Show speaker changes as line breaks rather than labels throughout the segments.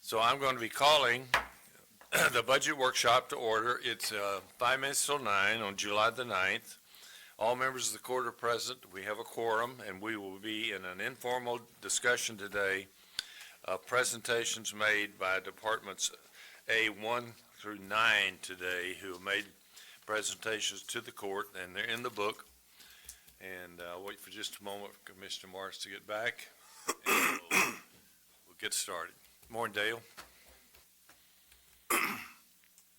So I'm going to be calling the budget workshop to order. It's 5 minutes till 9 on July the 9th. All members of the court are present. We have a quorum, and we will be in an informal discussion today of presentations made by departments A1 through 9 today who made presentations to the court, and they're in the book. And I'll wait for just a moment for Commissioner Morris to get back, and we'll get started. Morning, Dale.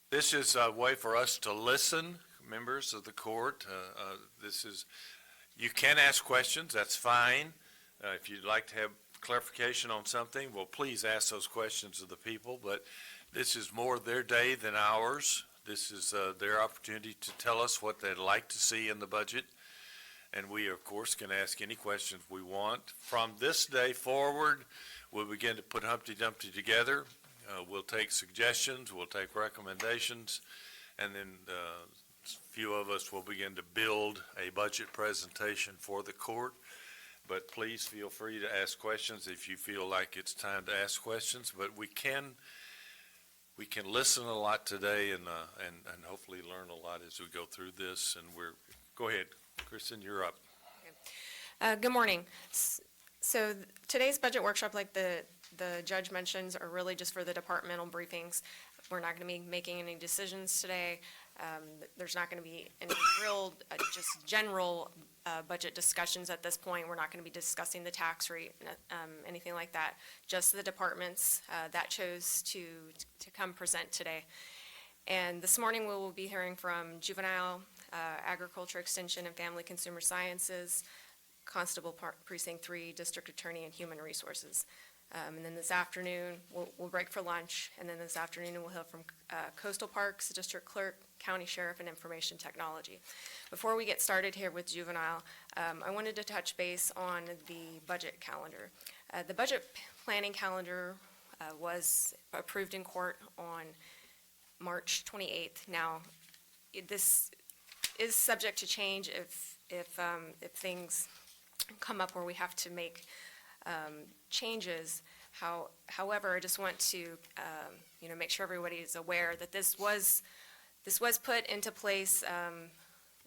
This is a way for us to listen, members of the court. You can ask questions, that's fine. If you'd like to have clarification on something, well, please ask those questions of the people, but this is more their day than ours. This is their opportunity to tell us what they'd like to see in the budget, and we, of course, can ask any questions we want. From this day forward, we'll begin to put Humpty Dumpty together. We'll take suggestions, we'll take recommendations, and then a few of us will begin to build a budget presentation for the court. But please feel free to ask questions if you feel like it's time to ask questions. But we can listen a lot today and hopefully learn a lot as we go through this. And go ahead, Kristen, you're up.
Okay. Good morning. So today's budget workshop, like the judge mentions, are really just for the departmental briefings. We're not going to be making any decisions today. There's not going to be any real, just general budget discussions at this point. We're not going to be discussing the tax rate, anything like that. Just the departments that chose to come present today. And this morning we will be hearing from Juvenile, Agriculture Extension and Family Consumer Sciences, Constable Precinct 3, District Attorney, and Human Resources. And then this afternoon, we'll break for lunch, and then this afternoon we'll hear from Coastal Parks, District Clerk, County Sheriff, and Information Technology. Before we get started here with Juvenile, I wanted to touch base on the budget calendar. The budget planning calendar was approved in court on March 28th. Now, this is subject to change if things come up where we have to make changes. However, I just want to make sure everybody is aware that this was put into place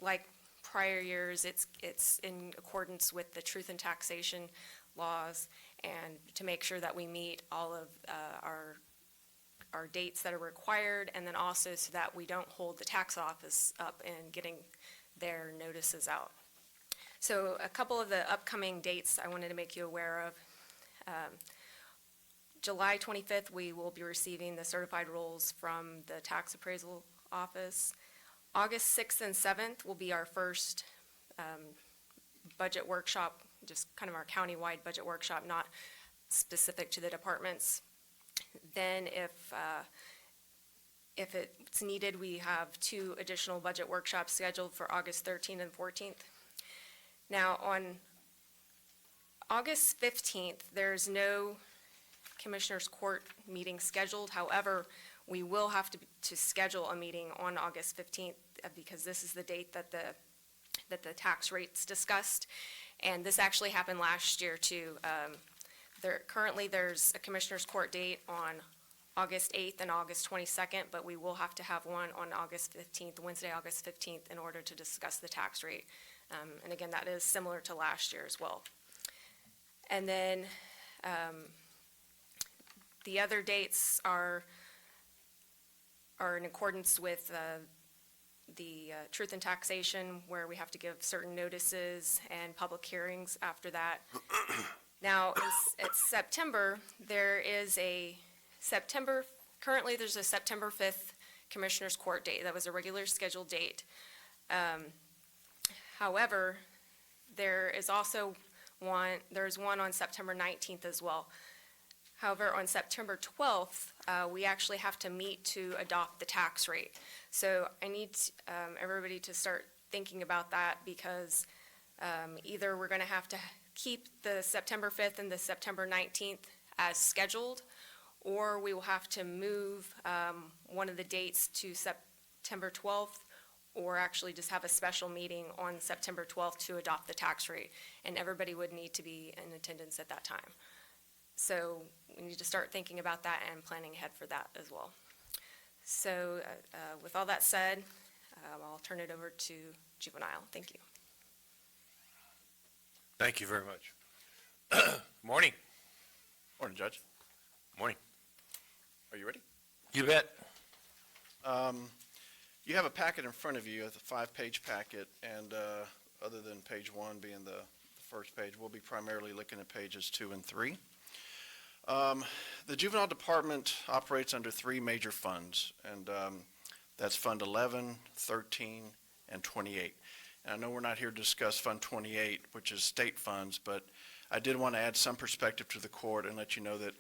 like prior years. It's in accordance with the truth and taxation laws, and to make sure that we meet all of our dates that are required, and then also so that we don't hold the tax office up in getting their notices out. So a couple of the upcoming dates I wanted to make you aware of. July 25th, we will be receiving the certified rolls from the tax appraisal office. August 6th and 7th will be our first budget workshop, just kind of our county-wide budget workshop, not specific to the departments. Then if it's needed, we have 2 additional budget workshops scheduled for August 13th and 14th. Now, on August 15th, there's no Commissioners Court meeting scheduled. However, we will have to schedule a meeting on August 15th because this is the date that the tax rate's discussed. And this actually happened last year too. Currently there's a Commissioners Court date on August 8th and August 22nd, but we will have to have one on August 15th, Wednesday, August 15th, in order to discuss the tax rate. And again, that is similar to last year as well. And then the other dates are in accordance with the truth and taxation, where we have to give certain notices and public hearings after that. Now, it's September. Currently there's a September 5th Commissioners Court date. That was a regular scheduled date. However, there's one on September 19th as well. However, on September 12th, we actually have to meet to adopt the tax rate. So I need everybody to start thinking about that, because either we're going to have to keep the September 5th and the September 19th as scheduled, or we will have to move one of the dates to September 12th, or actually just have a special meeting on September 12th to adopt the tax rate, and everybody would need to be in attendance at that time. So we need to start thinking about that and planning ahead for that as well. So with all that said, I'll turn it over to juvenile. Thank you.
Thank you very much. Morning.
Morning, Judge.
Morning.
Are you ready?
You bet.
You have a packet in front of you, it's a 5-page packet, and other than page 1 being the first page, we'll be primarily looking at pages 2 and 3. The Juvenile Department operates under 3 major funds, and that's Fund 11, 13, and 28. And I know we're not here to discuss Fund 28, which is state funds, but I did want to add some perspective to the court and let you know that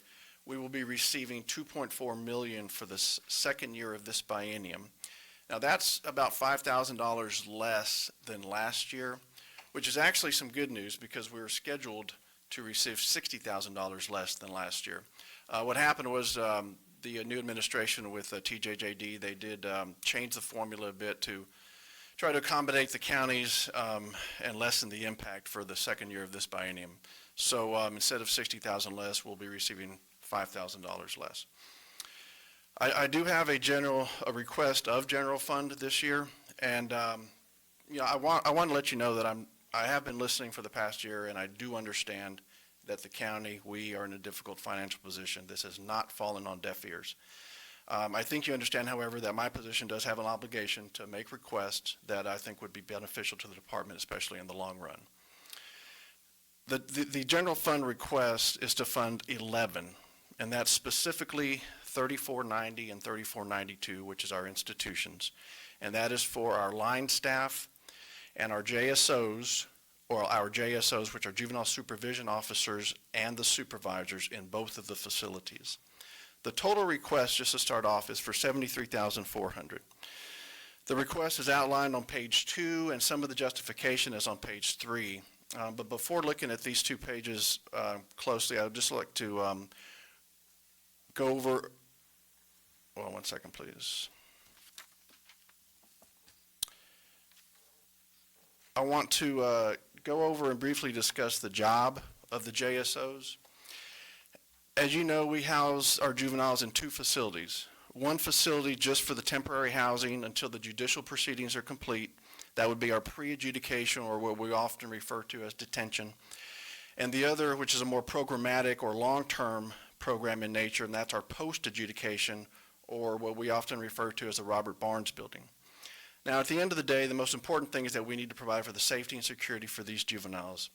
we will be receiving $2.4 million for the second year of this biennium. Now, that's about $5,000 less than last year, which is actually some good news because we were scheduled to receive $60,000 less than last year. What happened was the new administration with TJJD, they did change the formula a bit to try to accommodate the counties and lessen the impact for the second year of this biennium. So instead of $60,000 less, we'll be receiving $5,000 less. I do have a request of general fund this year, and I want to let you know that I have been listening for the past year, and I do understand that the county, we are in a difficult financial position. This has not fallen on deaf ears. I think you understand, however, that my position does have an obligation to make requests that I think would be beneficial to the department, especially in the long run. The general fund request is to fund 11, and that's specifically 3490 and 3492, which is our institutions. And that is for our line staff and our JSOs, or our JSOs, which are juvenile supervision officers, and the supervisors in both of the facilities. The total request, just to start off, is for $73,400. The request is outlined on page 2, and some of the justification is on page 3. But before looking at these 2 pages closely, I would just like to go over, well, 1 second, please. I want to go over and briefly discuss the job of the JSOs. As you know, we house our juveniles in 2 facilities. One facility just for the temporary housing until the judicial proceedings are complete. That would be our pre-adjudication, or what we often refer to as detention. And the other, which is a more programmatic or long-term program in nature, and that's our post-adjudication, or what we often refer to as the Robert Barnes Building. Now, at the end of the day, the most important thing is that we need to provide for the safety and security for these juveniles.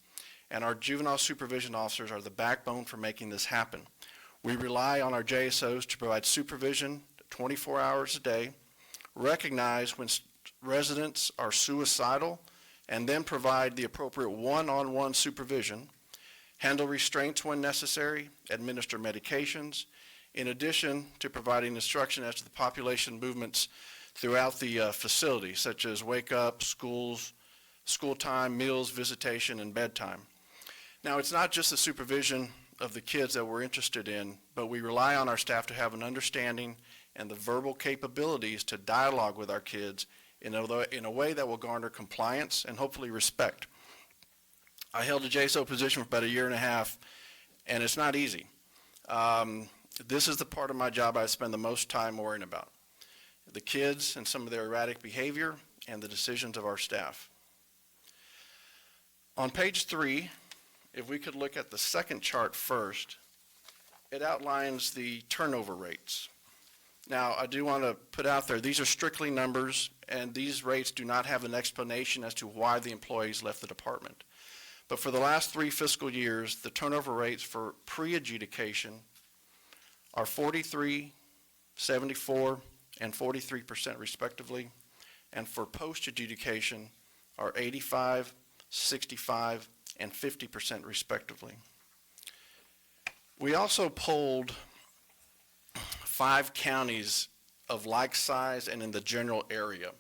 And our juvenile supervision officers are the backbone for making this happen. We rely on our JSOs to provide supervision 24 hours a day, recognize when residents are suicidal, and then provide the appropriate one-on-one supervision, handle restraints when necessary, administer medications, in addition to providing instruction as to the population movements throughout the facility, such as wake up, schools, school time, meals, visitation, and bedtime. Now, it's not just the supervision of the kids that we're interested in, but we rely on our staff to have an understanding and the verbal capabilities to dialogue with our kids in a way that will garner compliance and hopefully respect. I held a JSO position for about 1.5 years, and it's not easy. This is the part of my job I spend the most time worrying about: the kids and some of their erratic behavior and the decisions of our staff. On page 3, if we could look at the second chart first, it outlines the turnover rates. Now, I do want to put out there, these are strictly numbers, and these rates do not have an explanation as to why the employees left the department. But for the last 3 fiscal years, the turnover rates for pre-adjudication are 43, 74, and 43% respectively, and for post-adjudication are 85, 65, and 50% respectively. We also polled 5 counties of like size and in the general area,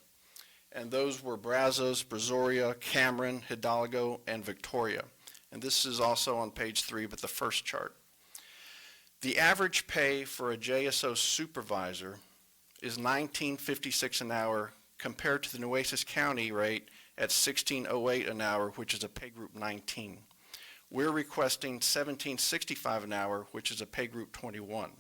and those were Brazos, Brazoria, Cameron, Hidalgo, and Victoria. And this is also on page 3, but the first chart. The average pay for a JSO supervisor is $19.56 an hour compared to the Nueces County rate at $16.08 an hour, which is a pay group 19. We're requesting $17.65 an hour, which is a pay group 21.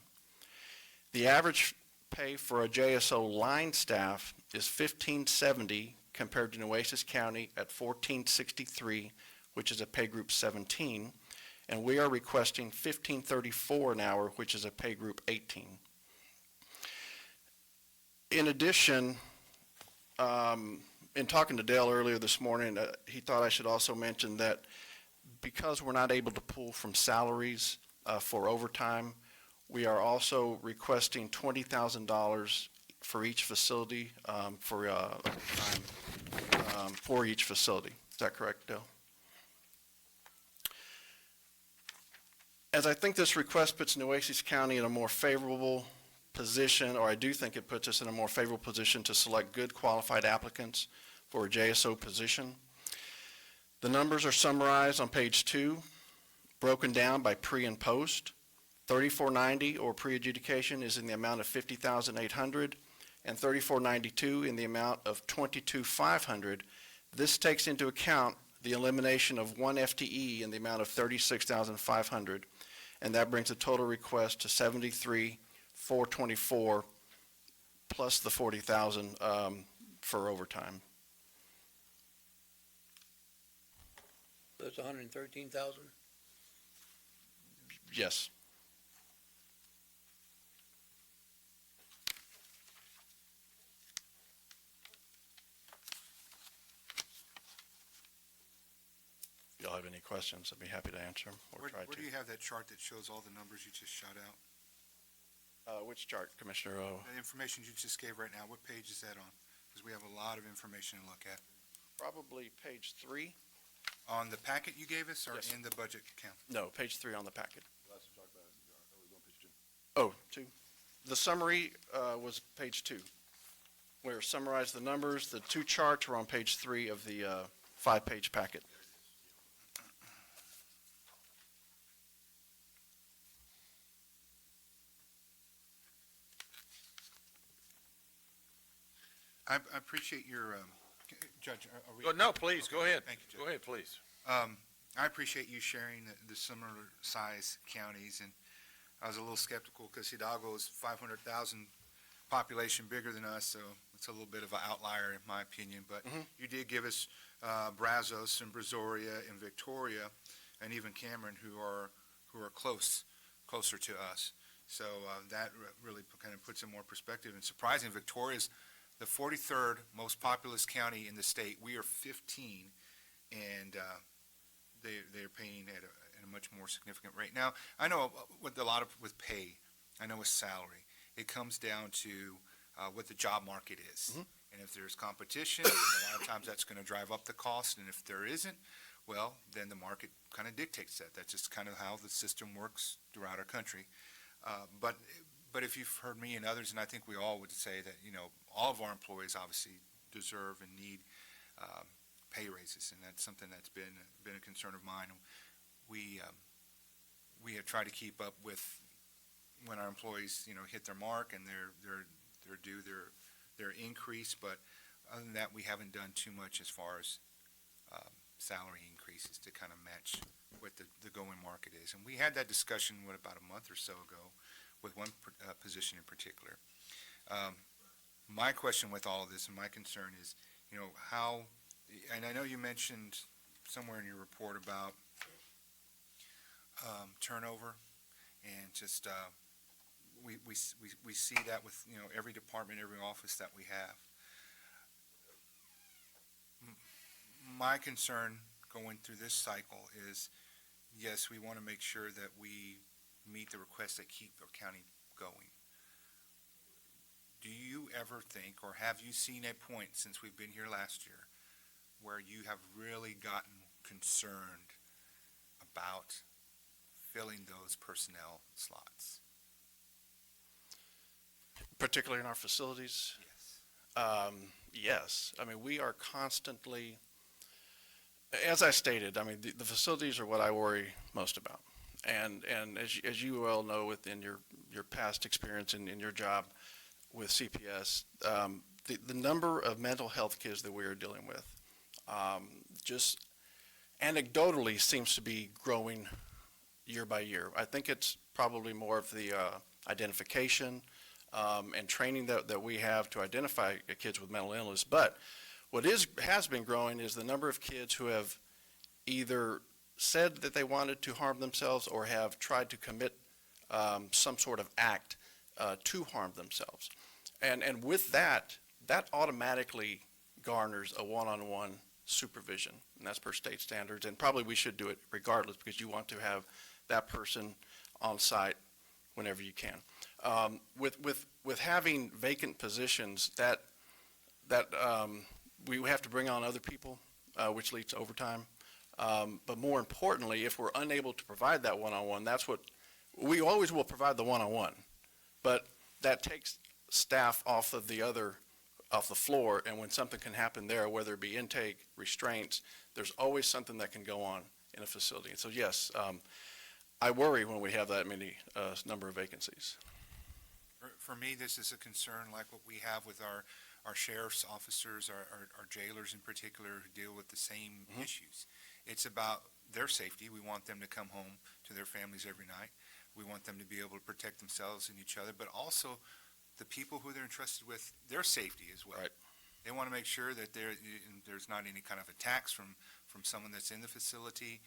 The average pay for a JSO line staff is $15.70 compared to Nueces County at $14.63, which is a pay group 17, and we are requesting $15.34 an hour, which is a pay group 18. In addition, in talking to Dale earlier this morning, he thought I should also mention that because we're not able to pull from salaries for overtime, we are also requesting $20,000 for each facility for overtime for each facility. Is that correct, Dale? As I think this request puts Nueces County in a more favorable position, or I do think it puts us in a more favorable position to select good qualified applicants for a JSO position. The numbers are summarized on page 2, broken down by pre and post. 3490 or pre-adjudication is in the amount of $50,800 and 3492 in the amount of $22,500. This takes into account the elimination of one FTE in the amount of $36,500, and that brings the total request to $73,424 plus the $40,000 for overtime.
That's 113,000?
Yes. If y'all have any questions, I'd be happy to answer them or
Where
try
do
to.
you have that chart that shows all the numbers you just shot out?
Which chart, Commissioner O?
The information you just gave right now, what page is that on? Because we have a lot of information to look at.
Probably page 3.
On the packet you gave us or
Yes.
in the budget count?
No, page 3 on the packet. Oh, 2. The summary was page 2, where it summarized the numbers. The 2 charts were on page 3 of the 5-page packet.
I appreciate your, Judge, are we?
No, please, go ahead.
Thank you, Judge.
Go ahead, please.
I appreciate you sharing the similar size counties, and I was a little skeptical because Hidalgo is 500,000 population bigger than us, so it's a little bit of an outlier in my opinion, but you did give us Brazos and Brazoria and Victoria and even Cameron who are closer to us. So that really kind of puts it more perspective. And surprising, Victoria's the 43rd most populous county in the state. We are 15, and they're paying at a much more significant rate. Now, I know with pay, I know with salary, it comes down to what the job market is. And if there's competition, a lot of times that's going to drive up the cost. And if there isn't, well, then the market kind of dictates that. That's just kind of how the system works throughout our country. But if you've heard me and others, and I think we all would say that, all of our employees obviously deserve and need pay raises, and that's something that's been a concern of mine. We have tried to keep up with when our employees, hit their mark and they're due their increase, but other than that, we haven't done too much as far as salary increases to kind of match what the going market is. And we had that discussion, about a month or so ago, with one position in particular. My question with all of this and my concern is, how, and I know you mentioned somewhere in your report about turnover, and just we see that with every department, every office that we have. My concern going through this cycle is, yes, we want to make sure that we meet the requests that keep our county going. Do you ever think, or have you seen a point since we've been here last year, where you have really gotten concerned about filling those personnel slots?
Particularly in our facilities?
Yes.
Yes. I mean, we are constantly, as I stated, the facilities are what I worry most about. And as you well know within your past experience in your job with CPS, the number of mental health kids that we are dealing with, just anecdotally seems to be growing year by year. I think it's probably more of the identification and training that we have to identify kids with mental illness. But what has been growing is the number of kids who have either said that they wanted to harm themselves or have tried to commit some sort of act to harm themselves. And with that automatically garners a one-on-one supervision, and that's per state standards, and probably we should do it regardless because you want to have that person on site whenever you can. With having vacant positions, that we have to bring on other people, which leads to overtime. But more importantly, if we're unable to provide that one-on-one, that's what, we always will provide the one-on-one, but that takes staff off the floor, and when something can happen there, whether it be intake, restraints, there's always something that can go on in a facility. And so yes, I worry when we have that many number of vacancies.
For me, this is a concern like what we have with our sheriff's officers, our jailers in particular, who deal with the same issues. It's about their safety. We want them to come home to their families every night. We want them to be able to protect themselves and each other, but also the people who they're entrusted with, their safety as well.
Right.
They want to make sure that there's not any kind of attacks from someone that's in the facility,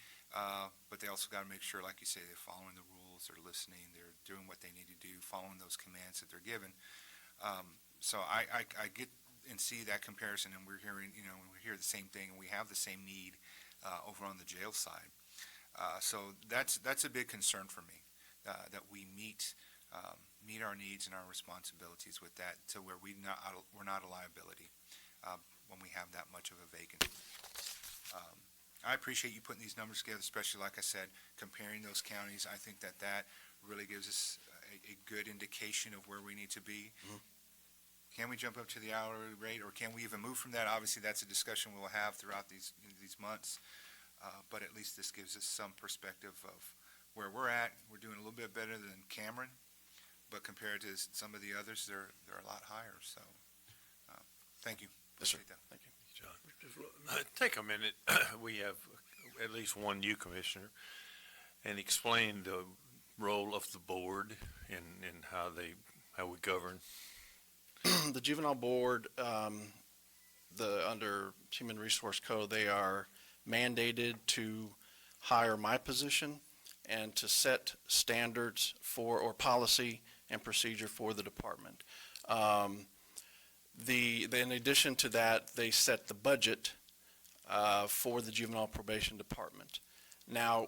but they also got to make sure, like you say, they're following the rules, they're listening, they're doing what they need to do, following those commands that they're given. So I get and see that comparison, and we're hearing, we hear the same thing, and we have the same need over on the jail side. So that's a big concern for me, that we meet our needs and our responsibilities with that, to where we're not a liability when we have that much of a vacancy. I appreciate you putting these numbers together, especially, like I said, comparing those counties. I think that really gives us a good indication of where we need to be. Can we jump up to the hourly rate, or can we even move from that? Obviously, that's a discussion we'll have throughout these months, but at least this gives us some perspective of where we're at. We're doing a little bit better than Cameron, but compared to some of the others, they're a lot higher. So, thank you.
Yes, sir.
Appreciate that.
Thank you.
Take a minute, we have at least one new commissioner, and explain the role of the board and how we govern.
The juvenile board, under Human Resource Code, they are mandated to hire my position and to set standards for, or policy and procedure for the department. In addition to that, they set the budget for the juvenile probation department. Now,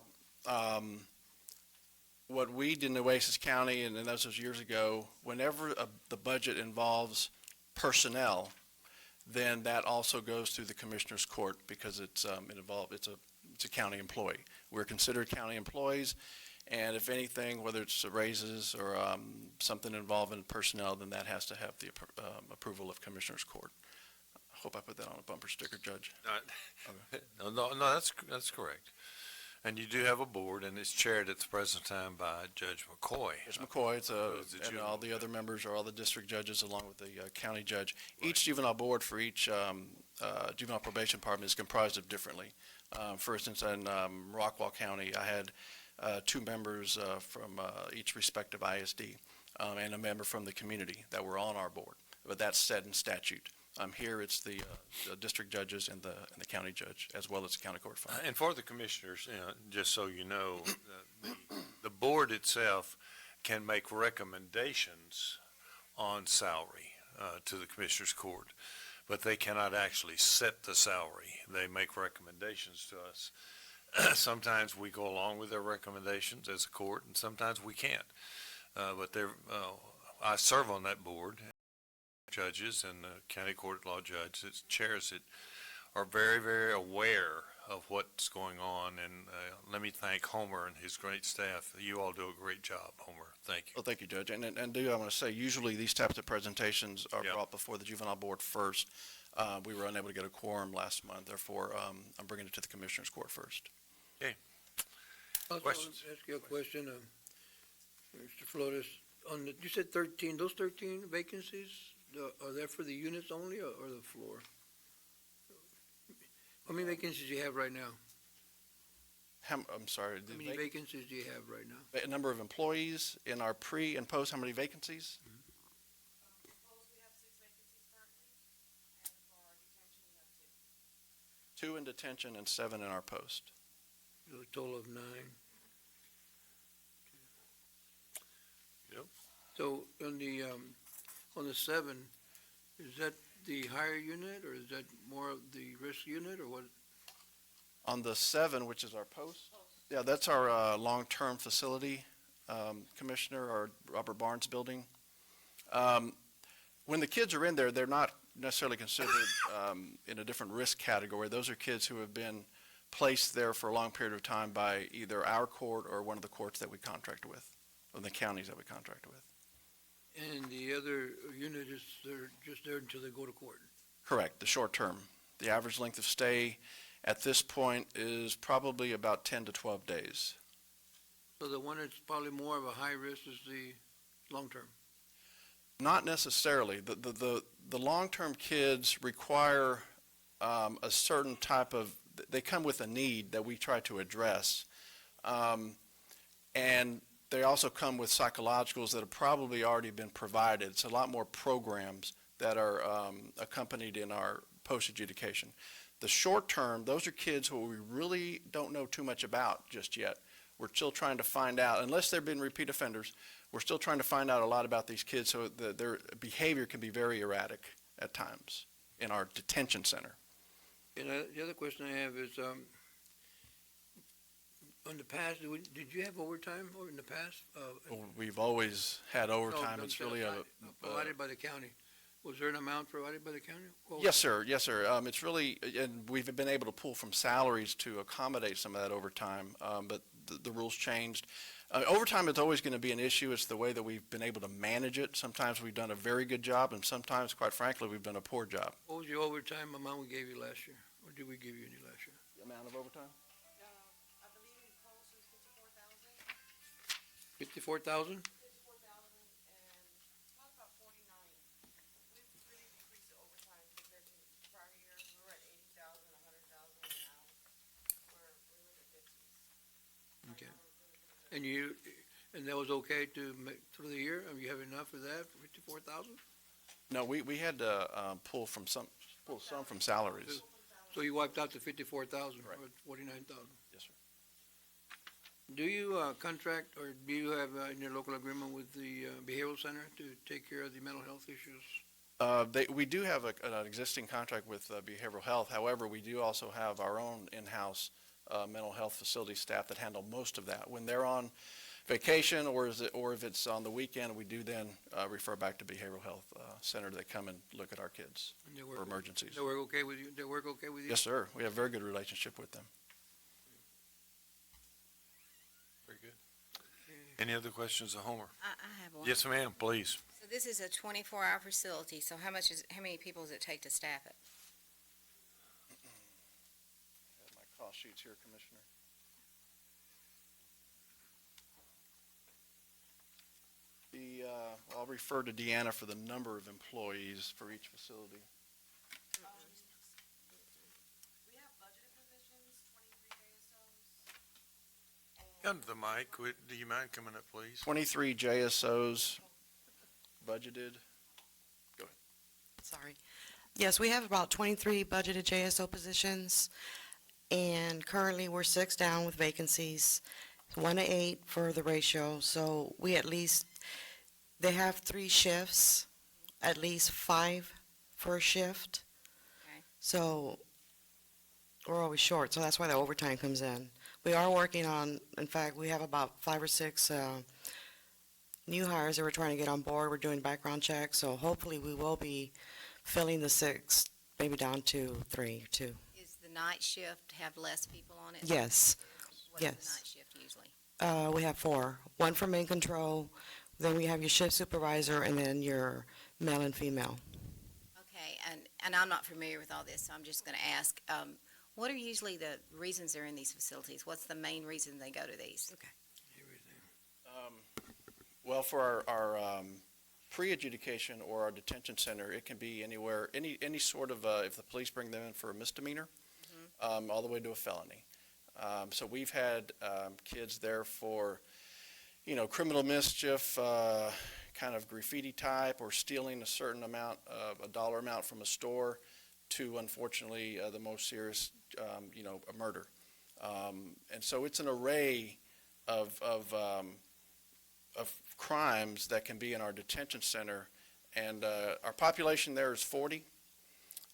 what we did in Oasis County, and this was years ago, whenever the budget involves personnel, then that also goes through the Commissioner's Court because it's a county employee. We're considered county employees, and if anything, whether it's raises or something involving personnel, then that has to have the approval of Commissioner's Court. I hope I put that on a bumper sticker, Judge.
No, that's correct. And you do have a board, and it's chaired at the present time by Judge McCoy.
Judge McCoy, and all the
juvenile
other members are all the district judges along with the county judge. Each juvenile board for each juvenile probation department is comprised of differently. For instance, in Rockwall County, I had 2 members from each respective ISD and a member from the community that were on our board, but that's set in statute. Here it's the district judges and the county judge, as well as the county court fund.
And for the commissioners, just so you know, the board itself can make recommendations on salary to the Commissioners Court, but they cannot actually set the salary. They make recommendations to us. Sometimes we go along with their recommendations as a court, and sometimes we can't. But I serve on that board. Judges and the county court law judge that chairs it are very, very aware of what's going on. And let me thank Homer and his great staff. You all do a great job, Homer. Thank you.
Well, thank you, Judge. And I want to say, usually these types of presentations are brought before the juvenile board first. We were unable to get a quorum last month. Therefore, I'm bringing it to the Commissioner's Court first.
Questions?
I'll ask you a question, Mr. Flores. You said 13, those 13 vacancies, are they for the units only or the floor? How many vacancies do you have right now?
I'm sorry,
How many vacancies do you have right now?
the number of employees in our pre and post, how many vacancies?
Proposed, we have 6 vacancies currently, and for detention, we have 2.
2 in detention and 7 in our post.
So a total of 9.
Yep.
So on the 7, is that the higher unit, or is that more of the risk unit, or what?
On the 7, which is our post? Yeah, that's our long-term facility, Commissioner, our Robert Barnes building. When the kids are in there, they're not necessarily considered in a different risk category. Those are kids who have been placed there for a long period of time by either our court or one of the courts that we contract with, or the counties that we contract with.
And the other unit is, they're just there until they go to court?
Correct, the short term. The average length of stay at this point is probably about 10 to 12 days.
So the one that's probably more of a high risk is the long-term?
Not necessarily. The long-term kids require a certain type of, they come with a need that we try to address. And they also come with psychologicals that have probably already been provided. It's a lot more programs that are accompanied in our post-adjudication. The short term, those are kids who we really don't know too much about just yet. We're still trying to find out, unless they've been repeat offenders, we're still trying to find out a lot about these kids, so their behavior can be very erratic at times in our detention center.
And the other question I have is, on the past, did you have overtime or in the past?
We've always had overtime.
No,
It's really a,
provided by the county. Was there an amount provided by the county?
yes, sir. Yes, sir. It's really, and we've been able to pull from salaries to accommodate some of that overtime, but the rules changed. Overtime is always going to be an issue. It's the way that we've been able to manage it. Sometimes we've done a very good job, and sometimes, quite frankly, we've done a poor job.
What was your overtime amount we gave you last year? Or did we give you any last year?
The amount of overtime?
I believe in post was 54,000.
54,000?
54,000, and probably about 49. We've really decreased the overtime compared to prior years. We were at 80,000, 100,000, and now we're in the 50s.
Okay. And that was okay to make through the year? I mean, you have enough for that, for 54,000?
No, we had to pull some from salaries.
So you wiped out the 54,000,
Correct.
or 49,000?
Yes, sir.
Do you contract, or do you have in your local agreement with the behavioral center to take care of the mental health issues?
We do have an existing contract with behavioral health. However, we do also have our own in-house mental health facility staff that handle most of that. When they're on vacation, or if it's on the weekend, we do then refer back to behavioral health center. They come and look at our kids
And they
for
work,
emergencies.
they work okay with you? They work okay with you?
Yes, sir. We have a very good relationship with them.
Very good. Any other questions of Homer?
I have one.
Yes, ma'am, please.
So this is a 24-hour facility, so how many people does it take to staff it?
I have my cost sheets here, Commissioner. I'll refer to Deanna for the number of employees for each facility.
We have budgeted positions, 23 ASOs.
Come to the mic. Do you mind coming up, please?
23 JSOs budgeted.
Sorry. Yes, we have about 23 budgeted JSO positions, and currently we're 6 down with vacancies, 1 to 8 for the ratio, so they have 3 shifts, at least 5 for a shift.
Okay.
So we're always short, so that's why the overtime comes in. We are working on, in fact, we have about 5 or 6 new hires that we're trying to get on board. We're doing background checks, so hopefully we will be filling the 6, maybe down to 3 or 2.
Is the night shift have less people on it?
Yes,
What is
yes.
the night shift usually?
We have 4. 1 for main control, then we have your shift supervisor, and then your male and female.
Okay, and I'm not familiar with all this, so I'm just going to ask, what are usually the reasons they're in these facilities? What's the main reason they go to these?
Well, for our pre-adjudication or our detention center, it can be anywhere, any sort of, if the police bring them in for a misdemeanor, all the way to a felony. So we've had kids there for, criminal mischief, kind of graffiti type, or stealing a certain amount of a dollar amount from a store, to unfortunately the most serious, a murder. And so it's an array of crimes that can be in our detention center. And our population there is 40.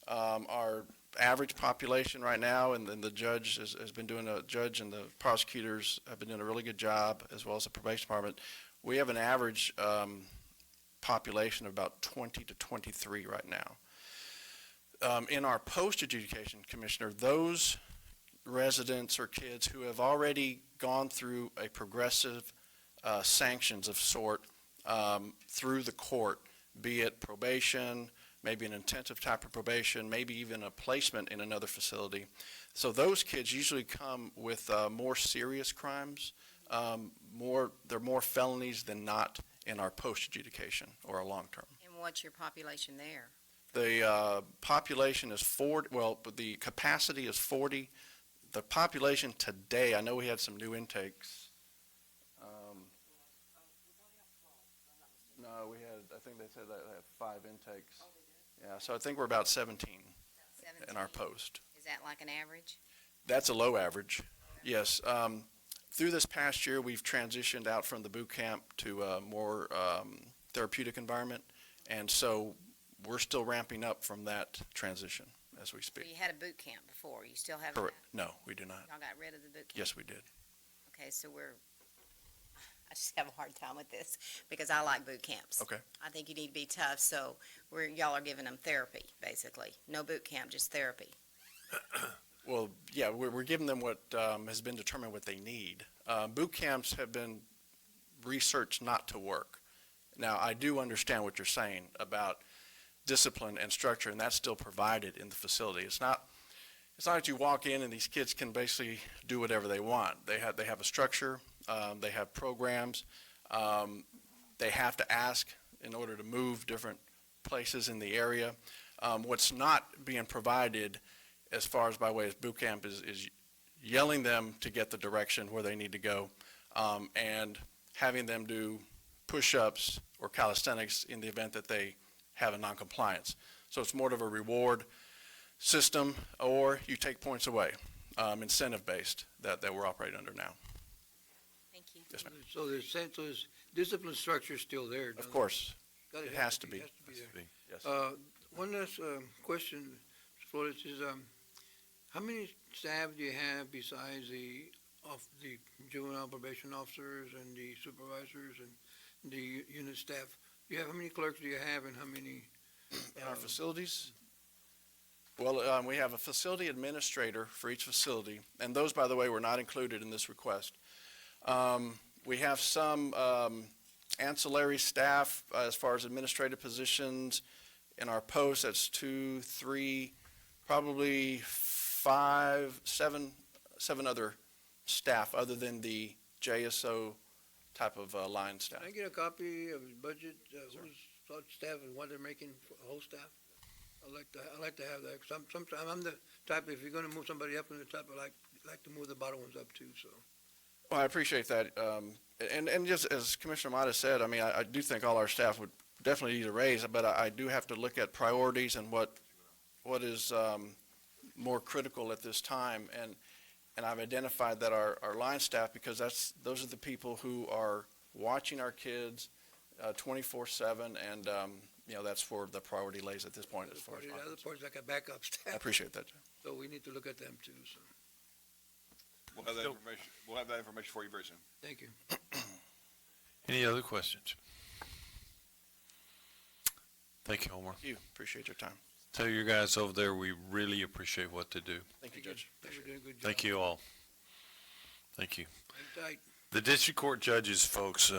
Our average population right now, and then the judge has been doing, judge and the prosecutors have been doing a really good job, as well as the probation department. We have an average population of about 20 to 23 right now. In our post-adjudication, Commissioner, those residents or kids who have already gone through a progressive sanctions of sort through the court, be it probation, maybe an intensive type of probation, maybe even a placement in another facility. So those kids usually come with more serious crimes. They're more felonies than not in our post-adjudication or our long-term.
And what's your population there?
The population is 40, but the capacity is 40. The population today, I know we had some new intakes. No, I think they said they had 5 intakes. Yeah, so I think we're about 17 in our
17.
post.
Is that like an average?
That's a low average, yes. Through this past year, we've transitioned out from the boot camp to a more therapeutic environment, and so we're still ramping up from that transition as we
So
speak.
you had a boot camp before, you still have that?
Correct. No, we do not.
Y'all got rid of the boot camp?
Yes, we did.
Okay, so I just have a hard time with this, because I like boot camps.
Okay.
I think you need to be tough, so y'all are giving them therapy, basically. No boot camp, just therapy.
Well, yeah, we're giving them what has been determined what they need. Boot camps have been researched not to work. Now, I do understand what you're saying about discipline and structure, and that's still provided in the facility. It's not that you walk in and these kids can basically do whatever they want. They have a structure. They have programs. They have to ask in order to move different places in the area. What's not being provided as far as by way of boot camp is yelling them to get the direction where they need to go, and having them do push-ups or calisthenics in the event that they have a noncompliance. So it's more of a reward system, or you take points away, incentive-based, that we're operating under now.
Thank you.
Yes, ma'am.
So there's discipline structure is still there?
Of course,
Got
it has to be.
Has to be there.
yes.
One last question, Mr. Flores, is how many staff do you have besides the juvenile probation officers and the supervisors and the unit staff? How many clerks do you have, and how many?
In our facilities? Well, we have a facility administrator for each facility, and those, by the way, were not included in this request. We have some ancillary staff as far as administrative positions in our posts. That's 2, 3, probably 5, 7 other staff other than the JSO type of line staff.
Can I get a copy of his budget, who's staff and what they're making for whole staff? I'd like to have that, 'cause sometimes I'm the type, if you're gonna move somebody up in the type, I like to move the bottom ones up too, so.
Well, I appreciate that. And just as Commissioner Mata said, I mean, I do think all our staff would definitely need a raise, but I do have to look at priorities and what is more critical at this time. And I've identified that our line staff, because those are the people who are watching our kids 24/7, and, that's where the priority lays at this point as far as.
The other part's like a backup
I
staff,
appreciate that.
so we need to look at them too, so,
We'll have that information for you very soon.
thank you.
Any other questions? Thank you, Homer.
Thank you. Appreciate your time.
Tell your guys over there, we really appreciate what they do.
Thank you, Judge.
Thanks for doing a good job.
Thank you all. Thank you.
Hang tight.
The district court judges, folks,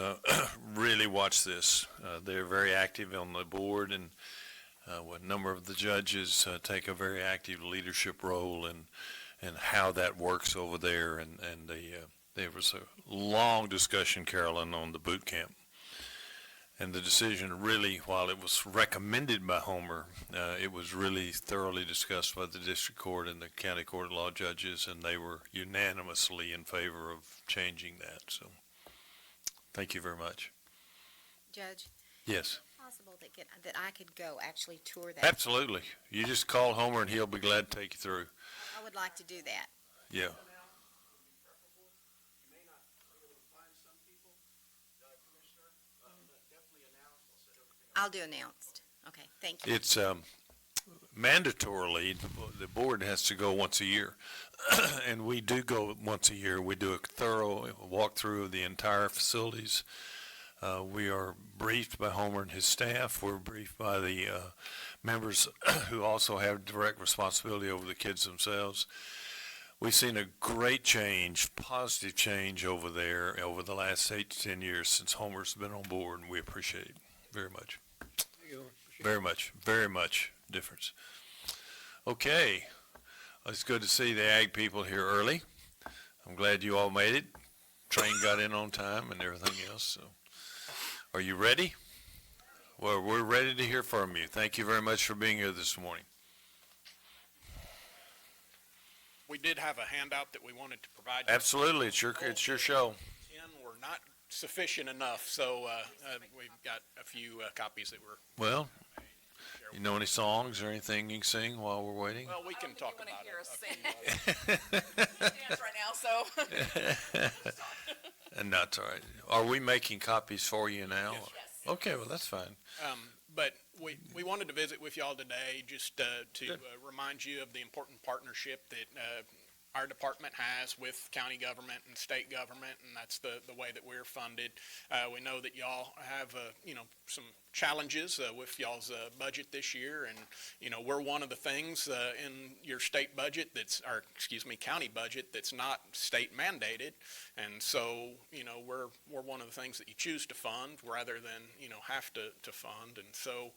really watch this. They're very active on the board, and a number of the judges take a very active leadership role in how that works over there. And there was a long discussion, Carolyn, on the boot camp. And the decision really, while it was recommended by Homer, it was really thoroughly discussed by the district court and the county court of law judges, and they were unanimously in favor of changing that. So, thank you very much.
Judge,
Yes,
possible that I could go actually tour that?
absolutely. You just call Homer and he'll be glad to take you through.
I would like to do that.
Yeah.
I'll do announced. Okay, thank you.
It's mandatorily, the board has to go once a year. And we do go once a year. We do a thorough walkthrough of the entire facilities. We are briefed by Homer and his staff. We're briefed by the members who also have direct responsibility over the kids themselves. We've seen a great change, positive change over there over the last 8 to 10 years since Homer's been on board, and we appreciate it very much.
Thank you.
Very much difference. Okay, it's good to see the ag people here early. I'm glad you all made it. Train got in on time and everything else, so. Are you ready? Well, we're ready to hear from you. Thank you very much for being here this morning.
We did have a handout that we wanted to provide you.
Absolutely, it's your show.
10 were not sufficient enough, so we've got a few copies that were,
Well, you know any songs or anything you can sing while we're waiting?
well, we can talk about
hear
it.
us dance right now, so.
And that's all right. Are we making copies for you now?
Yes.
Okay, well, that's fine.
But we wanted to visit with y'all today just to remind you of the important partnership that our department has with county government and state government, and that's the way that we're funded. We know that y'all have, some challenges with y'all's budget this year, and, we're one of the things in your state budget county budget that's not state mandated. And so, we're one of the things that you choose to fund rather than, have to fund. And so,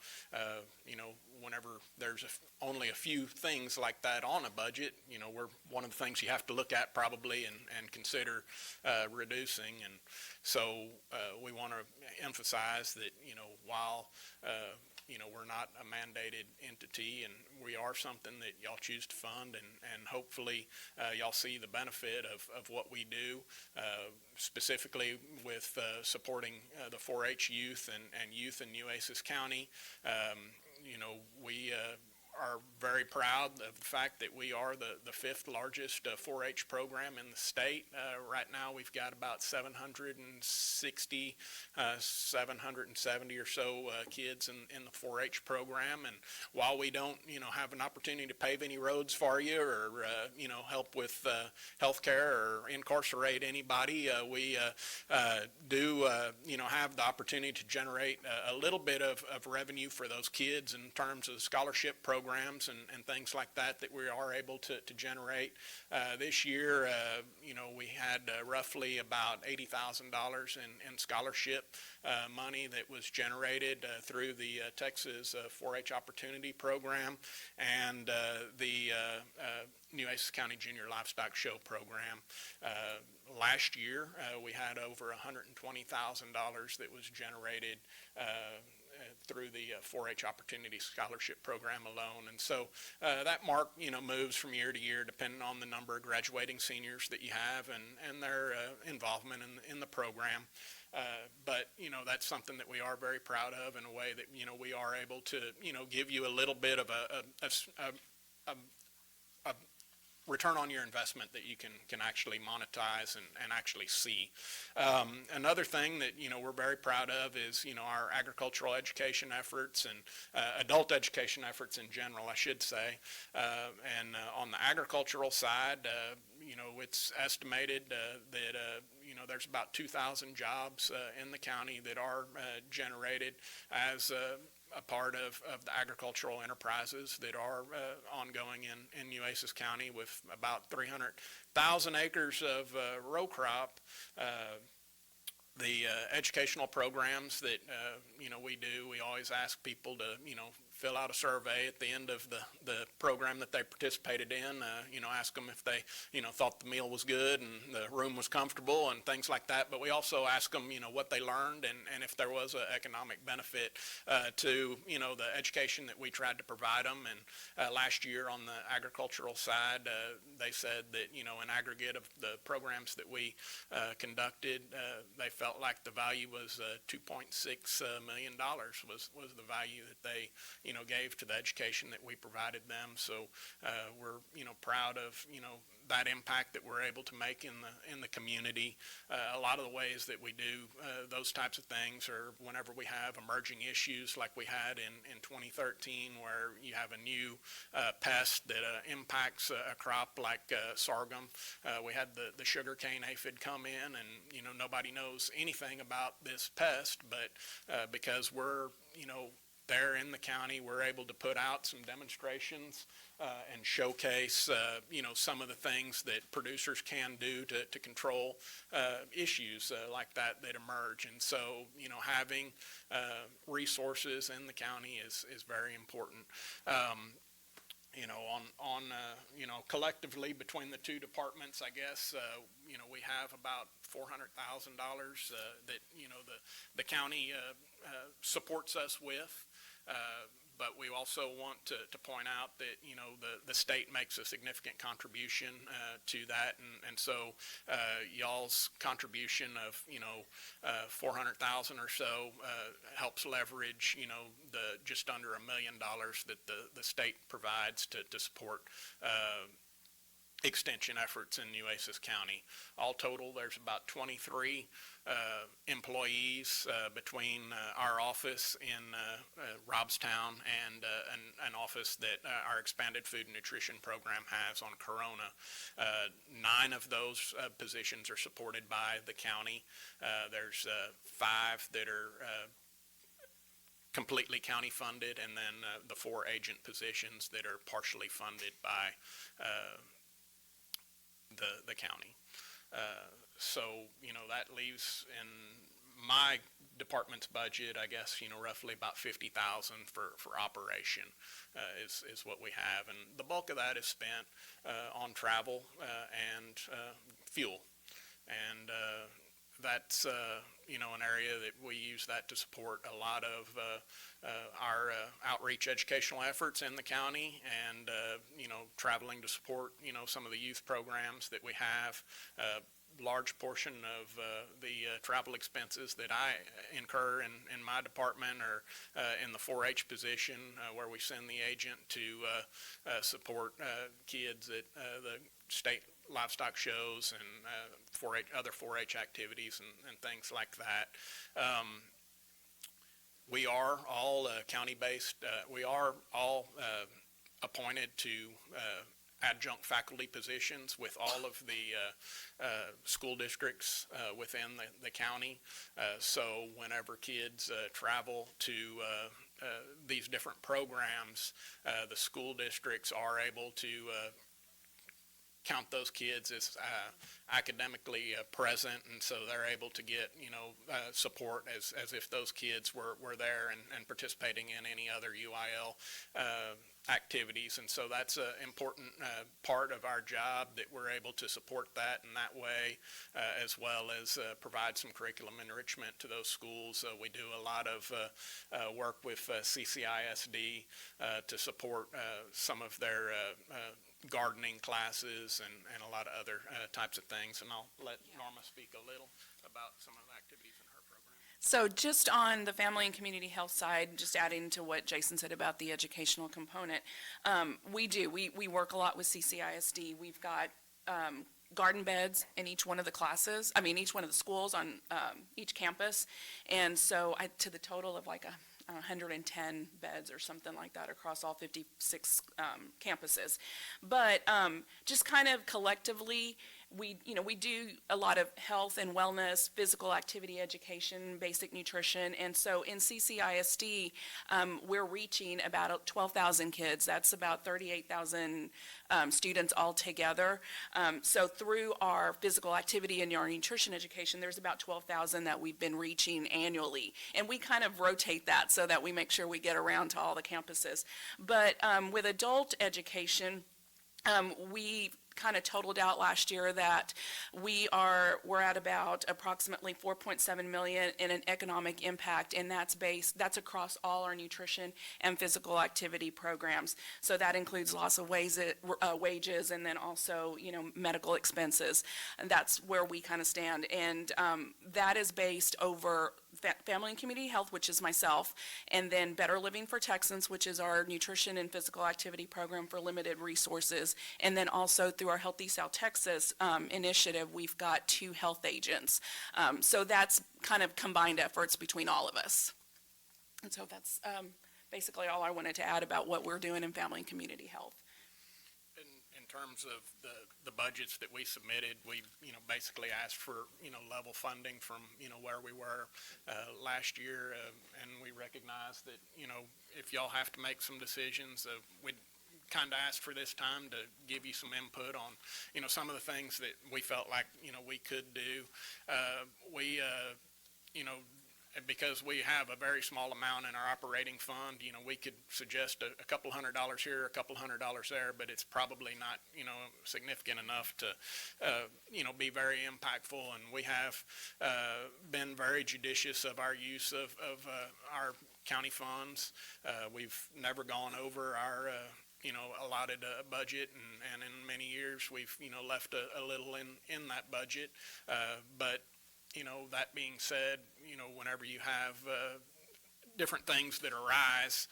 whenever there's only a few things like that on a budget, we're one of the things you have to look at probably and consider reducing. And so we want to emphasize that, while, we're not a mandated entity, and we are something that y'all choose to fund, and hopefully y'all see the benefit of what we do, specifically with supporting the 4-H youth and youth in Nueces County. We are very proud of the fact that we are the fifth largest 4-H program in the state. Right now, we've got about 760, 770 or so kids in the 4-H program. And while we don't, have an opportunity to pave any roads for you or, help with health care or incarcerate anybody, we do, have the opportunity to generate a little bit of revenue for those kids in terms of scholarship programs and things like that we are able to generate. This year, we had roughly about $80,000 in scholarship money that was generated through the Texas 4-H Opportunity Program and the Nueces County Junior Livestock Show Program. Last year, we had over $120,000 that was generated through the 4-H Opportunity Scholarship Program alone. And so that mark, moves from year to year depending on the number of graduating seniors that you have and their involvement in the program. But, that's something that we are very proud of in a way that, we are able to, give you a little bit of a return on your investment that you can actually monetize and actually see. Another thing that, we're very proud of is, our agricultural education efforts and adult education efforts in general, I should say. And on the agricultural side, it's estimated that, there's about 2,000 jobs in the county that are generated as a part of the agricultural enterprises that are ongoing in Nueces County with about 300,000 acres of row crop. The educational programs that, we do, we always ask people to, fill out a survey at the end of the program that they participated in, ask them if they, thought the meal was good and the room was comfortable and things like that. But we also ask them, what they learned and if there was an economic benefit to, the education that we tried to provide them. And last year on the agricultural side, they said that, in aggregate of the programs that we conducted, they felt like the value was $2.6 million was the value that they, gave to the education that we provided them. So we're, proud of, that impact that we're able to make in the community. A lot of the ways that we do those types of things are whenever we have emerging issues like we had in 2013, where you have a new pest that impacts a crop like sorghum. We had the sugarcane aphid come in, and nobody knows anything about this pest, but because we're there in the county, we're able to put out some demonstrations and showcase, some of the things that producers can do to control issues like that emerge. And so, having resources in the county is very important. Collectively between the two departments, I guess, we have about $400,000 that, the county supports us with. But we also want to point out that, the state makes a significant contribution to that. And so y'all's contribution of, $400,000 or so helps leverage, the just under $1 million that the state provides to support extension efforts in Nueces County. All total, there's about 23 employees between our office in Robstown and an office that our expanded food and nutrition program has on Corona. 9 of those positions are supported by the county. There's 5 that are completely county funded, and then the 4 agent positions that are partially funded by the county. So, that leaves in my department's budget, I guess, roughly about $50,000 for operation is what we have. And the bulk of that is spent on travel and fuel. And that's, an area that we use that to support a lot of our outreach educational efforts in the county and, traveling to support, some of the youth programs that we have. Large portion of the travel expenses that I incur in my department are in the 4-H position where we send the agent to support kids at the state livestock shows and other 4-H activities and things like that. We are all county-based. We are all appointed to adjunct faculty positions with all of the school districts within the county. So whenever kids travel to these different programs, the school districts are able to count those kids as academically present, and so they're able to get support as if those kids were there and participating in any other UIL activities. And so that's an important part of our job, that we're able to support that in that way, as well as provide some curriculum enrichment to those schools. We do a lot of work with CCISD to support some of their gardening classes and a lot of other types of things. And I'll let Norma speak a little about some of the activities in her program.
So just on the family and community health side, just adding to what Jason said about the educational component, we work a lot with CCISD. We've got garden beds in each one of the classes, each one of the schools on each campus. And so to the total of like 110 beds or something like that across all 56 campuses. But just kind of collectively, we do a lot of health and wellness, physical activity education, basic nutrition. And so in CCISD, we're reaching about 12,000 kids. That's about 38,000 students altogether. So through our physical activity and our nutrition education, there's about 12,000 that we've been reaching annually. And we kind of rotate that so that we make sure we get around to all the campuses. But with adult education, we kind of totaled out last year that we're at about approximately 4.7 million in an economic impact, and that's across all our nutrition and physical activity programs. So that includes loss of wages and then also, medical expenses. And that's where we kind of stand. And that is based over Family and Community Health, which is myself, and then Better Living for Texans, which is our nutrition and physical activity program for limited resources. And then also through our Healthy South Texas initiative, we've got 2 health agents. So that's kind of combined efforts between all of us. And so that's basically all I wanted to add about what we're doing in Family and Community Health.
In terms of the budgets that we submitted, we, basically asked for, level funding from, where we were last year. And we recognize that, if y'all have to make some decisions, we'd kind of asked for this time to give you some input on, some of the things that we felt like, we could do. Because we have a very small amount in our operating fund, we could suggest a couple $100 here, a couple $100 there, but it's probably not, significant enough to, be very impactful. And we have been very judicious of our use of our county funds. We've never gone over our allotted budget, and in many years, we've, left a little in that budget. But that being said, whenever you have different things that arise,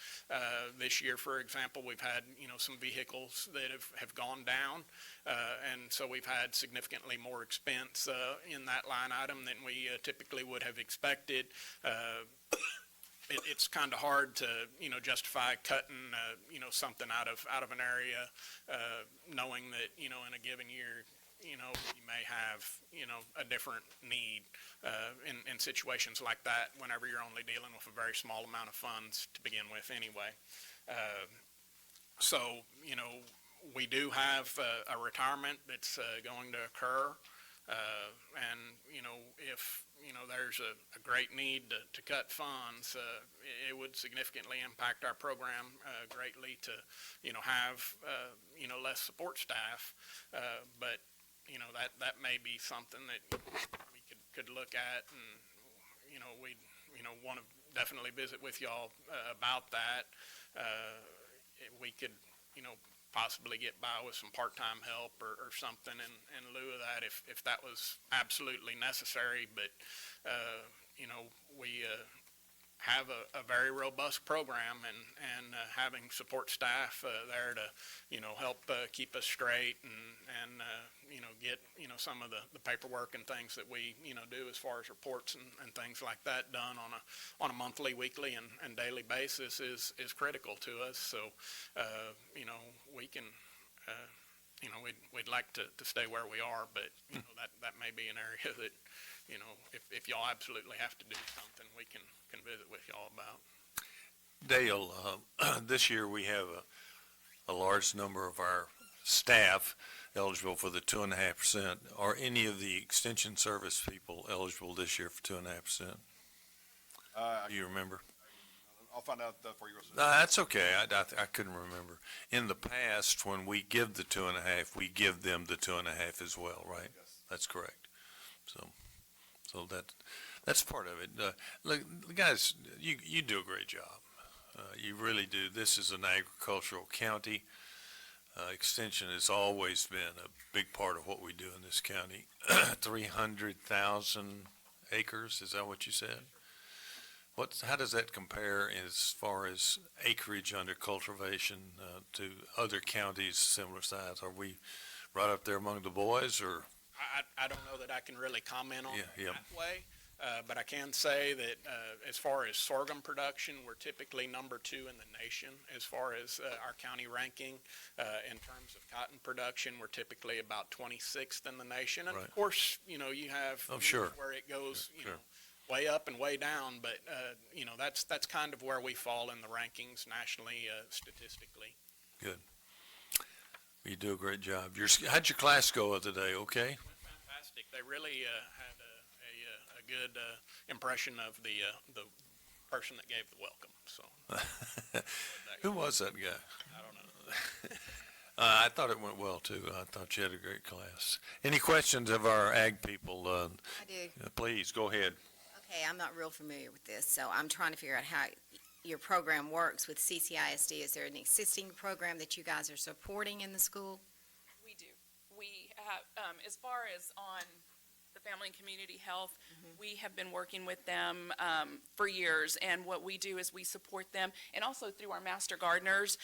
this year, for example, we've had, some vehicles that have gone down, and so we've had significantly more expense in that line item than we typically would have expected. It's kind of hard to, justify cutting, something out of an area, knowing that, in a given year, you may have, a different need in situations like that whenever you're only dealing with a very small amount of funds to begin with anyway. So, we do have a retirement that's going to occur. And, if, there's a great need to cut funds, it would significantly impact our program greatly to, have, less support staff. But, that may be something that we could look at, and, we, want to definitely visit with y'all about that. We could, possibly get by with some part-time help or something in lieu of that if that was absolutely necessary. But, we have a very robust program, and having support staff there to, help keep us straight and get, some of the paperwork and things that we, do as far as reports and things like that done on a monthly, weekly, and daily basis is critical to us. So, we can, we'd like to stay where we are, but, that may be an area that, if y'all absolutely have to do something, we can visit with y'all about.
Dale, this year we have a large number of our staff eligible for the 2.5%. Are any of the extension service people eligible this year for 2.5%? Do you remember?
I'll find out for you.
No, that's okay. I couldn't remember. In the past, when we give the 2.5, we give them the 2.5 as well, right?
Yes.
That's correct. So that's part of it. Look, guys, you do a great job. You really do. This is an agricultural county. Extension has always been a big part of what we do in this county. 300,000 acres, is that what you said? How does that compare as far as acreage under cultivation to other counties similar size? Are we right up there among the boys, or?
I don't know that I can really comment on it that way. But I can say that as far as sorghum production, we're typically number 2 in the nation as far as our county ranking. In terms of cotton production, we're typically about 26th in the nation. And
Right.
of course, you have
Oh, sure.
where it goes,
Sure.
way up and way down, but, that's kind of where we fall in the rankings nationally, statistically.
Good. You do a great job. How'd your class go today, okay?
Fantastic. They really had a good impression of the person that gave the welcome, so.
Who was that guy?
I don't know.
I thought it went well, too. I thought you had a great class. Any questions of our ag people?
I do.
Please, go ahead.
Okay, I'm not real familiar with this, so I'm trying to figure out how your program works with CCISD. Is there an existing program that you guys are supporting in the school?
We do. We have, as far as on the Family and Community Health, we have been working with them for years, and what we do is we support them, and also through our Master Gardeners,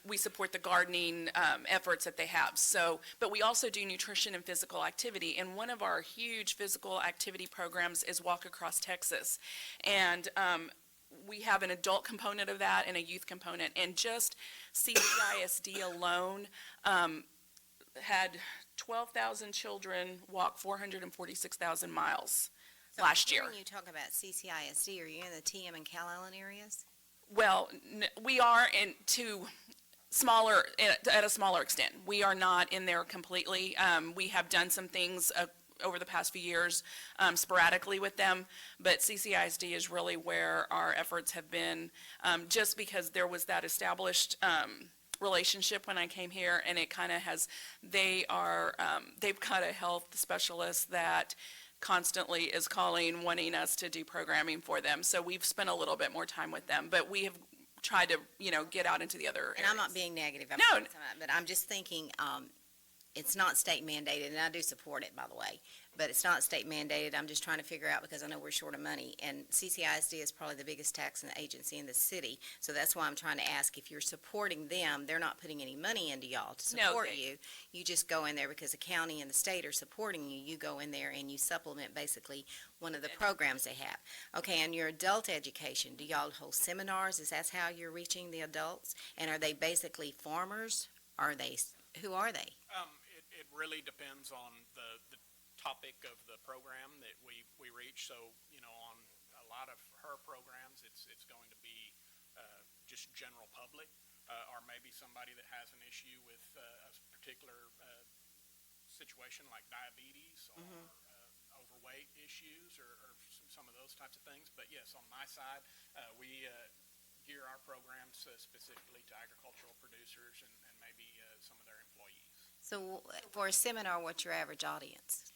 we support the gardening efforts that they have. So, but we also do nutrition and physical activity, and one of our huge physical activity programs is Walk Across Texas. And we have an adult component of that and a youth component, and just CCISD alone had 12,000 children walk 446,000 miles last year.
When you talk about CCISD, are you in the TM and Calallen areas?
Well, we are at a smaller extent. We are not in there completely. We have done some things over the past few years sporadically with them, but CCISD is really where our efforts have been, just because there was that established relationship when I came here, and it kind of they've got a health specialist that constantly is calling, wanting us to do programming for them. So we've spent a little bit more time with them, but we have tried to, get out into the other
And I'm not
areas.
being negative.
No.
But I'm just thinking, it's not state mandated, and I do support it, by the way, but it's not state mandated. I'm just trying to figure out, because I know we're short of money, and CCISD is probably the biggest taxing agency in the city, so that's why I'm trying to ask, if you're supporting them, they're not putting any money into y'all to
No,
support
they-
you. You just go in there because the county and the state are supporting you. You go in there and you supplement basically one of the programs they have. Okay, and your adult education, do y'all hold seminars? Is that how you're reaching the adults? And are they basically farmers? Who are they?
It really depends on the topic of the program that we reach. So, on a lot of her programs, it's going to be just general public, or maybe somebody that has an issue with a particular situation like diabetes or overweight issues or some of those types of things. But yes, on my side, we gear our programs specifically to agricultural producers and maybe some of their employees.
So for a seminar, what's your average audience?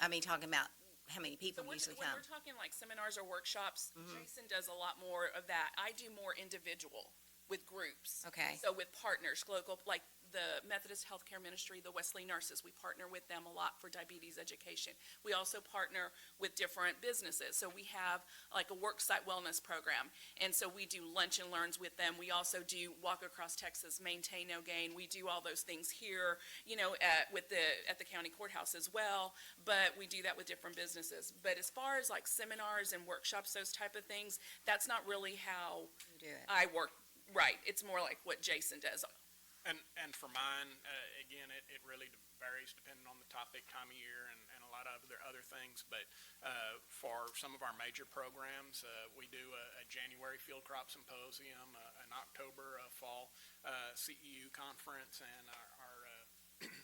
I mean, talking about how many people
So when
usually
when
come.
we're talking like seminars or workshops, Jason does a lot more of that. I do more individual with groups.
Okay.
So with partners, local, like the Methodist Healthcare Ministry, the Wesley Nurses, we partner with them a lot for diabetes education. We also partner with different businesses. So we have like a worksite wellness program. And so we do lunch and learns with them. We also do Walk Across Texas, Maintain No Gain. We do all those things here, at the county courthouse as well. But we do that with different businesses. But as far as like seminars and workshops, those type of things, that's not really how
You do it.
I work. Right. It's more like what Jason does.
And for mine, again, it really varies depending on the topic, time of year, and a lot of other things. But for some of our major programs, we do a January field crop symposium, an October fall CEU conference, and our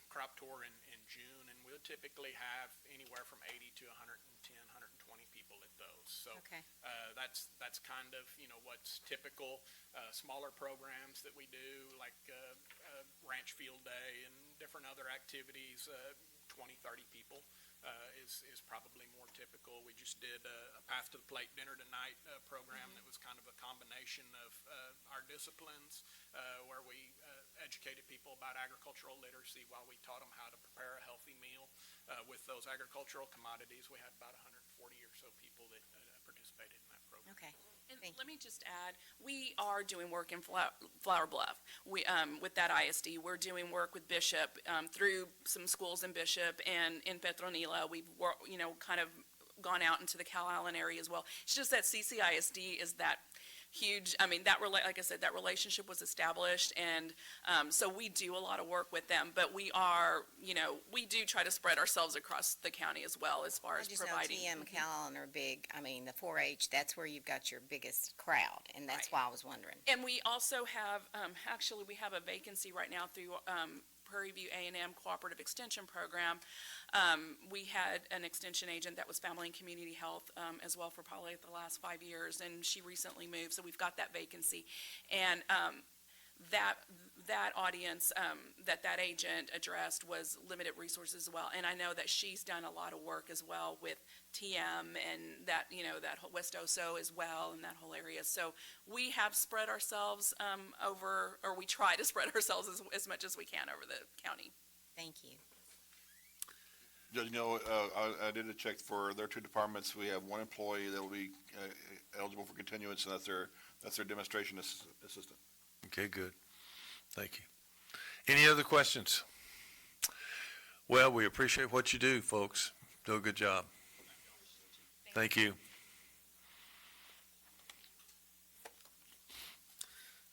crop tour in June. And we'll typically have anywhere from 80 to 110, 120 people at those. So
Okay.
that's kind of, what's typical. Smaller programs that we do, like Ranch Field Day and different other activities, 20, 30 people is probably more typical. We just did a Path to the Plate Dinner Tonight program that was kind of a combination of our disciplines, where we educated people about agricultural literacy while we taught them how to prepare a healthy meal with those agricultural commodities. We had about 140 or so people that participated in that program.
Okay.
And
Thank
let me just add, we are doing work in Flower Bluff. We, with that ISD, we're doing work with Bishop, through some schools in Bishop and in Petronila. We've worked, kind of gone out into the Cal Allen area as well. It's just that CCISD is that huge, I mean, like I said, that relationship was established, and so we do a lot of work with them, but we are, we do try to spread ourselves across the county as well as far
I
as
just know
providing.
TM and McAllen are big. I mean, the 4-H, that's where you've got your biggest crowd, and that's
Right.
why I was wondering.
And we also have, actually, we have a vacancy right now through Prairie View A&M Cooperative Extension Program. We had an extension agent that was Family and Community Health as well for probably the last 5 years, and she recently moved, so we've got that vacancy. And that audience that agent addressed was limited resources as well. And I know that she's done a lot of work as well with TM and that, that whole West Oso as well and that whole area. So we have spread ourselves over, or we try to spread ourselves as much as we can over the county.
Thank you.
Judge, I did a check for their two departments. We have one employee that will be eligible for continuance, and that's their demonstration assistant.
Okay, good. Thank you. Any other questions? Well, we appreciate what you do, folks. Do a good job. Thank you.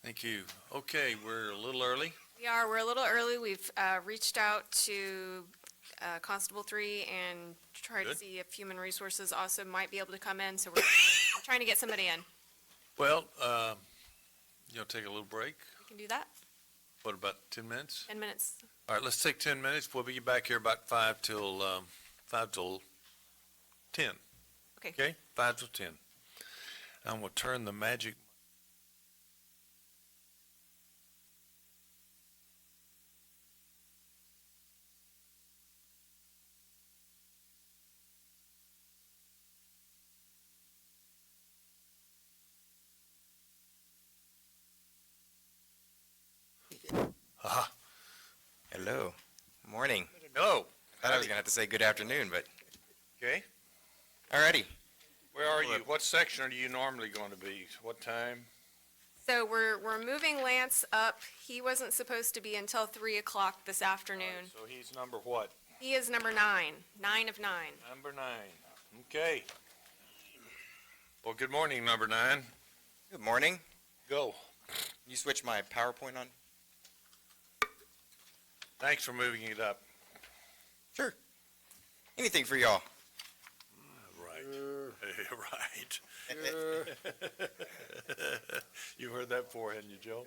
Thank you. Okay, we're a little early.
We're a little early. We've reached out to Constable 3 and tried to
Good.
see if Human Resources also might be able to come in, so we're trying to get somebody in.
Well, take a little break.
We can do that.
What, about 10 minutes?
10 minutes.
All right, let's take 10 minutes. We'll be back here about 5 till 10.
Okay.
Okay, 5 till 10. I'm going to turn the magic.
Hello. Morning.
Hello.
Thought I was gonna have to say good afternoon, but
Okay.
alrighty.
Where are you? What section are you normally going to be? What time?
So we're moving Lance up. He wasn't supposed to be until 3 o'clock this afternoon.
So he's number what?
He is number 9, 9 of 9.
Number 9. Okay. Well, good morning, number 9.
Good morning.
Go.
You switch my PowerPoint on?
Thanks for moving it up.
Sure. Anything for y'all.
Right. Right. You heard that before, hadn't you, Joe?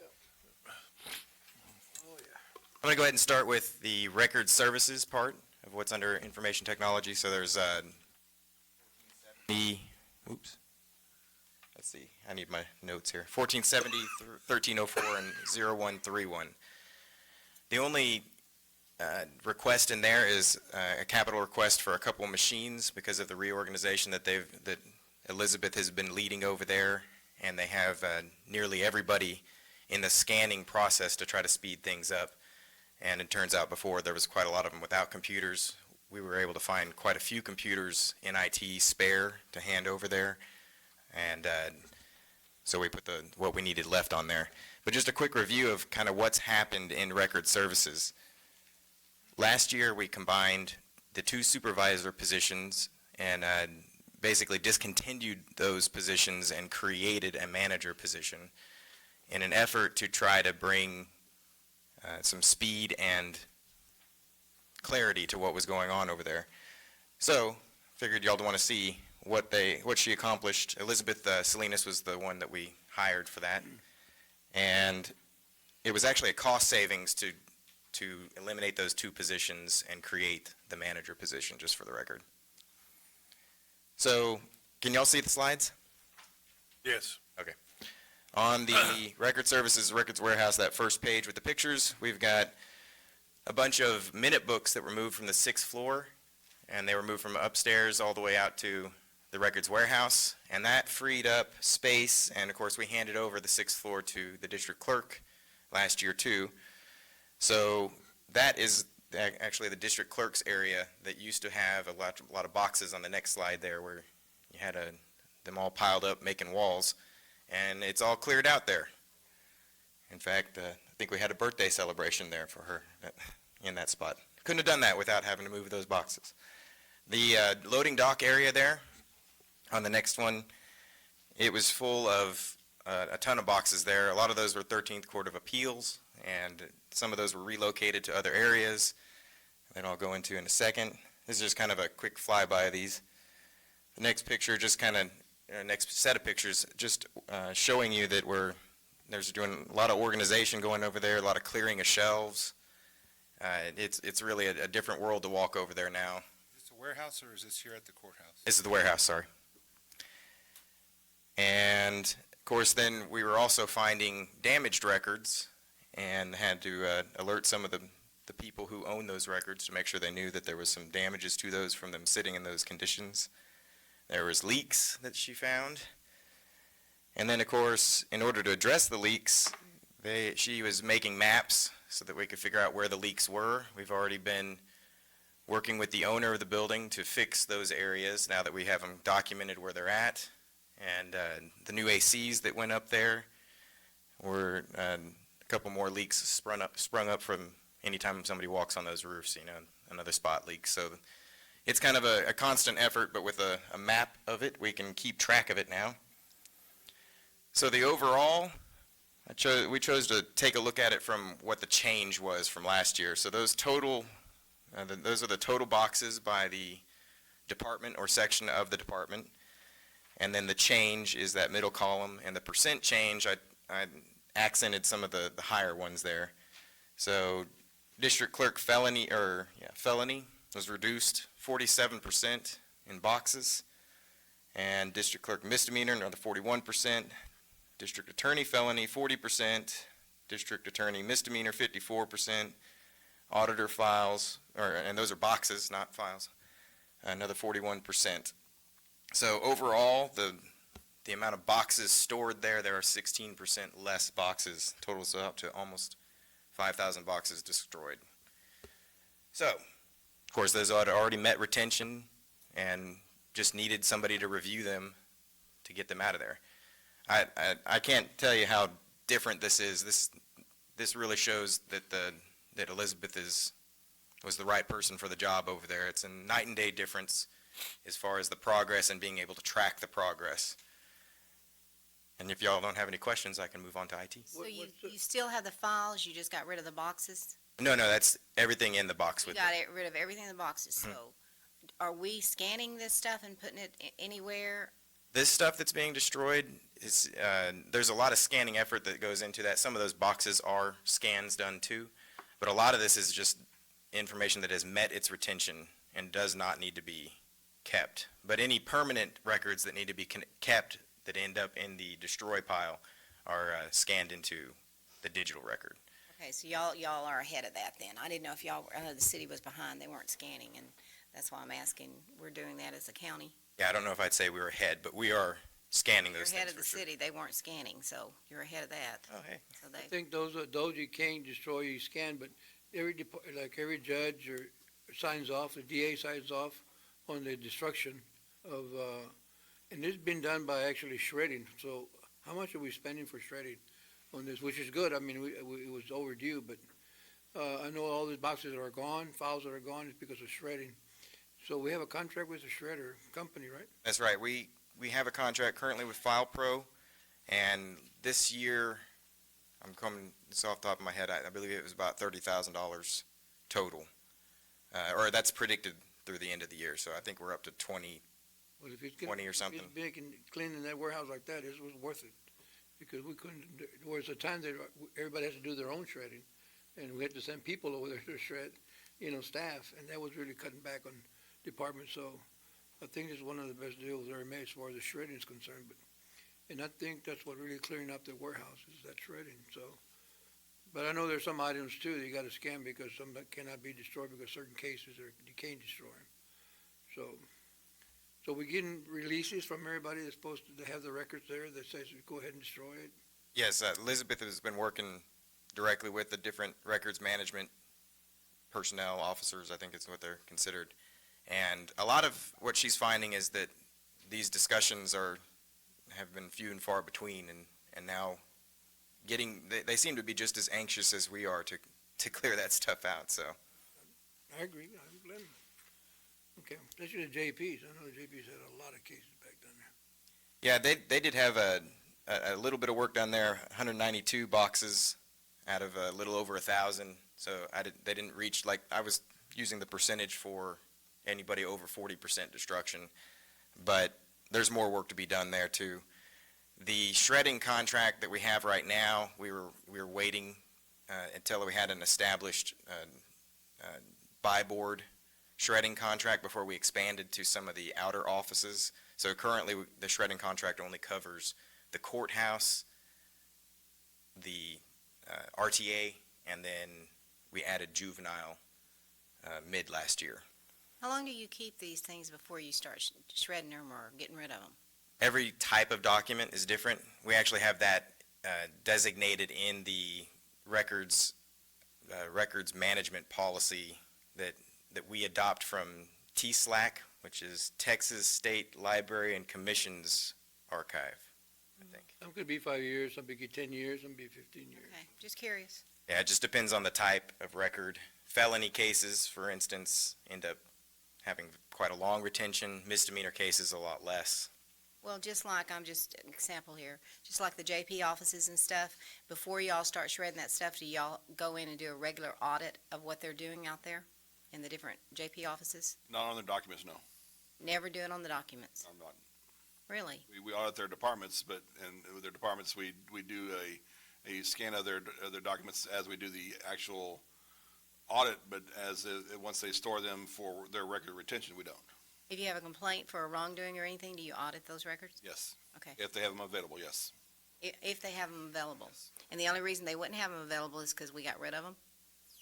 I'm gonna go ahead and start with the record services part of what's under information technology. So there's oops. Let's see. I need my notes here. 1470, 1304, and 0131. The only request in there is a capital request for a couple of machines because of the reorganization that Elizabeth has been leading over there, and they have nearly everybody in the scanning process to try to speed things up. And it turns out before there was quite a lot of them without computers. We were able to find quite a few computers in IT spare to hand over there, and so we put what we needed left on there. But just a quick review of kind of what's happened in record services. Last year, we combined the 2 supervisor positions and basically discontinued those positions and created a manager position in an effort to try to bring some speed and clarity to what was going on over there. So, figured y'all want to see what she accomplished. Elizabeth Salinas was the one that we hired for that. And it was actually a cost savings to eliminate those 2 positions and create the manager position, just for the record. So, can y'all see the slides?
Yes.
Okay. On the record services, records warehouse, that first page with the pictures, we've got a bunch of minute books that were moved from the 6th floor, and they were moved from upstairs all the way out to the records warehouse, and that freed up space, and of course we handed over the 6th floor to the district clerk last year too. So that is actually the district clerk's area that used to have a lot of boxes on the next slide there where you had them all piled up making walls, and it's all cleared out there. In fact, I think we had a birthday celebration there for her in that spot. Couldn't have done that without having to move those boxes. The loading dock area there, On the next one, it was full of a ton of boxes there. A lot of those were 13th Court of Appeals, and some of those were relocated to other areas that I'll go into in a second. This is just kind of a quick flyby of these. The next picture, just kind of, next set of pictures, just showing you that there's doing a lot of organization going over there, a lot of clearing of shelves. It's really a different world to walk over there now.
Is this a warehouse or is this here at the courthouse?
This is the warehouse, sorry. And, of course, then we were also finding damaged records and had to alert some of the people who own those records to make sure they knew that there was some damages to those from them sitting in those conditions. There was leaks that she found. And then, of course, in order to address the leaks, she was making maps so that we could figure out where the leaks were. We've already been working with the owner of the building to fix those areas now that we have them documented where they're at. And the new ACs that went up there were a couple more leaks sprung up from anytime somebody walks on those roofs, another spot leak. So it's kind of a constant effort, but with a map of it, we can keep track of it now. So the overall, we chose to take a look at it from what the change was from last year. So those those are the total boxes by the department or section of the department. And then the change is that middle column, and the percent change, I accented some of the higher ones there. So district clerk felony was reduced 47% in boxes, and district clerk misdemeanor another 41%, district attorney felony 40%, district attorney misdemeanor 54%, auditor files, and those are boxes, not files, another 41%. So overall, the amount of boxes stored there are 16% less boxes, totals out to almost 5,000 boxes destroyed. So, of course, those had already met retention and just needed somebody to review them to get them out of there. I can't tell you how different this is. This really shows that Elizabeth was the right person for the job over there. It's a night and day difference as far as the progress and being able to track the progress. And if y'all don't have any questions, I can move on to IT.
So you still have the files, you just got rid of the boxes?
No, that's everything in the box
You
with
got
it.
rid of everything in the boxes, so are we scanning this stuff and putting it anywhere?
This stuff that's being destroyed, there's a lot of scanning effort that goes into that. Some of those boxes are scans done too, but a lot of this is just information that has met its retention and does not need to be kept. But any permanent records that need to be kept that end up in the destroy pile are scanned into the digital record.
Okay, so y'all are ahead of that then. I didn't know if I know the city was behind, they weren't scanning, and that's why I'm asking, we're doing that as a county?
Yeah, I don't know if I'd say we were ahead, but we are scanning those
You're ahead
things
of
for
the
sure.
city, they weren't scanning, so you're ahead of that.
Oh, hey.
So
I
they,
think those you can't destroy, you scan, but every judge signs off, the DA signs off on the destruction of, and this has been done by actually shredding. So how much are we spending for shredding on this, which is good? I mean, it was overdue, but I know all these boxes that are gone, files that are gone, is because of shredding. So we have a contract with the shredder company, right?
That's right. We have a contract currently with FilePro, and this year, I'm coming, it's off the top of my head, I believe it was about $30,000 total. Or that's predicted through the end of the year, so I think we're up to 20.
Well, if it's
20 or something.
If it's cleaning that warehouse like that, it was worth it. Because we couldn't, there was a time that everybody has to do their own shredding, and we had to send people over there to shred, staff, and that was really cutting back on departments. So I think it's one of the best deals ever made as far as the shredding is concerned. And I think that's what really clearing up the warehouse is that shredding. So, but I know there's some items too that you got to scan because some that cannot be destroyed because certain cases you can't destroy them. So we're getting releases from everybody that's supposed to have the records there that says go ahead and destroy it.
Yes, Elizabeth has been working directly with the different records management personnel, officers, I think is what they're considered. And a lot of what she's finding is that these discussions have been few and far between, and now they seem to be just as anxious as we are to clear that stuff out, so.
I agree. I'm glad. Okay, especially the JPs. I know the JPs had a lot of cases back then.
Yeah, they did have a little bit of work done there, 192 boxes out of a little over 1,000. So they didn't reach, like, I was using the percentage for anybody over 40% destruction. But there's more work to be done there too. The shredding contract that we have right now, we were waiting until we had an established buy board shredding contract before we expanded to some of the outer offices. So currently, the shredding contract only covers the courthouse, the RTA, and then we added juvenile mid last year.
How long do you keep these things before you start shredding them or getting rid of them?
Every type of document is different. We actually have that designated in the records management policy that we adopt from TSLAC, which is Texas State Library and Commissions Archive, I think.
Some could be 5 years, some could be 10 years, some could be 15 years.
Okay, just curious.
Yeah, it just depends on the type of record. Felony cases, for instance, end up having quite a long retention. Misdemeanor cases, a lot less.
Well, just like, I'm just an example here, just like the JP offices and stuff, before y'all start shredding that stuff, do y'all go in and do a regular audit of what they're doing out there in the different JP offices?
Not on their documents, no.
Never do it on the documents?
I'm not.
Really?
We audit their departments, and with their departments, we do a scan of their documents as we do the actual audit, but once they store them for their record retention, we don't.
If you have a complaint for a wrongdoing or anything, do you audit those records?
Yes.
Okay.
If they have them available, yes.
If they have them available? And the only reason they wouldn't have them available is because we got rid of them?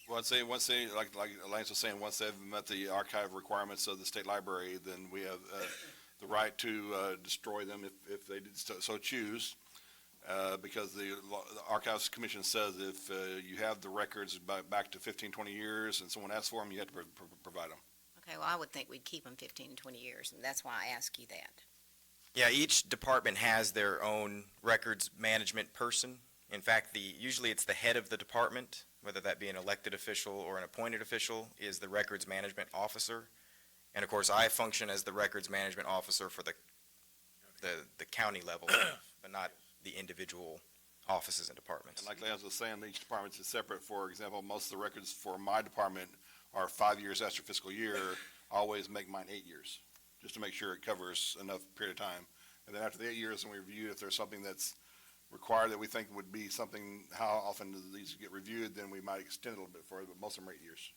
Well, I'd say once they, like Lance was saying, once they've met the archive requirements of the state library, then we have the right to destroy them if they did so choose. Because the Archives Commission says if you have the records back to 15, 20 years and someone asks for them, you have to provide them.
Okay, well, I would think we'd keep them 15 and 20 years, and that's why I ask you that.
Yeah, each department has their own records management person. In fact, usually it's the head of the department, whether that be an elected official or an appointed official, is the records management officer. And of course, I function as the records management officer for the county level, but not the individual offices and departments.
And like Lance was saying, each department is separate. For example, most of the records for my department are 5 years after fiscal year. I always make mine 8 years, just to make sure it covers enough period of time. And then after the 8 years, and we review if there's something that's required that we think would be something, how often do these get reviewed, then we might extend it a little bit further, but most of them are 8 years.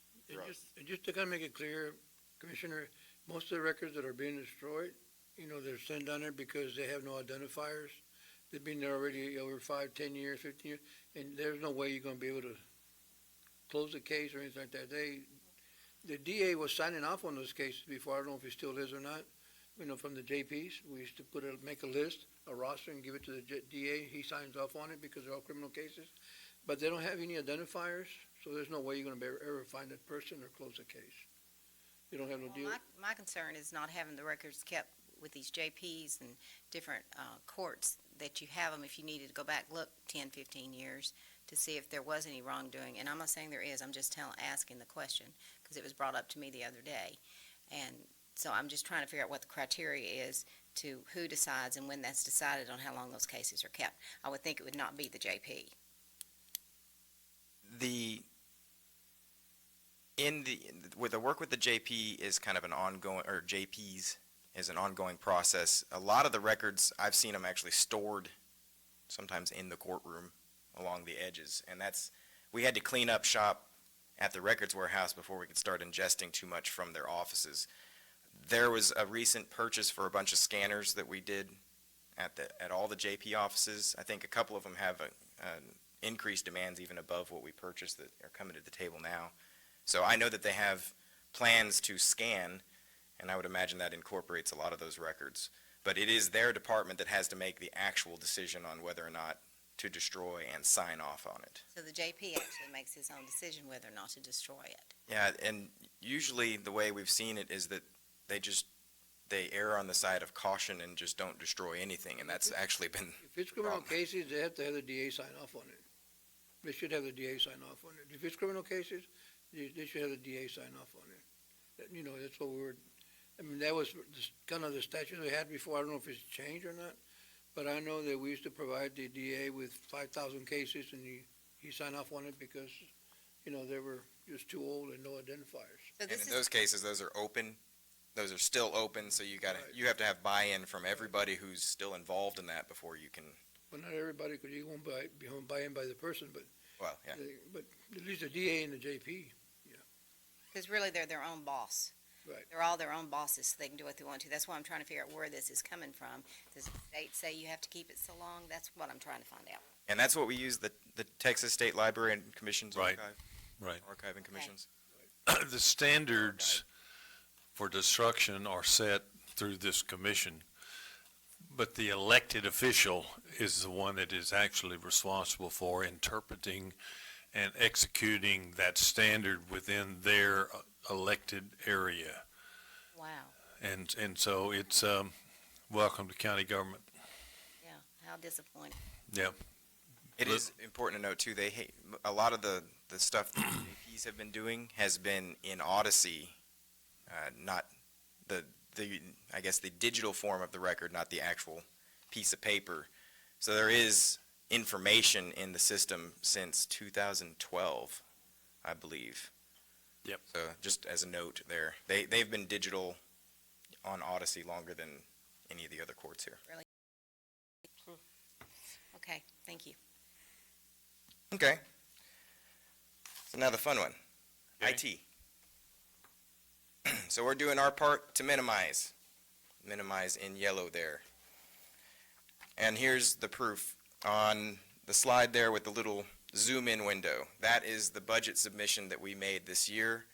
And just to kind of make it clear, Commissioner, most of the records that are being destroyed, they're sent down there because they have no identifiers. They've been there already over 5, 10 years, 15 years, and there's no way you're gonna be able to close the case or anything like that. The DA was signing off on those cases before. I don't know if he still is or not. From the JPs, we used to make a list, a roster, and give it to the DA. He signs off on it because they're all criminal cases. But they don't have any identifiers, so there's no way you're gonna ever find that person or close a case. You don't have no deal.
Well, my concern is not having the records kept with these JPs and different courts, that you have them if you needed to go back, look 10, 15 years to see if there was any wrongdoing. And I'm not saying there is, I'm just asking the question because it was brought up to me the other day. And so I'm just trying to figure out what the criteria is to who decides and when that's decided on how long those cases are kept. I would think it would not be the JP.
With the work with the JP is kind of an ongoing, or JPs is an ongoing process. A lot of the records, I've seen them actually stored sometimes in the courtroom along the edges. And we had to clean up shop at the records warehouse before we could start ingesting too much from their offices. There was a recent purchase for a bunch of scanners that we did at all the JP offices. I think a couple of them have increased demands even above what we purchased that are coming to the table now. So I know that they have plans to scan, and I would imagine that incorporates a lot of those records. But it is their department that has to make the actual decision on whether or not to destroy and sign off on it.
So the JP actually makes his own decision whether or not to destroy it.
Yeah, and usually the way we've seen it is that they err on the side of caution and just don't destroy anything, and that's actually been.
If it's criminal cases, they have to have the DA sign off on it. They should have the DA sign off on it. If it's criminal cases, they should have the DA sign off on it. That's what that was kind of the statute they had before. I don't know if it's changed or not, but I know that we used to provide the DA with 5,000 cases, and he signed off on it because, they were just too old and no identifiers.
So
And
this
in
is,
those cases, those are open, those are still open, so you have to have buy-in from everybody who's still involved in that before you can,
Well, not everybody, because you won't be home by in by the person, but,
well, yeah.
but at least the DA and the JP.
because really they're their own boss.
Right.
They're all their own bosses, so they can do what they want to. That's why I'm trying to figure out where this is coming from. Does the state say you have to keep it so long? That's what I'm trying to find out.
And that's what we use the Texas State Library and Commissions
Right.
Archive.
Right.
Archive and Commissions.
The standards for destruction are set through this commission, but the elected official is the one that is actually responsible for interpreting and executing that standard within their elected area.
Wow,
And so it's, welcome to county government.
yeah, how disappointing.
Yeah.
It is important to note too, a lot of the stuff that APs have been doing has been in Odyssey, not I guess the digital form of the record, not the actual piece of paper. So there is information in the system since 2012, I believe.
Yep.
So just as a note there, they've been digital on Odyssey longer than any of the other courts here.
Okay, thank you.
Okay. So now the fun one,
Okay.
IT. So we're doing our part to minimize in yellow there. And here's the proof on the slide there with the little zoom in window. That is the budget submission that we made this year,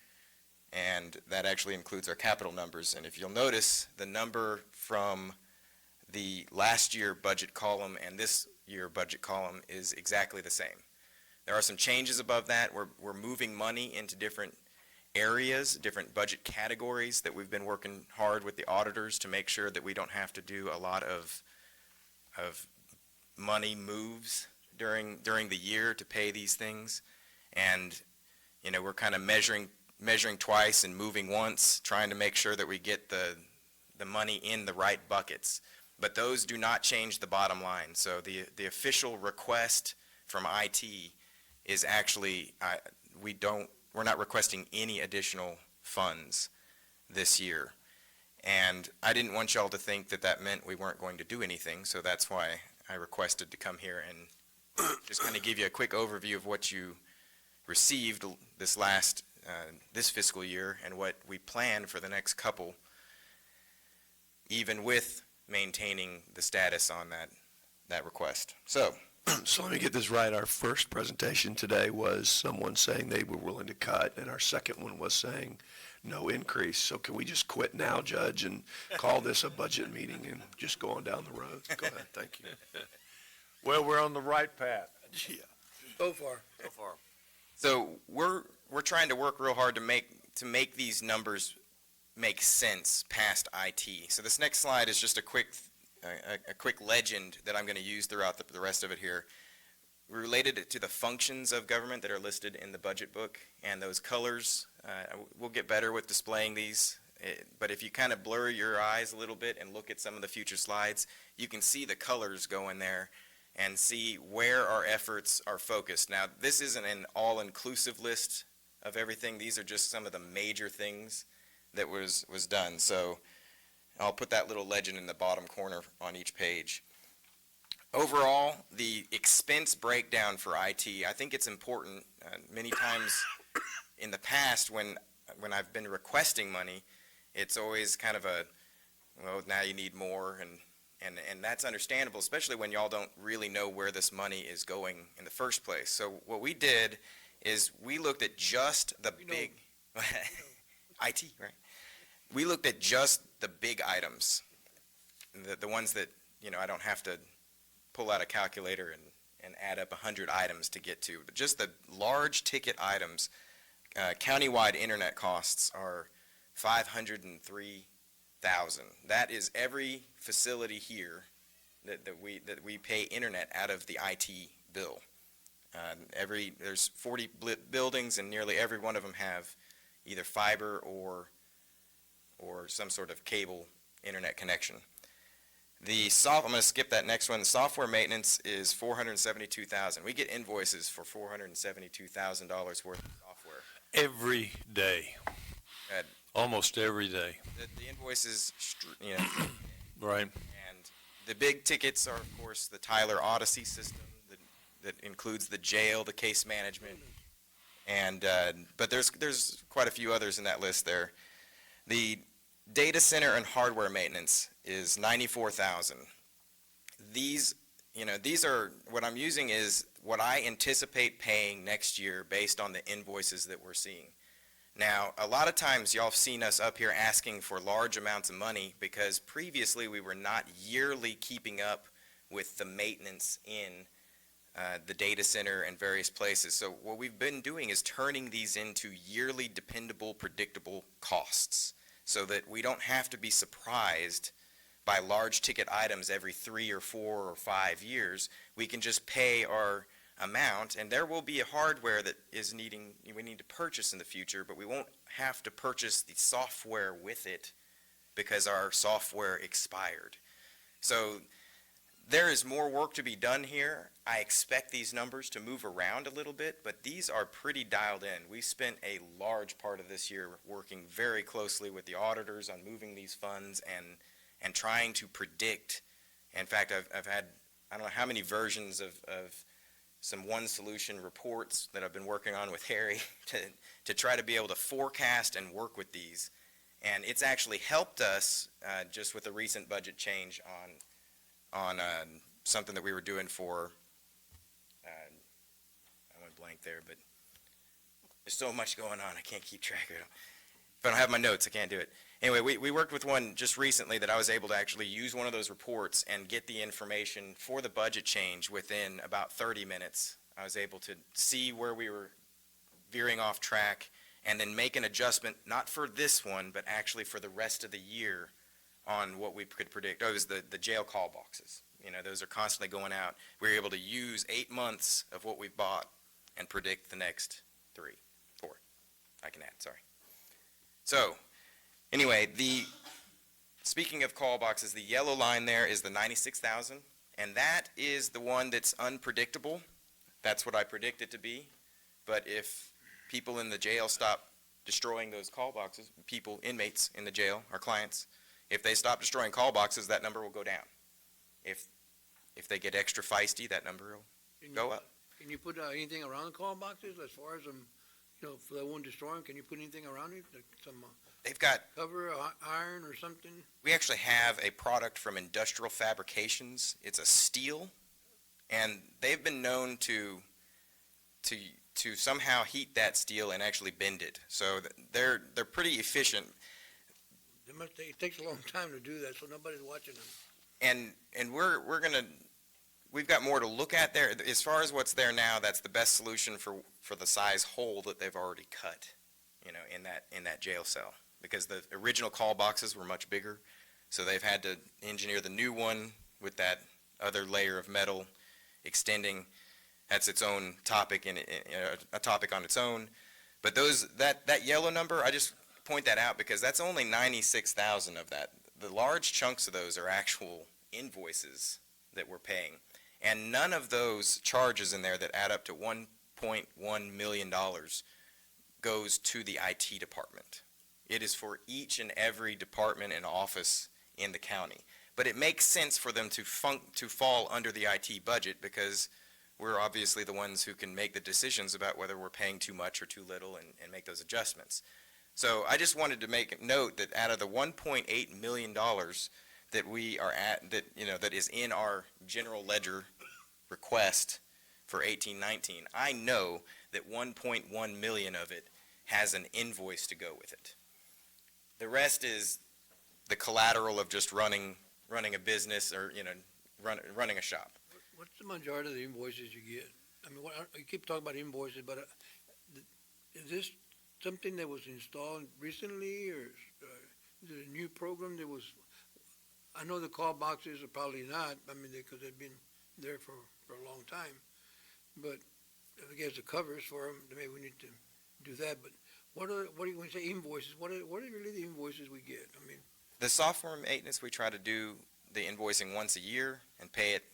and that actually includes our capital numbers. And if you'll notice, the number from the last year budget column and this year budget column is exactly the same. There are some changes above that. We're moving money into different areas, different budget categories that we've been working hard with the auditors to make sure that we don't have to do a lot of money moves during the year to pay these things. And, we're kind of measuring twice and moving once, trying to make sure that we get the money in the right buckets. But those do not change the bottom line. So the official request from IT is actually, we're not requesting any additional funds this year. And I didn't want y'all to think that that meant we weren't going to do anything, so that's why I requested to come here and just kind of give you a quick overview of what you received this fiscal year and what we plan for the next couple, even with maintaining the status on that request. So,
So let me get this right. Our first presentation today was someone saying they were willing to cut, and our second one was saying no increase. So can we just quit now, Judge, and call this a budget meeting and just go on down the road? Go ahead, thank you.
Well, we're on the right path
Yeah.
So far.
so far.
So we're trying to work real hard to make these numbers make sense past IT. So this next slide is just a quick legend that I'm going to use throughout the rest of it here. We related it to the functions of government that are listed in the budget book, and those colors, we'll get better with displaying these, but if you kind of blur your eyes a little bit and look at some of the future slides, you can see the colors go in there and see where our efforts are focused. Now, this isn't an all-inclusive list of everything. These are just some of the major things that was done. So I'll put that little legend in the bottom corner on each page. Overall, the expense breakdown for IT, I think it's important. Many times in the past when I've been requesting money, it's always kind of well, now you need more, and that's understandable, especially when y'all don't really know where this money is going in the first place. So what we did is we looked at just the big, IT, right? We looked at just the big items, the ones that, I don't have to pull out a calculator and add up 100 items to get to. But just the large ticket items, countywide internet costs are $503,000. That is every facility here that we pay internet out of the IT bill. There's 40 buildings, and nearly every one of them have either fiber or some sort of cable internet connection. I'm gonna skip that next one. The software maintenance is $472,000. We get invoices for $472,000 worth of software.
Every day,
That-
almost every day,
The invoices,
right?
and the big tickets are, of course, the Tyler Odyssey system that includes the jail, the case management, and, but there's quite a few others in that list there. The data center and hardware maintenance is $94,000. These are, what I'm using is what I anticipate paying next year based on the invoices that we're seeing. Now, a lot of times y'all have seen us up here asking for large amounts of money because previously we were not yearly keeping up with the maintenance in the data center and various places. So what we've been doing is turning these into yearly dependable, predictable costs so that we don't have to be surprised by large ticket items every 3 or 4 or 5 years. We can just pay our amount, and there will be a hardware that we need to purchase in the future, but we won't have to purchase the software with it because our software expired. So there is more work to be done here. I expect these numbers to move around a little bit, but these are pretty dialed in. We spent a large part of this year working very closely with the auditors on moving these funds and trying to predict. In fact, I've had, I don't know how many versions of some one solution reports that I've been working on with Harry to try to be able to forecast and work with these. And it's actually helped us just with a recent budget change on something that we were doing for, I went blank there, but there's so much going on, I can't keep track of it. If I don't have my notes, I can't do it. Anyway, we worked with one just recently that I was able to actually use one of those reports and get the information for the budget change within about 30 minutes. I was able to see where we were veering off track and then make an adjustment, not for this one, but actually for the rest of the year on what we could predict. Oh, it was the jail call boxes. Those are constantly going out. We were able to use 8 months of what we've bought and predict the next 3, 4. I can add, sorry. So, anyway, speaking of call boxes, the yellow line there is the 96,000, and that is the one that's unpredictable. That's what I predict it to be. But if people in the jail stop destroying those call boxes, inmates in the jail, our clients, if they stop destroying call boxes, that number will go down. If they get extra feisty, that number will go up.
Can you put anything around the call boxes as far as if they won't destroy them, can you put anything around it? Like some
They've got,
cover, iron or something?
we actually have a product from Industrial Fabrications. It's a steel, and they've been known to somehow heat that steel and actually bend it. So they're pretty efficient.
It takes a long time to do that, so nobody's watching them.
And we've got more to look at there. As far as what's there now, that's the best solution for the size hole that they've already cut, in that jail cell. Because the original call boxes were much bigger, so they've had to engineer the new one with that other layer of metal extending. That's its own topic a topic on its own. But that yellow number, I just point that out because that's only 96,000 of that. The large chunks of those are actual invoices that we're paying. And none of those charges in there that add up to $1.1 million goes to the IT department. It is for each and every department and office in the county. But it makes sense for them to fall under the IT budget because we're obviously the ones who can make the decisions about whether we're paying too much or too little and make those adjustments. So I just wanted to make a note that out of the $1.8 million that we are at, that is in our general ledger request for 18-19, I know that 1.1 million of it has an invoice to go with it. The rest is the collateral of just running a business or, running a shop.
What's the majority of the invoices you get? I mean, you keep talking about invoices, but is this something that was installed recently, or is it a new program that was? I know the call boxes are probably not. I mean, because they've been there for a long time. But I guess the covers for them, maybe we need to do that. But what do you when you say invoices? What are really the invoices we get? I mean,
The software maintenance we try to do the invoicing once a year and pay it,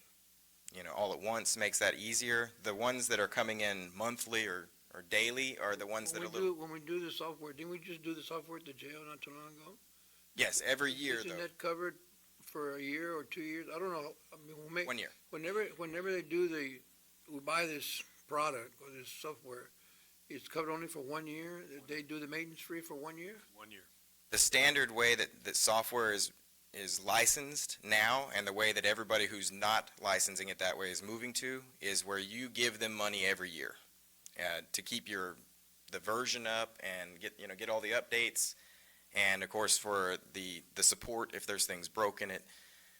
all at once makes that easier. The ones that are coming in monthly or daily are the ones that are
When we do the software, didn't we just do the software at the jail not too long ago?
yes, every year
Isn't
though,
that covered for a year or 2 years? I don't know. I mean,
1 year.
whenever they do we buy this product or this software, it's covered only for 1 year? They do the maintenance free for 1 year?
1 year.
The standard way that software is licensed now, and the way that everybody who's not licensing it that way is moving to, is where you give them money every year to keep the version up and get all the updates, and of course for the support if there's things broken.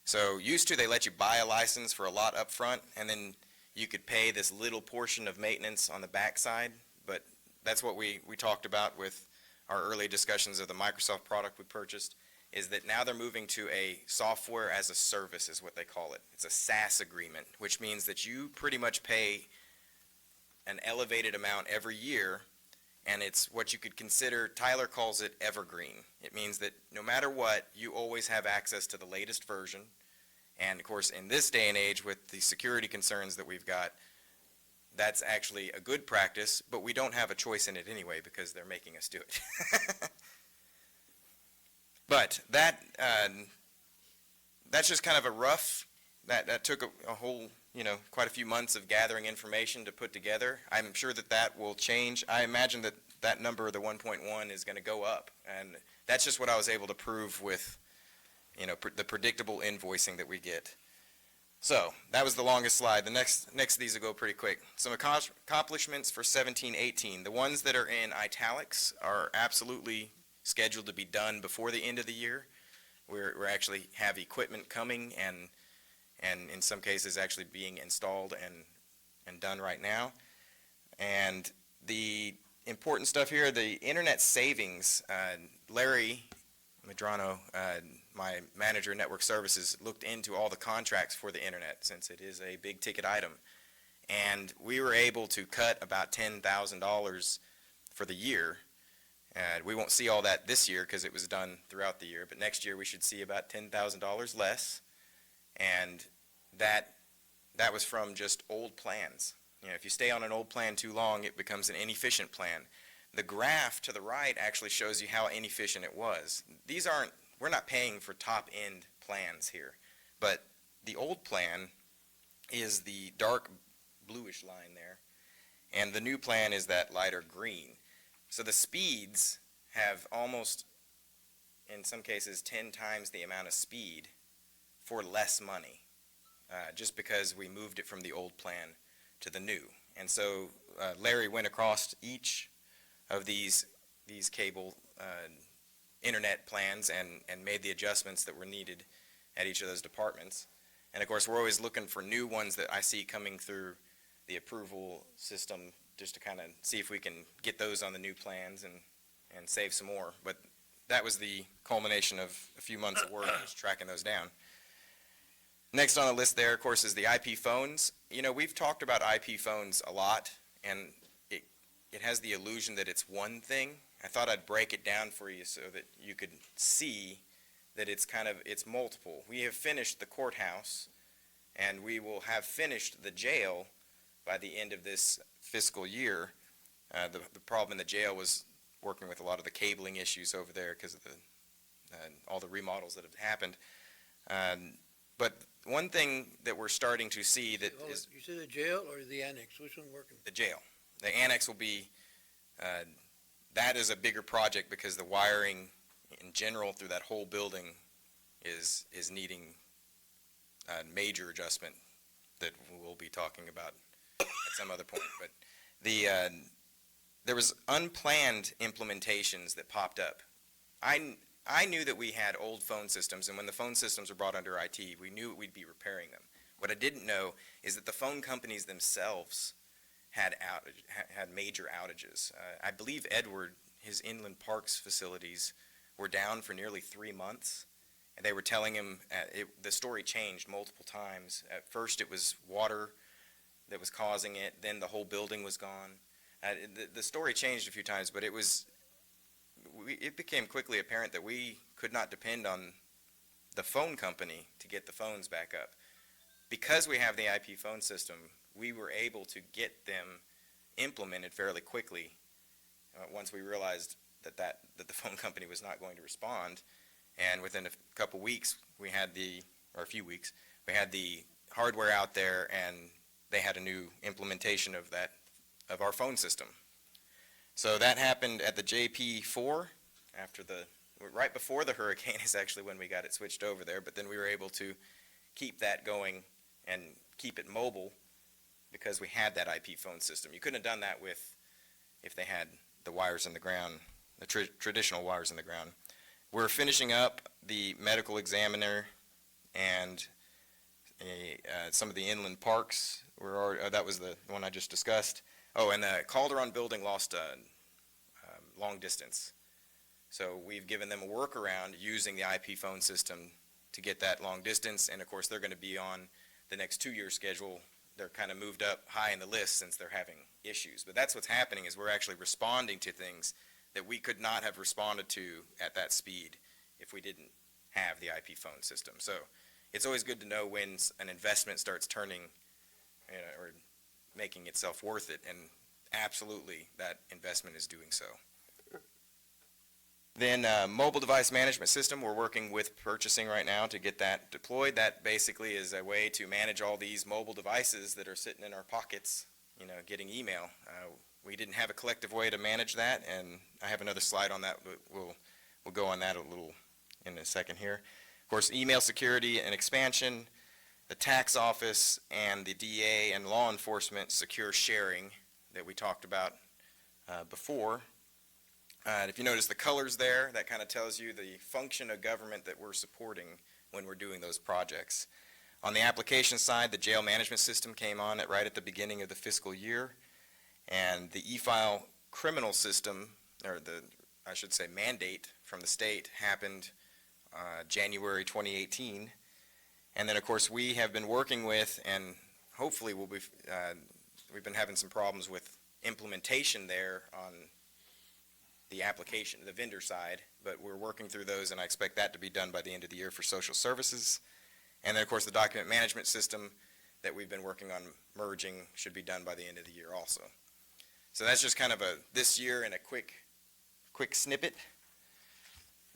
So used to, they let you buy a license for a lot up front, and then you could pay this little portion of maintenance on the backside, but that's what we talked about with our early discussions of the Microsoft product we purchased, is that now they're moving to a software as a service is what they call it. It's a SaaS agreement, which means that you pretty much pay an elevated amount every year, and it's what you could consider, Tyler calls it evergreen. It means that no matter what, you always have access to the latest version, and of course in this day and age with the security concerns that we've got, that's actually a good practice, but we don't have a choice in it anyway because they're making us do it. But that's just kind of a rough, that took a whole, quite a few months of gathering information to put together. I'm sure that will change. I imagine that number, the 1.1, is going to go up. And that's just what I was able to prove with, the predictable invoicing that we get. So that was the longest slide. The next of these will go pretty quick. Some accomplishments for 17-18. The ones that are in italics are absolutely scheduled to be done before the end of the year. We're actually have equipment coming and in some cases actually being installed and done right now. And the important stuff here, the internet savings, Larry Medrano, my manager of network services, looked into all the contracts for the internet since it is a big ticket item. And we were able to cut about $10,000 for the year. We won't see all that this year because it was done throughout the year, but next year we should see about $10,000 less. And that was from just old plans. If you stay on an old plan too long, it becomes an inefficient plan. The graph to the right actually shows you how inefficient it was. We're not paying for top-end plans here, but the old plan is the dark bluish line there, and the new plan is that lighter green. So the speeds have almost, in some cases, 10 times the amount of speed for less money, just because we moved it from the old plan to the new. And so Larry went across each of these cable internet plans and made the adjustments that were needed at each of those departments. And of course, we're always looking for new ones that I see coming through the approval system just to kind of see if we can get those on the new plans and save some more. But that was the culmination of a few months of work, just tracking those down. Next on the list there, of course, is the IP phones. We've talked about IP phones a lot, and it has the illusion that it's one thing. I thought I'd break it down for you so that you could see that it's multiple. We have finished the courthouse, and we will have finished the jail by the end of this fiscal year. The problem in the jail was working with a lot of the cabling issues over there because of all the remodels that have happened. But one thing that we're starting to see that is
You said the jail or the annex? Which one working?
the jail. The annex will be, that is a bigger project because the wiring in general through that whole building is needing a major adjustment that we'll be talking about at some other point. But there was unplanned implementations that popped up. I knew that we had old phone systems, and when the phone systems were brought under IT, we knew we'd be repairing them. What I didn't know is that the phone companies themselves had major outages. I believe Edward, his Inland Parks facilities, were down for nearly 3 months, and they were telling him, the story changed multiple times. At first it was water that was causing it, then the whole building was gone. The story changed a few times, but it became quickly apparent that we could not depend on the phone company to get the phones back up. Because we have the IP phone system, we were able to get them implemented fairly quickly once we realized that the phone company was not going to respond. And within a couple weeks, or a few weeks, we had the hardware out there, and they had a new implementation of our phone system. So that happened at the JP4 right before the hurricane is actually when we got it switched over there, but then we were able to keep that going and keep it mobile because we had that IP phone system. You couldn't have done that if they had the wires in the ground, the traditional wires in the ground. We're finishing up the medical examiner and some of the inland parks. That was the one I just discussed. Oh, and the Calderon building lost long distance. So we've given them a workaround using the IP phone system to get that long distance, and of course they're going to be on the next 2-year schedule. They're kind of moved up high in the list since they're having issues. But that's what's happening, is we're actually responding to things that we could not have responded to at that speed if we didn't have the IP phone system. So it's always good to know when an investment starts turning or making itself worth it, and absolutely that investment is doing so. Then mobile device management system, we're working with purchasing right now to get that deployed. That basically is a way to manage all these mobile devices that are sitting in our pockets, getting email. We didn't have a collective way to manage that, and I have another slide on that, but we'll go on that a little in a second here. Of course, email security and expansion, the tax office, and the DA and law enforcement secure sharing that we talked about before. If you notice the colors there, that kind of tells you the function of government that we're supporting when we're doing those projects. On the application side, the jail management system came on right at the beginning of the fiscal year, and the e-file criminal system, or I should say mandate from the state, happened January 2018. And then, of course, we have been working with, and hopefully we've been having some problems with implementation there on the application, the vendor side, but we're working through those, and I expect that to be done by the end of the year for social services. And then, of course, the document management system that we've been working on merging should be done by the end of the year also. So that's just kind of this year in a quick snippet.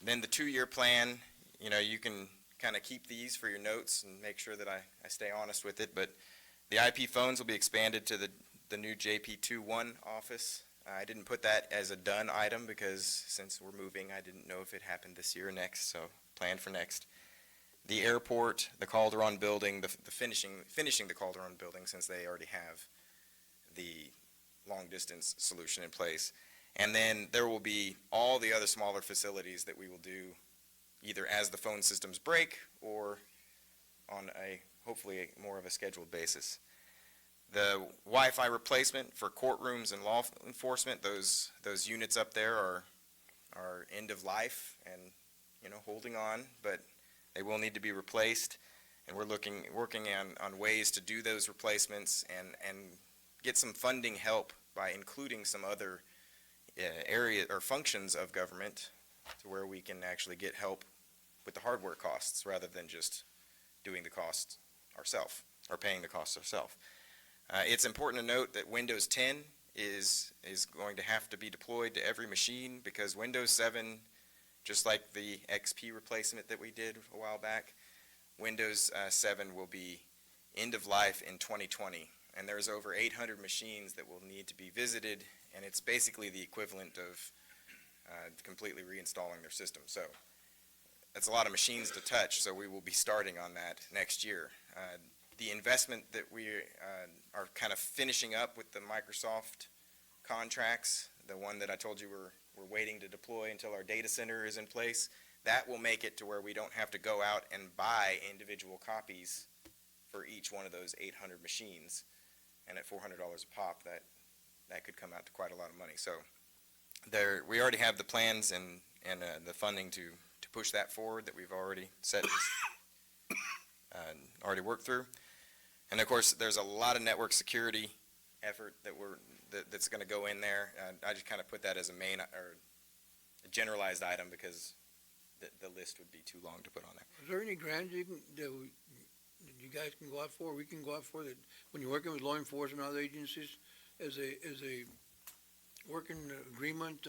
Then the 2-year plan, you can kind of keep these for your notes and make sure that I stay honest with it, but the IP phones will be expanded to the new JP21 office. I didn't put that as a done item because since we're moving, I didn't know if it happened this year or next, so plan for next. The airport, the Calderon building, the finishing the Calderon building, since they already have the long distance solution in place. And then there will be all the other smaller facilities that we will do either as the phone systems break or on hopefully more of a scheduled basis. The Wi-Fi replacement for courtrooms and law enforcement, those units up there are end of life and, holding on, but they will need to be replaced. And we're working on ways to do those replacements and get some funding help by including some other area or functions of government to where we can actually get help with the hardware costs rather than just doing the costs ourselves or paying the costs ourselves. It's important to note that Windows 10 is going to have to be deployed to every machine because Windows 7, just like the XP replacement that we did a while back, Windows 7 will be end of life in 2020. And there's over 800 machines that will need to be visited, and it's basically the equivalent of completely reinstalling their system. So that's a lot of machines to touch, so we will be starting on that next year. The investment that we are kind of finishing up with the Microsoft contracts, the one that I told you we're waiting to deploy until our data center is in place, that will make it to where we don't have to go out and buy individual copies for each one of those 800 machines. And at $400 a pop, that could come out to quite a lot of money. So we already have the plans and the funding to push that forward that we've already set, already worked through. And of course, there's a lot of network security effort that's going to go in there. I just kind of put that as a main or a generalized item because the list would be too long to put on there.
Is there any grants that you guys can go out for, we can go out for, that when you're working with law enforcement and other agencies, as a working agreement,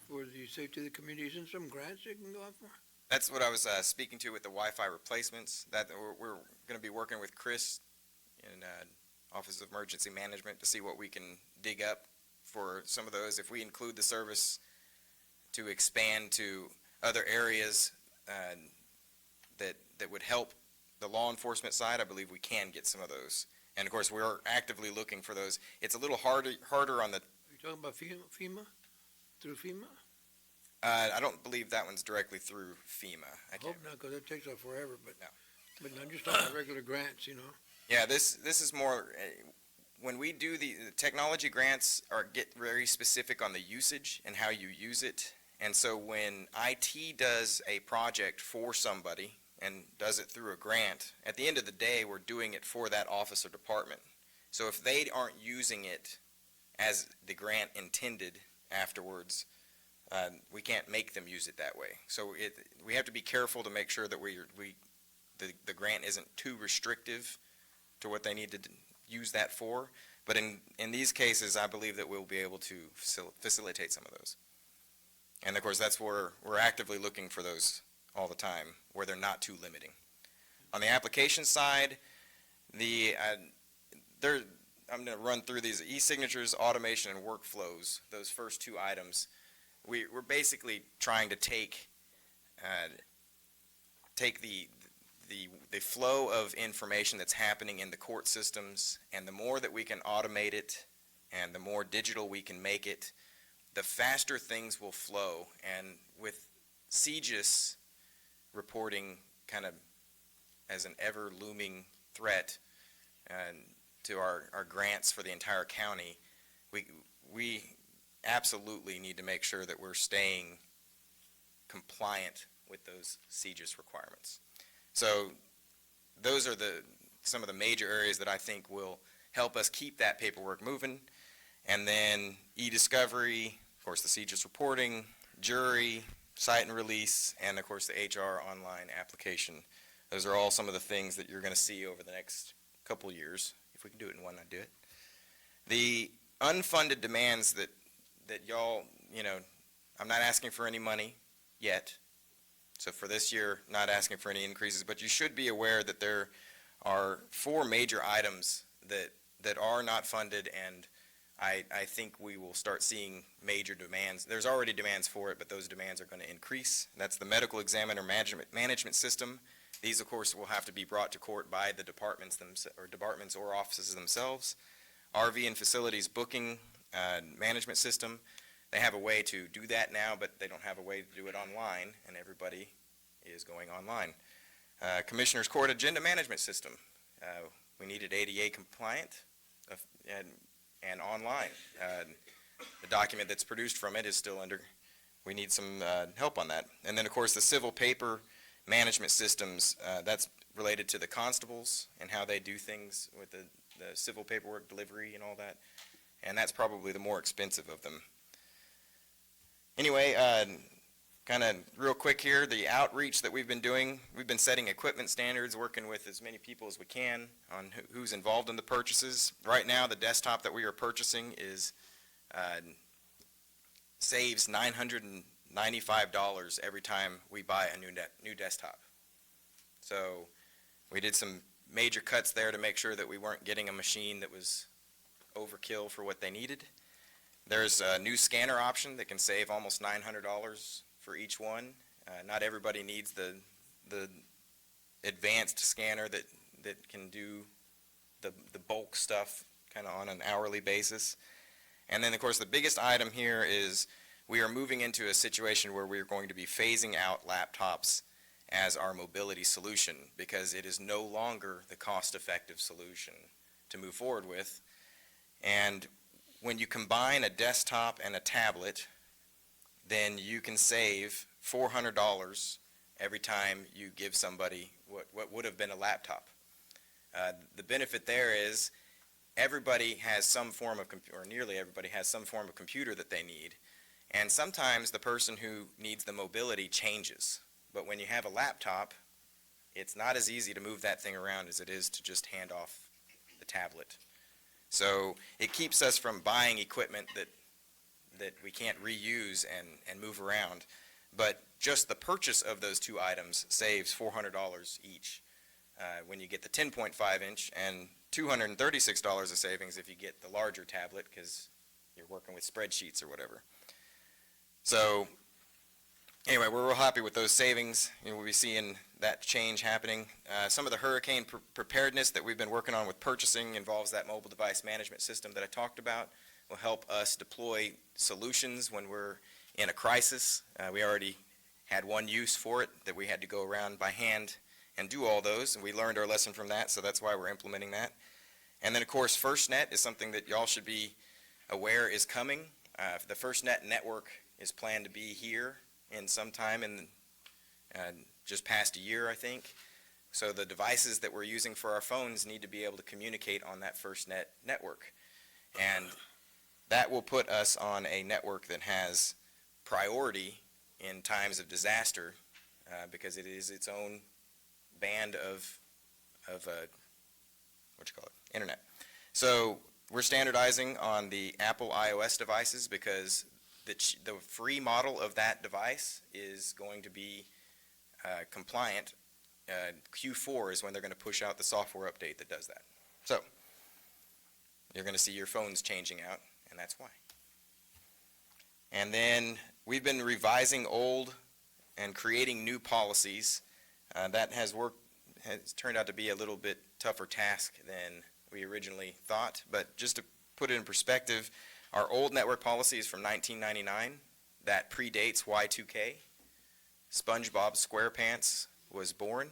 for the safety of the community? Isn't some grants you can go out for?
That's what I was speaking to with the Wi-Fi replacements, that we're going to be working with Chris in Office of Emergency Management to see what we can dig up for some of those. If we include the service to expand to other areas that would help the law enforcement side, I believe we can get some of those. And of course, we're actively looking for those. It's a little harder on the,
Are you talking about FEMA? Through FEMA?
I don't believe that one's directly through FEMA. I
Hope
can't.
not, because it takes up forever, but,
No.
but I'm just talking about regular grants, you know?
Yeah, this is more, when we do the technology grants get very specific on the usage and how you use it. And so when IT does a project for somebody and does it through a grant, at the end of the day, we're doing it for that office or department. So if they aren't using it as the grant intended afterwards, we can't make them use it that way. So we have to be careful to make sure that the grant isn't too restrictive to what they need to use that for. But in these cases, I believe that we'll be able to facilitate some of those. And of course, that's where we're actively looking for those all the time, where they're not too limiting. On the application side, I'm going to run through these e-signatures, automation, and workflows, those first two items. We're basically trying to take the flow of information that's happening in the court systems, and the more that we can automate it and the more digital we can make it, the faster things will flow. And with CJIS reporting kind of as an ever-looming threat to our grants for the entire county, we absolutely need to make sure that we're staying compliant with those CJIS requirements. So those are some of the major areas that I think will help us keep that paperwork moving. And then e-discovery, of course, the CJIS reporting, jury, cite and release, and of course the HR online application. Those are all some of the things that you're going to see over the next couple years. If we can do it in one, I'd do it. The unfunded demands that y'all, I'm not asking for any money yet. So for this year, not asking for any increases, but you should be aware that there are 4 major items that are not funded, and I think we will start seeing major demands. There's already demands for it, but those demands are going to increase. That's the medical examiner management system. These, of course, will have to be brought to court by the departments or offices themselves. RV and facilities booking management system. They have a way to do that now, but they don't have a way to do it online, and everybody is going online. Commissioner's Court agenda management system. We need it ADA compliant and online. The document that's produced from it is still we need some help on that. And then, of course, the civil paper management systems, that's related to the constables and how they do things with the civil paperwork delivery and all that. And that's probably the more expensive of them. Anyway, kind of real quick here, the outreach that we've been doing, we've been setting equipment standards, working with as many people as we can on who's involved in the purchases. Right now, the desktop that we are purchasing saves $995 every time we buy a new desktop. So we did some major cuts there to make sure that we weren't getting a machine that was overkill for what they needed. There's a new scanner option that can save almost $900 for each one. Not everybody needs the advanced scanner that can do the bulk stuff kind of on an hourly basis. And then, of course, the biggest item here is we are moving into a situation where we are going to be phasing out laptops as our mobility solution, because it is no longer the cost-effective solution to move forward with. And when you combine a desktop and a tablet, then you can save $400 every time you give somebody what would have been a laptop. The benefit there is everybody has some form of or nearly everybody has some form of computer that they need. And sometimes the person who needs the mobility changes. But when you have a laptop, it's not as easy to move that thing around as it is to just hand off the tablet. So it keeps us from buying equipment that we can't reuse and move around. But just the purchase of those two items saves $400 each when you get the 10.5 inch, and $236 of savings if you get the larger tablet because you're working with spreadsheets or whatever. So anyway, we're real happy with those savings. We'll be seeing that change happening. Some of the hurricane preparedness that we've been working on with purchasing involves that mobile device management system that I talked about. Will help us deploy solutions when we're in a crisis. We already had one use for it that we had to go around by hand and do all those, and we learned our lesson from that, so that's why we're implementing that. And then, of course, FirstNet is something that y'all should be aware is coming. The FirstNet network is planned to be here in some time in just past a year, I think. So the devices that we're using for our phones need to be able to communicate on that FirstNet network. And that will put us on a network that has priority in times of disaster because it is its own band of internet. So we're standardizing on the Apple iOS devices because the free model of that device is going to be compliant. Q4 is when they're going to push out the software update that does that. So you're going to see your phones changing out, and that's why. And then we've been revising old and creating new policies. That has turned out to be a little bit tougher task than we originally thought. But just to put it in perspective, our old network policy is from 1999. That predates Y2K. SpongeBob SquarePants was born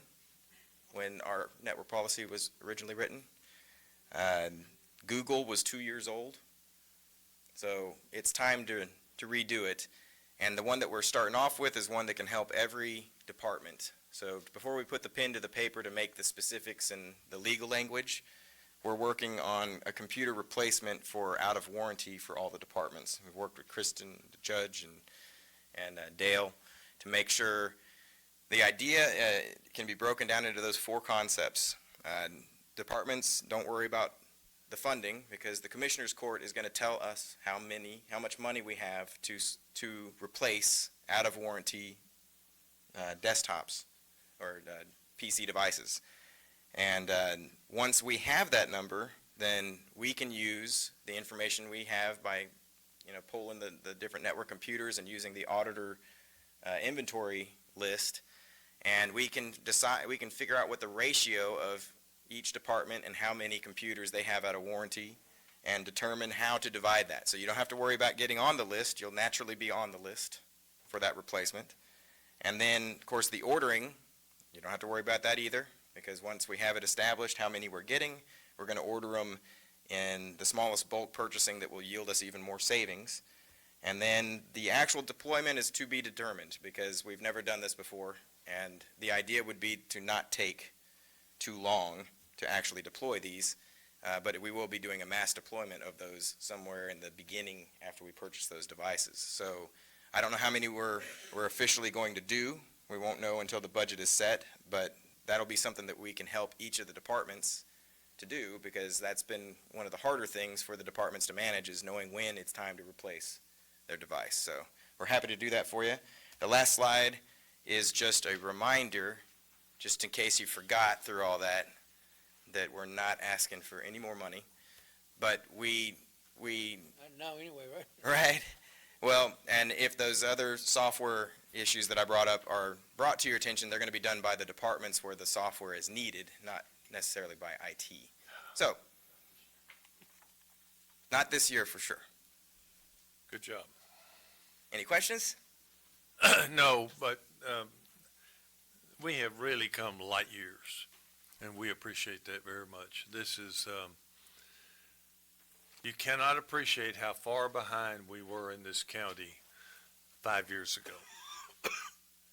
when our network policy was originally written. Google was 2 years old. So it's time to redo it. And the one that we're starting off with is one that can help every department. So before we put the pen to the paper to make the specifics and the legal language, we're working on a computer replacement for out of warranty for all the departments. We've worked with Kristen, the judge, and Dale to make sure the idea can be broken down into those four concepts. Departments, don't worry about the funding because the Commissioner's Court is going to tell us how much money we have to replace out of warranty desktops or PC devices. And once we have that number, then we can use the information we have by pulling the different network computers and using the auditor inventory list, and we can figure out what the ratio of each department and how many computers they have out of warranty and determine how to divide that. So you don't have to worry about getting on the list. You'll naturally be on the list for that replacement. And then, of course, the ordering, you don't have to worry about that either because once we have it established how many we're getting, we're going to order them in the smallest bulk purchasing that will yield us even more savings. And then the actual deployment is to be determined because we've never done this before, and the idea would be to not take too long to actually deploy these, but we will be doing a mass deployment of those somewhere in the beginning after we purchase those devices. So I don't know how many we're officially going to do. We won't know until the budget is set, but that'll be something that we can help each of the departments to do because that's been one of the harder things for the departments to manage is knowing when it's time to replace their device. So we're happy to do that for you. The last slide is just a reminder, just in case you forgot through all that we're not asking for any more money. But we
Not now anyway, right?
right? Well, and if those other software issues that I brought up are brought to your attention, they're going to be done by the departments where the software is needed, not necessarily by IT. So, not this year for sure.
Good job.
Any questions?
No, but we have really come light years, and we appreciate that very much. This is, you cannot appreciate how far behind we were in this county 5 years ago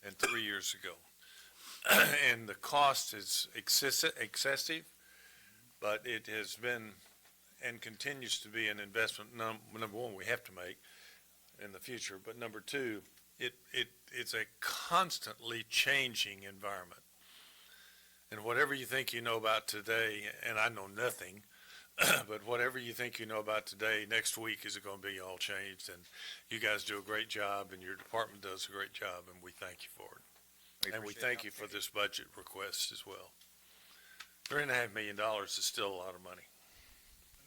and 3 years ago. And the cost is excessive, but it has been and continues to be an investment, number one, we have to make. in the future, but number two, it's a constantly changing environment. And whatever you think you know about today, and I know nothing, but whatever you think you know about today, next week is going to be all changed. And you guys do a great job, and your department does a great job, and we thank you for it. And we thank you for this budget request as well. $3.5 million is still a lot of money.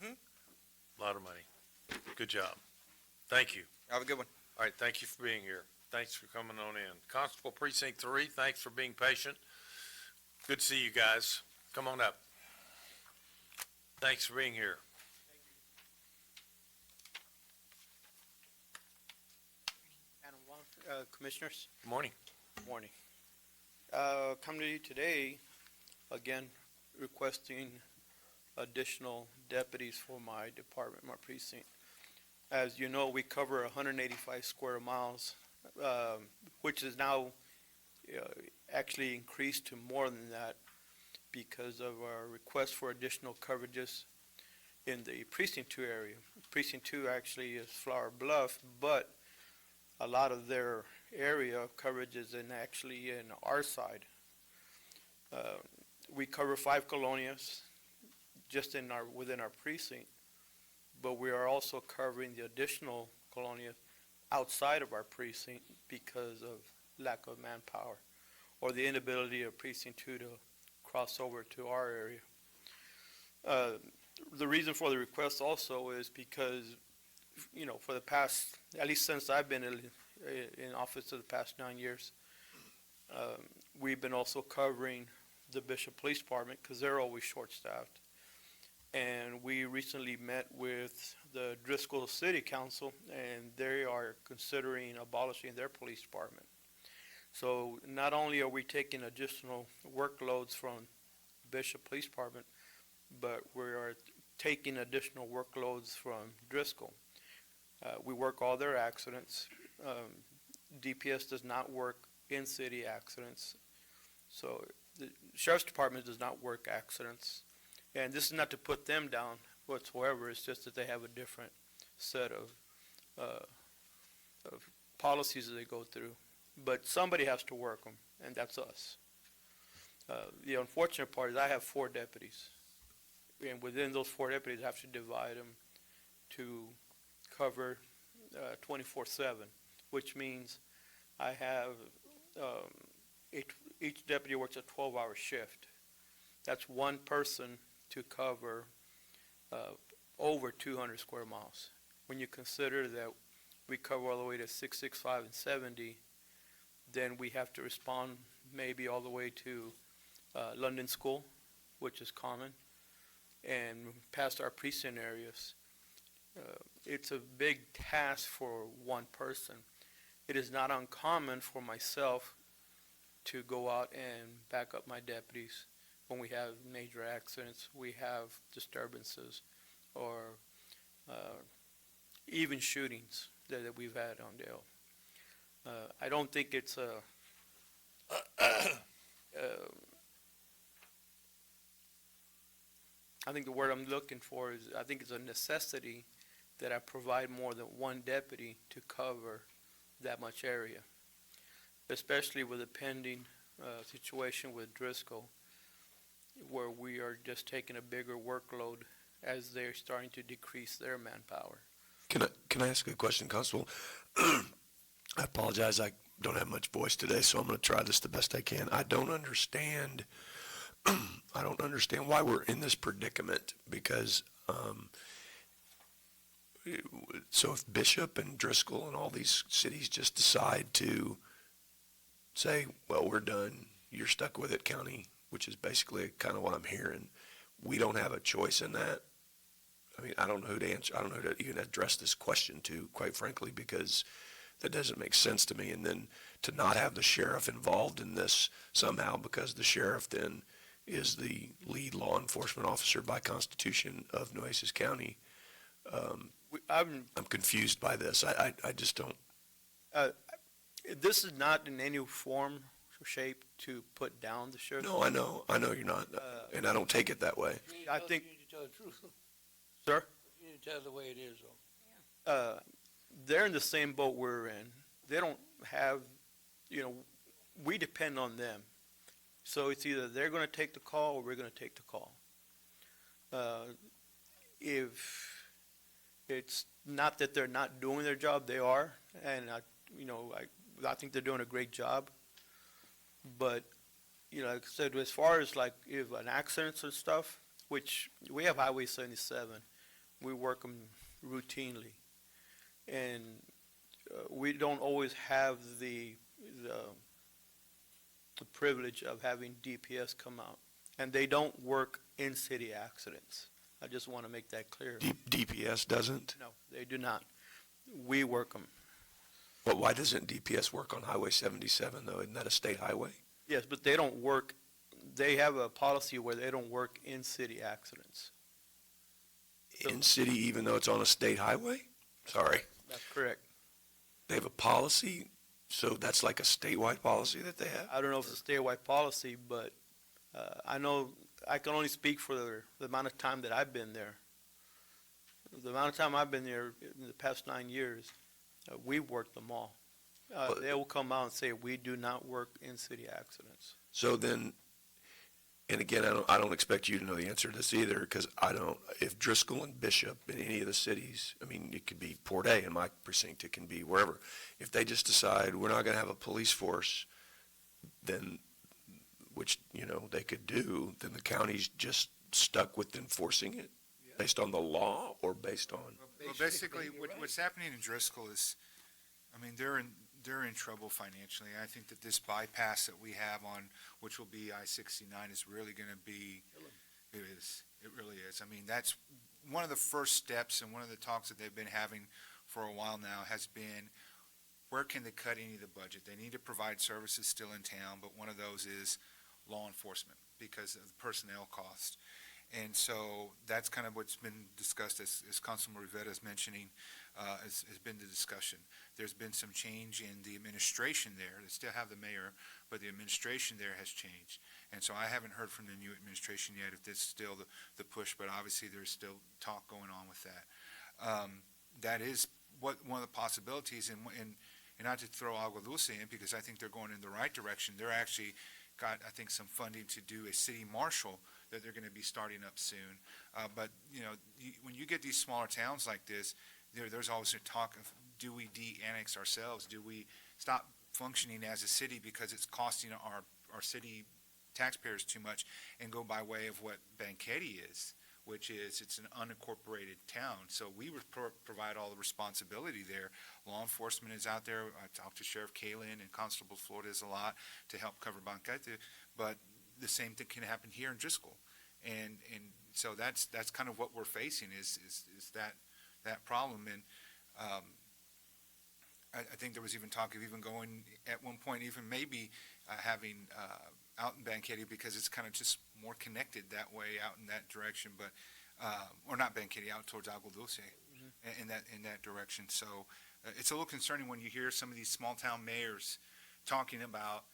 A lot of money. Good job. Thank you.
Have a good one.
All right, thank you for being here. Thanks for coming on in. Constable Precinct 3, thanks for being patient. Good to see you guys. Come on up. Thanks for being here.
Adam Wong, Commissioners,
Good morning.
morning. Come to you today, again, requesting additional deputies for my department, my precinct. As you know, we cover 185 square miles, which is now actually increased to more than that because of our request for additional coverages in the Precinct 2 area. Precinct 2 actually is Flower Bluff, but a lot of their area of coverage is actually in our side. We cover 5 colonias just within our precinct, but we are also covering the additional colonias outside of our precinct because of lack of manpower or the inability of Precinct 2 to cross over to our area. The reason for the request also is because, for the past, at least since I've been in office for the past 9 years, we've been also covering the Bishop Police Department because they're always short-staffed. And we recently met with the Driscoll City Council, and they are considering abolishing their police department. So not only are we taking additional workloads from Bishop Police Department, but we are taking additional workloads from Driscoll. We work all their accidents. DPS does not work in-city accidents. So the Sheriff's Department does not work accidents. And this is not to put them down whatsoever. It's just that they have a different set of policies that they go through. But somebody has to work them, and that's us. The unfortunate part is I have 4 deputies. And within those 4 deputies, I have to divide them to cover 24/7, which means I have each deputy works a 12-hour shift. That's one person to cover over 200 square miles. When you consider that we cover all the way to 665 and 70, then we have to respond maybe all the way to London School, which is common, and past our precinct areas. It's a big task for one person. It is not uncommon for myself to go out and back up my deputies when we have major accidents, we have disturbances, or even shootings that we've had on Dale. I don't think it's I think the word I'm looking for is, I think it's a necessity that I provide more than one deputy to cover that much area, especially with the pending situation with Driscoll, where we are just taking a bigger workload as they're starting to decrease their manpower.
Can I ask a question, Constable? I apologize, I don't have much voice today, so I'm going to try this the best I can. I don't understand why we're in this predicament, because so if Bishop and Driscoll and all these cities just decide to say, well, we're done, you're stuck with it, county, which is basically kind of what I'm hearing, we don't have a choice in that. I mean, I don't know who to answer, I don't know who to even address this question to, quite frankly, because that doesn't make sense to me. And then to not have the sheriff involved in this somehow, because the sheriff then is the lead law enforcement officer by constitution of Nueces County. I'm confused by this. I just don't.
This is not in any form or shape to put down the sheriff.
No, I know you're not, and I don't take it that way.
I think,
You need to tell the truth.
sir,
You need to tell the way it is, though.
they're in the same boat we're in. They don't have, we depend on them. So it's either they're gonna take the call or we're gonna take the call. If it's not that they're not doing their job, they are, and I think they're doing a great job. But, like I said, as far as like if an accidents and stuff, which we have Highway 77, we work them routinely. And we don't always have the privilege of having DPS come out. And they don't work in city accidents. I just want to make that clear.
DPS doesn't?
No, they do not. We work them.
But why doesn't DPS work on Highway 77, though? Isn't that a state highway?
Yes, but they don't work, they have a policy where they don't work in city accidents.
In city, even though it's on a state highway? Sorry.
That's correct.
They have a policy, so that's like a statewide policy that they have?
I don't know if it's a statewide policy, but I know I can only speak for the amount of time that I've been there. The amount of time I've been there in the past 9 years, we've worked them all. They will come out and say, we do not work in city accidents.
So then, and again, I don't expect you to know the answer to this either, because I don't, if Driscoll and Bishop in any of the cities, I mean, it could be Port A in my precinct, it can be wherever. If they just decide we're not going to have a police force, then, which, they could do, then the county's just stuck with enforcing it based on the law or based on?
Well, basically, what's happening in Driscoll is, I mean, they're in trouble financially. I think that this bypass that we have on, which will be I-69, is really going to be, it really is. I mean, that's one of the first steps, and one of the talks that they've been having for a while now has been, where can they cut any of the budget? They need to provide services still in town, but one of those is law enforcement because of the personnel cost. And so that's kind of what's been discussed, as Councilman Rivera is mentioning, has been the discussion. There's been some change in the administration there. They still have the mayor, but the administration there has changed. And so I haven't heard from the new administration yet if this is still the push, but obviously there's still talk going on with that. That is one of the possibilities, and not to throw Agua Dulce in, because I think they're going in the right direction. They're actually got, I think, some funding to do a city marshal that they're going to be starting up soon. But, when you get these smaller towns like this, there's always a talk of, do we de-annex ourselves? Do we stop functioning as a city because it's costing our city taxpayers too much, and go by way of what Banquetti is, which is it's an unincorporated town. So we would provide all the responsibility there. Law enforcement is out there. I talked to Sheriff Kalin and Constable Flores a lot to help cover Banquetti, but the same thing can happen here in Driscoll. And so that's kind of what we're facing is that problem. And I think there was even talk of even going at one point, even maybe having out in Banquetti, because it's kind of just more connected that way out in that direction, but or not Banquetti, out towards Agua Dulce in that direction. So it's a little concerning when you hear some of these small town mayors talking about,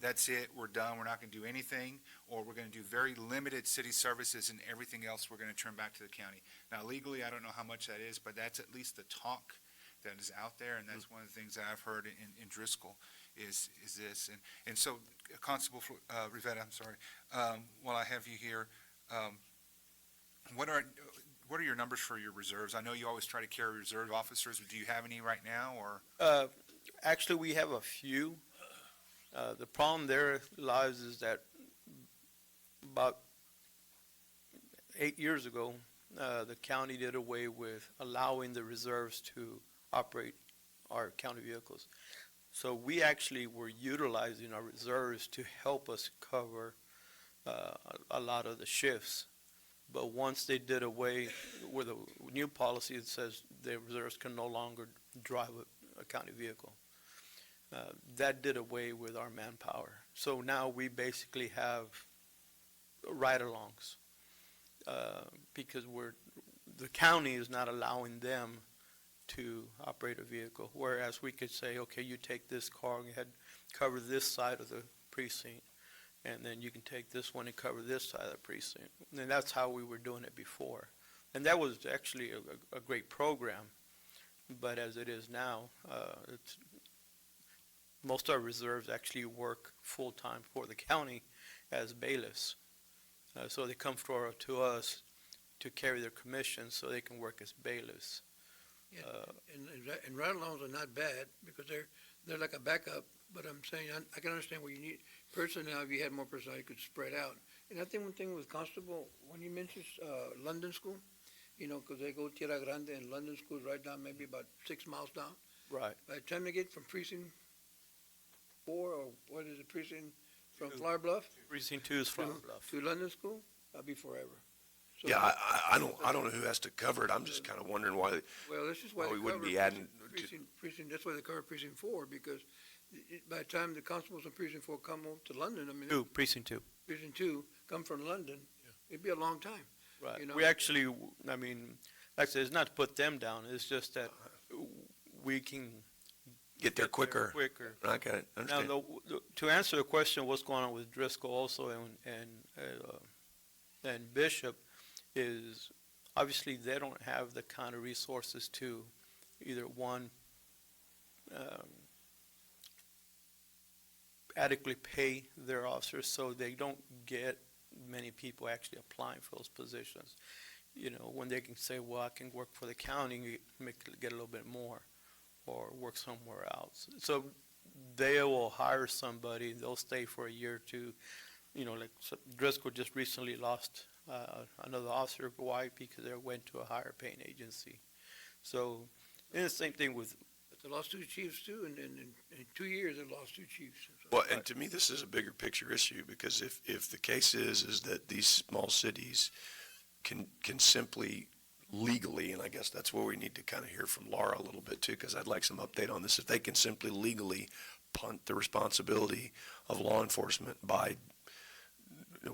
that's it, we're done, we're not going to do anything, or we're going to do very limited city services and everything else we're going to turn back to the county. Now legally, I don't know how much that is, but that's at least the talk that is out there, and that's one of the things that I've heard in Driscoll is this. And so, Constable Rivera, I'm sorry, while I have you here, what are your numbers for your reserves? I know you always try to carry reserve officers. Do you have any right now, or?
Actually, we have a few. The problem there lies is that about 8 years ago, the county did away with allowing the reserves to operate our county vehicles. So we actually were utilizing our reserves to help us cover a lot of the shifts. But once they did away with a new policy that says the reserves can no longer drive a county vehicle, that did away with our manpower. So now we basically have ride-alongs because the county is not allowing them to operate a vehicle, whereas we could say, okay, you take this car and cover this side of the precinct, and then you can take this one and cover this side of the precinct. And that's how we were doing it before. And that was actually a great program. But as it is now, most of our reserves actually work full-time for the county as bailiffs. So they come to us to carry their commissions so they can work as bailiffs.
Yeah, and ride-alongs are not bad because they're like a backup, but I'm saying, I can understand where you need personnel. If you had more personnel, you could spread out. And I think one thing with Constable, when you mentioned, London School, you know, because they go Tierra Grande and London School is right down, maybe about 6 miles down.
Right.
By the time they get from precinct 4, or what is it, precinct, from Flower Bluff
Precinct 2 is Flower Bluff.
to London School, that'll be forever. So-
Yeah, I don't know who has to cover it. I'm just kind of wondering why,
Well, that's just why
we
they
wouldn't
cover
be adding
precinct, that's why they cover precinct 4, because by the time the constables in precinct 4 come over to London, I mean,
Precinct 2.
precinct 2 come from London, it'd be a long time.
Right.
You know?
We actually, I mean, like I said, it's not to put them down, it's just that we can
get there quicker.
quicker.
I got it,
Now,
understand.
to answer the question, what's going on with Driscoll also and Bishop is, obviously, they don't have the kind of resources to either, one, adequately pay their officers, so they don't get many people actually applying for those positions. You know, when they can say, well, I can work for the county, get a little bit more, or work somewhere else. So they will hire somebody, they'll stay for a year or two. You know, like Driscoll just recently lost another officer. Why? Because they went to a higher paying agency. So, and the same thing with,
But they lost 2 chiefs too, and in 2 years, they lost 2 chiefs.
Well, and to me, this is a bigger picture issue, because if the case is that these small cities can simply legally, and I guess that's where we need to kind of hear from Laura a little bit too, because I'd like some update on this, if they can simply legally punt the responsibility of law enforcement by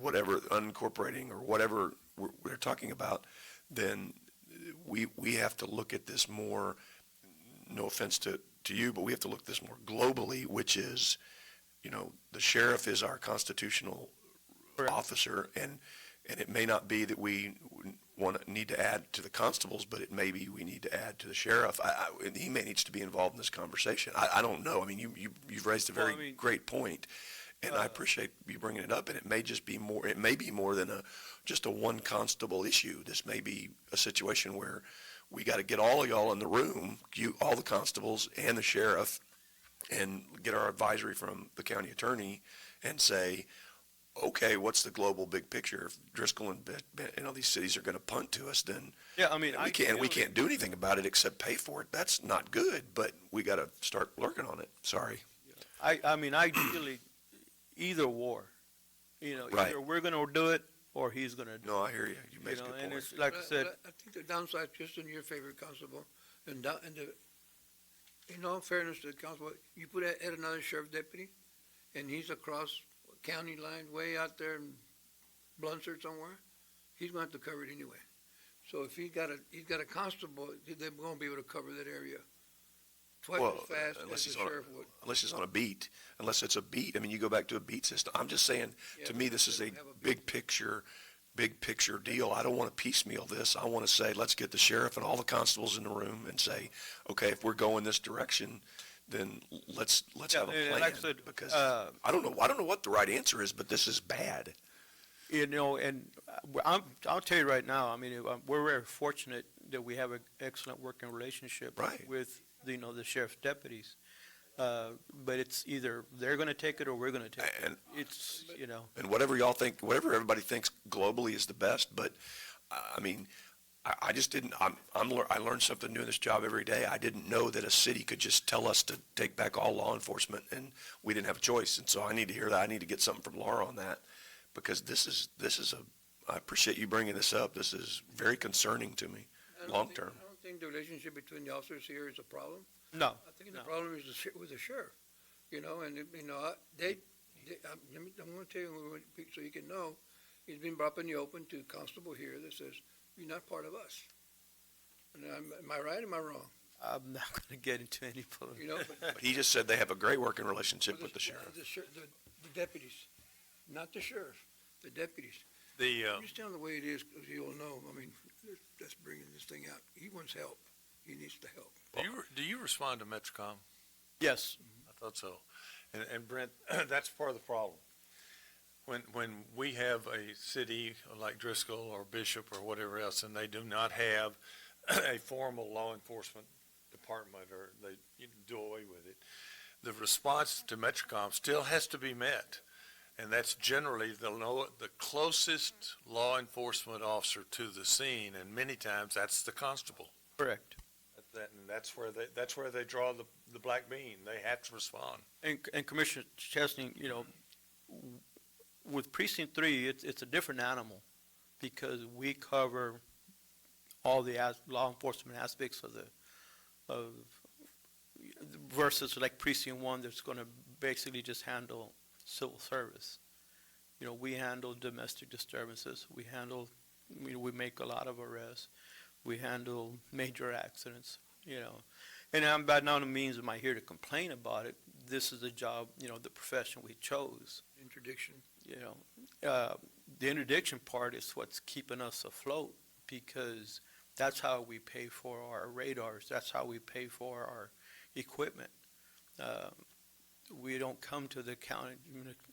whatever, unincorporating or whatever we're talking about, then we have to look at this more, no offense to you, but we have to look at this more globally, which is, you know, the sheriff is our constitutional officer, and it may not be that we need to add to the constables, but it may be we need to add to the sheriff. And he may needs to be involved in this conversation. I don't know. I mean, you've raised a very great point, and I appreciate you bringing it up, and it may just be more, it may be more than just a one constable issue. This may be a situation where we got to get all of y'all in the room, all the constables and the sheriff, and get our advisory from the county attorney and say, okay, what's the global big picture? If Driscoll and these cities are going to punt to us, then
yeah, I mean,
we can't do anything about it except pay for it. That's not good, but we got to start working on it. Sorry.
I mean, ideally, either war, you know,
Right.
either we're going to do it or he's going to do it.
No, I hear you. You make a good
And
point.
it's, like I said,
I think the downside, just in your favor, Constable, in all fairness to the constable, you put add another sheriff deputy, and he's across county line, way out there in Blunsard somewhere, he's going to have to cover it anyway. So if he's got a constable, they're going to be able to cover that area twice
Well,
as fast
unless
as
he's
the
on
sheriff would.
unless it's on a beat, unless it's a beat. I mean, you go back to a beat system. I'm just saying,
Yeah,
to me, this is a
they don't have a beat.
big picture deal. I don't want to piecemeal this. I want to say, let's get the sheriff and all the constables in the room and say, okay, if we're going this direction, then let's have a
and
plan.
like I said,
Because I don't know what the right answer is, but this is bad.
you know, and I'll tell you right now, I mean, we're very fortunate that we have an excellent working relationship
Right.
with, you know, the sheriff's deputies. But it's either they're going to take it or we're going to take it.
And
It's, you know,
and whatever y'all think, whatever everybody thinks globally is the best, but, I mean, I just didn't, I learned something new in this job every day. I didn't know that a city could just tell us to take back all law enforcement, and we didn't have a choice, and so I need to hear that. I need to get something from Laura on that, because this is I appreciate you bringing this up. This is very concerning to me, long term.
I don't think the relationship between the officers here is a problem.
no.
I think the
No.
problem is with the sheriff, you know, and, you know, I'm going to tell you, so you can know, he's been brought up in the open to a constable here that says, you're not part of us. And am I right, or am I wrong?
I'm not going to get into any political.
You know,
But he just said they have a great working relationship with the sheriff.
The deputies, not the sheriff, the deputies.
The,
Just tell him the way it is, because you'll know, I mean, that's bringing this thing out. He wants help. he needs the help.
Do you respond to Metrocom?
Yes,
I thought so. And Brent, that's part of the problem. When we have a city like Driscoll or Bishop or whatever else, and they do not have a formal law enforcement department, or they do away with it, the response to Metrocom still has to be met. And that's generally the closest law enforcement officer to the scene, and many times that's the constable.
correct.
And that's where they draw the black bean. They have to respond.
And Commissioner Chesney, with Precinct 3, it's a different animal because we cover all the law enforcement aspects of versus like Precinct 1 that's going to basically just handle civil service. We handle domestic disturbances. We make a lot of arrests. We handle major accidents, And I'm by no means am I here to complain about it. This is the job, the profession we chose.
Interdiction.
The interdiction part is what's keeping us afloat because that's how we pay for our radars. That's how we pay for our equipment. We don't come to the county,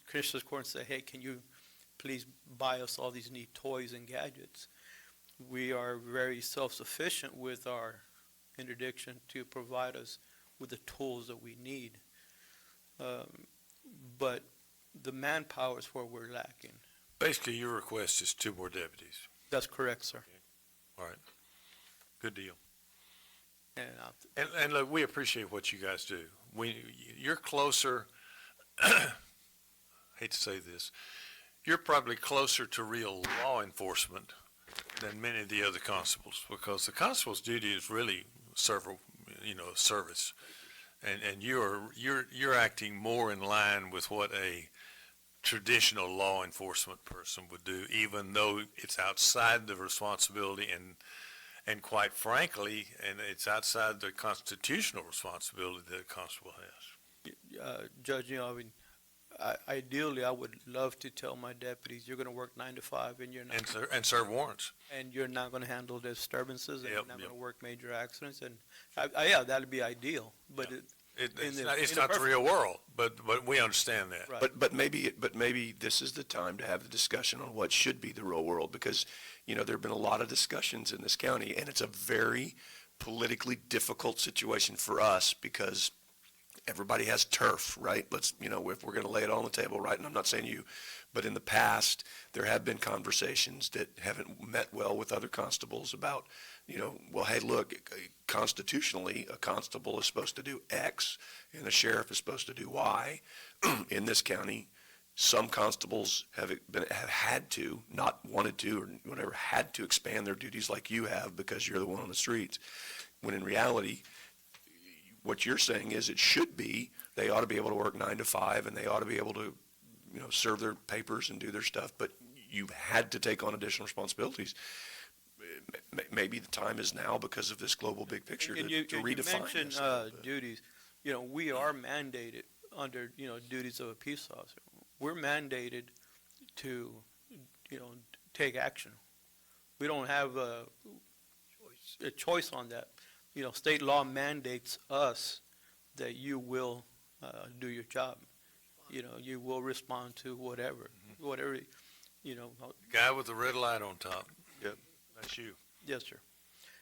Commissioner's Court and say, hey, can you please buy us all these neat toys and gadgets? We are very self-sufficient with our interdiction to provide us with the tools that we need. But the manpower is where we're lacking.
Basically, your request is 2 more deputies.
That's correct, sir.
All right. Good deal.
And
And look, we appreciate what you guys do. You're closer, hate to say this, you're probably closer to real law enforcement than many of the other constables, because the constable's duty is really service. And you're acting more in line with what a traditional law enforcement person would do, even though it's outside the responsibility and quite frankly, and it's outside the constitutional responsibility that a constable has.
Judge, ideally, I would love to tell my deputies, you're going to work 9 to 5 and you're not.
And serve warrants.
And you're not going to handle disturbances and you're
Yep,
not
yep.
going to work major accidents. And yeah, that'd be ideal, but
It's not the real world, but we understand that.
Right.
But maybe this is the time to have the discussion on what should be the real world, because, there have been a lot of discussions in this county, and it's a very politically difficult situation for us because everybody has turf, right? Let's, if we're going to lay it on the table, right? And I'm not saying you, but in the past, there have been conversations that haven't met well with other constables about, well, hey, look, constitutionally, a constable is supposed to do X and a sheriff is supposed to do Y. In this county, some constables have had to, not wanted to, or whatever, had to expand their duties like you have because you're the one on the streets. When in reality, what you're saying is it should be, they ought to be able to work 9 to 5 and they ought to be able to, serve their papers and do their stuff, but you've had to take on additional responsibilities. Maybe the time is now because of this global big picture to redefine
You mentioned
this.
duties. We are mandated under, duties of a peace officer. We're mandated to, take action. We don't have a choice on that. State law mandates us that you will do your job. You will respond to whatever,
Guy with the red light on top. Yep. That's you.
Yes, sir.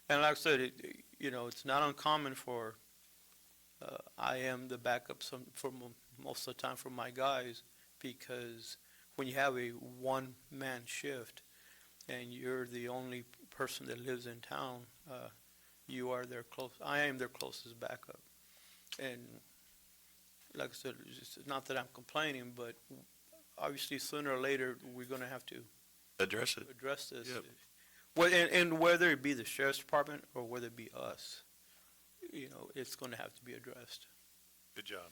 And like I said, it's not uncommon for, I am the backup for most of the time for my guys, because when you have a one-man shift and you're the only person that lives in town, you are I am their closest backup. And like I said, it's not that I'm complaining, but obviously sooner or later, we're going to have to
Address it.
address this.
Yep.
And whether it be the sheriff's department or whether it be us, it's going to have to be addressed.
Good job.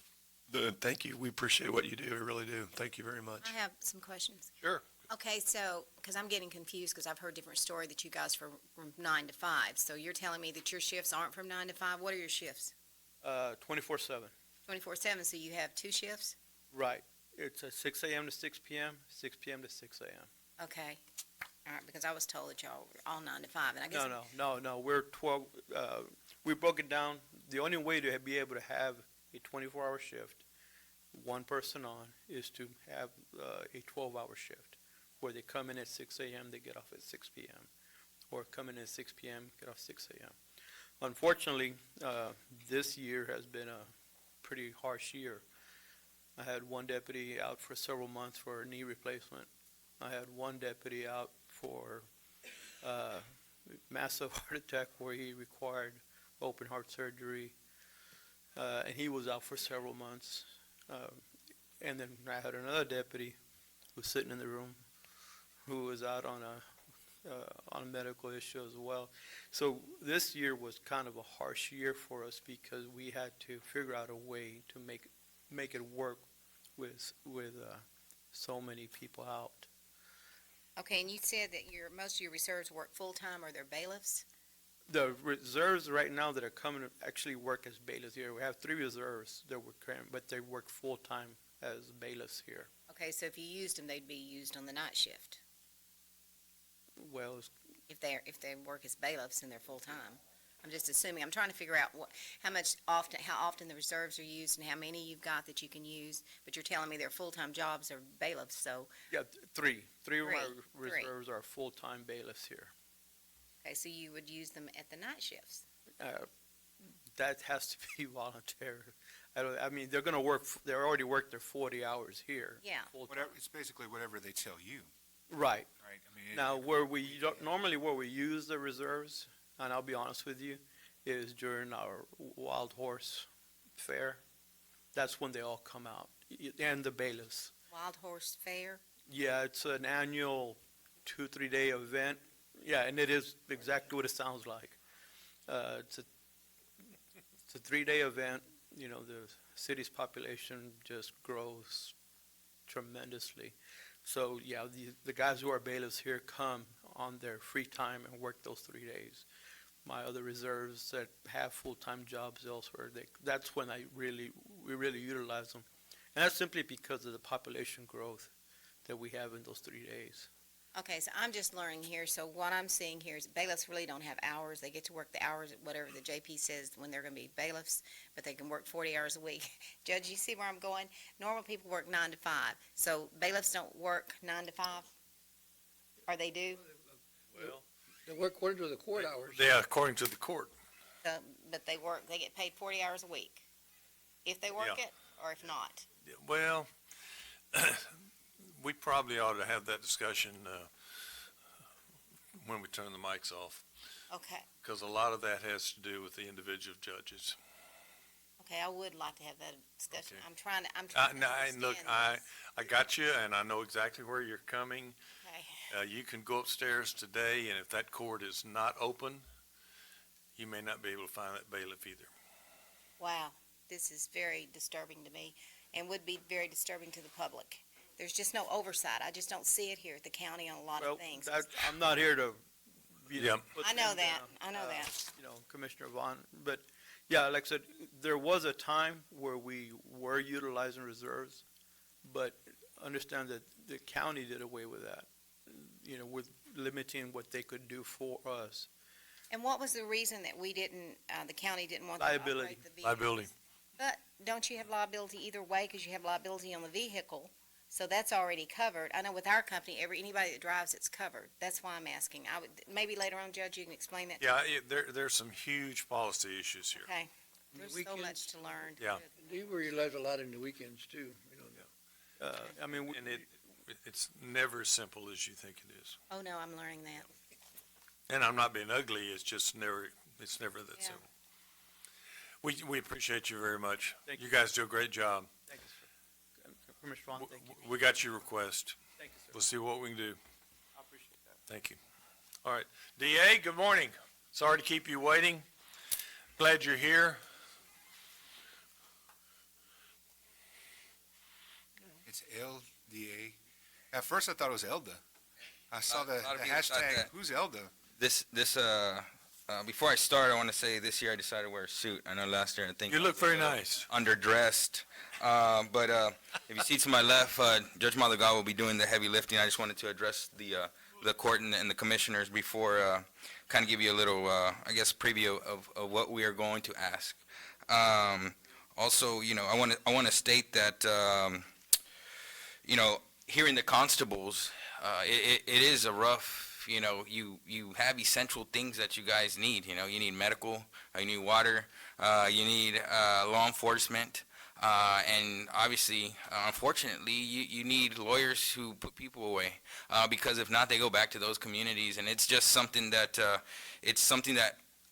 Thank you. We appreciate what you do. We really do. Thank you very much.
I have some questions.
Sure.
Okay, so, because I'm getting confused, because I've heard different story that you guys from 9 to 5. So you're telling me that your shifts aren't from 9 to 5? What are your shifts?
24/7.
24/7, so you have 2 shifts?
Right. It's a 6 a.m. to 6 p.m., 6 p.m. to 6 a.m.
Okay. All right, because I was told that y'all were all 9 to 5, and I guess.
No. We're 12, we broke it down. The only way to be able to have a 24-hour shift, one person on, is to have a 12-hour shift, where they come in at 6 a.m., they get off at 6 p.m., or come in at 6 p.m., get off 6 a.m. Unfortunately, this year has been a pretty harsh year. I had one deputy out for several months for a knee replacement. I had one deputy out for massive heart attack where he required open heart surgery, and he was out for several months. And then I had another deputy who was sitting in the room who was out on a medical issue as well. So this year was kind of a harsh year for us because we had to figure out a way to make it work with so many people out.
Okay, and you said that most of your reserves work full-time, or they're bailiffs?
The reserves right now that are coming actually work as bailiffs here. We have 3 reserves that work, but they work full-time as bailiffs here.
Okay, so if you used them, they'd be used on the night shift,
Well,
if they work as bailiffs and they're full-time. I'm just assuming, I'm trying to figure out how often the reserves are used and how many you've got that you can use, but you're telling me they're full-time jobs or bailiffs, so,
yeah, 3. 3 of our
Three.
reserves are full-time bailiffs here.
okay, so you would use them at the night shifts?
That has to be voluntary. I mean, they're gonna work, they already worked their 40 hours here.
Yeah.
full-time.
Whatever, it's basically whatever they tell you,
Right.
right? I mean,
Now, normally where we use the reserves, and I'll be honest with you, is during our Wild Horse Fair. That's when they all come out, and the bailiffs.
Wild Horse Fair?
Yeah, it's an annual 2-3 day event. Yeah, and it is exactly what it sounds like. It's a 3-day event. You know, the city's population just grows tremendously. So, yeah, the guys who are bailiffs here come on their free time and work those 3 days. My other reserves that have full-time jobs elsewhere, that's when we really utilize them. And that's simply because of the population growth that we have in those 3 days.
Okay, so I'm just learning here, so what I'm seeing here is bailiffs really don't have hours. They get to work the hours, whatever the JP says when they're gonna be bailiffs, but they can work 40 hours a week. Judge, you see where I'm going? Normal people work 9 to 5, so bailiffs don't work 9 to 5? Or they do?
Well,
They work according to the court hours.
Yeah, according to the court.
But they get paid 40 hours a week, if they work
Yeah.
it, or if not.
Well, we probably ought to have that discussion when we turn the mics off,
Okay,
because a lot of that has to do with the individual judges.
okay, I would like to have that discussion.
Okay.
I'm trying to understand
Look, I got you, and I know exactly where you're coming.
Okay.
You can go upstairs today, and if that court is not open, you may not be able to find that bailiff either.
Wow, this is very disturbing to me, and would be very disturbing to the public. There's just no oversight. I just don't see it here at the county on a lot
well,
of things.
I'm not here to,
Yeah.
put
I know
them
that,
down,
I know that.
You know, Commissioner Vaughn, but, yeah, like I said, there was a time where we were utilizing reserves, but understand that the county did away with that, you know, with limiting what they could do for us.
And what was the reason that we didn't, the county didn't want to operate
Liability.
the vehicle?
Liability.
But don't you have liability either way, because you have liability on the vehicle, so that's already covered. I know with our company, anybody that drives, it's covered. That's why I'm asking. Maybe later on, Judge, you can explain that.
Yeah, there's some huge policy issues here.
Okay, there's so
Weekends?
much to learn.
Yeah.
They realize a lot in the weekends too, you know.
I mean,
And it's never as simple as you think it is.
Oh, no, I'm learning that.
And I'm not being ugly, it's never that
Yeah.
simple. We appreciate you very much.
Thank
You guys do a great job.
thank you, sir. Commissioner Vaughn, thank you.
We got your request.
Thank you, sir.
We'll see what we can do.
I appreciate that.
Thank you. All right. DA, good morning. Sorry to keep you waiting. Glad you're here.
it's LDA. At first, I thought it was Elda. I saw the
A lot of people thought
hashtag,
that.
who's Elda?
Before I start, I want to say this year I decided to wear a suit. I know last year I think.
You look very nice.
Underdressed. But if you see to my left, Judge Malaga will be doing the heavy lifting. I just wanted to address the the court and the commissioners before, kind of give you a little, I guess, preview of what we are going to ask. Also, I want to state that, hearing the constables, it is a rough, you have essential things that you guys need. You need medical, you need water, you need law enforcement, and obviously, unfortunately, you need lawyers who put people away, because if not, they go back to those communities, and it's just something that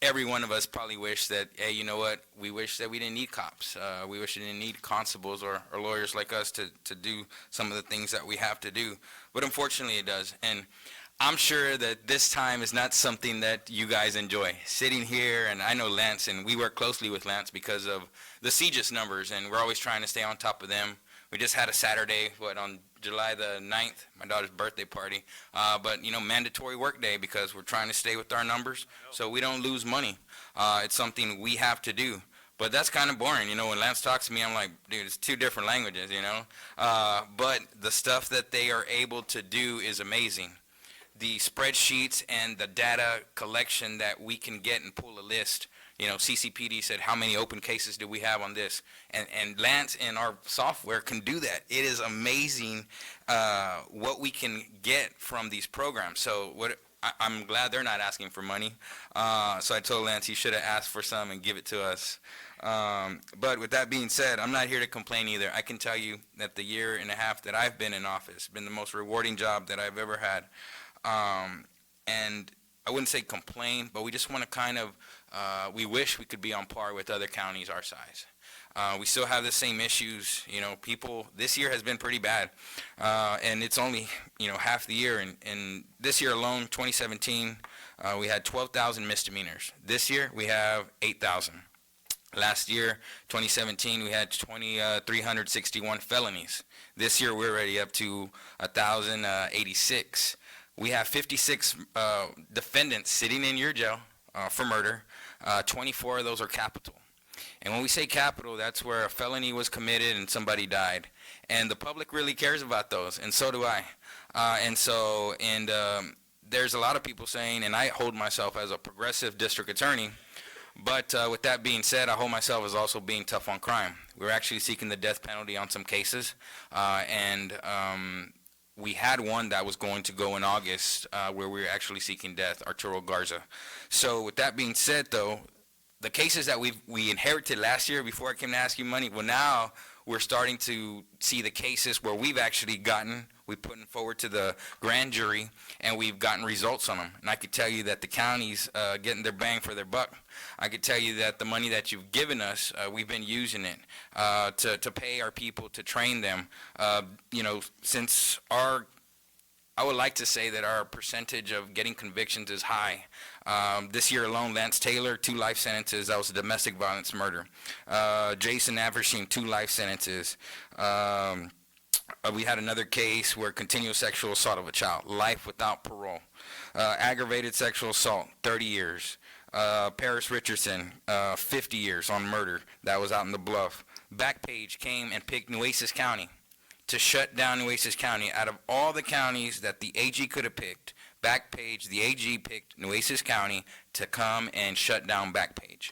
every one of us probably wish that, hey, you know what, we wish that we didn't need cops. We wish we didn't need constables or lawyers like us to do some of the things that we have to do. But unfortunately, it does. And I'm sure that this time is not something that you guys enjoy. Sitting here, and I know Lance, and we work closely with Lance because of the CGIS numbers, and we're always trying to stay on top of them. We just had a Saturday, on July the 9th, my daughter's birthday party. But, mandatory work day because we're trying to stay with our numbers so we don't lose money. It's something we have to do. But that's kind of boring. When Lance talks to me, I'm like, dude, it's two different languages, But the stuff that they are able to do is amazing. The spreadsheets and the data collection that we can get and pull a list. CCPD said, how many open cases do we have on this? And Lance and our software can do that. It is amazing what we can get from these programs. So I'm glad they're not asking for money. So I told Lance he should have asked for some and give it to us. But with that being said, I'm not here to complain either. I can tell you that the year and a half that I've been in office has been the most rewarding job that I've ever had. And I wouldn't say complain, but we just want to kind of, we wish we could be on par with other counties our size. We still have the same issues, people, this year has been pretty bad. And it's only, half the year. And this year alone, 2017, we had 12,000 misdemeanors. This year, we have 8,000. Last year, 2017, we had 361 felonies. This year, we're already up to 1,086. We have 56 defendants sitting in your jail for murder. 24 of those are capital. And when we say capital, that's where a felony was committed and somebody died. And the public really cares about those, and so do I. There's a lot of people saying, and I hold myself as a progressive district attorney, but with that being said, I hold myself as also being tough on crime. We're actually seeking the death penalty on some cases, we had one that was going to go in August where we were actually seeking death, Arturo Garza. So with that being said, though, the cases that we inherited last year before I came to ask you money, well, now we're starting to see the cases where we've actually we put them forward to the grand jury, and we've gotten results on them. And I could tell you that the county's getting their bang for their buck. I could tell you that the money that you've given us, we've been using it to pay our people, to train them. Since I would like to say that our percentage of getting convictions is high. This year alone, Lance Taylor, 2 life sentences. That was a domestic violence murder. Jason Aversheen, 2 life sentences. We had another case where continuous sexual assault of a child, life without parole. Aggravated sexual assault, 30 years. Paris Richardson, 50 years on murder. That was out in the Bluff. Backpage came and picked Nueces County to shut down Nueces County. Out of all the counties that the AG could have picked, Backpage, the AG picked Nueces County to come and shut down Backpage.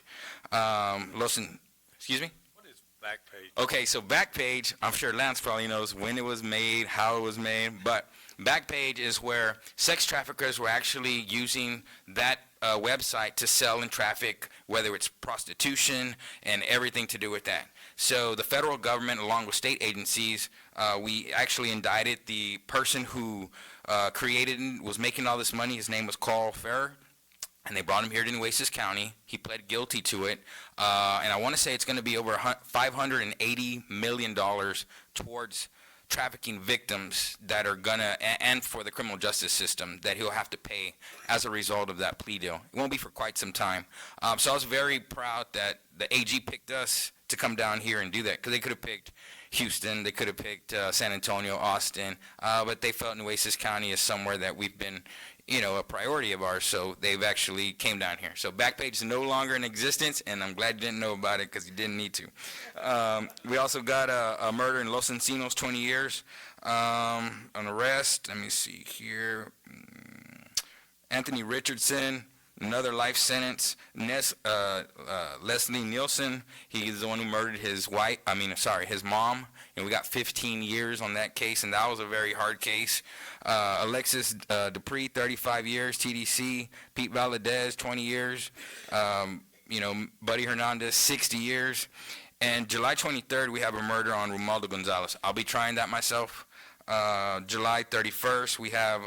Excuse me?
What is Backpage?
Okay, so Backpage, I'm sure Lance probably knows when it was made, how it was made, but Backpage is where sex traffickers were actually using that website to sell and traffic, whether it's prostitution and everything to do with that. So the federal government, along with state agencies, we actually indicted the person who created and was making all this money. His name was Carl Ferrer, and they brought him here to Nueces County. He pled guilty to it, and I want to say it's going to be over $580 million towards trafficking victims that are gonna, and for the criminal justice system, that he'll have to pay as a result of that plea deal. It won't be for quite some time. So I was very proud that the AG picked us to come down here and do that, because they could have picked Houston, they could have picked San Antonio, Austin, but they felt Nueces County is somewhere that we've been a priority of ours, so they've actually came down here. So Backpage is no longer in existence, and I'm glad you didn't know about it because you didn't need to. We also got a murder in Los Encinos, 20 years. On the rest, let me see here. Anthony Richardson, another life sentence. Leslie Nielsen, he's the one who murdered his mom, and we got 15 years on that case, and that was a very hard case. Alexis Dupree, 35 years, TDC. Pete Valadez, 20 years. Buddy Hernandez, 60 years. And July 23rd, we have a murder on Romualdo Gonzalez. I'll be trying that myself. July 31st, we have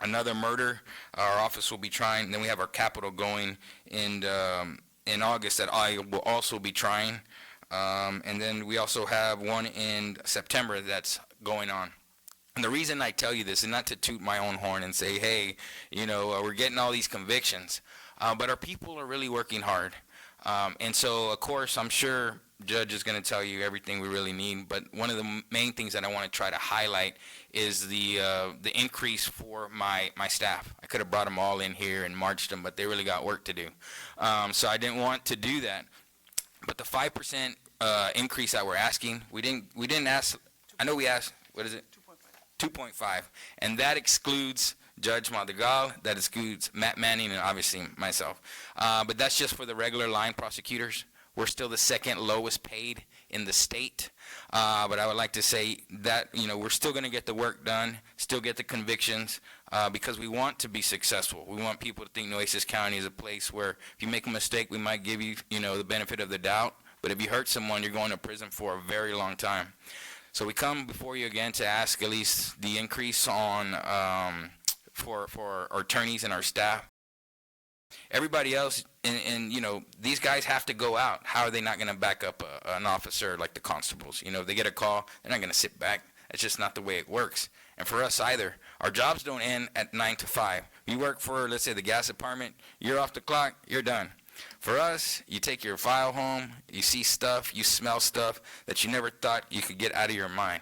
another murder. Our office will be trying. And then we have our capital going in August that I will also be trying. And then we also have one in September that's going on. And the reason I tell you this is not to toot my own horn and say, hey, we're getting all these convictions. But our people are really working hard. And so, of course, I'm sure Judge is going to tell you everything we really need. But one of the main things that I want to try to highlight is the increase for my staff. I could have brought them all in here and marched them, but they really got work to do. So I didn't want to do that. But the 5% increase that we're asking, we didn't ask. I know we asked. What is it? 2.5. And that excludes Judge Madrigal, that excludes Matt Manning, and obviously myself. But that's just for the regular line prosecutors. We're still the second lowest paid in the state. But I would like to say that, we're still going to get the work done, still get the convictions, because we want to be successful. We want people to think Nueces County is a place where if you make a mistake, we might give you, the benefit of the doubt. But if you hurt someone, you're going to prison for a very long time. So we come before you again to ask at least the increase on for our attorneys and our staff. Everybody else, and these guys have to go out. How are they not going to back up an officer like the constables? If they get a call, they're not going to sit back. That's just not the way it works. And for us either. Our jobs don't end at 9 to 5. You work for, let's say, the gas department, you're off the clock, you're done. For us, you take your file home, you see stuff, you smell stuff that you never thought you could get out of your mind.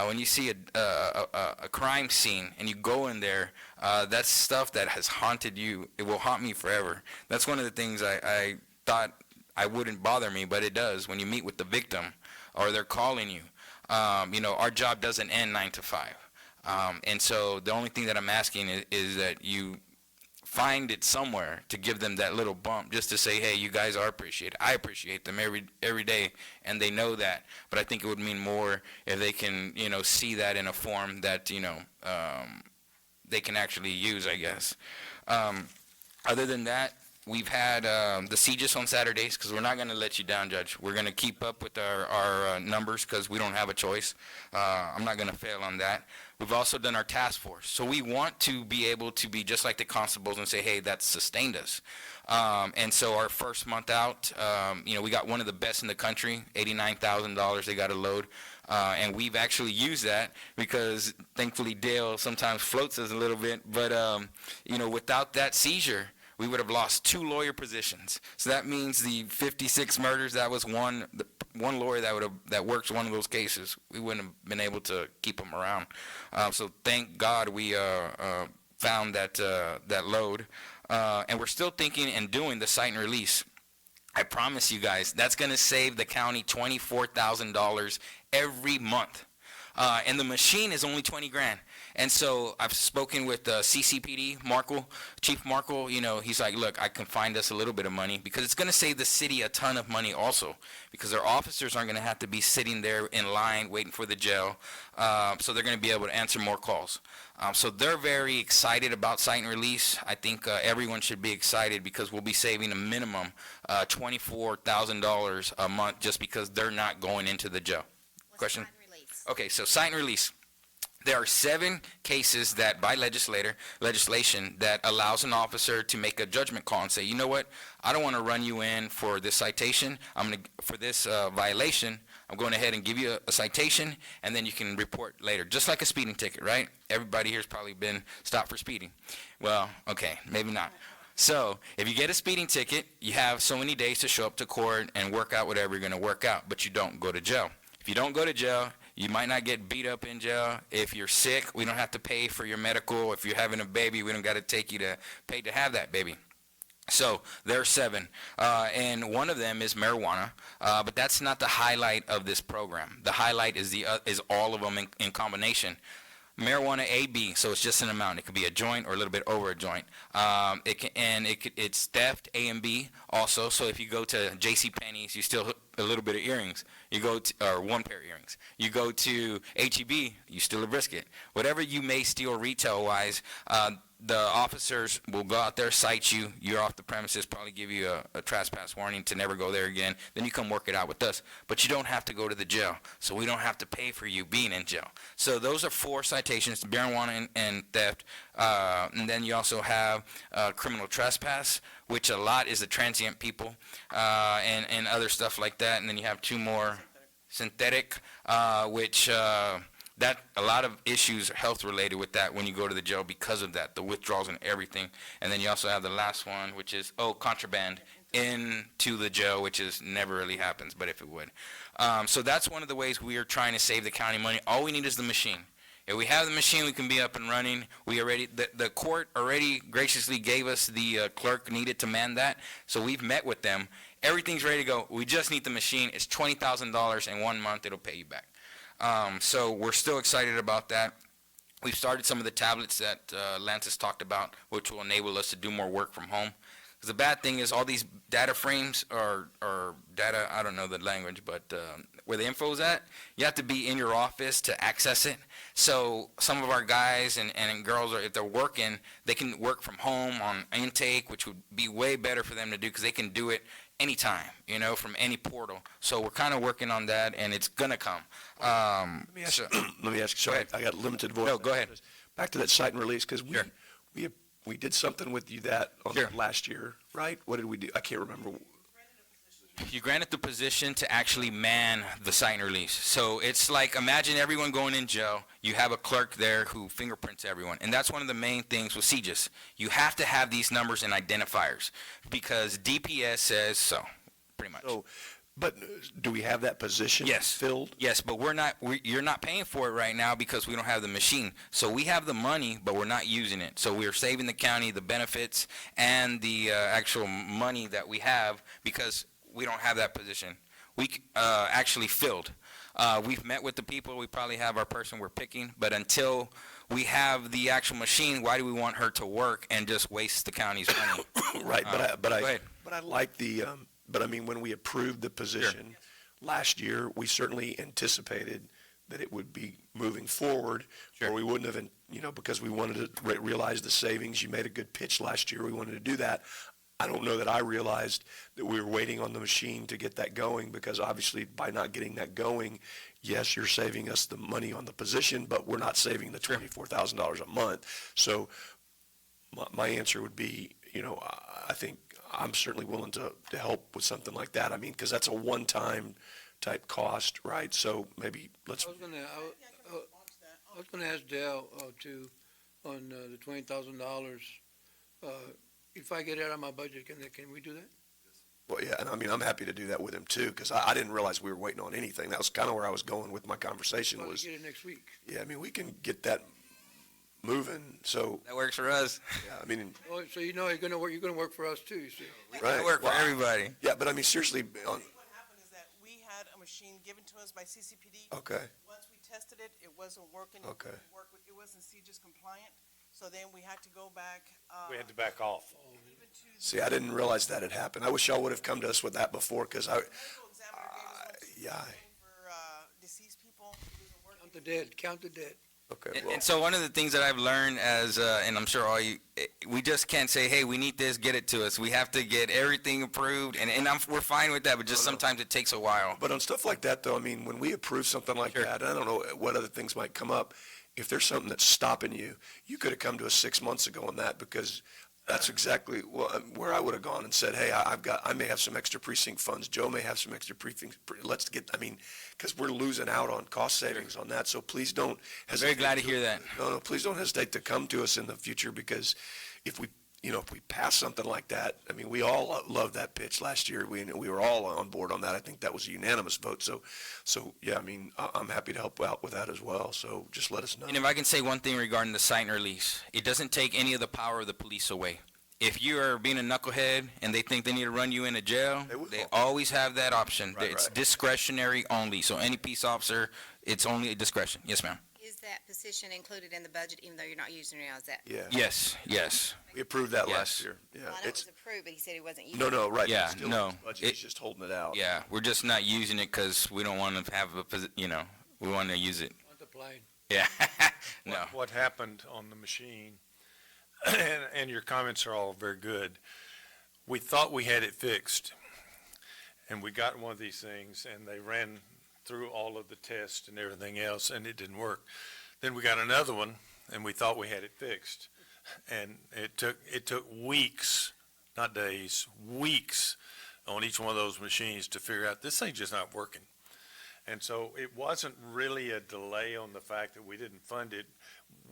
When you see a crime scene and you go in there, that's stuff that has haunted you. It will haunt me forever. That's one of the things I thought I wouldn't bother me, but it does when you meet with the victim or they're calling you. Our job doesn't end 9 to 5. And so the only thing that I'm asking is that you find it somewhere to give them that little bump, just to say, hey, you guys are appreciated. I appreciate them every day, and they know that. But I think it would mean more if they can, see that in a form that, they can actually use, I guess. Other than that, we've had the sieges on Saturdays, because we're not going to let you down, Judge. We're going to keep up with our numbers, because we don't have a choice. I'm not going to fail on that. We've also done our task force. So we want to be able to be just like the constables and say, hey, that sustained us. And so our first month out, we got one of the best in the country, $89,000 they got a load. And we've actually used that because thankfully Dale sometimes floats us a little bit. But, without that seizure, we would have lost 2 lawyer positions. So that means the 56 murders, that was one lawyer that works one of those cases. We wouldn't have been able to keep them around. So thank God we found that load. And we're still thinking and doing the cite and release. I promise you guys, that's going to save the county $24,000 every month. And the machine is only $20,000. And so I've spoken with CCPD, Chief Markle, he's like, look, I can find us a little bit of money because it's going to save the city a ton of money also because our officers aren't going to have to be sitting there in line waiting for the jail. So they're going to be able to answer more calls. So they're very excited about cite and release. I think everyone should be excited because we'll be saving a minimum $24,000 a month just because they're not going into the jail. Question?
Cite and release?
Okay, so cite and release. There are 7 cases that by legislation that allows an officer to make a judgment call and say, you know what, I don't want to run you in for this citation. For this violation, I'm going ahead and give you a citation, and then you can report later, just like a speeding ticket, right? Everybody here has probably been stopped for speeding. Well, okay, maybe not. So if you get a speeding ticket, you have so many days to show up to court and work out whatever you're going to work out, but you don't go to jail. If you don't go to jail, You might not get beat up in jail. If you're sick, we don't have to pay for your medical. If you're having a baby, we don't got to take you to pay to have that baby. So there are 7, and one of them is marijuana, but that's not the highlight of this program. The highlight is is all of them in combination. Marijuana A, B, so it's just an amount. It could be a joint or a little bit over a joint. It's theft A and B also. So if you go to J.C. Penney's, you steal a little bit of earrings. You go to, or one pair of earrings. You go to H-E-B, you steal a brisket. Whatever you may steal retail-wise, the officers will go out there, cite you, you're off the premises, probably give you a trespass warning to never go there again. Then you come work it out with us. But you don't have to go to the jail, so we don't have to pay for you being in jail. So those are 4 citations, marijuana and theft. And then you also have criminal trespass, which a lot is the transient people, and other stuff like that. And then you have 2 more, synthetic, which that a lot of issues are health related with that when you go to the jail because of that, the withdrawals and everything. And then you also have the last one, which is contraband into the jail, which is never really happens, but if it would. So that's one of the ways we are trying to save the county money. All we need is the machine. If we have the machine, we can be up and running. The court already graciously gave us the clerk needed to man that, so we've met with them. Everything's ready to go. We just need the machine. It's $20,000 in 1 month. It'll pay you back. So we're still excited about that. We've started some of the tablets that Lance has talked about, which will enable us to do more work from home. Because the bad thing is all these data frames or data, I don't know the language, but where the info is at, you have to be in your office to access it. So some of our guys and girls, if they're working, they can work from home on intake, which would be way better for them to do because they can do it anytime, from any portal. So we're kind of working on that, and it's going to come.
Let me ask you, sorry, I got limited voice.
No, go ahead.
Back to that cite and release, because we did something with you that on
Sure.
last year, right? What did we do? I can't remember.
You granted the position to actually man the cite and release. So it's like, imagine everyone going in jail. You have a clerk there who fingerprints everyone. And that's one of the main things with CJIS. You have to have these numbers and identifiers because DPS says so, pretty much.
So, but do we have that position
Yes.
filled?
Yes, but you're not paying for it right now because we don't have the machine. So we have the money, but we're not using it. So we're saving the county the benefits and the actual money that we have because we don't have that position. We actually filled. We've met with the people. We probably have our person we're picking, but until we have the actual machine, why do we want her to work and just waste the county's money?
Right,
go ahead.
but I like the, but I mean, when we approved the position last year, we certainly anticipated that it would be moving forward, or we wouldn't have, because we wanted to realize the savings. You made a good pitch last year. We wanted to do that. I don't know that I realized that we were waiting on the machine to get that going, because obviously by not getting that going, yes, you're saving us the money on the position, but we're not saving the $24,000 a month. So my answer would be, I think I'm certainly willing to help with something like that. I mean, because that's a one-time type cost, right? So maybe let's.
I was gonna ask Dale on the $20,000. If I get it out of my budget, can we do that?
Well, yeah, and I mean, I'm happy to do that with him too, because I didn't realize we were waiting on anything. That was kind of where I was going with my conversation was.
Get it next week.
Yeah, I mean, we can get that moving, so.
That works for us.
Yeah, I mean.
Oh, so you're gonna work for us too, you see?
Right.
That work for everybody.
Yeah, but I mean, seriously,
What happened is that we had a machine given to us by CCPD.
okay,
Once we tested it, it wasn't working.
Okay.
It wasn't CJIS compliant, so then we had to go back.
We had to back off.
Even to the
see, I didn't realize that had happened. I wish y'all would have come to us with that before, because
medical examiner gave us
yeah,
for deceased people. It wasn't working.
Count the dead.
okay,
And,
well,
and so one of the things that I've learned as, and I'm sure all you, we just can't say, hey, we need this, get it to us. We have to get everything approved, and we're fine with that, but just sometimes it takes a while.
but on stuff like that, though, I mean, when we approve something like that, I don't know what other things might come up. If there's something that's stopping you, you could have come to us 6 months ago on that, because that's exactly where I would have gone and said, hey, I may have some extra precinct funds. Joe may have some extra precinct. Because we're losing out on cost savings on that. So please don't hesitate.
Very glad to hear that.
No, please don't hesitate to come to us in the future, because if you know, if we pass something like that, I mean, we all loved that pitch last year. We were all on board on that. I think that was a unanimous vote. So yeah, I mean, I'm happy to help out with that as well. So just let us know.
And if I can say one thing regarding the sign release, it doesn't take any of the power of the police away. If you are being a knucklehead and they think they need to run you into jail, they always have that option.
Right,
It's
right.
discretionary only. So any peace officer, it's only a discretion. Yes, ma'am.
Is that position included in the budget, even though you're not using it now? Is that?
Yeah.
Yes, yes.
We approved that last
Yes.
year. Yeah.
Well, I know it was approved, but he said he wasn't using it.
No, right.
Yeah,
It's still in
no.
his budget. He's just holding it out.
Yeah, we're just not using it because we don't want to have we want to use it.
Want the plane.
Yeah, no.
What happened on the machine, and your comments are all very good. We thought we had it fixed, and we got one of these things, and they ran through all of the tests and everything else, and it didn't work. Then we got another one, and we thought we had it fixed. And it took weeks, not days, weeks on each one of those machines to figure out this thing's just not working. And so it wasn't really a delay on the fact that we didn't fund it.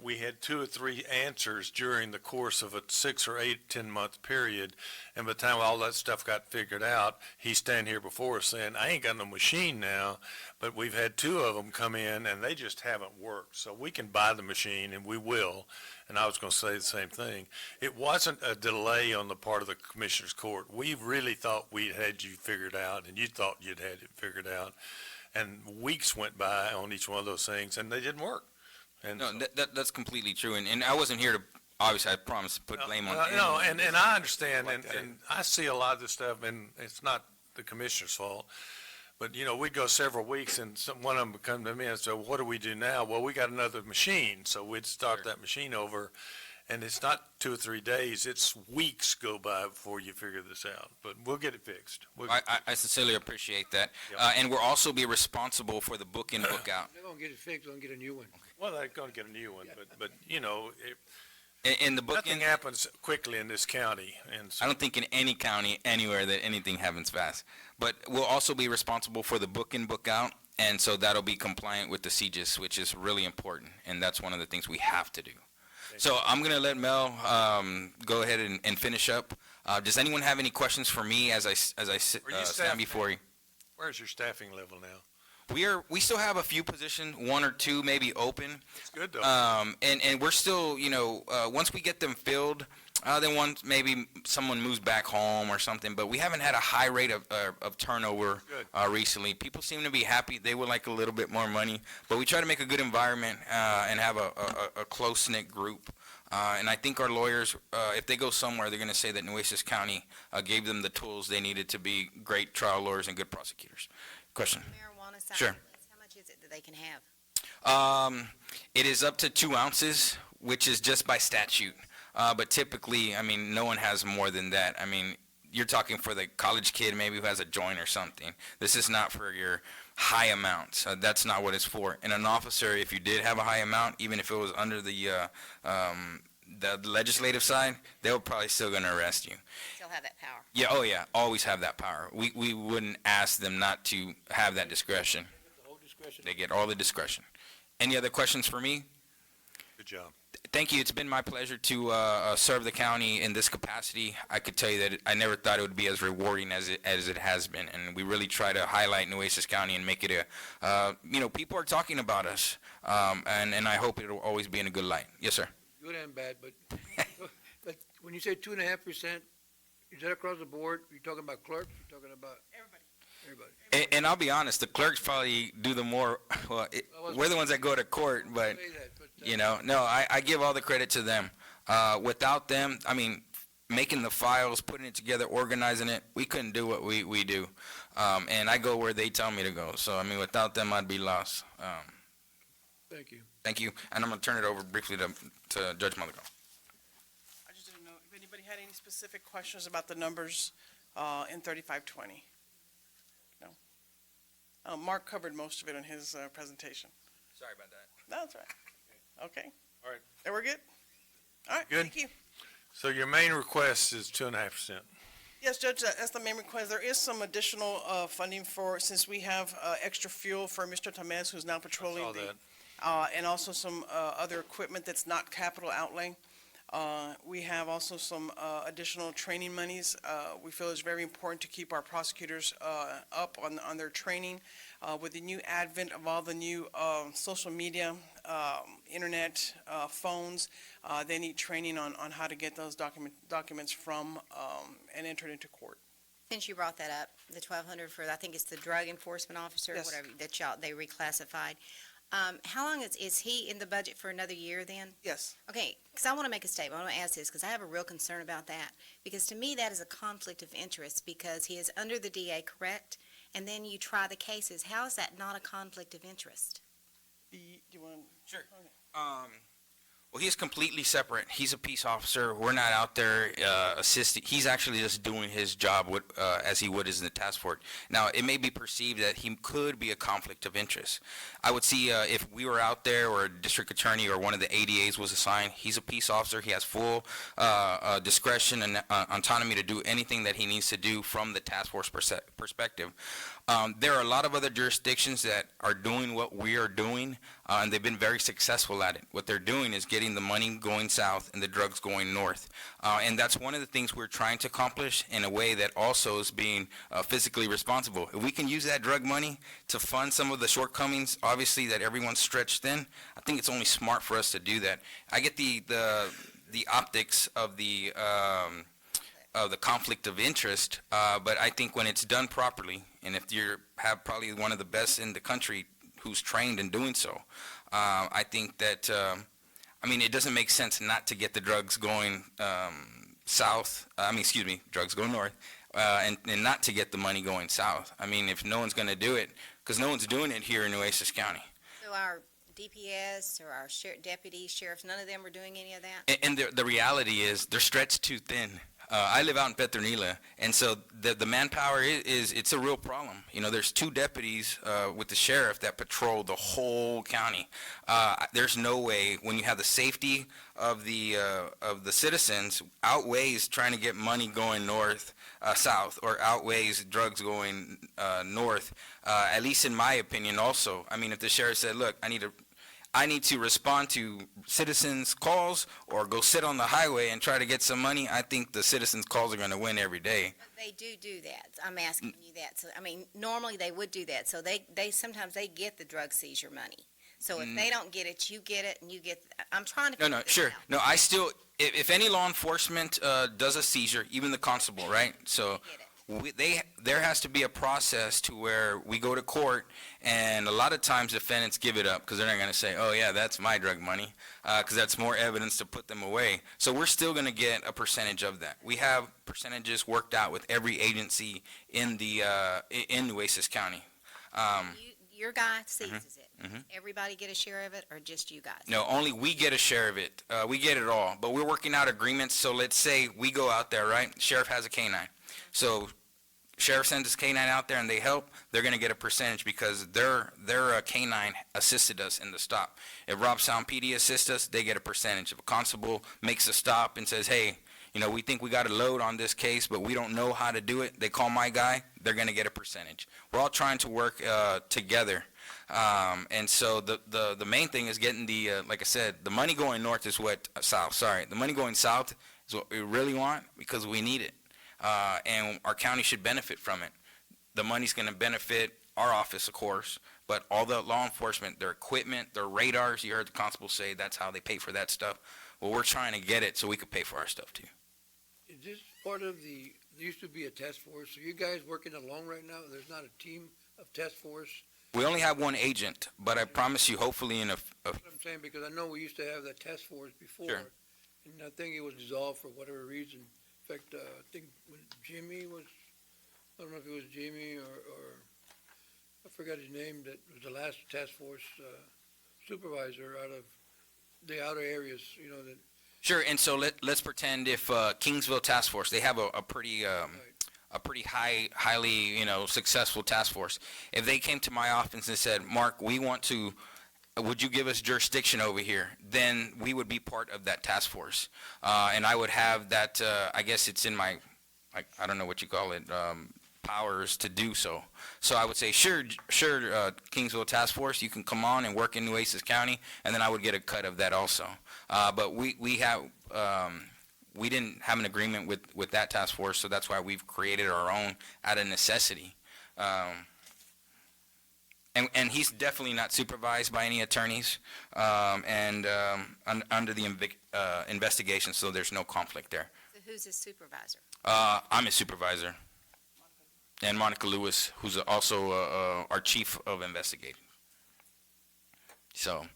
We had 2 or 3 answers during the course of a 6 or 8, 10-month period. And by the time all that stuff got figured out, he's standing here before us saying, I ain't got no machine now, but we've had 2 of them come in and they just haven't worked. So we can buy the machine, and we will. And I was going to say the same thing. It wasn't a delay on the part of the Commissioners Court. We really thought we had you figured out, and you thought you'd had it figured out. And weeks went by on each one of those things, and they didn't work. And
No,
so-
that's completely true. And I wasn't here to, obviously, I promise to put blame on
No,
anyone.
and I understand, and I see a lot of this stuff, and it's not the commissioner's fault. But, we'd go several weeks, and one of them would come to me and say, what do we do now? Well, we got another machine, so we'd start that machine over. And it's not 2 or 3 days, it's weeks go by before you figure this out. But we'll get it fixed.
I sincerely appreciate that.
Yep.
And we'll also be responsible for the book in, book out.
They're gonna get it fixed, they're gonna get a new one.
Well, they're going to get a new one, but
In the book in,
nothing happens quickly in this county, and so
I don't think in any county, anywhere, that anything happens fast. But we'll also be responsible for the book in, book out, and so that'll be compliant with the CGIS, which is really important, and that's one of the things we have to do. So I'm going to let Mel go ahead and finish up. Does anyone have any questions for me as I sit,
Are you
stand
staffing?
before you?
where's your staffing level now?
We still have a few positions, 1 or 2 maybe open.
It's good, though.
And we're still, once we get them filled, then once maybe someone moves back home or something, but we haven't had a high rate of turnover recently. People seem to be happy. They would like a little bit more money, but we try to make a good environment and have a close-knit group. And I think our lawyers, if they go somewhere, they're going to say that Nueces County gave them the tools they needed to be great trial lawyers and good prosecutors. Question?
Marijuana side
Sure.
of this, how much is it that they can have?
It is up to 2 ounces, which is just by statute. But typically, I mean, no one has more than that. I mean, you're talking for the college kid maybe who has a joint or something. This is not for your high amounts. That's not what it's for. And an officer, if you did have a high amount, even if it was under the legislative side, they were probably still going to arrest you.
Still have that power?
Yeah, oh yeah, always have that power. We wouldn't ask them not to have that discretion.
The whole discretion.
They get all the discretion. Any other questions for me?
Good job.
Thank you. It's been my pleasure to serve the county in this capacity. I could tell you that I never thought it would be as rewarding as it has been, and we really try to highlight Nueces County and make it people are talking about us, and I hope it'll always be in a good light. Yes, sir.
Good and bad, but when you say 2.5%, is that across the board? You're talking about clerks, you're talking about? Everybody.
And I'll be honest, the clerks probably do the more, we're the ones that go to court, but,
Say that, but,
no, I give all the credit to them. Without them, I mean, making the files, putting it together, organizing it, we couldn't do what we do. And I go where they tell me to go. So, I mean, without them, I'd be lost.
Thank you.
Thank you. And I'm going to turn it over briefly to Judge Mothergo.
I just didn't know if anybody had any specific questions about the numbers in 3520. No? Mark covered most of it in his presentation.
Sorry about that.
No, that's right. Okay.
All right.
Then we're good? All right,
Good.
thank you.
So your main request is 2.5%.
Yes, Judge, that's the main request. There is some additional funding since we have extra fuel for Mr. Tamez, who's now patrolling
Saw
the
that.
and also some other equipment that's not capital outlay. We have also some additional training monies. We feel it's very important to keep our prosecutors up on their training. With the new advent of all the new social media, internet, phones, they need training on how to get those documents from and entered into court.
Since you brought that up, the 1,200 for, I think it's the drug enforcement officer,
Yes.
whatever, that y'all, they reclassified. How long is he in the budget for another year then?
Yes.
Okay, because I want to make a statement. I want to ask this because I have a real concern about that. Because to me, that is a conflict of interest because he is under the DA, correct? And then you try the cases. How is that not a conflict of interest?
Do you want?
Sure. Well, he's completely separate. He's a peace officer. We're not out there assisting. He's actually just doing his job as he would as in the task force. Now, it may be perceived that he could be a conflict of interest. I would see if we were out there or a district attorney or one of the ADAs was assigned, he's a peace officer. He has full discretion and autonomy to do anything that he needs to do from the task force perspective. There are a lot of other jurisdictions that are doing what we are doing, and they've been very successful at it. What they're doing is getting the money going south and the drugs going north. And that's one of the things we're trying to accomplish in a way that also is being physically responsible. If we can use that drug money to fund some of the shortcomings, obviously, that everyone's stretched thin, I think it's only smart for us to do that. I get the optics of the conflict of interest, but I think when it's done properly, and if you have probably one of the best in the country who's trained in doing so, I think that, it doesn't make sense not to get the drugs going drugs going north, and not to get the money going south. If no one's going to do it, because no one's doing it here in Nueces County.
So our DPS or our deputies, sheriffs, none of them are doing any of that?
And the reality is they're stretched too thin. I live out in Petronila, and so the manpower it's a real problem. There's 2 deputies with the sheriff that patrol the whole county. There's no way when you have the safety of the citizens outweighs trying to get money going south, or outweighs drugs going north. At least in my opinion, also. If the sheriff said, "Look, I need to respond to citizens' calls or go sit on the highway and try to get some money," I think the citizens' calls are going to win every day.
But they do that. I'm asking you that. So, normally they would do that. So they sometimes they get the drug seizure money. So if they don't get it, you get it, and you get, I'm trying to.
No, sure. No, I still, if any law enforcement does a seizure, even the constable, right? So there has to be a process to where we go to court, and a lot of times defendants give it up because they're not going to say, "Oh yeah, that's my drug money," because that's more evidence to put them away. So we're still going to get a percentage of that. We have percentages worked out with every agency in Nueces County.
Your guy seizes it. Everybody get a share of it, or just you guys?
No, only we get a share of it. We get it all, but we're working out agreements. So let's say we go out there, right? Sheriff has a canine. So sheriff sends his canine out there and they help, they're going to get a percentage because their canine assisted us in the stop. If Rob Sound PD assists us, they get a percentage. If a constable makes a stop and says, "Hey, we think we got a load on this case, but we don't know how to do it," they call my guy, they're going to get a percentage. We're all trying to work together. And so the main thing is getting like I said, the money going north is the money going south is what we really want because we need it. And our county should benefit from it. The money's going to benefit our office, of course, but all the law enforcement, their equipment, their radars, you heard the constable say that's how they pay for that stuff. Well, we're trying to get it so we could pay for our stuff too.
Is this part of there used to be a task force, so you guys working along right now? There's not a team of task force?
We only have one agent, but I promise you, hopefully in
That's what I'm saying, because I know we used to have that task force before.
Sure.
And I think it was dissolved for whatever reason. In fact, I think when Jimmy was, I don't know if it was Jimmy or I forgot his name, that was the last task force supervisor out of the outer areas, that.
Sure, and so let's pretend if Kingsville Task Force, they have a pretty highly successful task force. If they came to my office and said, "Mark, would you give us jurisdiction over here?" Then we would be part of that task force, and I would have that. I guess it's in my, I don't know what you call it, powers to do so. So I would say, sure, Kingsville Task Force, you can come on and work in Nueces County, and then I would get a cut of that also. But we have, we didn't have an agreement with that task force, so that's why we've created our own out of necessity. And he's definitely not supervised by any attorneys, under the investigation, so there's no conflict there.
So who's his supervisor?
I'm his supervisor. And Monica Lewis, who's also our chief of investigating. So,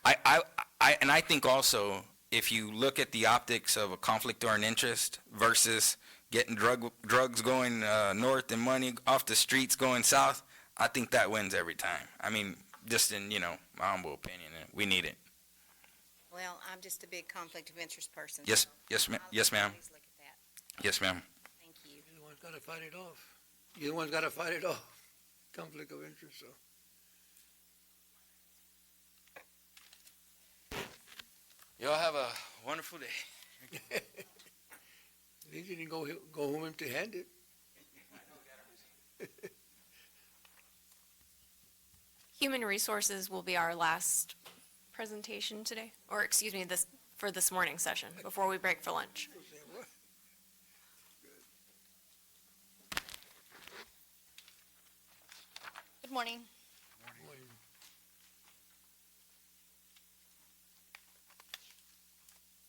I think also, if you look at the optics of a conflict or an interest versus getting drugs going north and money off the streets going south, I think that wins every time. I mean, just in, my humble opinion, we need it.
Well, I'm just a big conflict of interest person.
Yes,
so
yes, ma'am.
I'll
Yes, ma'am.
always look at that.
Yes, ma'am.
Thank you.
You're the one's gotta fight it off. You're the one's gotta fight it off. Conflict of interest, so.
Y'all have a wonderful day.
At least you didn't go home empty-handed.
Human Resources will be our last presentation today, or excuse me, for this morning session, before we break for lunch.
Good morning.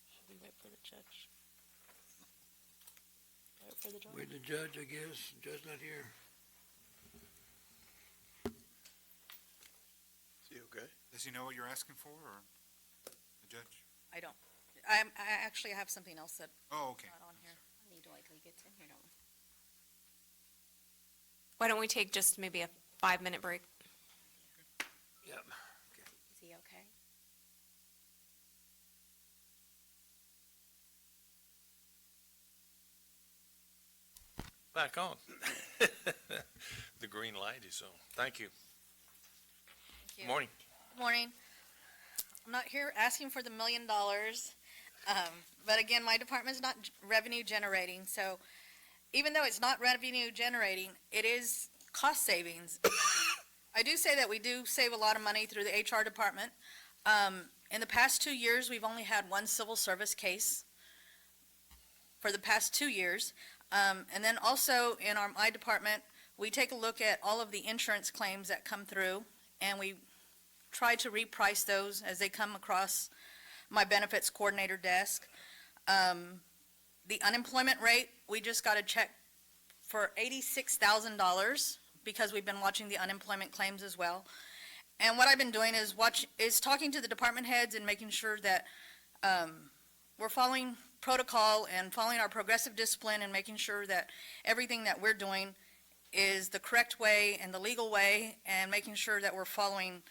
Should we wait for the judge? Wait for the judge?
Where's the judge, I guess? Judge not here.
Is he okay?
Does he know what you're asking for, or the judge?
I don't. I actually have something else that
Oh, okay.
not on here.
I need to wait till he gets in here, don't we?
Why don't we take just maybe a 5-minute break?
Yep.
Is he okay?
Back on. The green light is on. Thank you.
Thank you.
Morning.
Good morning. I'm not here asking for the $1 million, but again, my department's not revenue generating, so even though it's not revenue generating, it is cost savings. I do say that we do save a lot of money through the HR department. In the past 2 years, we've only had one civil service case for the past 2 years. And then also in my department, we take a look at all of the insurance claims that come through, and we try to reprice those as they come across my benefits coordinator desk. The unemployment rate, we just got a check for $86,000 because we've been watching the unemployment claims as well. And what I've been doing is talking to the department heads and making sure that we're following protocol and following our progressive discipline and making sure that everything that we're doing is the correct way and the legal way, and making sure that we're following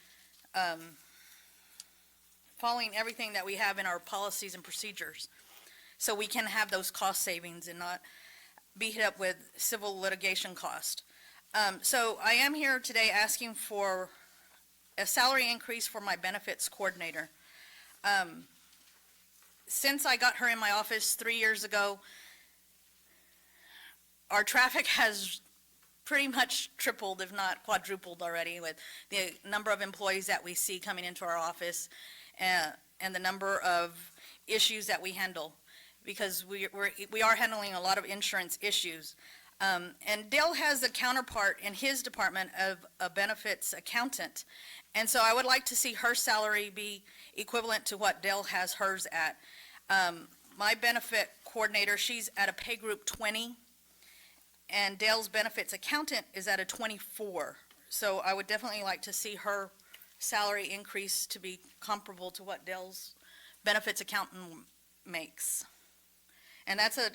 everything that we have in our policies and procedures, so we can have those cost savings and not be hit up with civil litigation cost. So I am here today asking for a salary increase for my benefits coordinator. Since I got her in my office 3 years ago, our traffic has pretty much tripled, if not quadrupled already, with the number of employees that we see coming into our office and the number of issues that we handle, because we are handling a lot of insurance issues. And Dale has a counterpart in his department of a benefits accountant. And so I would like to see her salary be equivalent to what Dale has hers at. My benefit coordinator, she's at a pay group 20, and Dale's benefits accountant is at a 24. So I would definitely like to see her salary increase to be comparable to what Dale's benefits accountant makes. And that's an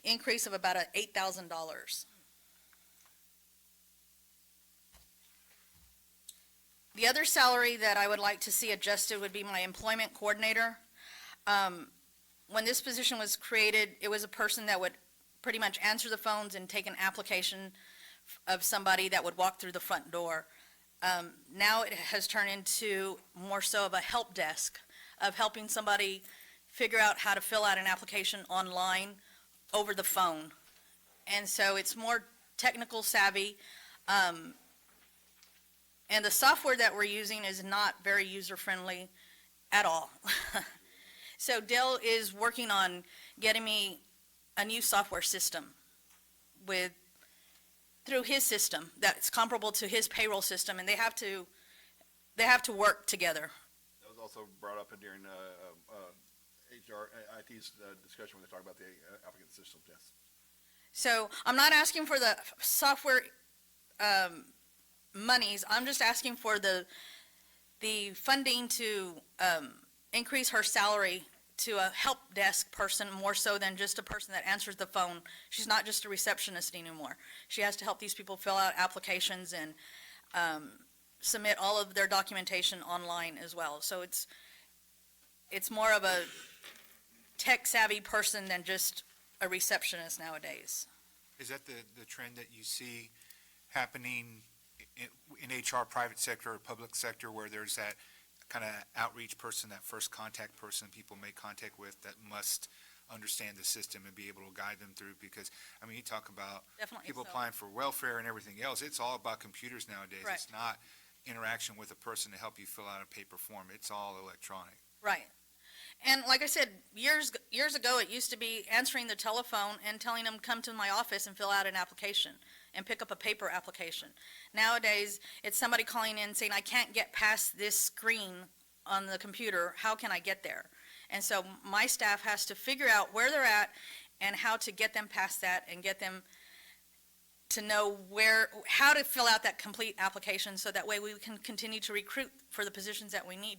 increase of about $8,000. The other salary that I would like to see adjusted would be my employment coordinator. When this position was created, it was a person that would pretty much answer the phones and take an application of somebody that would walk through the front door. Now it has turned into more so of a help desk, of helping somebody figure out how to fill out an application online over the phone. And so it's more technical savvy. And the software that we're using is not very user-friendly at all. So Dell is working on getting me a new software system through his system that's comparable to his payroll system, and they have to work together.
That was also brought up during HR, IT's discussion when they talked about the applicant system, yes.
So I'm not asking for the software monies, I'm just asking for the funding to increase her salary to a help desk person more so than just a person that answers the phone. She's not just a receptionist anymore. She has to help these people fill out applications and submit all of their documentation online as well. So it's more of a tech-savvy person than just a receptionist nowadays.
Is that the trend that you see happening in HR, private sector, or public sector, where there's that kind of outreach person, that first contact person people make contact with that must understand the system and be able to guide them through? Because, I mean, you talk about
Definitely
people
so.
applying for welfare and everything else. It's all about computers nowadays.
Right.
It's not interaction with a person to help you fill out a paper form. It's all electronic.
Right. And like I said, years ago, it used to be answering the telephone and telling them, come to my office and fill out an application and pick up a paper application. Nowadays, it's somebody calling in saying, I can't get past this screen on the computer. How can I get there? And so my staff has to figure out where they're at and how to get them past that and get them to know how to fill out that complete application, so that way we can continue to recruit for the positions that we need.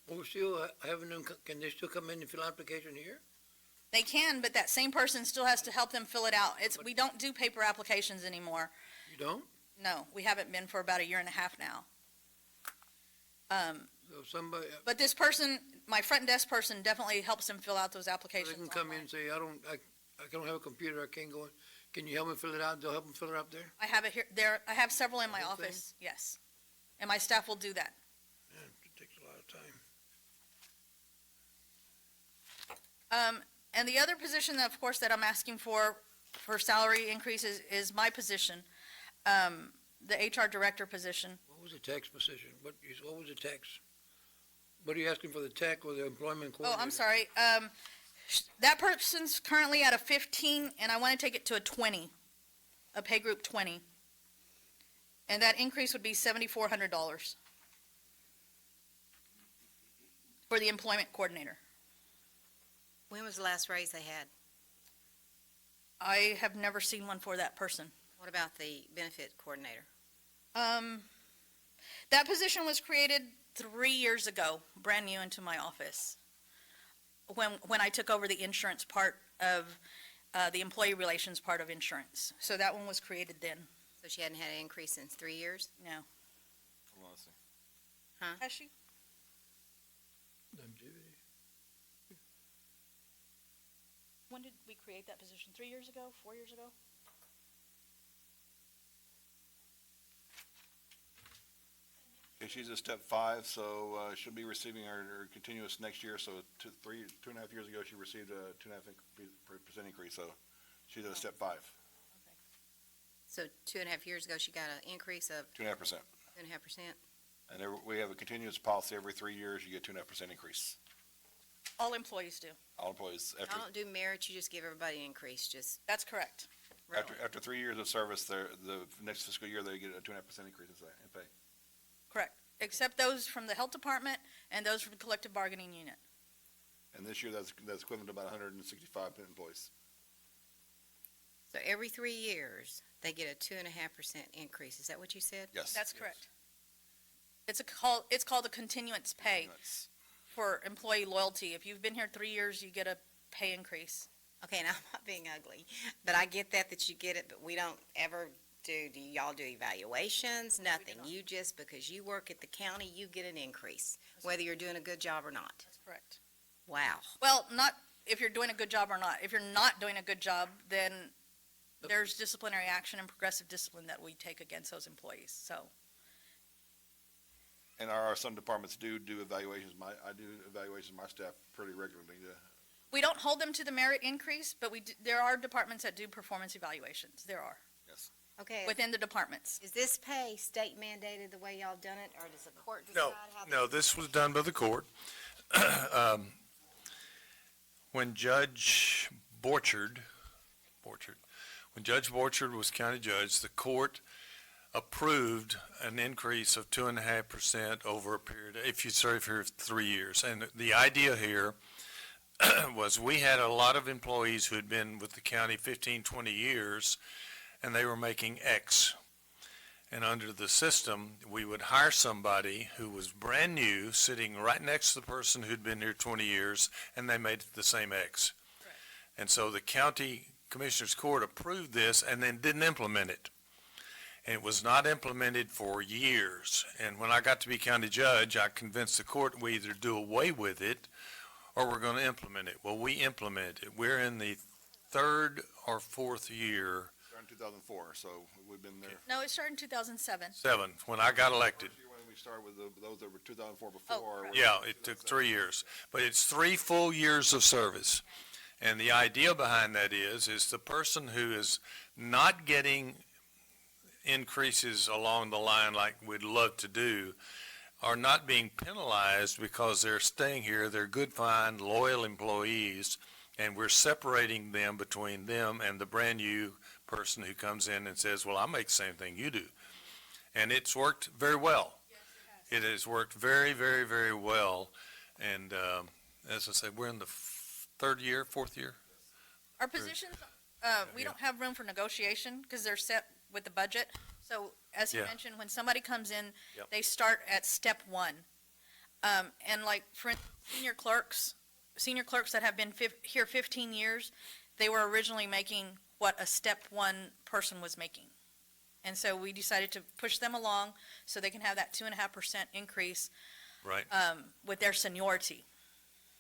We're still having them, can they still come in and fill out application here?
They can, but that same person still has to help them fill it out. We don't do paper applications anymore.
You don't?
No, we haven't been for about a year and a half now.
So somebody,
But this person, my front desk person, definitely helps them fill out those
they
applications
can come in
online.
and say, I don't have a computer, I can't go in. Can you help me fill it out? They'll help them fill it up there?
I have it here, I have several in my
Whole thing?
office, yes. And my staff will do that.
Yeah, it takes a lot of time.
And the other position, of course, that I'm asking for salary increases is my position, the HR director position.
What was the tax position? What was the tax? What are you asking for, the tech or the employment
Oh,
coordinator?
I'm sorry. That person's currently at a 15, and I want to take it to a 20, a pay group 20. And that increase would be $7,400 for the employment coordinator.
When was the last raise they had?
I have never seen one for that person.
What about the benefit coordinator?
That position was created 3 years ago, brand new into my office, when I took over the insurance part of, the employee relations part of insurance. So that one was created then.
So she hadn't had an increase in 3 years?
No.
Hold on, let's see.
Has she?
Longevity.
When did we create that position? 3 years ago? 4 years ago?
Okay, she's at step 5, so she'll be receiving her continuous next year, so 2.5 years ago, she received a 2.5% increase, so she's at step 5,
So 2.5 years ago, she got an increase of
2.5%.
2.5%?
And we have a continuous policy, every 3 years, you get 2.5% increase.
All employees do.
All employees,
I don't do merit, you just give everybody an increase, just,
That's correct.
really?
after 3 years of service, the next fiscal year, they get a 2.5% increase in pay.
Correct. Except those from the health department and those from the collective bargaining unit.
And this year, that's equivalent to about 165 employees.
So every 3 years, they get a 2.5% increase, is that what you said?
Yes.
That's correct. It's called a continuance pay
That's-
for employee loyalty. If you've been here 3 years, you get a pay increase.
Okay, now I'm not being ugly, but I get that you get it, but we don't ever do y'all do evaluations? Nothing.
not.
You just, because you work at the county, you get an increase, whether you're doing a good job or not.
That's correct.
Wow.
Well, not if you're doing a good job or not. If you're not doing a good job, then there's disciplinary action and progressive discipline that we take against those employees, so.
And some departments do evaluations. I do evaluations of my staff pretty regularly.
We don't hold them to the merit increase, but there are departments that do performance evaluations. There are.
Yes.
Okay,
within the departments.
is this pay state mandated the way y'all done it, or does the court decide
No,
how?
no, this was done by the court. When Judge Borchard, when Judge Borchard was county judge, the court approved an increase of 2.5% over a period, if you serve here 3 years. And the idea here was we had a lot of employees who had been with the county 15, 20 years, and they were making X. And under the system, we would hire somebody who was brand new, sitting right next to the person who'd been here 20 years, and they made the same X. And so the county commissioners court approved this and then didn't implement it. And it was not implemented for years. And when I got to be county judge, I convinced the court we either do away with it or we're going to implement it. Well, we implemented it. We're in the third or fourth year,
Started in 2004, so we've been there.
No, it started in 2007.
seventh, when I got elected.
First year when we started with those that were 2004 before.
right.
Yeah, it took 3 years, but it's 3 full years of service. And the idea behind that is the person who is not getting increases along the line like we'd love to do are not being penalized because they're staying here. They're good, fine, loyal employees, and we're separating them between them and the brand-new person who comes in and says, well, I make the same thing you do. And it's worked very well. It has worked very, very, very well. And as I said, we're in the fourth year.
Our positions, we don't have room for negotiation because they're set with the budget. So as you
Yeah.
mentioned, when somebody comes in,
Yep.
they start at step one. And like for senior clerks that have been here 15 years, they were originally making what a step one person was making. And so we decided to push them along so they can have that 2.5% increase
Right.
with their seniority.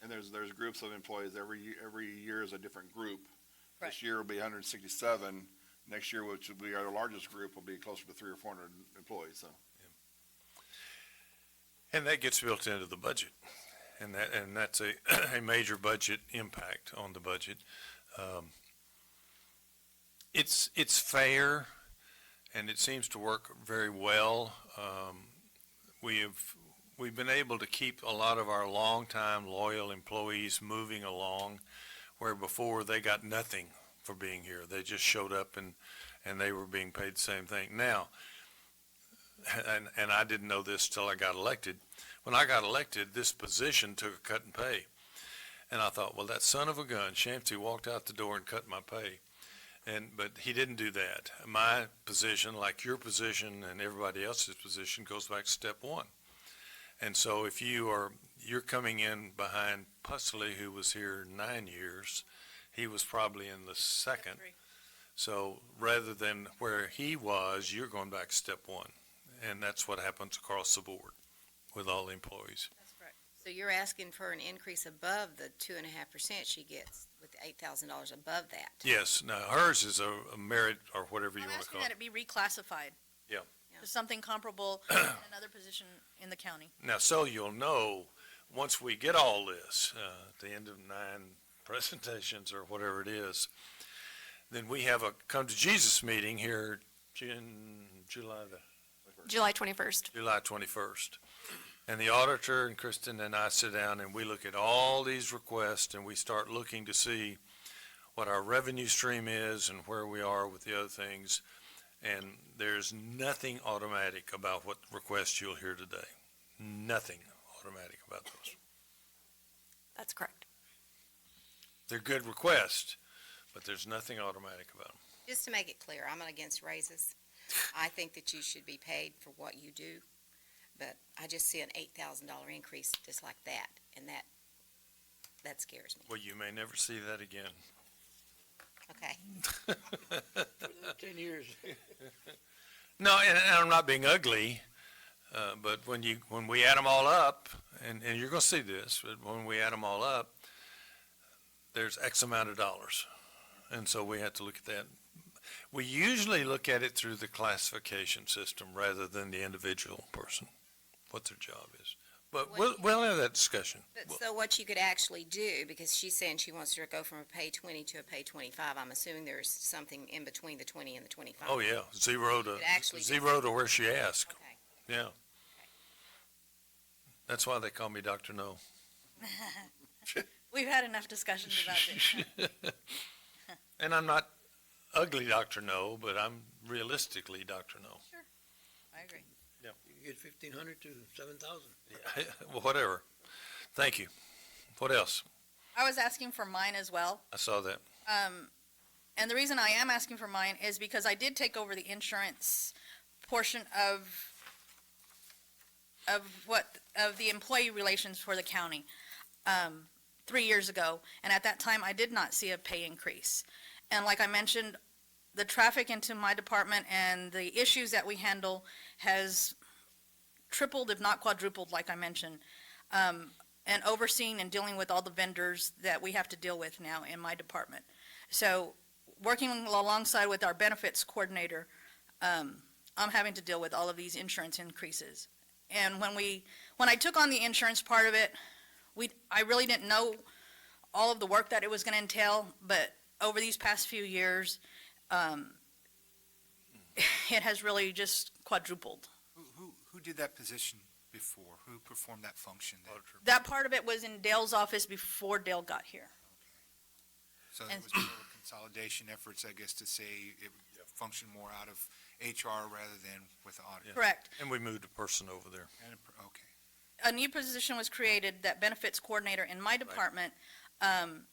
And there's groups of employees, every year is a different group.
Right.
This year will be 167, next year, which will be our largest group, will be closer to 300 or 400 employees, so.
And that gets built into the budget. And that's a, a major budget impact on the budget. It's fair, and it seems to work very well. We've been able to keep a lot of our longtime loyal employees moving along, where before they got nothing for being here. They just showed up and they were being paid the same thing. Now, and I didn't know this till I got elected. When I got elected, this position took a cut in pay. And I thought, well, that son of a gun, Shampsey, walked out the door and cut my pay. But he didn't do that. My position, like your position and everybody else's position, goes back to step one. And so if you're coming in behind Pusley, who was here 9 years, he was probably in the second. So rather than where he was, you're going back to step one. And that's what happens across the board with all the employees.
That's correct. So you're asking for an increase above the 2.5% she gets, with $8,000 above that?
Yes, now hers is a merit or whatever you
I'm
want to
asking
call
that
it.
it be reclassified.
Yeah.
To something comparable in another position in the county.
Now, so you'll know, once we get all this, at the end of 9 presentations or whatever it is, then we have a come to Jesus meeting here July 21st. And the auditor and Kristen and I sit down and we look at all these requests and we start looking to see what our revenue stream is and where we are with the other things. And there's nothing automatic about what requests you'll hear today. Nothing automatic about those.
That's correct.
They're good requests, but there's nothing automatic about them.
Just to make it clear, I'm not against raises. I think that you should be paid for what you do, but I just see an $8,000 increase just like that, and that scares me.
Well, you may never see that again.
Okay.
10 years.
No, and I'm not being ugly, but when we add them all up, and you're going to see this, but when we add them all up, there's X amount of dollars. And so we have to look at that. We usually look at it through the classification system rather than the individual person, what their job is. But we'll have that discussion.
But so what you could actually do, because she's saying she wants to go from a pay 20 to a pay 25, I'm assuming there's something in between the 20 and the 25.
Oh, yeah, zero
It actually
to where she asked.
Okay.
Yeah. That's why they call me Dr. No.
We've had enough discussions about this.
And I'm not ugly Dr. No, but I'm realistically Dr. No.
I agree.
You get 1,500 to 7,000.
Yeah, well, whatever. Thank you. What else?
I was asking for mine as well.
I saw that.
And the reason I am asking for mine is because I did take over the insurance portion of the employee relations for the county 3 years ago, and at that time, I did not see a pay increase. And like I mentioned, the traffic into my department and the issues that we handle has tripled, if not quadrupled, like I mentioned, and overseeing and dealing with all the vendors that we have to deal with now in my department. So, working alongside with our benefits coordinator, I'm having to deal with all of these insurance increases. And when I took on the insurance part of it, I really didn't know all of the work that it was going to entail, but over these past few years, it has really just quadrupled.
Who did that position before? Who performed that function then?
That part of it was in Dale's office before Dale got here.
So it was more of a consolidation efforts, I guess, to say it functioned more out of HR rather than with the audit.
Correct.
And we moved a person over there.
Okay.
A new position was created, that benefits coordinator in my department, and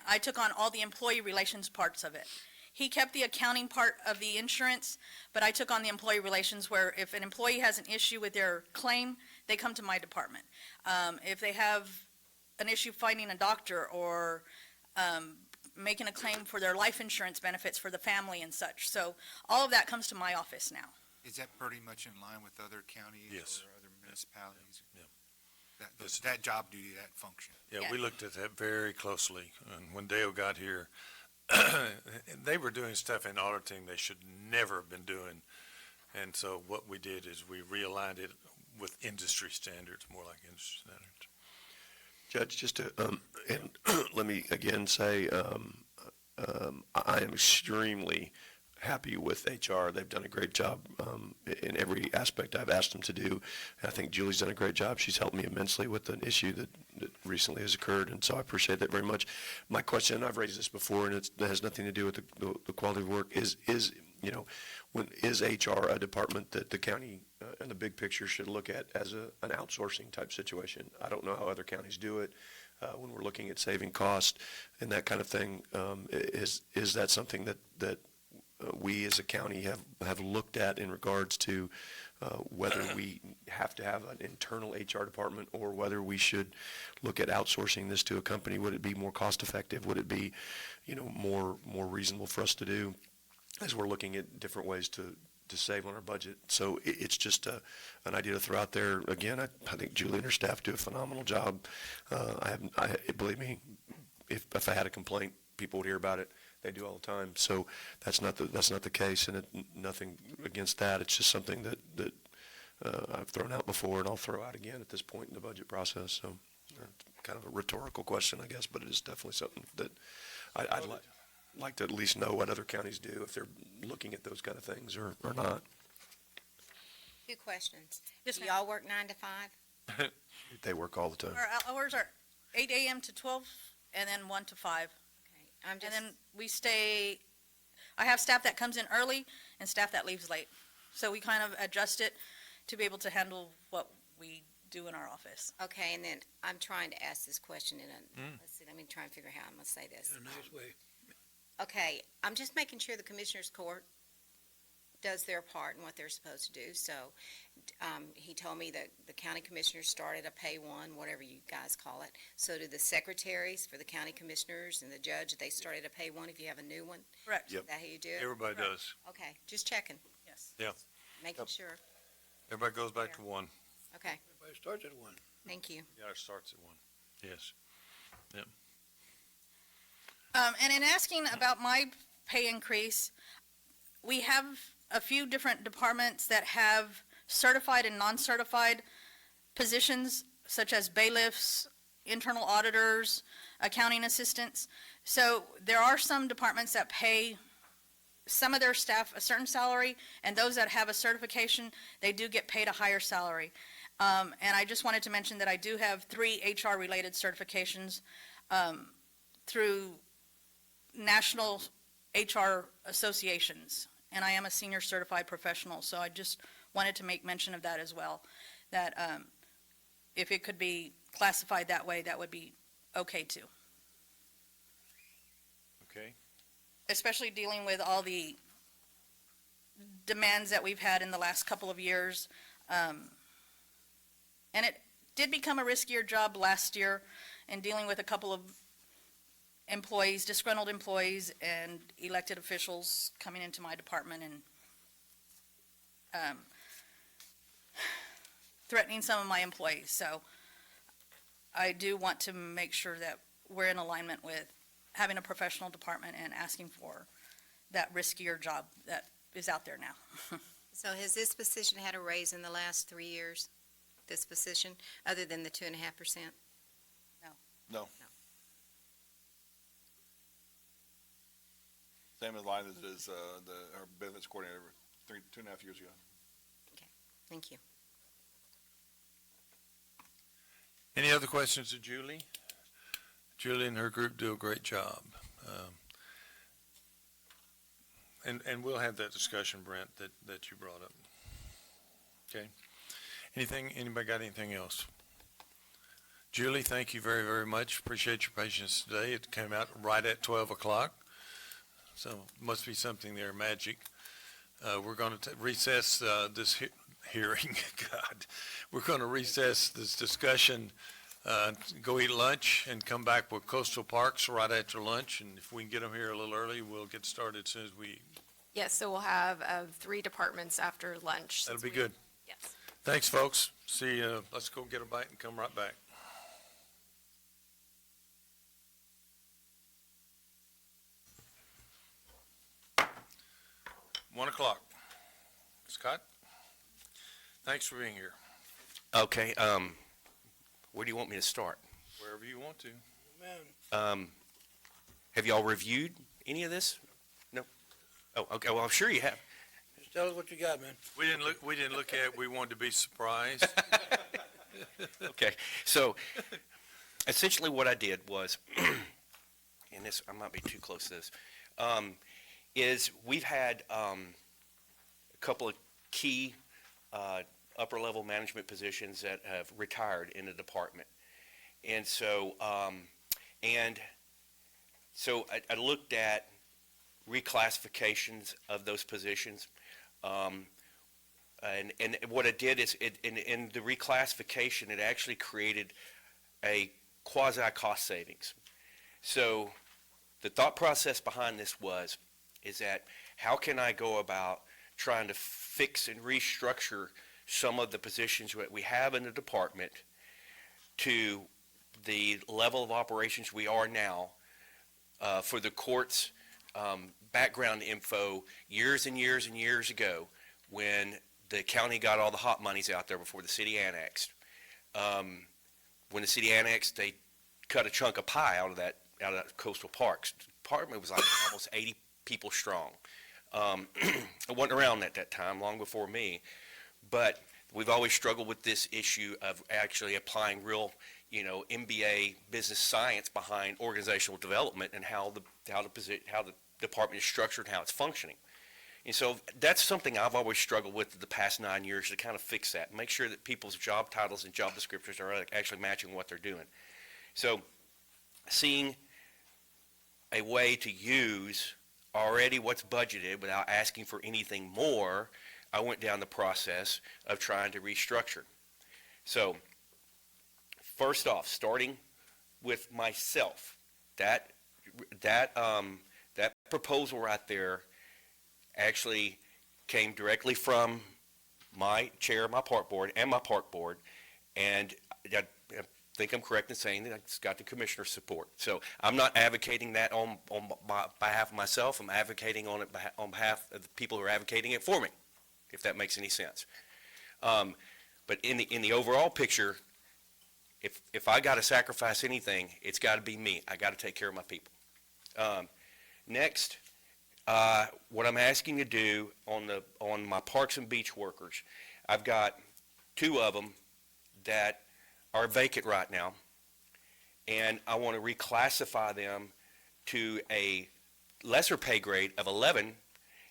I took on all the employee relations parts of it. He kept the accounting part of the insurance, but I took on the employee relations where if an employee has an issue with their claim, they come to my department. If they have an issue finding a doctor or making a claim for their life insurance benefits for the family and such. So all of that comes to my office now.
Is that pretty much in line with other counties
Yes.
or other municipalities?
Yeah.
That job duty, that function?
Yeah, we looked at that very closely. And when Dale got here, they were doing stuff in auditing they should never have been doing. And so what we did is we realigned it with industry standards, more like industry standards.
Judge, just to, and let me again say, I am extremely happy with HR. They've done a great job in every aspect I've asked them to do. I think Julie's done a great job. She's helped me immensely with an issue that recently has occurred, and so I appreciate that very much. My question, and I've raised this before, and it has nothing to do with the quality of work, is HR a department that the county in the big picture should look at as an outsourcing type situation? I don't know how other counties do it when we're looking at saving cost and that kind of thing. Is that something that we as a county have looked at in regards to whether we have to have an internal HR department or whether we should look at outsourcing this to a company? Would it be more cost effective? Would it be, more reasonable for us to do as we're looking at different ways to save on our budget? So it's just an idea to throw out there. Again, I think Julie and her staff do a phenomenal job. Believe me, if I had a complaint, people would hear about it. They do all the time. So that's not the case, and nothing against that. It's just something that I've thrown out before, and I'll throw out again at this point in the budget process. So kind of a rhetorical question, I guess, but it is definitely something that I'd like to at least know what other counties do, if they're looking at those kind of things or not.
2 questions.
Yes,
Do
ma'am.
y'all work 9 to 5?
They work all the time.
Our hours are 8 a.m. to 12, and then 1 to 5.
Okay.
And then I have staff that comes in early and staff that leaves late. So we kind of adjust it to be able to handle what we do in our office.
Okay, and then I'm trying to ask this question let's see, let me try and figure out how I'm going to say this.
In a nice way.
Okay, I'm just making sure the Commissioners Court does their part and what they're supposed to do. So he told me that the county commissioners started a pay one, whatever you guys call it. So do the secretaries for the county commissioners and the judge, they started a pay one if you have a new one?
Correct.
Yep.
Is that how you do it?
Everybody does.
Okay, just checking,
Yes.
Yeah.
making sure.
Everybody goes back to 1.
Okay,
Everybody starts at 1.
thank you.
Yeah, it starts at 1. Yes.
And in asking about my pay increase, we have a few different departments that have certified and non-certified positions such as bailiffs, internal auditors, accounting assistants. So there are some departments that pay some of their staff a certain salary, and those that have a certification, they do get paid a higher salary. And I just wanted to mention that I do have 3 HR-related certifications through national HR associations, and I am a senior certified professional, so I just wanted to make mention of that as well, that if it could be classified that way, that would be okay too.
Okay.
Especially dealing with all the demands that we've had in the last couple of years. And it did become a riskier job last year in dealing with a couple of employees, disgruntled employees and elected officials coming into my department and threatening some of my employees. So I do want to make sure that we're in alignment with having a professional department and asking for that riskier job that is out there now.
So has this position had a raise in the last 3 years? This position, other than the 2.5%?
No. Same in line as it is, our benefits coordinator 2.5 years ago.
Thank you.
Any other questions of Julie? Julie and her group do a great job. And we'll have that discussion, Brent, that you brought up. Okay. Anybody got anything else? Julie, thank you very, very much. Appreciate your patience today. It came out right at 12 o'clock. So must be something there, magic. We're going to recess this hearing. God, we're going to recess this discussion, go eat lunch, and come back with Coastal Parks right after lunch. And if we can get them here a little early, we'll get started as soon as we.
Yes, so we'll have 3 departments after lunch.
That'll be good.
Yes.
Thanks, folks. See you. Let's go get a bite and come right back. One o'clock. Scott? Thanks for being here.
Okay, where do you want me to start?
Wherever you want to.
Have y'all reviewed any of this? No? Oh, okay, well, I'm sure you have.
Just tell us what you got, man.
We didn't look at it. We wanted to be surprised.
Okay, so essentially what I did was, and this, I might be too close to this, is we've had a couple of key upper-level management positions that have retired in the department. And so, I looked at reclassifications of those positions. And what it did is, in the reclassification, it actually created a quasi-cost savings. So the thought process behind this is that how can I go about trying to fix and restructure some of the positions that we have in the department to the level of operations we are now. For the court's background info, years and years and years ago, when the county got all the hot monies out there before the city annexed, when the city annexed, they cut a chunk of pie out of that Coastal Parks. The department was like almost 80 people strong. I wasn't around at that time, long before me, but we've always struggled with this issue of actually applying real, MBA business science behind organizational development and how the department is structured and how it's functioning. And so that's something I've always struggled with the past 9 years, to kind of fix that, make sure that people's job titles and job descriptions are actually matching what they're doing. So seeing a way to use already what's budgeted without asking for anything more, I went down the process of trying to restructure. So first off, starting with myself, that proposal right there actually came directly from my chair of my park board and my park board, and I think I'm correct in saying that it's got the commissioner's support. So I'm not advocating that on behalf of myself. I'm advocating on it on behalf of the people who are advocating it for me, if that makes any sense. But But in the overall picture, if I gotta sacrifice anything, it's gotta be me. I gotta take care of my people. Next, what I'm asking to do on my parks and beach workers, I've got 2 of them that are vacant right now, and I want to reclassify them to a lesser pay grade of 11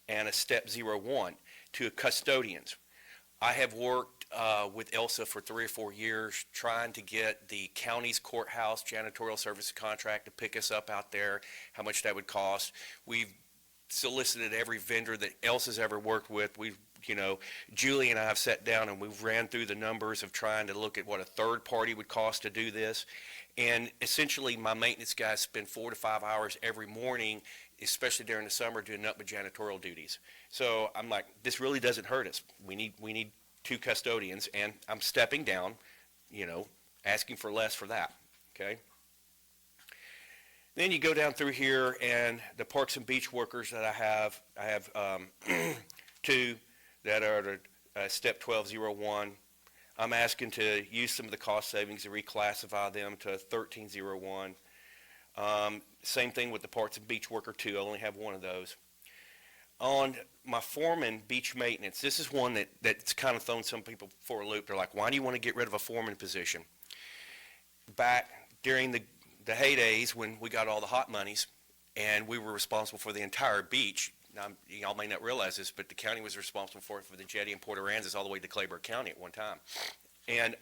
and a step 01 to custodians. I have worked with Elsa for 3 or 4 years trying to get the county's courthouse janitorial services contract to pick us up out there, how much that would cost. We've solicited every vendor that Elsa's ever worked with. Julie and I have sat down and we've ran through the numbers of trying to look at what a third party would cost to do this. And essentially, my maintenance guys spend 4 to 5 hours every morning, especially during the summer, doing nothing but janitorial duties. So I'm like, this really doesn't hurt us. We need 2 custodians, and I'm stepping down, asking for less for that, okay? Then you go down through here, and the parks and beach workers that I have 2 that are at step 1201. I'm asking to use some of the cost savings to reclassify them to 1301. Same thing with the parks and beach worker 2. I only have 1 of those. On my foreman beach maintenance, this is one that's kind of thrown some people for a loop. They're like, why do you want to get rid of a foreman position? Back during the heydays when we got all the hot monies and we were responsible for the entire beach. Now, y'all may not realize this, but the county was responsible for the jetty in Port Aransas all the way to Clayburgh County at one time. And,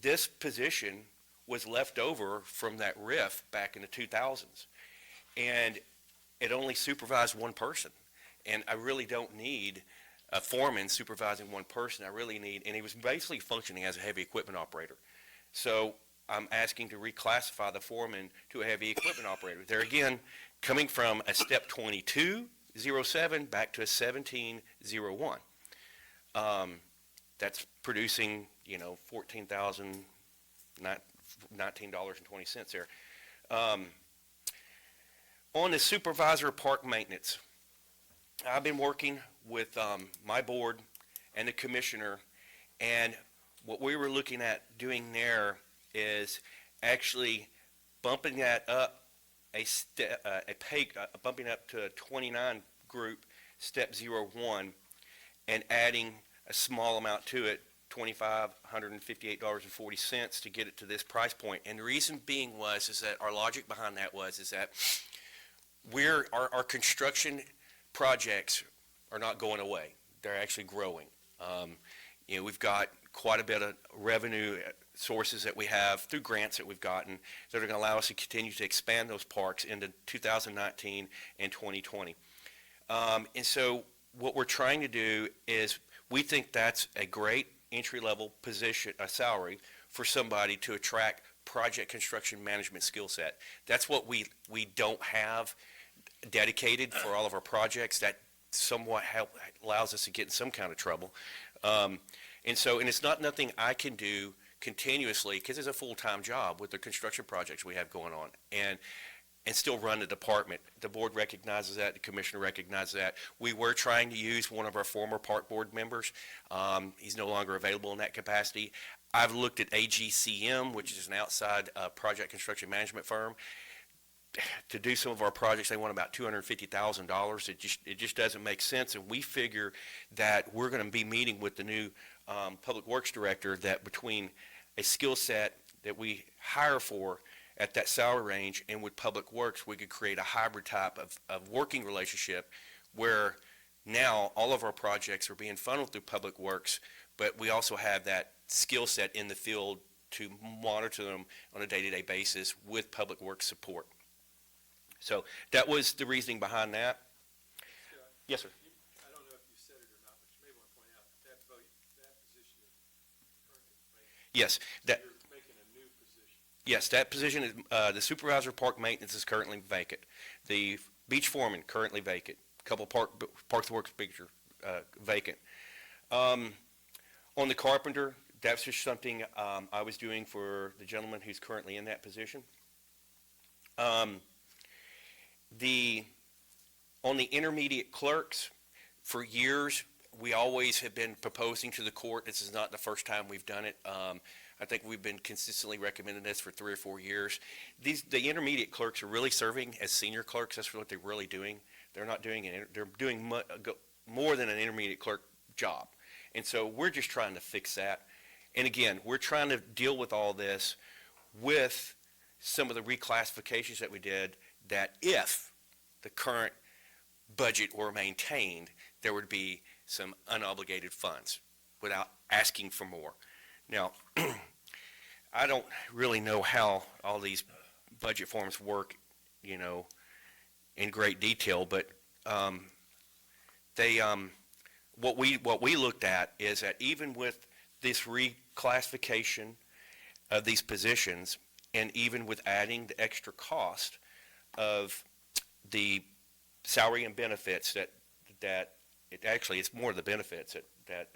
this position was left over from that RIF back in the 2000s. And it only supervised 1 person. And I really don't need a foreman supervising 1 person. I really need, and he was basically functioning as a heavy equipment operator. So I'm asking to reclassify the foreman to a heavy equipment operator. There again, coming from a step 2207 back to a 1701. That's producing, $14,019.20 there. On the supervisor of park maintenance, I've been working with my board and the commissioner, and what we were looking at doing there is actually bumping that up bumping up to a 29 group, step 01, and adding a small amount to it, $2,558.40 to get it to this price point. And the reason being is that our logic behind that is that our construction projects are not going away. They're actually growing. We've got quite a bit of revenue sources that we have through grants that we've gotten that are going to allow us to continue to expand those parks into 2019 and 2020. And so what we're trying to do is we think that's a great entry-level position, a salary for somebody to attract project construction management skill set. That's what we don't have dedicated for all of our projects. That somewhat allows us to get in some kind of trouble. And it's not nothing I can do continuously, because it's a full-time job with the construction projects we have going on, and still run the department. The board recognizes that, the commissioner recognizes that. We were trying to use one of our former park board members. He's no longer available in that capacity. I've looked at AGCM, which is an outside project construction management firm. To do some of our projects, they want about $250,000. It just doesn't make sense, and we figure that we're going to be meeting with the new Public Works Director, that between a skill set that we hire for at that salary range and with Public Works, we could create a hybrid type of working relationship where now all of our projects are being funneled through Public Works, but we also have that skill set in the field to monitor them on a day-to-day basis with Public Works support. So that was the reasoning behind that. Yes, sir.
I don't know if you said it or not, but you may want to point out that position is currently vacant.
Yes, that.
You're making a new position.
Yes, that position is, the supervisor of park maintenance is currently vacant. The beach foreman, currently vacant. A couple Parks and Works picture, vacant. On the carpenter, that's just something I was doing for the gentleman who's currently in that position. On the intermediate clerks, for years, we always have been proposing to the court, this is not the first time we've done it. I think we've been consistently recommending this for 3 or 4 years. The intermediate clerks are really serving as senior clerks. That's what they're really doing. They're not doing they're doing more than an intermediate clerk job. And so we're just trying to fix that. And again, we're trying to deal with all this with some of the reclassifications that we did, that if the current budget were maintained, there would be some unobligated funds without asking for more. Now, I don't really know how all these budget forms work, in great detail, but what we looked at is that even with this reclassification of these positions, and even with adding the extra cost of the salary and benefits that it actually, it's more the benefits that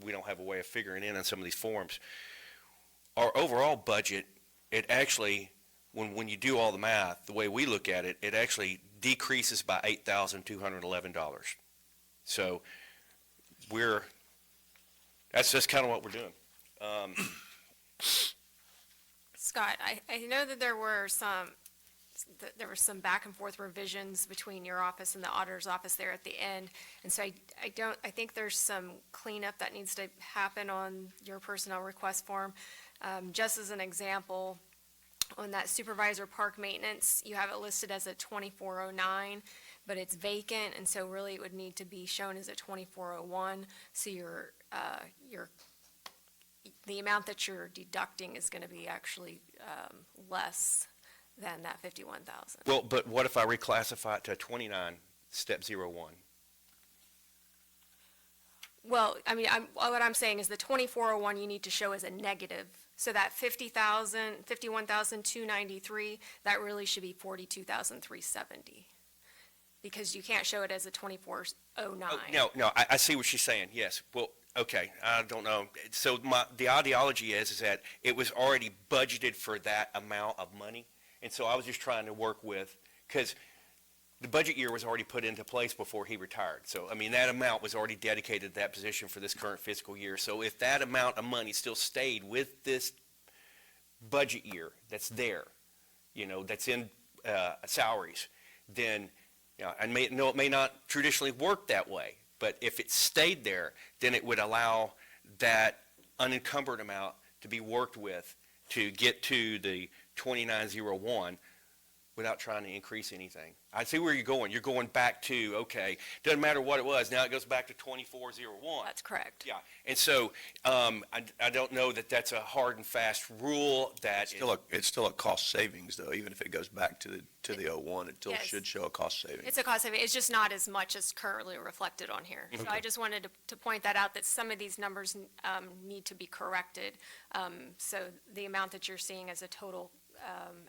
we don't have a way of figuring in on some of these forms. Our overall budget, it actually, when you do all the math, the way we look at it, it actually decreases by $8,211. So that's just kind of what we're doing.
Scott, I know that there were some back and forth revisions between your office and the auditor's office there at the end. And so I think there's some cleanup that needs to happen on your personnel request form. Just as an example, on that supervisor park maintenance, you have it listed as a 2409, but it's vacant, and so really it would need to be shown as a 2401. So the amount that you're deducting is gonna be actually, less than that 51,000.
Well, but what if I reclassify it to 29, step 01?
Well, I mean, what I'm saying is the 2401 you need to show as a negative. So that 51,293, that really should be 42,370. Because you can't show it as a 2409.
Oh, no, I see what she's saying, yes. Well, okay, I don't know. So the ideology is that it was already budgeted for that amount of money. And so I was just trying to work with, because the budget year was already put into place before he retired. So, I mean, that amount was already dedicated to that position for this current fiscal year. So if that amount of money still stayed with this budget year that's there, that's in salaries, then, it may not traditionally work that way, but if it stayed there, then it would allow that unencumbered amount to be worked with to get to the 2901 without trying to increase anything. I see where you're going. You're going back to, okay, doesn't matter what it was, now it goes back to 2401.
That's correct.
Yeah, and so I don't know that that's a hard and fast rule that.
It's still a cost savings, though, even if it goes back to the 01, it still
Yes.
should show a cost savings.
It's a cost saving, it's just not as much as currently reflected on here. So I just wanted to point that out, that some of these numbers need to be corrected. So the amount that you're seeing as a total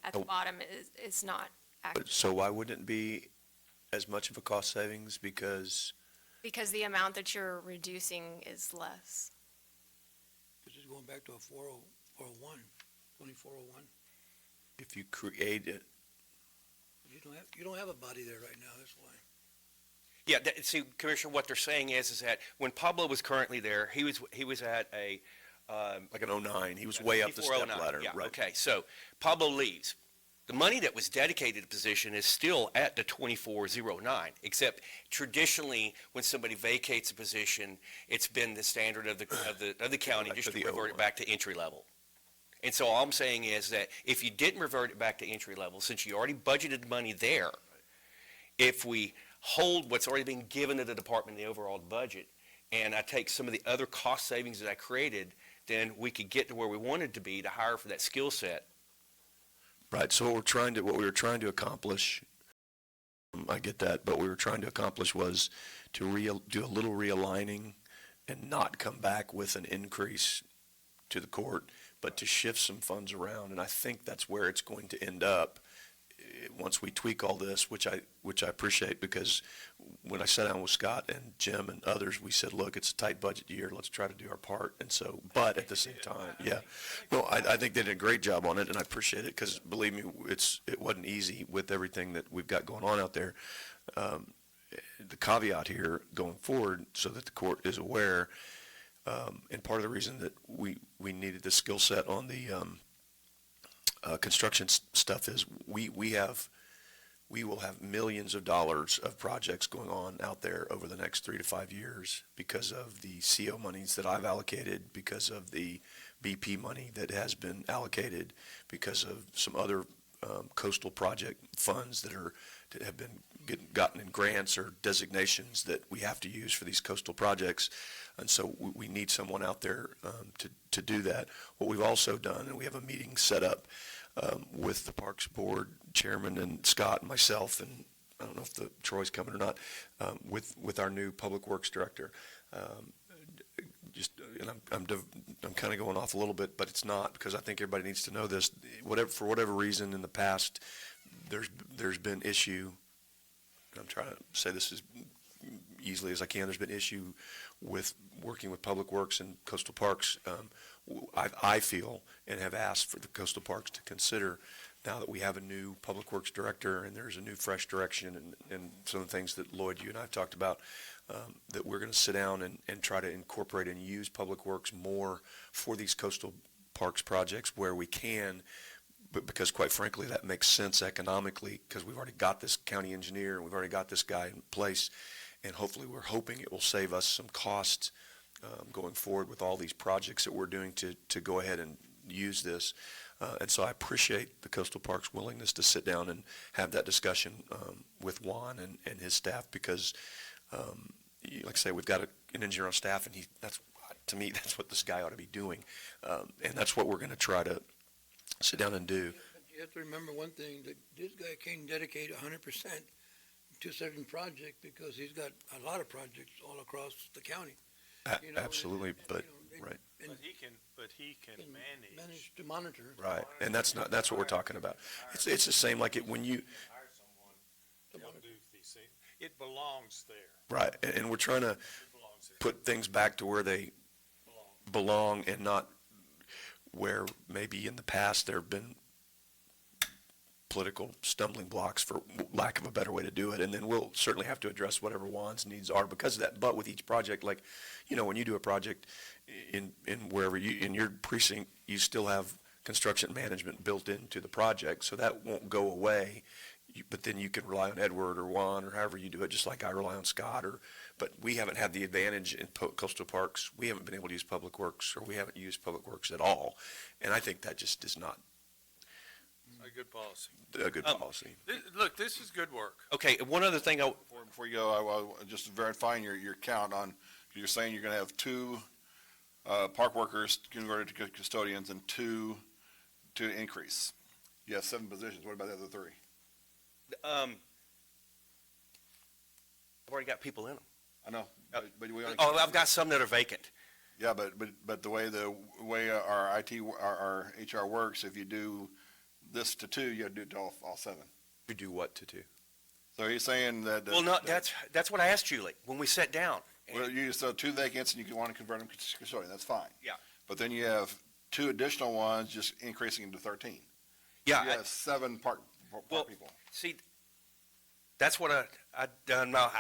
at the bottom is not accurate.
So why wouldn't it be as much of a cost savings? Because
Because the amount that you're reducing is less.
This is going back to a 2401.
if you create it,
You don't have a body there right now, that's why.
Yeah, see, Commissioner, what they're saying is that when Pablo was currently there, he was at a.
like an 09, he was way up the step
2409,
ladder,
yeah,
right?
okay, so Pablo leaves. The money that was dedicated to the position is still at the 2409, except traditionally, when somebody vacates a position, it's been the standard of the county
Back
just
to
to
the
revert it
01.
back to entry level. And so all I'm saying is that if you didn't revert it back to entry level, since you already budgeted money there, if we hold what's already been given to the department in the overall budget, and I take some of the other cost savings that I created, then we could get to where we wanted to be to hire for that skill set.
Right, so what we were trying to accomplish, I get that, but what we were trying to accomplish was to do a little realigning and not come back with an increase to the court, but to shift some funds around, and I think that's where it's going to end up once we tweak all this, which I appreciate, because when I sat down with Scott and Jim and others, we said, look, it's a tight budget year, let's try to do our part, and so, but at the same time, yeah. No, I think they did a great job on it, and I appreciate it, because believe me, it wasn't easy with everything that we've got going on out there. the caveat here going forward, so that the court is aware, and part of the reason that we needed this skill set on the construction stuff is we will have millions of dollars of projects going on out there over the next 3 to 5 years because of the CO monies that I've allocated, because of the BP money that has been allocated, because of some other coastal project funds that have been gotten in grants or designations that we have to use for these coastal projects. And so we need someone out there to do that. What we've also done, and we have a meeting set up with the Parks Board Chairman and Scott and myself, and I don't know if Troy's coming or not, with our new Public Works Director. And I'm kind of going off a little bit, but it's not, because I think everybody needs to know this. For whatever reason in the past, there's been issue, I'm trying to say this as easily as I can, there's been issue with working with Public Works and Coastal Parks. I feel and have asked for the Coastal Parks to consider, now that we have a new Public Works Director and there's a new fresh direction and some of the things that Lloyd, you and I have talked about, that we're going to sit down and try to incorporate and use Public Works more for these coastal parks projects where we can, but because quite frankly, that makes sense economically, because we've already got this county engineer and we've already got this guy in place, and hopefully we're hoping it will save us some costs going forward with all these projects that we're doing to go ahead and use this. And so I appreciate the Coastal Parks' willingness to sit down and have that discussion with Juan and his staff, because like I say, we've got an engineer on staff, and to me, that's what this guy ought to be doing. And that's what we're going to try to sit down and do.
You have to remember one thing, that this guy can't dedicate 100% to a certain project, because he's got a lot of projects all across the county.
Absolutely, but, right.
But he can manage.
Manage to monitor.
Right, and that's what we're talking about. It's the same like it when you,
Hire someone, they'll do these things. It belongs there.
right, and we're trying to
It belongs there.
put things back to where they belong, and not where maybe in the past there have been political stumbling blocks, for lack of a better way to do it. And then we'll certainly have to address whatever Juan's needs are because of that. But with each project, like, when you do a project in wherever in your precinct, you still have construction management built into the project, so that won't go away. But then you can rely on Edward or Juan or however you do it, just like I rely on Scott. But we haven't had the advantage in coastal parks. We haven't been able to use Public Works, or we haven't used Public Works at all. And I think that just is not
A good policy.
a good policy.
Look, this is good work.
Okay, one other thing,
Before you go, I just verifying your count on, you're saying you're going to have 2 park workers converted to custodians and 2 to increase. You have 7 positions. What about the other 3?
I've already got people in them.
I know, but we only.
Oh, I've got some that are vacant.
Yeah, but the way our IT, our HR works, if you do this to 2, you have to do it to all 7.
You do what to 2?
So he's saying that.
Well, no, that's what I asked Julie when we sat down.
Well, you just have 2 vacants and you want to convert them to custodian, that's fine.
Yeah.
But then you have 2 additional ones just increasing into 13.
Yeah,
You have 7 park people.
See, that's what I done. Now,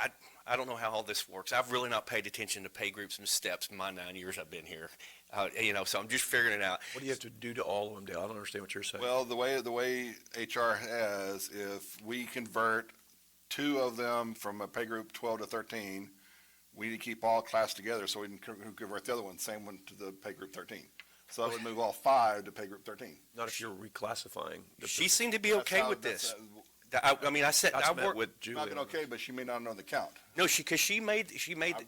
I don't know how all this works. I've really not paid attention to pay groups and steps in my 9 years I've been here. So I'm just figuring it out.
What do you have to do to all of them, Dale? I don't understand what you're saying.
Well, the way HR has, if we convert 2 of them from a pay group 12 to 13, we need to keep all class together so we can convert the other one, same one to the pay group 13. So that would move all 5 to pay group 13.
Not if you're reclassifying.
She seemed to be okay with this. I
met with Julie.
Not been okay, but she may not know the count.
No, because she made.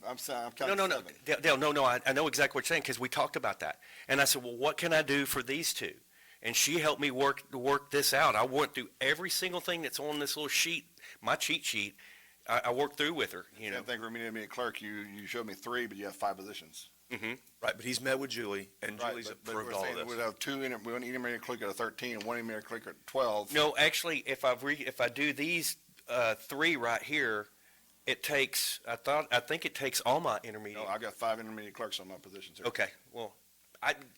I'm counting
No,
7.
Dale, no, I know exactly what you're saying, because we talked about that. And I said, well, what can I do for these 2? And she helped me work this out. I went through every single thing that's on this little sheet, my cheat sheet. I worked through with her,
I think for me to be a clerk, you showed me 3, but you have 5 positions.
Mm-hmm.
Right, but he's met with Julie, and Julie's approved all of this.
We'd have 2, we want intermediate clerk at a 13 and 1 intermediate clerk at 12.
No, actually, if I do these 3 right here, it takes, I think it takes all my intermediate.
No, I've got 5 intermediate clerks on my positions here.
Okay, well,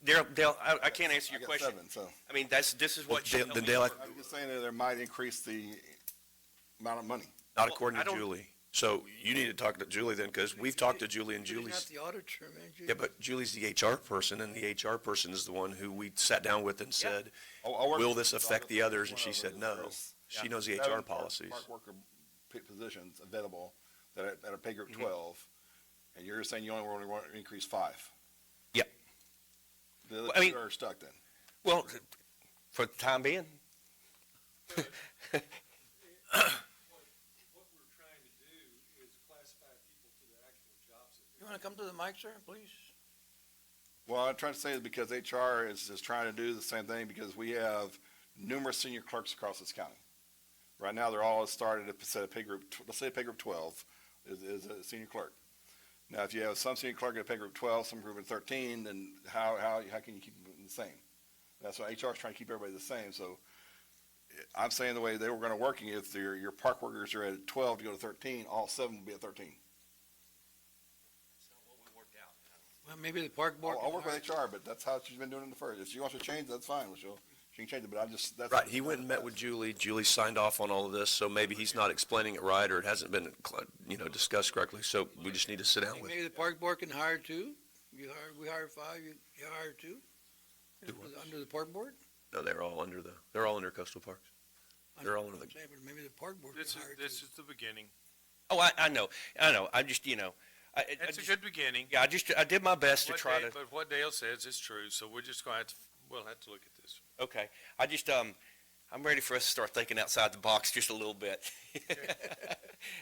Dale, I can't answer your
I got
question.
7, so.
I mean, this is what she
Then
helped me
Dale,
work.
I'm just saying that there might increase the amount of money.
not according to Julie. So you need to talk to Julie then, because we've talked to Julie, and
Julie's
Julie's,
not the auditor, man.
yeah, but Julie's the HR person, and the HR person is the one who we sat down with and said,
I'll work
will
with
this
the
affect the
office.
others? And
One
she
of
said,
them
no.
is
She knows the
seven
HR
park-
policies.
Park worker positions available that are pay group 12, and you're saying you only want to increase 5.
Yep.
The
Well,
other
I mean-
two are stuck then.
Well, for the time being.
You wanna come to the mic, sir, please?
Well, I'm trying to say is because HR is trying to do the same thing because we have numerous senior clerks across this county. Right now, they're all started at pay group, let's say pay group 12 is a senior clerk. Now, if you have some senior clerk at pay group 12, some group at 13, then how can you keep them the same? That's why HR is trying to keep everybody the same, so I'm saying the way they were gonna work, if your park workers are at 12 to go to 13, all 7 will be at 13.
Well, maybe the park board.
I'll
can
work with
hire-
HR, but that's how she's been doing it in the first. If she wants to change, that's fine, she can change it, but I'm just, that's.
Right, he went and met with Julie. Julie signed off on all of this, so maybe he's not explaining it right, or it hasn't been, discussed correctly, so we just need to sit down with.
Maybe the park board can hire 2. We hire 5, you hire 2?
Do what?
Under the park board?
No, they're all under coastal parks. They're all under the,
I'm saying, but maybe the park board
This
can
is,
hire 2.
this is the beginning.
Oh, I know. I'm just,
It's a good beginning.
Yeah, I did my best to
What
try
Dale-
to,
But what Dale says is true, so we're just going to, we'll have to look at this.
okay. I'm ready for us to start thinking outside the box just a little bit.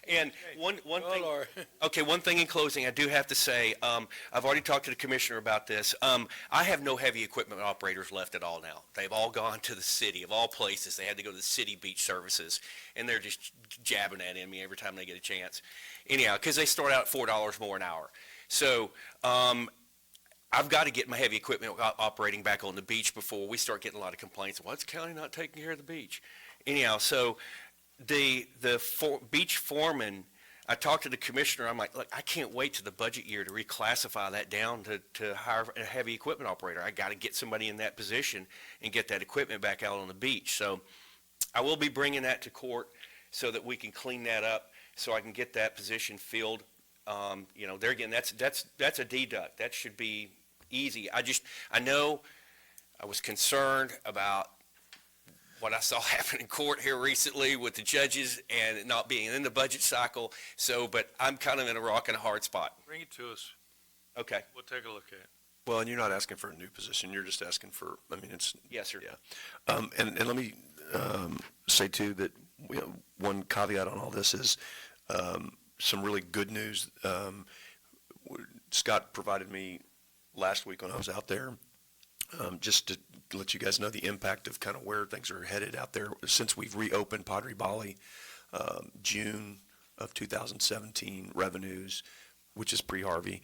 And one thing.
Well, or-
Okay, one thing in closing, I do have to say, I've already talked to the commissioner about this. I have no heavy equipment operators left at all now. They've all gone to the city, of all places. They had to go to the city beach services, and they're just jabbing that in me every time they get a chance. Anyhow, because they start out at $4 more an hour. So, I've got to get my heavy equipment operating back on the beach before we start getting a lot of complaints. What's the county not taking care of the beach? Anyhow, so the beach foreman, I talked to the commissioner, I'm like, look, I can't wait to the budget year to reclassify that down to hire a heavy equipment operator. I got to get somebody in that position and get that equipment back out on the beach. So I will be bringing that to court so that we can clean that up, so I can get that position filled. There again, that's a deduct. That should be easy. I know I was concerned about what I saw happen in court here recently with the judges and it not being in the budget cycle. So, but I'm kind of in a rock and a hard spot.
Bring it to us.
Okay.
We'll take a look at it.
well, and you're not asking for a new position, you're just asking for, it's,
Yes, sir.
yeah. And let me, say too that, one caveat on all this is, some really good news. Scott provided me last week when I was out there, just to let you guys know the impact of kind of where things are headed out there since we've reopened Padre Bali, June of 2017 revenues, which is pre-Harvey,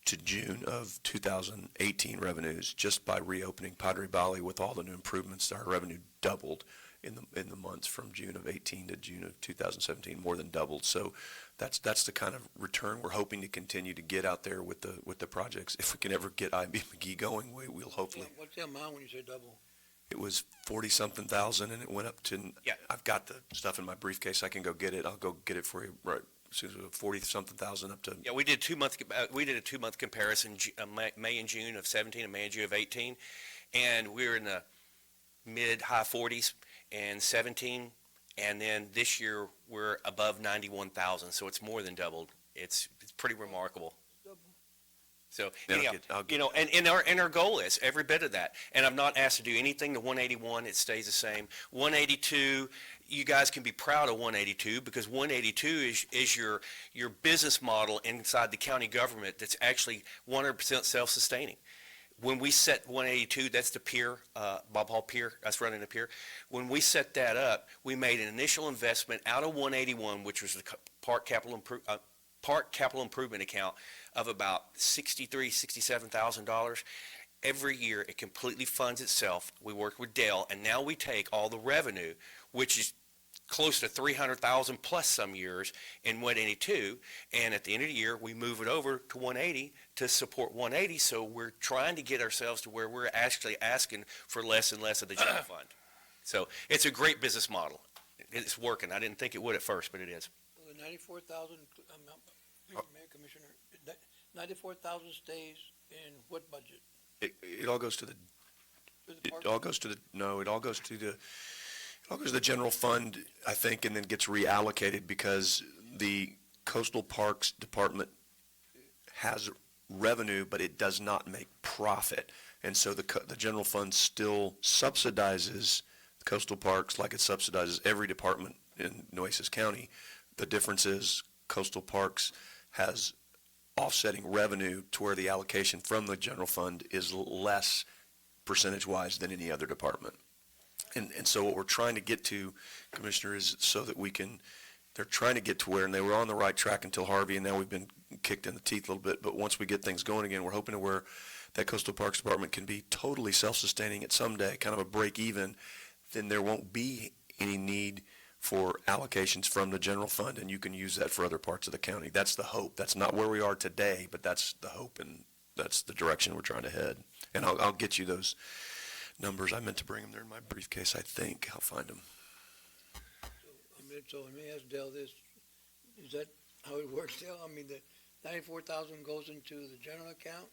to June of 2018 revenues, just by reopening Padre Bali with all the new improvements, our revenue doubled in the months from June of 18 to June of 2017, more than doubled. So that's the kind of return we're hoping to continue to get out there with the projects. If we can ever get IB McGee going, we'll hopefully.
What's the amount when you say double?
It was 40-something thousand, and it went up to,
Yeah.
I've got the stuff in my briefcase, I can go get it, I'll go get it for you, right, so 40-something thousand up to,
Yeah, we did a 2-month comparison, May and June of 17 and May and June of 18. And we were in the mid-high 40s and 17. And then this year, we're above 91,000, so it's more than doubled. It's pretty remarkable. So,
Yeah,
anyhow,
I'll get-
and our goal is every bit of that. And I'm not asked to do anything to 181, it stays the same. 182, you guys can be proud of 182, because 182 is your business model inside the county government that's actually 100% self-sustaining. When we set 182, that's the pier, Bob Hall Pier, us running the pier. When we set that up, we made an initial investment out of 181, which was the park capital improvement account, of about $67,000. Every year, it completely funds itself. We work with Dale, and now we take all the revenue, which is close to 300,000 plus some years in 182, and at the end of the year, we move it over to 180 to support 180, so we're trying to get ourselves to where we're actually asking for less and less of the general fund. So it's a great business model. It's working. I didn't think it would at first, but it is.
The the 94,000, Mayor Commissioner, 94,000 stays in what budget?
It all goes to the,
For the park?
it all goes to the, no, it all goes to the general fund, I think, and then gets reallocated because the Coastal Parks Department has revenue, but it does not make profit. And so the general fund still subsidizes coastal parks like it subsidizes every department in Nueces County. The difference is Coastal Parks has offsetting revenue to where the allocation from the general fund is less percentage-wise than any other department. And so what we're trying to get to, Commissioner, is so that we can, they're trying to get to where, and they were on the right track until Harvey, and now we've been kicked in the teeth a little bit, but once we get things going again, we're hoping to where that Coastal Parks Department can be totally self-sustaining at some day, kind of a break even, then there won't be any need for allocations from the general fund, and you can use that for other parts of the county. That's the hope. That's not where we are today, but that's the hope, and that's the direction we're trying to head. And I'll get you those numbers. I meant to bring them. They're in my briefcase, I think. I'll find them.
So let me ask Dale this, is that how it works, Dale? I mean, the 94,000 goes into the general account?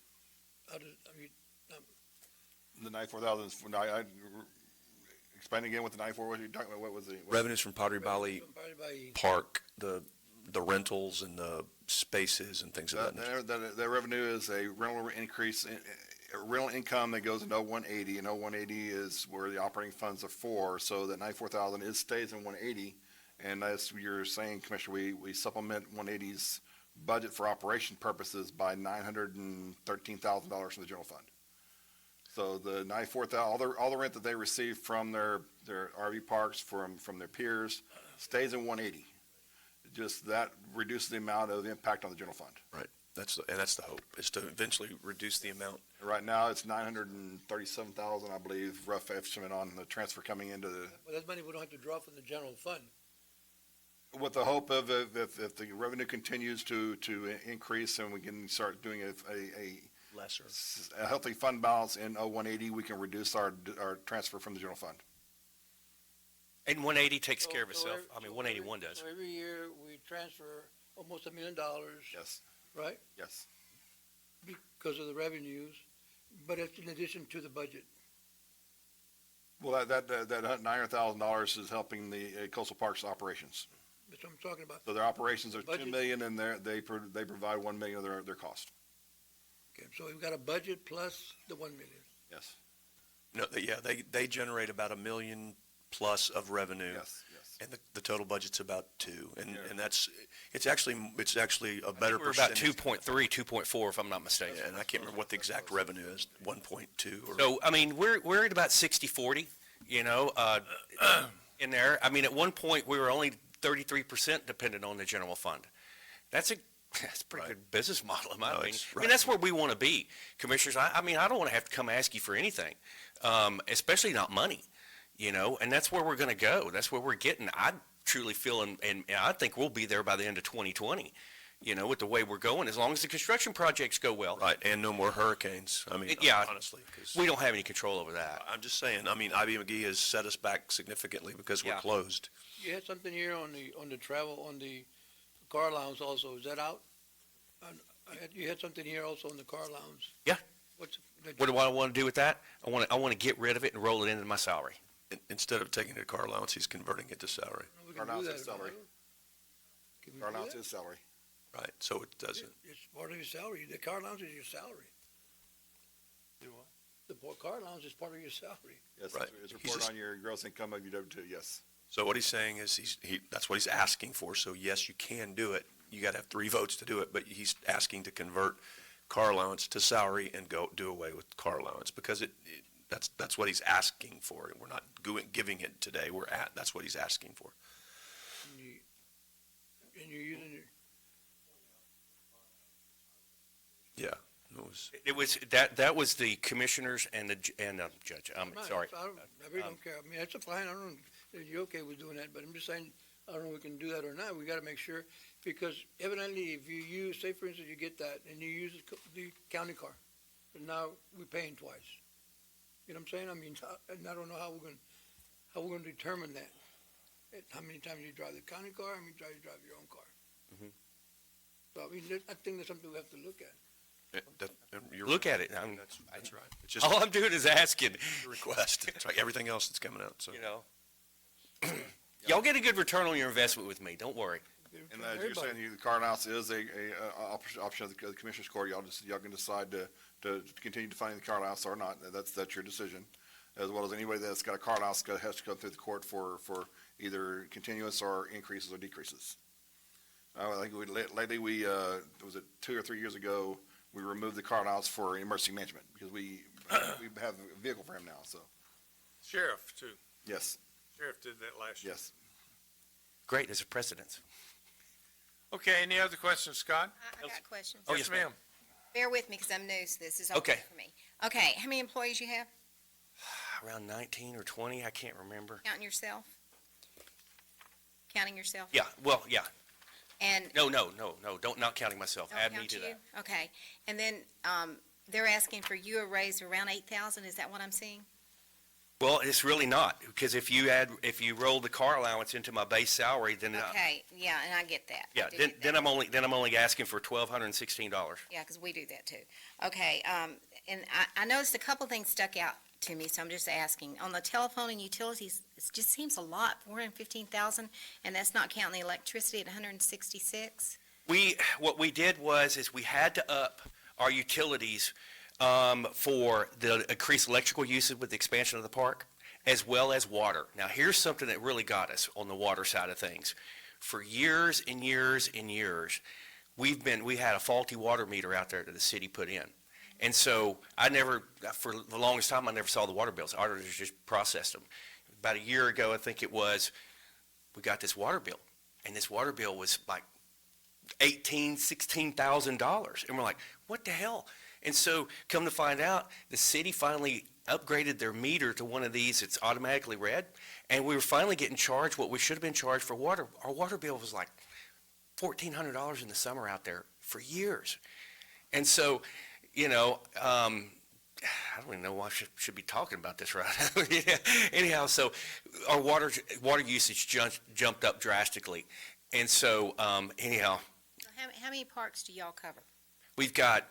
How does, I mean,
The 94,000 is, explain again what the 94, what you talking about, what was the?
Revenues from Pottery Valley
Probably by,
Park, the rentals and the spaces and things of that nature.
That revenue is a rental increase, a rental income that goes into 0180, and 0180 is where the operating funds are for, so that 94,000 stays in 180. And as you're saying, Commissioner, we supplement 180's budget for operation purposes by $913,000 from the general fund. So the 94,000, all the rent that they receive from their RV parks, from their piers, stays in 180. Just that reduces the amount of impact on the general fund.
Right. That's the hope, is to eventually reduce the amount.
Right now, it's 937,000, I believe, rough estimate on the transfer coming into the,
well, that's money we don't have to draw from the general fund.
with the hope of if the revenue continues to increase and we can start doing
Lesser.
a healthy fund balance in 0180, we can reduce our transfer from the general fund.
And 180 takes care of
So
itself. I mean, 181 does.
So every year, we transfer almost $1 million,
Yes,
right?
yes.
Because of the revenues, but it's in addition to the budget.
Well, that $900,000 is helping the coastal parks operations.
That's what I'm talking about.
So their operations are $2
Budget.
million, and they provide $1 million of their cost.
Okay, so we've got a budget plus the 1 million.
Yes,
No, they generate about $1 million plus of revenue.
yes, yes.
And the total budget's about 2, and
Yeah.
it's actually a better
We're about
percentage.
2.3, 2.4, if I'm not mistaken.
Yeah, and I can't remember what the exact revenue is, 1.2 or.
So, I mean, we're at about 60-40, in there. I mean, at one point, we were only 33% dependent on the general fund. That's a pretty good business model, in my opinion.
it's
I mean, that's where we want to be, Commissioners. I mean, I don't want to have to come ask you for anything, especially not money, and that's where we're going to go. That's where we're getting. I truly feel, and I think we'll be there by the end of 2020, with the way we're going, as long as the construction projects go well.
Right, and no more hurricanes, I mean,
Yeah.
honestly. 'Cause
We don't have any control over that.
I'm just saying, I mean, IB McGee has set us back significantly because we're
Yeah.
closed.
You had something here on the travel, on the car allowance also, is that out? You had something here also on the car allowance.
Yeah.
What's,
What do I want to do with that? I want to get rid of it and roll it into my salary.
Instead of taking it to car allowance, he's converting it to salary.
we
Car
can do
allowance
that.
is salary.
Can we
Car
do
allowance
that?
is salary.
Right, so it doesn't.
It's part of your salary. The car allowance is your salary.
Do what?
The car allowance is part of your salary.
Yes,
Right.
it's
He's
reported
just-
on your gross income of your W-2, yes.
So what he's saying is that's what he's asking for. So yes, you can do it. You got to have 3 votes to do it, but he's asking to convert car allowance to salary and do away with car allowance because that's what he's asking for. We're not giving it today. That's what he's asking for.
And you're using your,
Yeah.
It was, that was the commissioners and judge, I'm
Right,
sorry.
I really don't care. I mean, that's a fine, I don't know if you're okay with doing that, but I'm just saying, I don't know if we can do that or not. We gotta make sure, because evidently, if you use, say for instance, you get that, and you use the county car, and now we're paying twice. You know what I'm saying? I mean, and I don't know how we're gonna determine that. How many times you drive the county car, how many times you drive your own car. So, I mean, I think that's something we have to look at.
Look at it.
That's right. It's just
All I'm doing is asking,
a request. It's like everything else that's coming out, so.
you know. Y'all get a good return on your investment with me, don't worry.
And as you're saying, the car allowance is a option of the Commissioners Court. Y'all can decide to continue defining the car allowance or not. That's your decision. As well as anybody that's got a car allowance has to go through the court for either continuous or increases or decreases. I think lately was it 2 or 3 years ago, we removed the car allowance for emergency management because we have a vehicle for him now, so,
Sheriff, too.
yes,
Sheriff did that last year.
yes.
Great, there's a precedence.
Okay, any other questions, Scott?
I got questions.
Oh, yes, ma'am.
Bear with me, because I'm new, so this is all
Okay.
for me. Okay, how many employees you have?
Around 19 or 20, I can't remember.
Counting yourself? Counting yourself?
Yeah, well, yeah.
And
No, not counting myself.
don't
Add me
count
to
you?
that.
Okay, and then, they're asking for you a raise around 8,000, is that what I'm seeing?
Well, it's really not, because if you roll the car allowance into my base salary, then,
Okay, yeah, and I get that. I
yeah,
do
then,
get
then
that.
I'm only asking for $1,216.
Yeah, because we do that too. Okay, and I noticed a couple things stuck out to me, so I'm just asking. On the telephone and utilities, it just seems a lot, 415,000, and that's not counting the electricity at 166?
What we did is we had to up our utilities for the increased electrical usage with the expansion of the park, as well as water. Now, here's something that really got us on the water side of things. For years and years and years, we had a faulty water meter out there that the city put in. And so for the longest time, I never saw the water bills. Auditors just processed them. About a year ago, I think it was, we got this water bill. And this water bill was like $16,000. And we're like, what the hell? And so come to find out, the city finally upgraded their meter to one of these. It's automatically read. And we were finally getting charged what we should have been charged for water. Our water bill was like $1,400 in the summer out there for years. And so, I don't even know why I should be talking about this right now. Yeah. Anyhow, so our water usage jumped up drastically. And so, anyhow,
How many parks do y'all cover?
we've got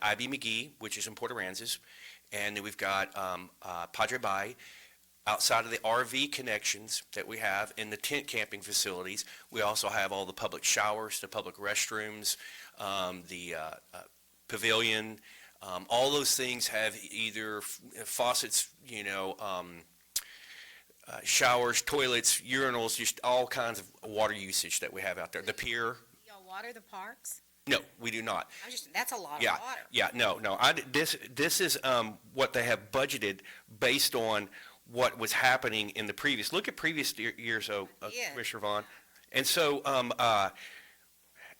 IB McGee, which is in Port Aransas, and then we've got Padre Bay. Outside of the RV connections that we have in the tent camping facilities, we also have all the public showers, the public restrooms, the pavilion. All those things have either faucets, showers, toilets, urinals, just all kinds of water usage that we have out there. The pier,
Do y'all water the parks?
no, we do not.
That's a lot of
Yeah,
water.
yeah, no. This is what they have budgeted based on what was happening in the previous. Look at previous years,
Yeah.
Commissioner Vaughn. And so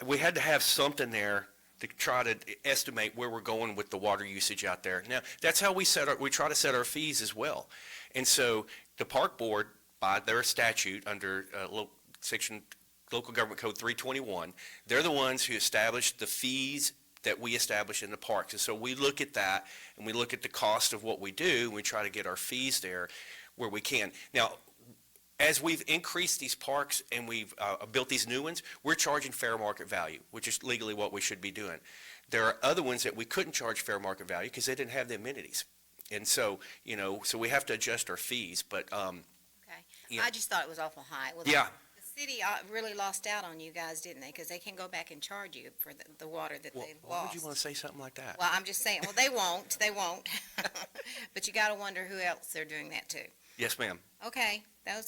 we had to have something there to try to estimate where we're going with the water usage out there. Now, that's how we try to set our fees as well. And so the park board, by their statute under Local Government Code 321, they're the ones who establish the fees that we establish in the parks. And so we look at that, and we look at the cost of what we do, and we try to get our fees there where we can. Now, as we've increased these parks and we've built these new ones, we're charging fair market value, which is legally what we should be doing. There are other ones that we couldn't charge fair market value because they didn't have the amenities. And so, so we have to adjust our fees, but,
Okay.
Yeah.
I just thought it was awful high. Well,
yeah.
The city really lost out on you guys, didn't they? Because they can go back and charge you for the water that
Well,
they
why would
lost.
you want to say something like that?
Well, I'm just saying, well, they won't. But you gotta wonder who else they're doing that to.
Yes, ma'am.
Okay,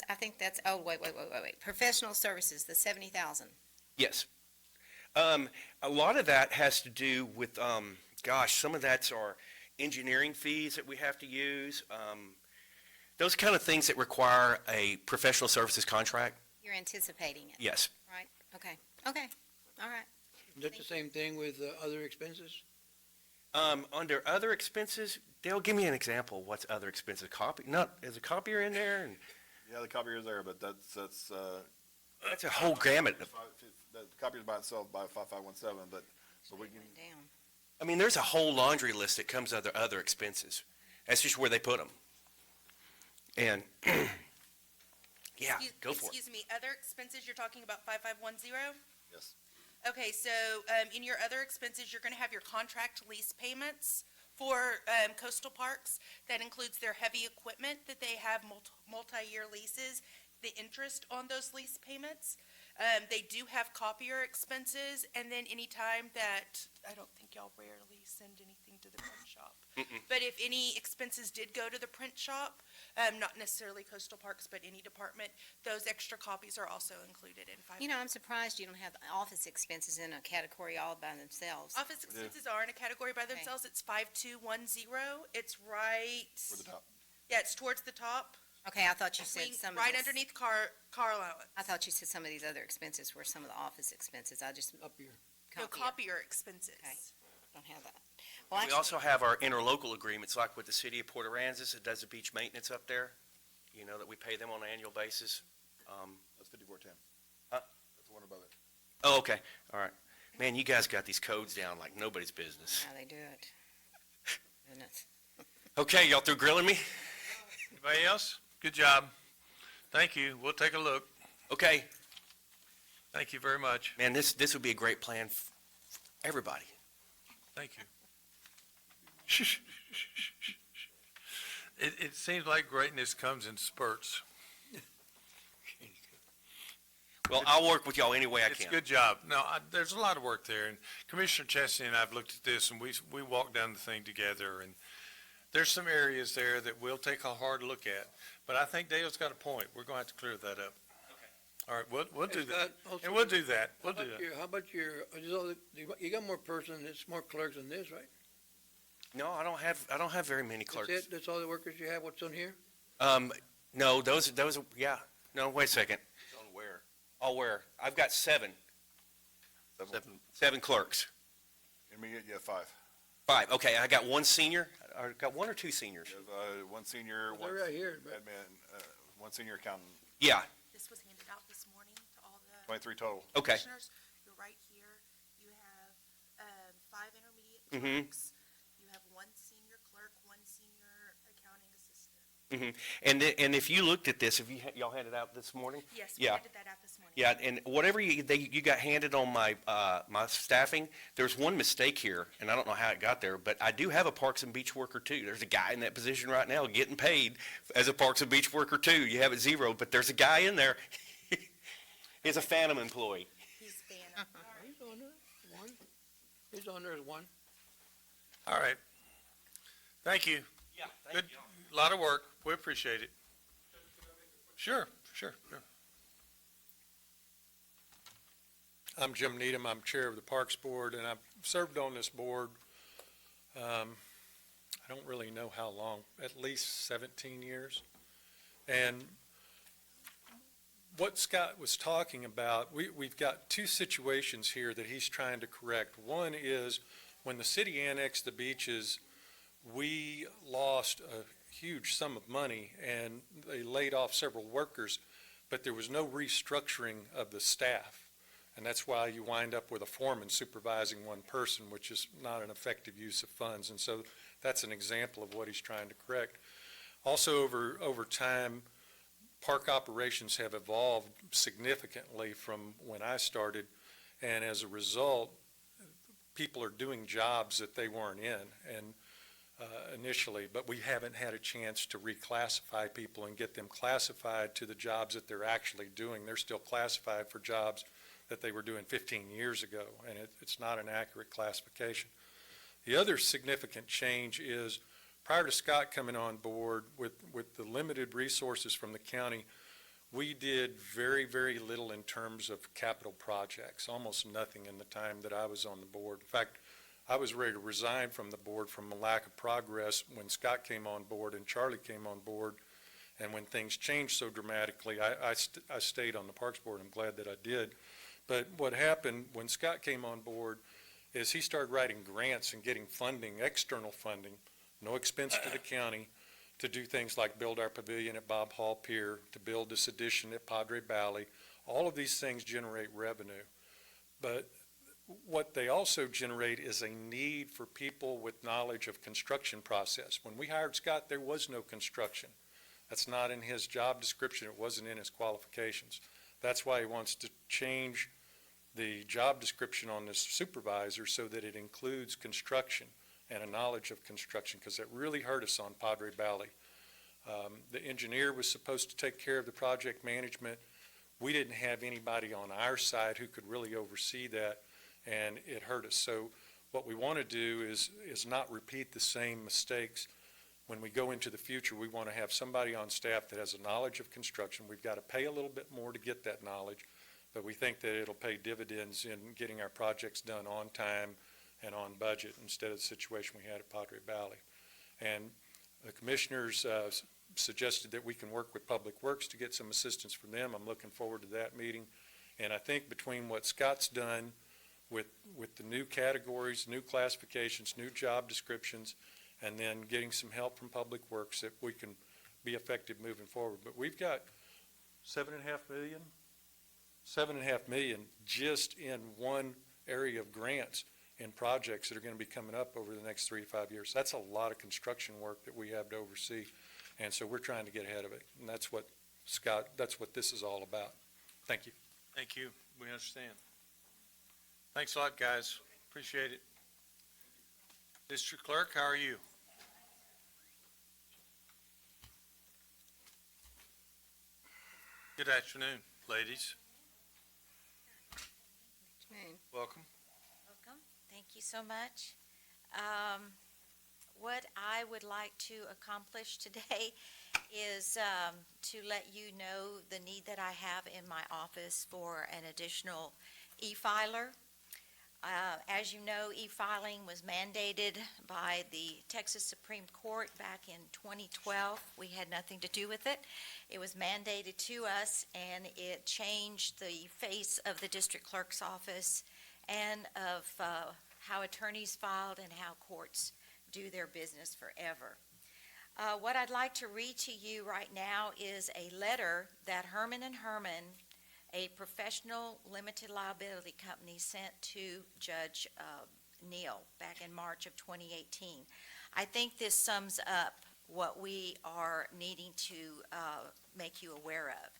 I think that's, oh, wait. Professional services, the 70,000.
Yes. A lot of that has to do with, some of that's our engineering fees that we have to use. Those kind of things that require a professional services contract.
You're anticipating it,
Yes.
right? Okay, all right.
Is that the same thing with other expenses?
Under other expenses, Dale, give me an example. What's other expenses? Is a copier in there? And
Yeah, the copier is there, but that's
that's a whole gamut.
the copier's by itself by 5517, but we can,
Down.
I mean, there's a whole laundry list that comes under other expenses. That's just where they put them. And, yeah, go for it.
Excuse me, other expenses, you're talking about 5510?
yes.
Okay, so, in your other expenses, you're gonna have your contract lease payments for, coastal parks. That includes their heavy equipment, that they have multi-year leases, the interest on those lease payments. They do have copier expenses, and then any time that, I don't think y'all rarely send anything to the print shop. But if any expenses did go to the print shop, not necessarily Coastal Parks, but any department, those extra copies are also included in five.
You know, I'm surprised you don't have office expenses in a category all by themselves.
Office expenses are in a category by themselves. It's 5210. It's right.
For the top.
Yeah, it's towards the top.
Okay, I thought you said
Between-
some of
Right
this-
underneath car allowance.
I thought you said some of these other expenses were some of the office expenses. I just.
Up here.
No, copier expenses.
Okay. Don't have that. Well,
We
actually,
also have our interlocal agreements, like with the city of Port Aransas, that does the beach maintenance up there, you know, that we pay them on an annual basis.
That's 5410.
Huh?
That's the one above it.
Oh, okay, all right. Man, you guys got these codes down like nobody's business.
how they do it. Goodness.
Okay, y'all through grilling me?
Anybody else? Good job. Thank you. We'll take a look.
Okay,
Thank you very much.
man, this would be a great plan for everybody.
Thank you. It seems like greatness comes in spurts.
Well, I'll work with y'all any way I
It's a
can.
good job. No, there's a lot of work there, and Commissioner Chesney and I have looked at this, and we walked down the thing together, and there's some areas there that we'll take a hard look at, but I think Dale's got a point. We're gonna have to clear that up. All right, we'll do
Hey,
that.
Scott, also-
And we'll do that. We'll
How
do
about
that.
How about you got more person, it's more clerks than this, right?
No, I don't have very many clerks.
That's it? That's all the workers you have? What's on here?
No, those, yeah. No, wait a second.
It's on where?
I'll wear. I've got seven clerks.
Intermediate, you have 5.
5, okay, I got one senior, I got 1 or 2 seniors.
You have, one senior,
They're
one
right here, but
admin, one senior accountant,
Yeah,
This was handed out this morning to all the
23 total.
okay.
commissioners. You're right here. You have, 5 intermediate
Mhm.
clerks. You have 1 senior clerk, 1 senior accounting assistant.
And if you looked at this, if y'all handed out this morning?
Yes, we
Yeah.
handed that out this morning.
Yeah, and whatever you got handed on my, my staffing, there's one mistake here, and I don't know how it got there, but I do have a Parks and Beach worker too. There's a guy in that position right now getting paid as a Parks and Beach worker too. You have it 0, but there's a guy in there. He's a Phantom employee.
He's been,
he's on there, 1. He's on there as 1.
All right. Thank you.
Yeah,
Good, lot of work. We appreciate it. Sure.
I'm Jim Needham. I'm Chair of the Parks Board, and I've served on this board, I don't really know how long, at least 17 years. And what Scott was talking about, we've got 2 situations here that he's trying to correct. One is when the city annexed the beaches, we lost a huge sum of money, and they laid off several workers, but there was no restructuring of the staff. And that's why you wind up with a foreman supervising one person, which is not an effective use of funds. And so that's an example of what he's trying to correct. Also, over time, park operations have evolved significantly from when I started. And as a result, people are doing jobs that they weren't in initially, but we haven't had a chance to reclassify people and get them classified to the jobs that they're actually doing. They're still classified for jobs that they were doing 15 years ago, and it's not an accurate classification. The other significant change is prior to Scott coming on board with the limited resources from the county, we did very, very little in terms of capital projects, almost nothing in the time that I was on the board. In fact, I was ready to resign from the board from a lack of progress when Scott came on board and Charlie came on board. And when things changed so dramatically, I stayed on the Parks Board. I'm glad that I did. But what happened when Scott came on board is he started writing grants and getting funding, external funding, no expense to the county, to do things like build our pavilion at Bob Hall Pier, to build this addition at Padre Valley. All of these things generate revenue. But what they also generate is a need for people with knowledge of construction process. When we hired Scott, there was no construction. That's not in his job description. It wasn't in his qualifications. That's why he wants to change the job description on this supervisor so that it includes construction and a knowledge of construction, because it really hurt us on Padre Valley. The engineer was supposed to take care of the project management. We didn't have anybody on our side who could really oversee that, and it hurt us. So what we want to do is not repeat the same mistakes. When we go into the future, we want to have somebody on staff that has a knowledge of construction. We've got to pay a little bit more to get that knowledge, but we think that it'll pay dividends in getting our projects done on time and on budget instead of the situation we had at Padre Valley. And the commissioners suggested that we can work with Public Works to get some assistance from them. I'm looking forward to that meeting. And I think between what Scott's done with the new categories, new classifications, new job descriptions, and then getting some help from Public Works, that we can be effective moving forward. But we've got $7.5 million just in one area of grants and projects that are going to be coming up over the next 3 to 5 years. That's a lot of construction work that we have to oversee. And so we're trying to get ahead of it. And that's what that's what this is all about. Thank you.
Thank you. We understand. Thanks a lot, guys. Appreciate it. District Clerk, how are you? Good afternoon, ladies. Welcome.
Welcome. Thank you so much. What I would like to accomplish today is to let you know the need that I have in my office for an additional e-filer. As you know, e-filing was mandated by the Texas Supreme Court back in 2012. We had nothing to do with it. It was mandated to us, and it changed the face of the district clerk's office and of how attorneys filed and how courts do their business forever. What I'd like to read to you right now is a letter that Herman & Herman, a professional limited liability company, sent to Judge Neal back in March of 2018. I think this sums up what we are needing to make you aware of.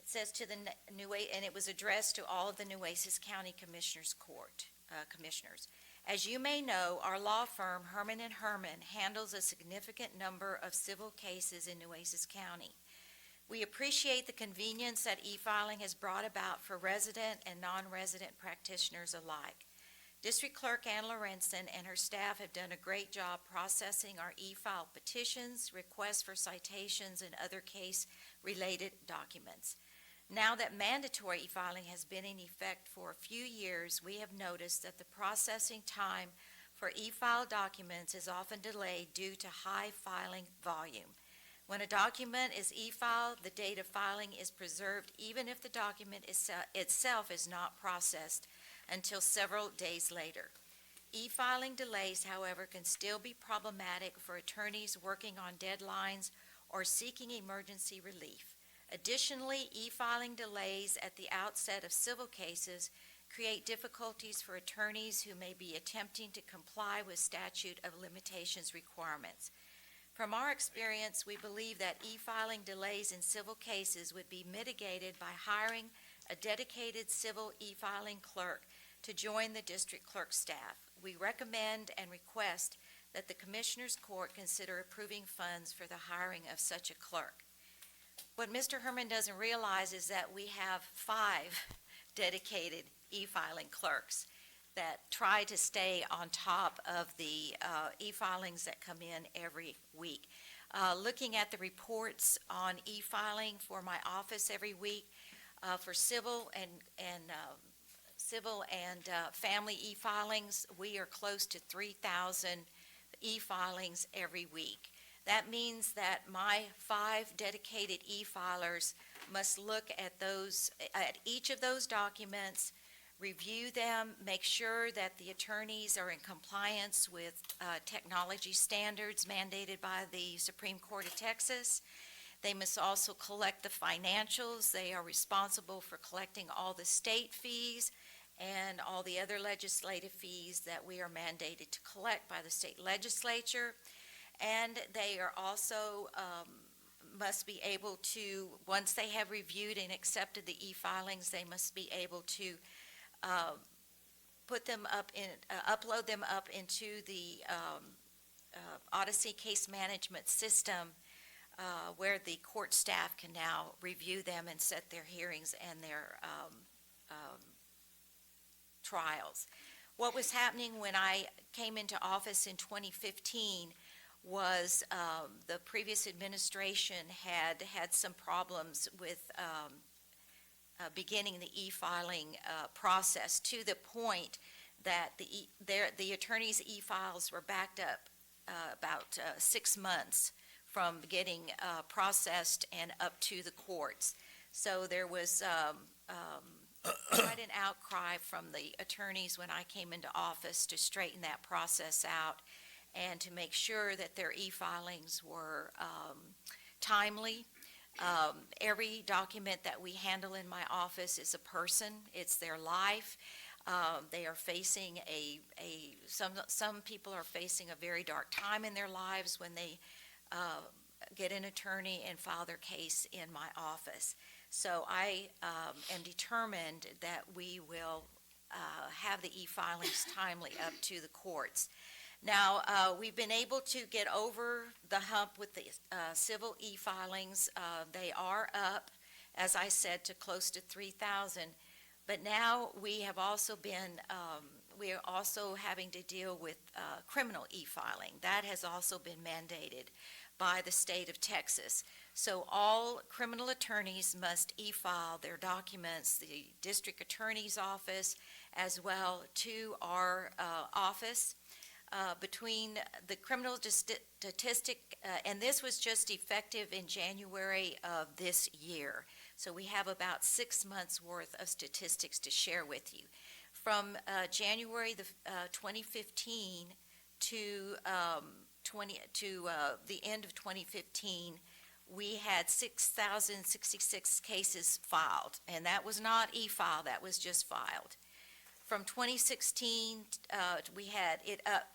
It says to the and it was addressed to all of the Nueces County Commissioners Court commissioners. As you may know, our law firm, Herman & Herman, handles a significant number of civil cases in Nueces County. We appreciate the convenience that e-filing has brought about for resident and non-resident practitioners alike. District Clerk Ann Lorenzen and her staff have done a great job processing our e-file petitions, requests for citations, and other case-related documents. Now that mandatory e-filing has been in effect for a few years, we have noticed that the processing time for e-file documents is often delayed due to high filing volume. When a document is e-filed, the date of filing is preserved even if the document itself is not processed until several days later. E-filing delays, however, can still be problematic for attorneys working on deadlines or seeking emergency relief. Additionally, e-filing delays at the outset of civil cases create difficulties for attorneys who may be attempting to comply with statute of limitations requirements. From our experience, we believe that e-filing delays in civil cases would be mitigated by hiring a dedicated civil e-filing clerk to join the district clerk staff. We recommend and request that the Commissioners Court consider approving funds for the hiring of such a clerk. What Mr. Herman doesn't realize is that we have 5 dedicated e-filing clerks that try to stay on top of the e-filings that come in every week. Looking at the reports on e-filing for my office every week, for civil and family e-filings, we are close to 3,000 e-filings every week. That means that my 5 dedicated e-filers must look at each of those documents, review them, make sure that the attorneys are in compliance with technology standards mandated by the Supreme Court of Texas. They must also collect the financials. They are responsible for collecting all the state fees and all the other legislative fees that we are mandated to collect by the state legislature. And they are also must be able to, once they have reviewed and accepted the e-filings, they must be able to put them up in, upload them up into the Odyssey Case Management System, where the court staff can now review them and set their hearings and their trials. What was happening when I came into office in 2015 was the previous administration had some problems with beginning the e-filing process, to the point that the attorneys' e-files were backed up about 6 months from getting processed and up to the courts. So there was quite an outcry from the attorneys when I came into office to straighten that process out and to make sure that their e-filings were timely. Every document that we handle in my office is a person, it's their life. They are facing some people are facing a very dark time in their lives when they get an attorney and file their case in my office. So I am determined that we will have the e-filings timely up to the courts. Now, we've been able to get over the hump with the civil e-filings. They are up, as I said, to close to 3,000. But now we have also been, we are also having to deal with criminal e-filing. That has also been mandated by the state of Texas. So all criminal attorneys must e-file their documents, the district attorney's office, as well to our office. Between the criminal statistic, and this was just effective in January of this year. So we have about 6 months worth of statistics to share with you. From January 2015 to the end of 2015, we had 6,066 cases filed, and that was not e-file, that was just filed. From 2016,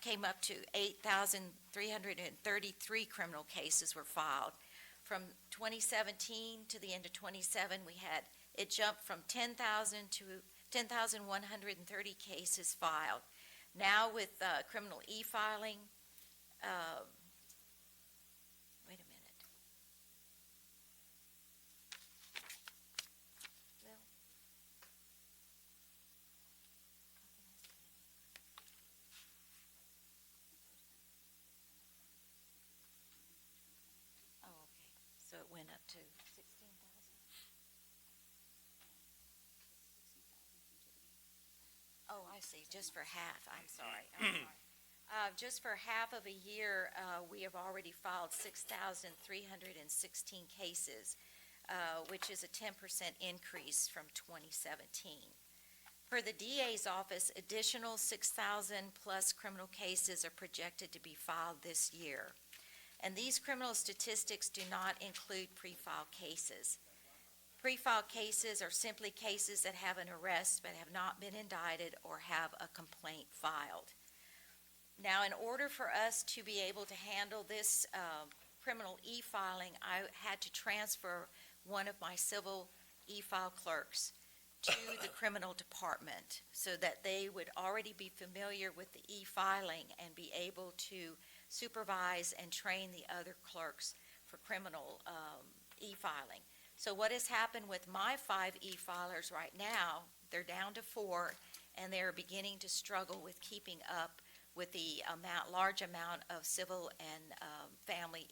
came up to 8,333 criminal cases were filed. From 2017 to the end of 27, it jumped from 10,000 to 10,130 cases filed. Now with criminal e-filing, wait a minute. Well, oh, okay. So it went up to 16,000? Oh, I see, just for half, I'm sorry. Just for half of a year, we have already filed 6,316 cases, which is a 10% increase from 2017. Per the DA's office, additional 6,000 plus criminal cases are projected to be filed this year. And these criminal statistics do not include pre-filed cases. Pre-filed cases are simply cases that have an arrest but have not been indicted or have a complaint filed. Now, in order for us to be able to handle this criminal e-filing, I had to transfer one of my civil e-file clerks to the criminal department so that they would already be familiar with the e-filing and be able to supervise and train the other clerks for criminal e-filing. So what has happened with my 5 e-filers right now, they're down to 4, and they're beginning to struggle with keeping up with the large amount of civil and family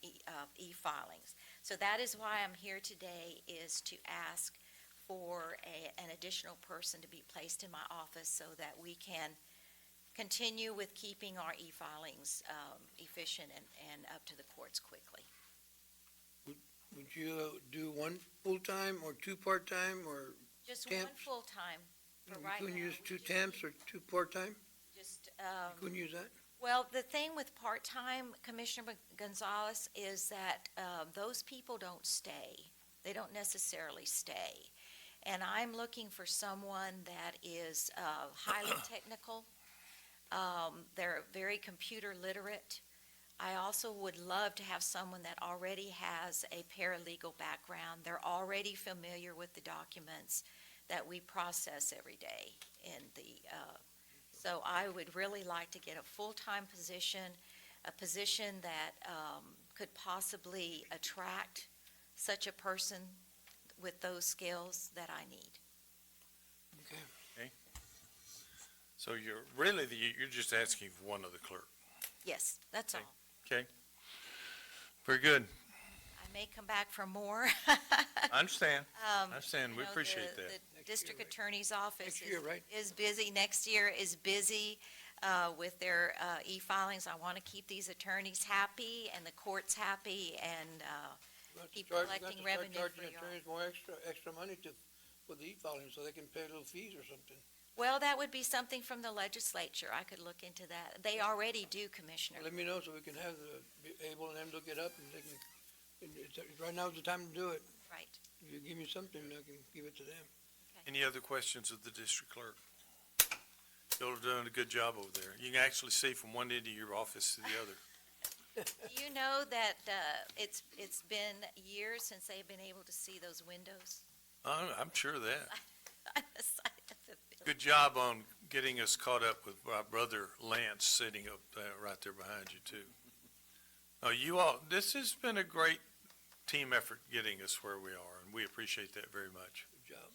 e-filings. So that is why I'm here today, is to ask for an additional person to be placed in my office so that we can continue with keeping our e-filings efficient and up to the courts quickly.
Would you do 1 full-time or 2 part-time or
Just
temps?
one full-time for right now.
You couldn't use 2 temps or 2 part-time?
Just,
You couldn't use that?
well, the thing with part-time, Commissioner Gonzalez, is that those people don't stay. They don't necessarily stay. And I'm looking for someone that is highly technical. They're very computer literate. I also would love to have someone that already has a paralegal background. They're already familiar with the documents. that we process every day in the, so I would really like to get a full-time position, a position that could possibly attract such a person with those skills that I need.
So you're just asking for one other clerk.
Yes, that's all.
Okay. Very good.
I may come back for more.
I understand.
I
understand. We appreciate that.
The district attorney's office
Next year, right?
is busy. Next year is busy with their e-filings. I want to keep these attorneys happy and the courts happy and keep collecting revenue for
Charging
y'all.
attorneys more extra money for the e-filing so they can pay little fees or something.
Well, that would be something from the legislature. I could look into that. They already do, Commissioner.
Let me know so we can have be able and them look it up and they can, right now is the time to do it.
Right.
If you give me something, I can give it to them.
Any other questions of the district clerk? Y'all are doing a good job over there. You can actually see from one end of your office to the other.
Do you know that it's been years since they've been able to see those windows?
I'm sure of that.
On the side of the building?
Good job on getting us caught up with my brother Lance sitting up there, right there behind you too. Oh, you all, this has been a great team effort getting us where we are, and we appreciate that very much.
Good job.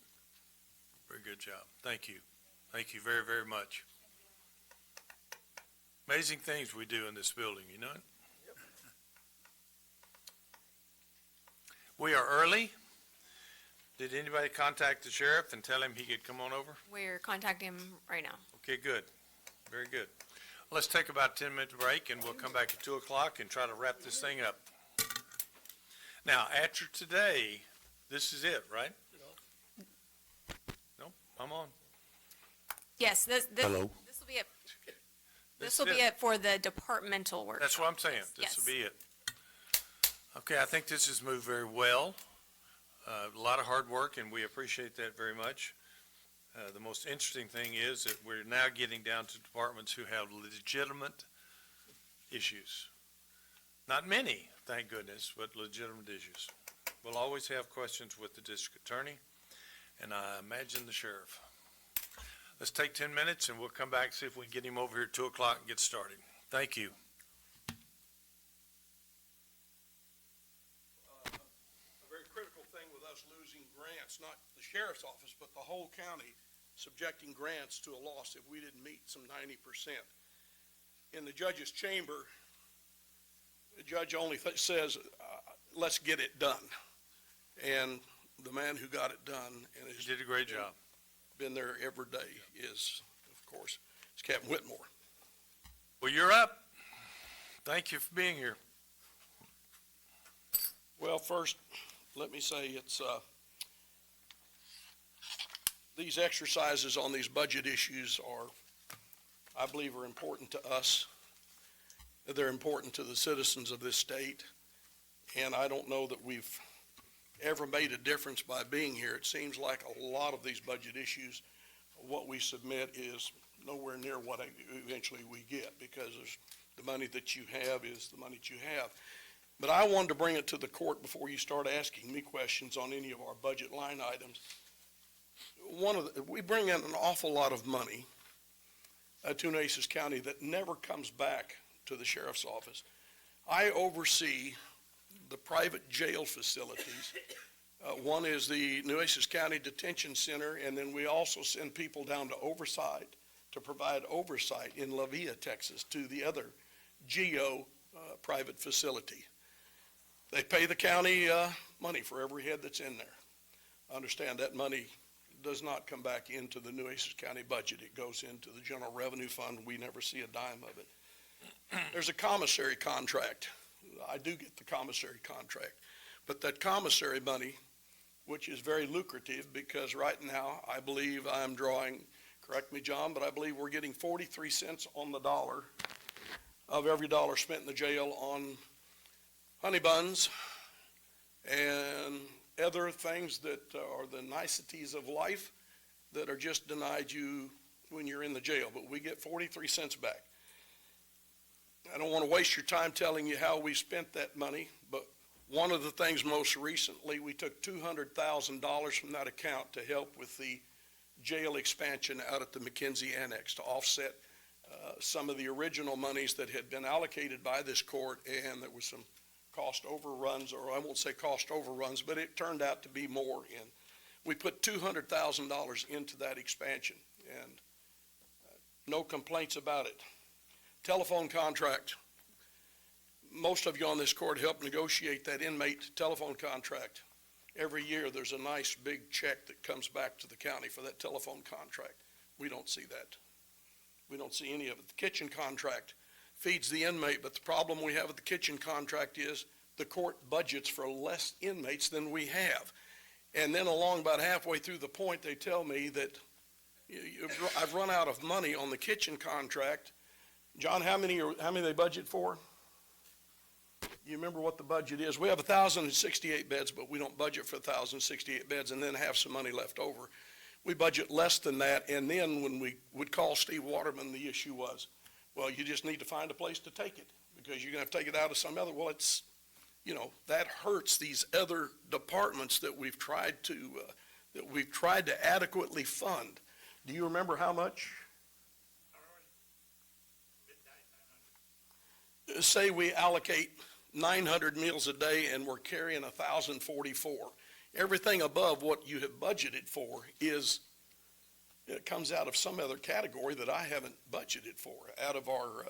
Very good job. Thank you. Thank you very, very much. Amazing things we do in this building, you know it? We are early. Did anybody contact the sheriff and tell him he could come on over?
We're contacting him right now.
Okay, good. Very good. Let's take about a 10-minute break, and we'll come back at 2 o'clock and try to wrap this thing up. Now, after today, this is it, right? No, I'm on.
Yes, this
Hello?
will be it. This will be it for the departmental work.
That's what I'm saying. This will be it. Okay, I think this has moved very well. A lot of hard work, and we appreciate that very much. The most interesting thing is that we're now getting down to departments who have legitimate issues. Not many, thank goodness, but legitimate issues. We'll always have questions with the district attorney, and I imagine the sheriff. Let's take 10 minutes, and we'll come back, see if we can get him over here at 2 o'clock and get started. Thank you.
Losing grants, not the sheriff's office, but the whole county subjecting grants to a loss if we didn't meet some 90%. In the judge's chamber, the judge only says, let's get it done. And the man who got it done and has
He did a great job.
been there every day is, of course, is Captain Whitmore.
Well, you're up. Thank you for being here.
Well, first, let me say it's, these exercises on these budget issues are, I believe, are important to us. They're important to the citizens of this state. And I don't know that we've ever made a difference by being here. It seems like a lot of these budget issues, what we submit is nowhere near what eventually we get, because the money that you have is the money that you have. But I wanted to bring it to the court before you start asking me questions on any of our budget line items. We bring in an awful lot of money to Nueces County that never comes back to the sheriff's office. I oversee the private jail facilities. One is the Nueces County Detention Center, and then we also send people down to oversight to provide oversight in La Villa, Texas, to the other GEO private facility. They pay the county money for every head that's in there. Understand that money does not come back into the Nueces County budget. It goes into the general revenue fund. We never see a dime of it. There's a commissary contract. I do get the commissary contract. But that commissary money, which is very lucrative, because right now I believe I'm drawing, correct me, John, but I believe we're getting 43 cents on the dollar of every dollar spent in the jail on honey buns and other things that are the niceties of life that are just denied you when you're in the jail. But we get 43 cents back. I don't want to waste your time telling you how we spent that money, but One of the things most recently, we took $200,000 from that account to help with the jail expansion out at the McKenzie Annex to offset some of the original monies that had been allocated by this court, and there was some cost overruns, or I won't say cost overruns, but it turned out to be more. And we put $200,000 into that expansion, and no complaints about it. Telephone contract. Most of you on this court helped negotiate that inmate telephone contract. Every year, there's a nice big check that comes back to the county for that telephone contract. We don't see that. We don't see any of it. The kitchen contract feeds the inmate, but the problem we have with the kitchen contract is the court budgets for less inmates than we have. And then along about halfway through the point, they tell me that I've run out of money on the kitchen contract. John, how many they budget for? You remember what the budget is? We have 1,068 beds, but we don't budget for 1,068 beds and then have some money left over. We budget less than that, and then when we would call Steve Waterman, the issue was, well, you just need to find a place to take it because you're going to have to take it out of some other. Well, it's, that hurts these other departments that we've tried to adequately fund. Do you remember how much? Say we allocate 900 meals a day and we're carrying 1,044. Everything above what you have budgeted for it comes out of some other category that I haven't budgeted for, out of our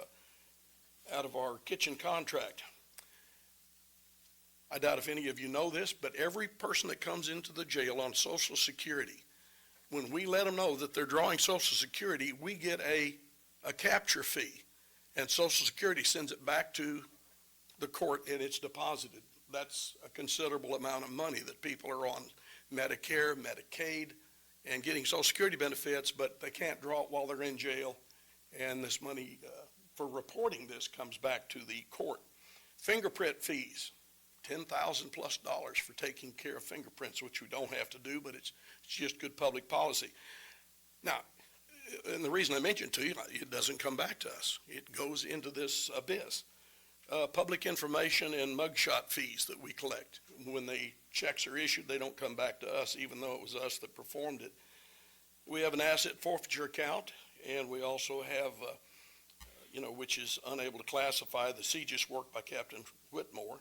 kitchen contract. I doubt if any of you know this, but every person that comes into the jail on Social Security, when we let them know that they're drawing Social Security, we get a capture fee, and Social Security sends it back to the court and it's deposited. That's a considerable amount of money that people are on Medicare, Medicaid, and getting Social Security benefits, but they can't draw it while they're in jail. And this money for reporting this comes back to the court. Fingerprint fees, $10,000+ for taking care of fingerprints, which we don't have to do, but it's just good public policy. Now, and the reason I mentioned to you, it doesn't come back to us. It goes into this abyss. Public information and mugshot fees that we collect. When the checks are issued, they don't come back to us, even though it was us that performed it. We have an asset forfeiture account, and we also have, which is unable to classify the CGIS work by Captain Whitmore.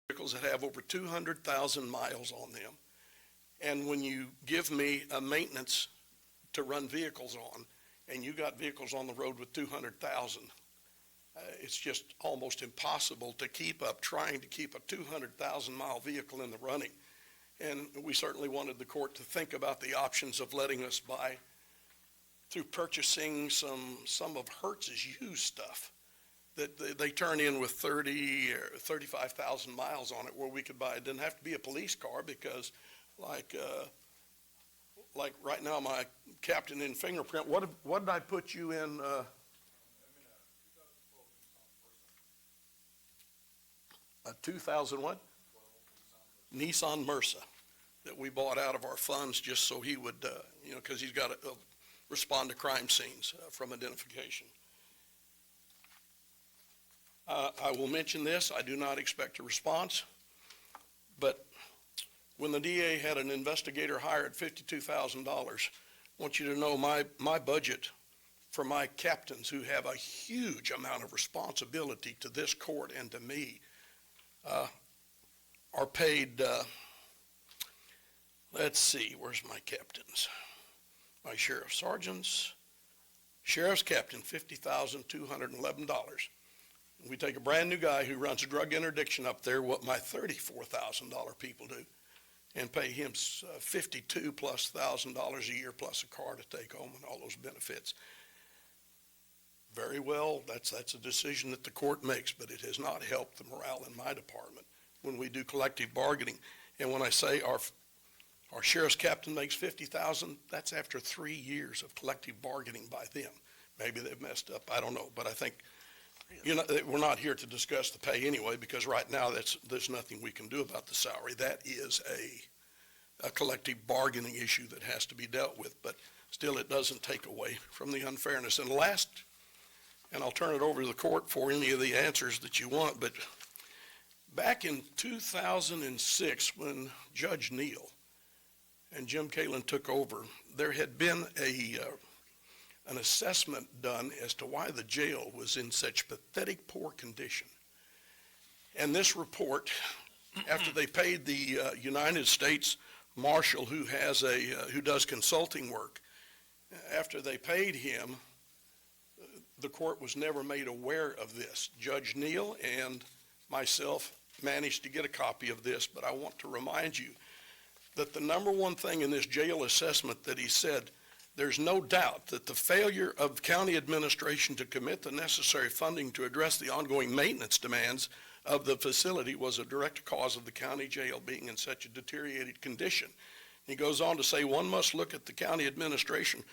Vehicles that have over 200,000 miles on them. And when you give me a maintenance to run vehicles on, and you got vehicles on the road with 200,000, it's just almost impossible to keep up trying to keep a 200,000 mile vehicle in the running. And we certainly wanted the court to think about the options of letting us buy through purchasing some of Hertz's used stuff that they turn in with 30 or 35,000 miles on it, where we could buy. It didn't have to be a police car, because like right now, my captain in fingerprint, what did I put you in? A 2000 what? Nissan Mersa that we bought out of our funds just so he would, because he's got to respond to crime scenes from identification. I will mention this. I do not expect a response, but when the DA had an investigator hired at $52,000, I want you to know my budget for my captains, who have a huge amount of responsibility to this court and to me, are paid, let's see, where's my captains? My sheriff sergeants, sheriff's captain, $50,211. We take a brand new guy who runs a drug interdiction up there, what my $34,000 people do, and pay him $52,000+ a year plus a car to take home and all those benefits. Very well, that's a decision that the court makes, but it has not helped the morale in my department when we do collective bargaining. And when I say our sheriff's captain makes $50,000, that's after 3 years of collective bargaining by them. Maybe they've messed up, I don't know, but I think, we're not here to discuss the pay anyway, because right now there's nothing we can do about the salary. That is a collective bargaining issue that has to be dealt with, but still it doesn't take away from the unfairness. And last, and I'll turn it over to the court for any of the answers that you want, but Back in 2006, when Judge Neal and Jim Kalen took over, there had been an assessment done as to why the jail was in such pathetic poor condition. And this report, after they paid the United States Marshal who does consulting work, after they paid him, the court was never made aware of this. Judge Neal and myself managed to get a copy of this, but I want to remind you that the number one thing in this jail assessment that he said, there's no doubt that the failure of county administration to commit the necessary funding to address the ongoing maintenance demands of the facility was a direct cause of the county jail being in such a deteriorated condition. He goes on to say one must look at the county administration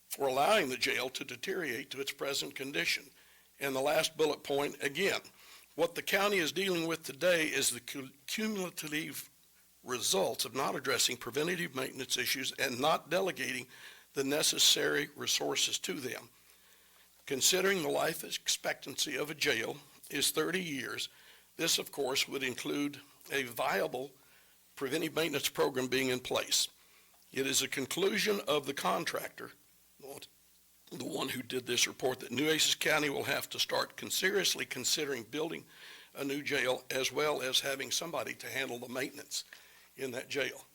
for allowing the jail to deteriorate to its present condition. And the last bullet point, again, what the county is dealing with today is the cumulative results of not addressing preventative maintenance issues and not delegating the necessary resources to them. Considering the life expectancy of a jail is 30 years, this, of course, would include a viable preventive maintenance program being in place. It is a conclusion of the contractor, the one who did this report, that Nueces County will have to start seriously considering building a new jail as well as having somebody to handle the maintenance in that jail.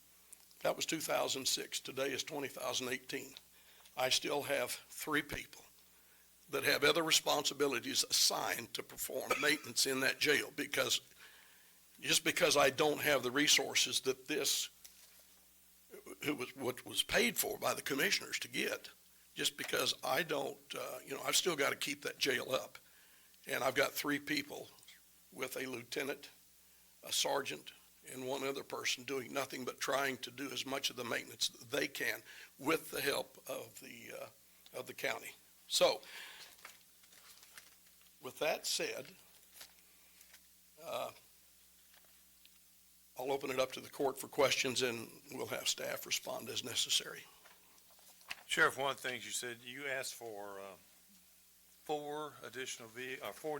That was 2006. Today is 2018. I still have 3 people that have other responsibilities assigned to perform maintenance in that jail, because just because I don't have the resources that what was paid for by the commissioners to get, just because I don't, I've still got to keep that jail up. And I've got 3 people with a lieutenant, a sergeant, and 1 other person doing nothing but trying to do as much of the maintenance that they can with the help of the county. So, with that said, I'll open it up to the court for questions, and we'll have staff respond as necessary.
Sheriff, one of the things you said, you asked for 4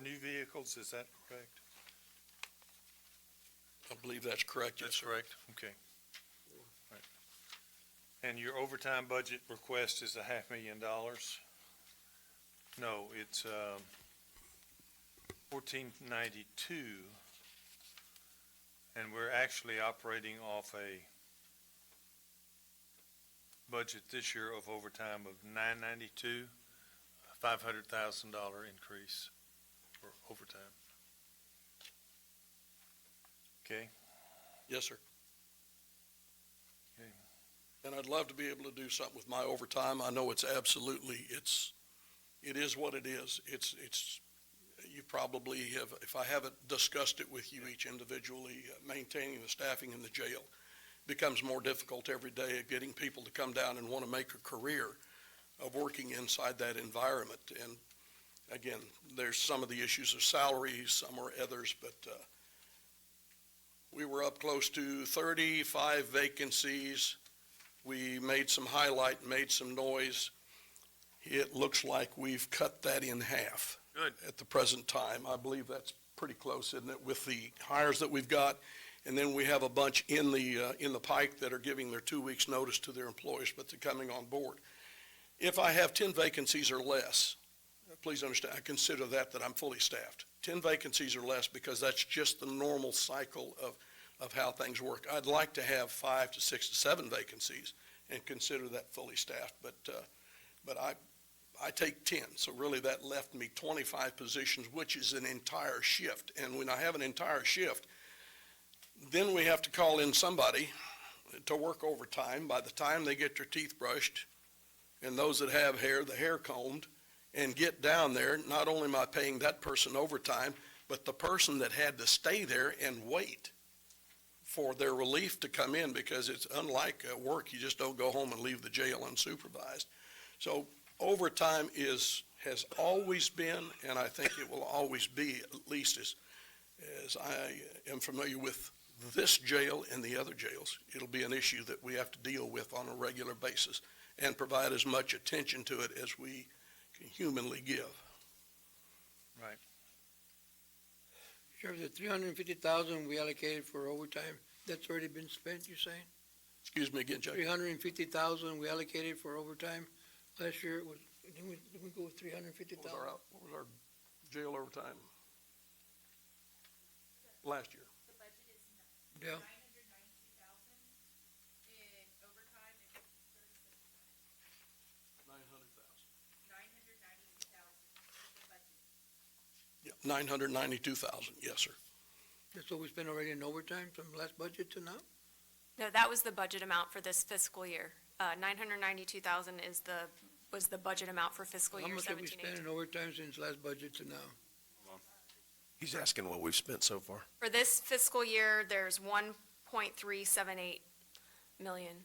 new vehicles, is that correct?
I believe that's correct, yes,
That's
sir.
correct, okay. Right. And your overtime budget request is $500,000? No, it's 1492, and we're actually operating off a budget this year of overtime of 992, $500,000 increase for overtime. Okay?
Yes, sir.
Okay.
And I'd love to be able to do something with my overtime. I know it is what it is. You probably have, if I haven't discussed it with you each individually, maintaining the staffing in the jail becomes more difficult every day, of getting people to come down and want to make a career of working inside that environment. And again, there's some of the issues of salaries, some are others, but we were up close to 35 vacancies. We made some highlight, made some noise. It looks like we've cut that in half.
Good.
At the present time. I believe that's pretty close, isn't it, with the hires that we've got? And then we have a bunch in the pike that are giving their 2 weeks' notice to their employers, but they're coming on board. If I have 10 vacancies or less, please understand, I consider that I'm fully staffed. 10 vacancies or less, because that's just the normal cycle of how things work. I'd like to have 5 to 6 to 7 vacancies and consider that fully staffed, but I take 10, so really that left me 25 positions, which is an entire shift. And when I have an entire shift, then we have to call in somebody to work overtime. By the time they get their teeth brushed, and those that have hair, the hair combed, and get down there, not only am I paying that person overtime, but the person that had to stay there and wait for their relief to come in, because it's unlike work. You just don't go home and leave the jail unsupervised. So overtime has always been, and I think it will always be, at least as I am familiar with this jail and the other jails, it'll be an issue that we have to deal with on a regular basis and provide as much attention to it as we can humanly give.
Right.
Sheriff, the 350,000 we allocated for overtime, that's already been spent, you're saying?
Excuse me again, Judge.
350,000 we allocated for overtime last year, it was, didn't we go with 350,000?
What was our jail overtime last year?
Yeah.
Yeah, 992,000, yes, sir.
That's what we spent already in overtime from last budget to now?
No, that was the budget amount for this fiscal year. 992,000 was the budget amount for fiscal
How
year
much have we
17,
spent
18.
in overtime since last budget to now?
He's asking what we've spent so far.
For this fiscal year, there's 1.378 million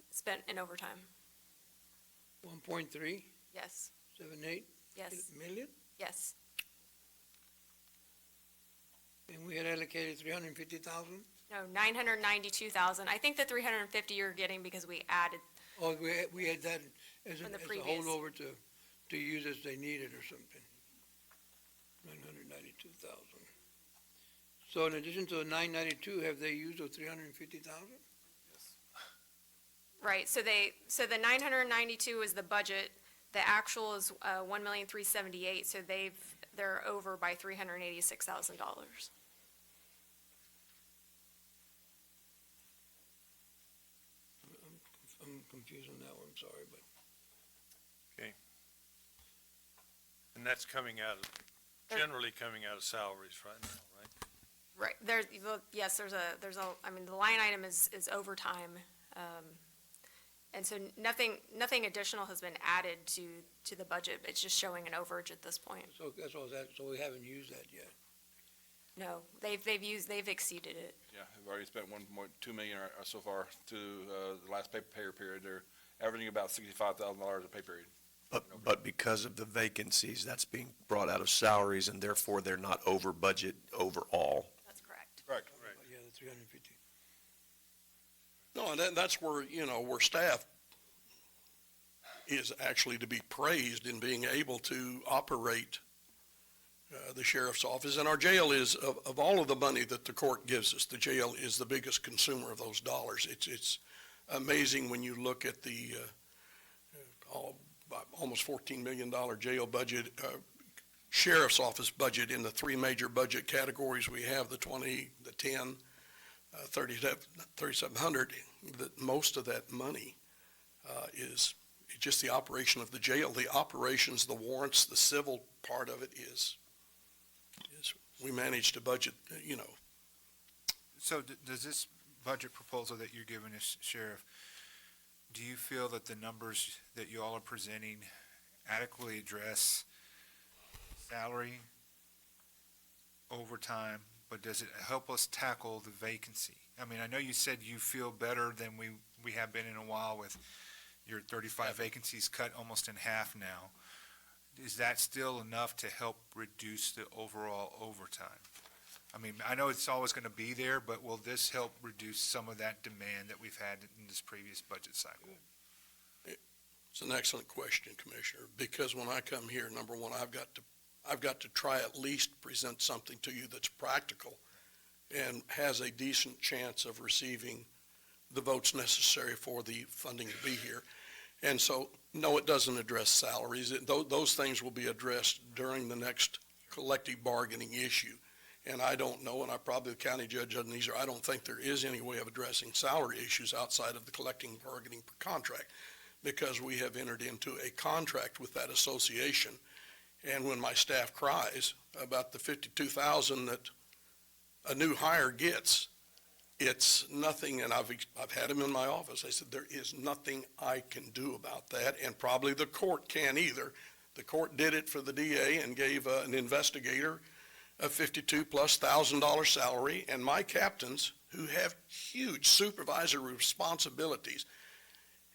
spent in overtime.
1.378
Yes, yes,
million?
yes.
And we had allocated 350,000?
No, 992,000. I think the 350 you're getting because we added,
Oh, we had that as a
From the
as a
previous.
holdover to use as they needed or something. 992,000. So in addition to the 992, have they used the 350,000?
right, so the 992 is the budget. The actual is 1,378,000, so they're over by $386,000.
I'm confused on that one, I'm sorry, but.
And that's coming out of, generally coming out of salaries right now, right?
Right, yes, I mean, the line item is overtime. And so nothing additional has been added to the budget. It's just showing an overage at this point.
So that's all that, so we haven't used that yet.
No, they've exceeded it.
Yeah, we've already spent 1.2 million so far to the last pay period. They're averaging about $65,000 a pay period.
But because of the vacancies, that's being brought out of salaries, and therefore they're not over budget overall.
That's correct.
Correct.
Yeah, the 350.
No, and that's where, where staff is actually to be praised in being able to operate the sheriff's office. And our jail is, of all of the money that the court gives us, the jail is the biggest consumer of those dollars. It's amazing when you look at the almost $14 million jail budget, sheriff's office budget in the three major budget categories we have, the 20, the 10, 3,700, that most of that money is just the operation of the jail. The operations, the warrants, the civil part of it is we manage to budget,
So does this budget proposal that you're giving us, Sheriff, do you feel that the numbers that you all are presenting adequately address salary, overtime, but does it help us tackle the vacancy? I mean, I know you said you feel better than we have been in a while with your 35 vacancies cut almost in half now. Is that still enough to help reduce the overall overtime? I mean, I know it's always going to be there, but will this help reduce some of that demand that we've had in this previous budget cycle?
It's an excellent question, Commissioner, because when I come here, number one, I've got to try at least present something to you that's practical and has a decent chance of receiving the votes necessary for the funding to be here. And so, no, it doesn't address salaries. Those things will be addressed during the next collective bargaining issue. And I don't know, and I probably the county judge doesn't either, I don't think there is any way of addressing salary issues outside of the collective bargaining contract, because we have entered into a contract with that association. And when my staff cries about the $52,000 that a new hire gets, it's nothing, and I've had them in my office. I said, there is nothing I can do about that, and probably the court can't either. The court did it for the DA and gave an investigator a $52,000+ salary, and my captains, who have huge supervisory responsibilities,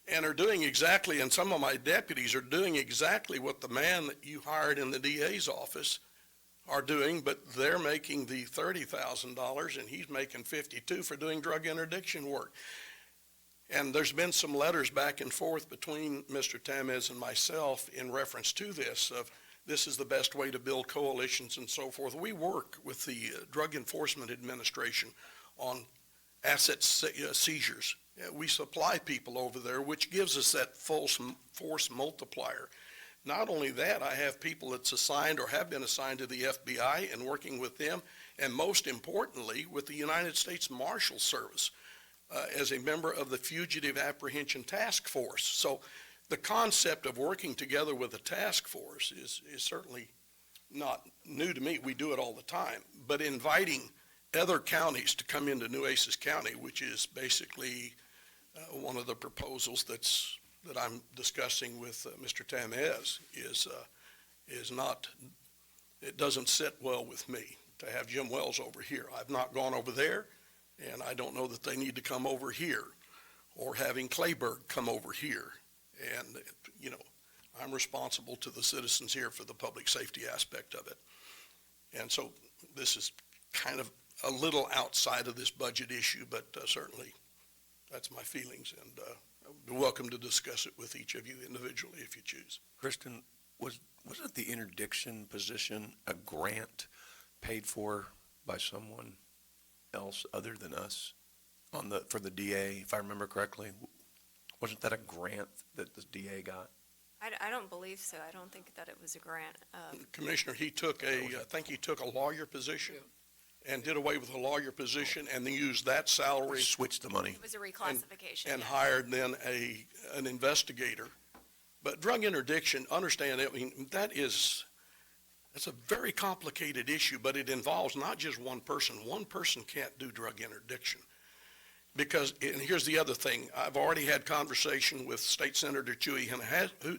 and are doing exactly, and some of my deputies are doing exactly what the man that you hired in the DA's office are doing, but they're making the $30,000 and he's making $52,000 for doing drug interdiction work. And there's been some letters back and forth between Mr. Tamez and myself in reference to this of this is the best way to build coalitions and so forth. We work with the Drug Enforcement Administration on asset seizures. We supply people over there, which gives us that force multiplier. Not only that, I have people that's assigned or have been assigned to the FBI and working with them, and most importantly, with the United States Marshal Service as a member of the Fugitive Apprehension Task Force. So the concept of working together with a task force is certainly not new to me. We do it all the time. But inviting other counties to come into Nueces County, which is basically one of the proposals that I'm discussing with Mr. Tamez, is not, it doesn't sit well with me to have Jim Wells over here. I've not gone over there, and I don't know that they need to come over here, or having Clayburgh come over here. And, you know, I'm responsible to the citizens here for the public safety aspect of it. And so this is kind of a little outside of this budget issue, but certainly that's my feelings, and I'd be welcome to discuss it with each of you individually if you choose.
Kristen, wasn't the interdiction position a grant paid for by someone else other than us for the DA, if I remember correctly? Wasn't that a grant that the DA got?
I don't believe so. I don't think that it was a grant.
Commissioner, I think he took a lawyer position and did away with a lawyer position and then used that salary.
Switched the money.
It was a reclassification.
And hired then an investigator. But drug interdiction, understand, I mean, that's a very complicated issue, but it involves not just one person. One person can't do drug interdiction. Because, and here's the other thing, I've already had conversation with State Senator Chuy
Hinojosa.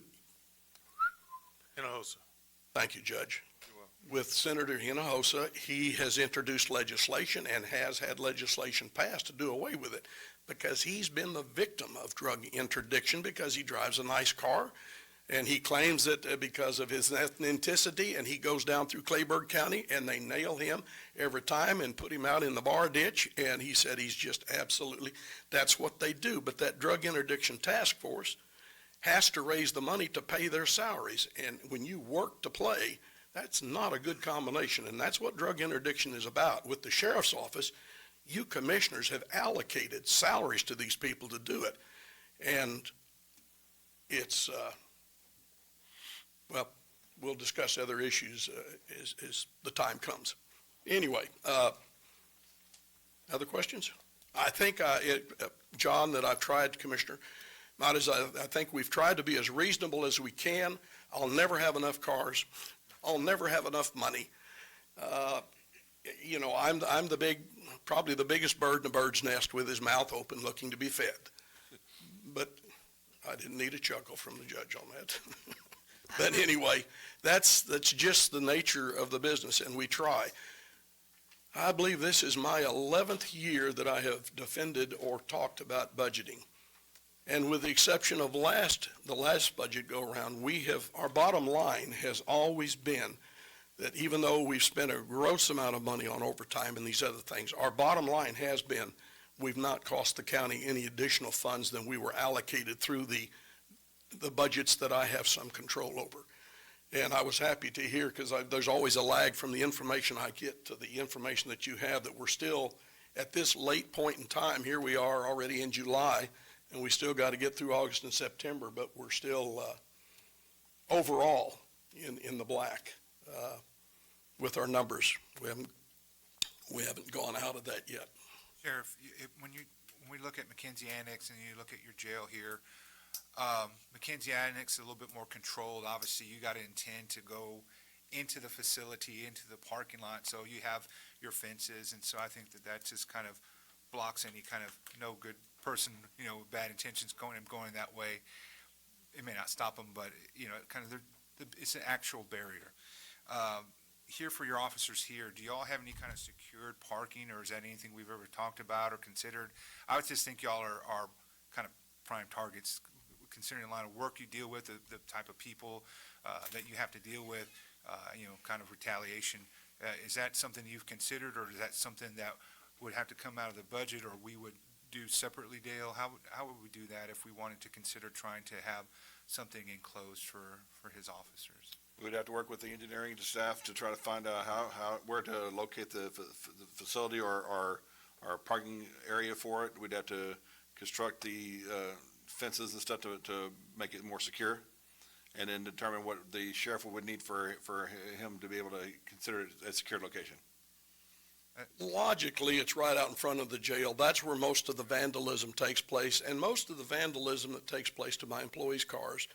Thank you, Judge. With Senator Hinojosa, he has introduced legislation and has had legislation passed to do away with it because he's been the victim of drug interdiction because he drives a nice car, and he claims that because of his ethnicity, and he goes down through Clayburgh County, and they nail him every time and put him out in the bar ditch, and he said he's just absolutely, that's what they do. But that drug interdiction task force has to raise the money to pay their salaries, and when you work to play, that's not a good combination, and that's what drug interdiction is about. With the sheriff's office, you commissioners have allocated salaries to these people to do it, and it's, well, we'll discuss other issues as the time comes. Anyway, other questions? I think, John, that I've tried, Commissioner, I think we've tried to be as reasonable as we can. I'll never have enough cars. I'll never have enough money. You know, I'm probably the biggest bird in a bird's nest with his mouth open looking to be fed. But I didn't need a chuckle from the judge on that. But anyway, that's just the nature of the business, and we try. I believe this is my 11th year that I have defended or talked about budgeting. And with the exception of the last budget go-around, our bottom line has always been that even though we've spent a gross amount of money on overtime and these other things, our bottom line has been we've not cost the county any additional funds than we were allocated through the budgets that I have some control over. And I was happy to hear, because there's always a lag from the information I get to the information that you have, that we're still at this late point in time. Here we are already in July, and we still got to get through August and September, but we're still overall in the black with our numbers. We haven't gone out of that yet.
Sheriff, when we look at McKenzie Annex and you look at your jail here, McKenzie Annex is a little bit more controlled. Obviously, you got to intend to go into the facility, into the parking lot, so you have your fences, and so I think that just kind of blocks any kind of no good person, with bad intentions going that way. It may not stop them, but, kind of it's an actual barrier. Here for your officers here, do y'all have any kind of secured parking, or is that anything we've ever talked about or considered? I would just think y'all are kind of prime targets, considering the line of work you deal with, the type of people that you have to deal with, kind of retaliation. Is that something you've considered, or is that something that would have to come out of the budget, or we would do separately, Dale? How would we do that if we wanted to consider trying to have something enclosed for his officers?
We'd have to work with the engineering staff to try to find out where to locate the facility or parking area for it. We'd have to construct the fences and stuff to make it more secure, and then determine what the sheriff would need for him to be able to consider it a secure location.
Logically, it's right out in front of the jail. That's where most of the vandalism takes place, and most of the vandalism that takes place to my employees' cars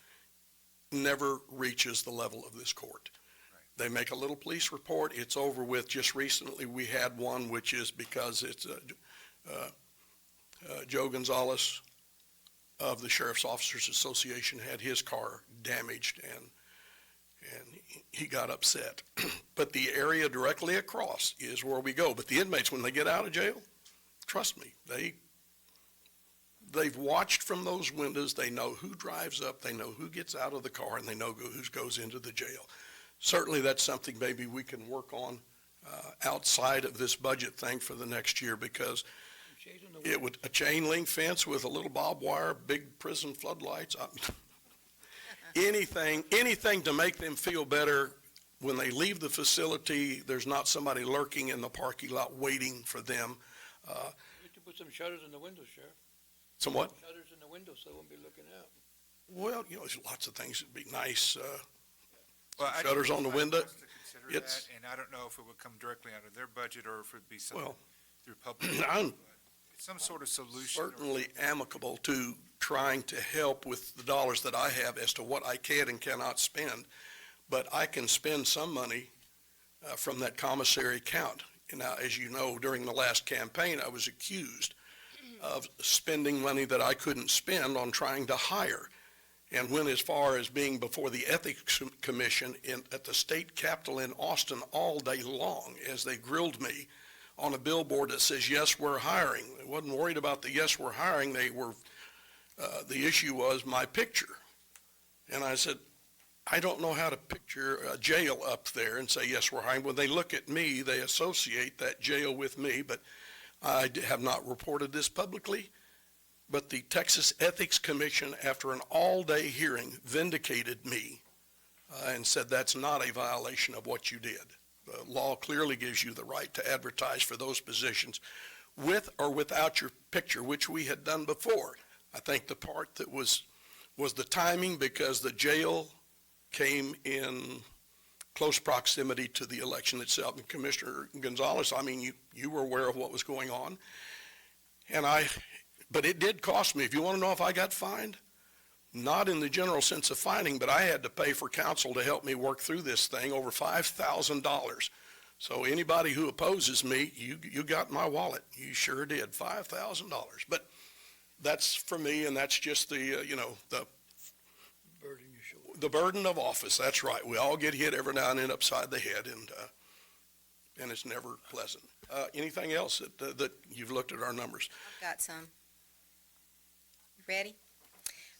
never reaches the level of this court. They make a little police report, it's over with. Just recently, we had one, which is because it's Joe Gonzalez of the Sheriff's Officers Association had his car damaged, and he got upset. But the area directly across is where we go. But the inmates, when they get out of jail, trust me, they've watched from those windows. They know who drives up, they know who gets out of the car, and they know who goes into the jail. Certainly, that's something maybe we can work on outside of this budget thing for the next year, because it would, a chain link fence with a little barbed wire, big prison floodlights, anything to make them feel better when they leave the facility. There's not somebody lurking in the parking lot waiting for them.
You could put some shutters in the windows, Sheriff.
Some what?
Shutters in the windows so they won't be looking out.
Well, there's lots of things that'd be nice.
Well,
Shutters on the window.
I'd consider that, and I don't know if it would come directly out of their budget or if it'd be something through public.
I'm
some sort of solution.
certainly amicable to trying to help with the dollars that I have as to what I can and cannot spend, but I can spend some money from that commissary account. And now, as you know, during the last campaign, I was accused of spending money that I couldn't spend on trying to hire, and went as far as being before the Ethics Commission at the state capitol in Austin all day long as they grilled me on a billboard that says, "Yes, we're hiring." They wasn't worried about the "yes, we're hiring." They were, the issue was my picture. And I said, I don't know how to picture a jail up there and say, "Yes, we're hiring." When they look at me, they associate that jail with me, but I have not reported this publicly. But the Texas Ethics Commission, after an all-day hearing, vindicated me and said that's not a violation of what you did. The law clearly gives you the right to advertise for those positions with or without your picture, which we had done before. I think the part that was the timing, because the jail came in close proximity to the election itself. And Commissioner Gonzalez, I mean, you were aware of what was going on. But it did cost me. If you want to know if I got fined, not in the general sense of fining, but I had to pay for counsel to help me work through this thing, over $5,000. So anybody who opposes me, you got my wallet. You sure did, $5,000. But that's for me, and that's just the the burden of office. That's right. We all get hit every now and then upside the head, and it's never pleasant. Anything else that you've looked at our numbers?
I've got some. Ready?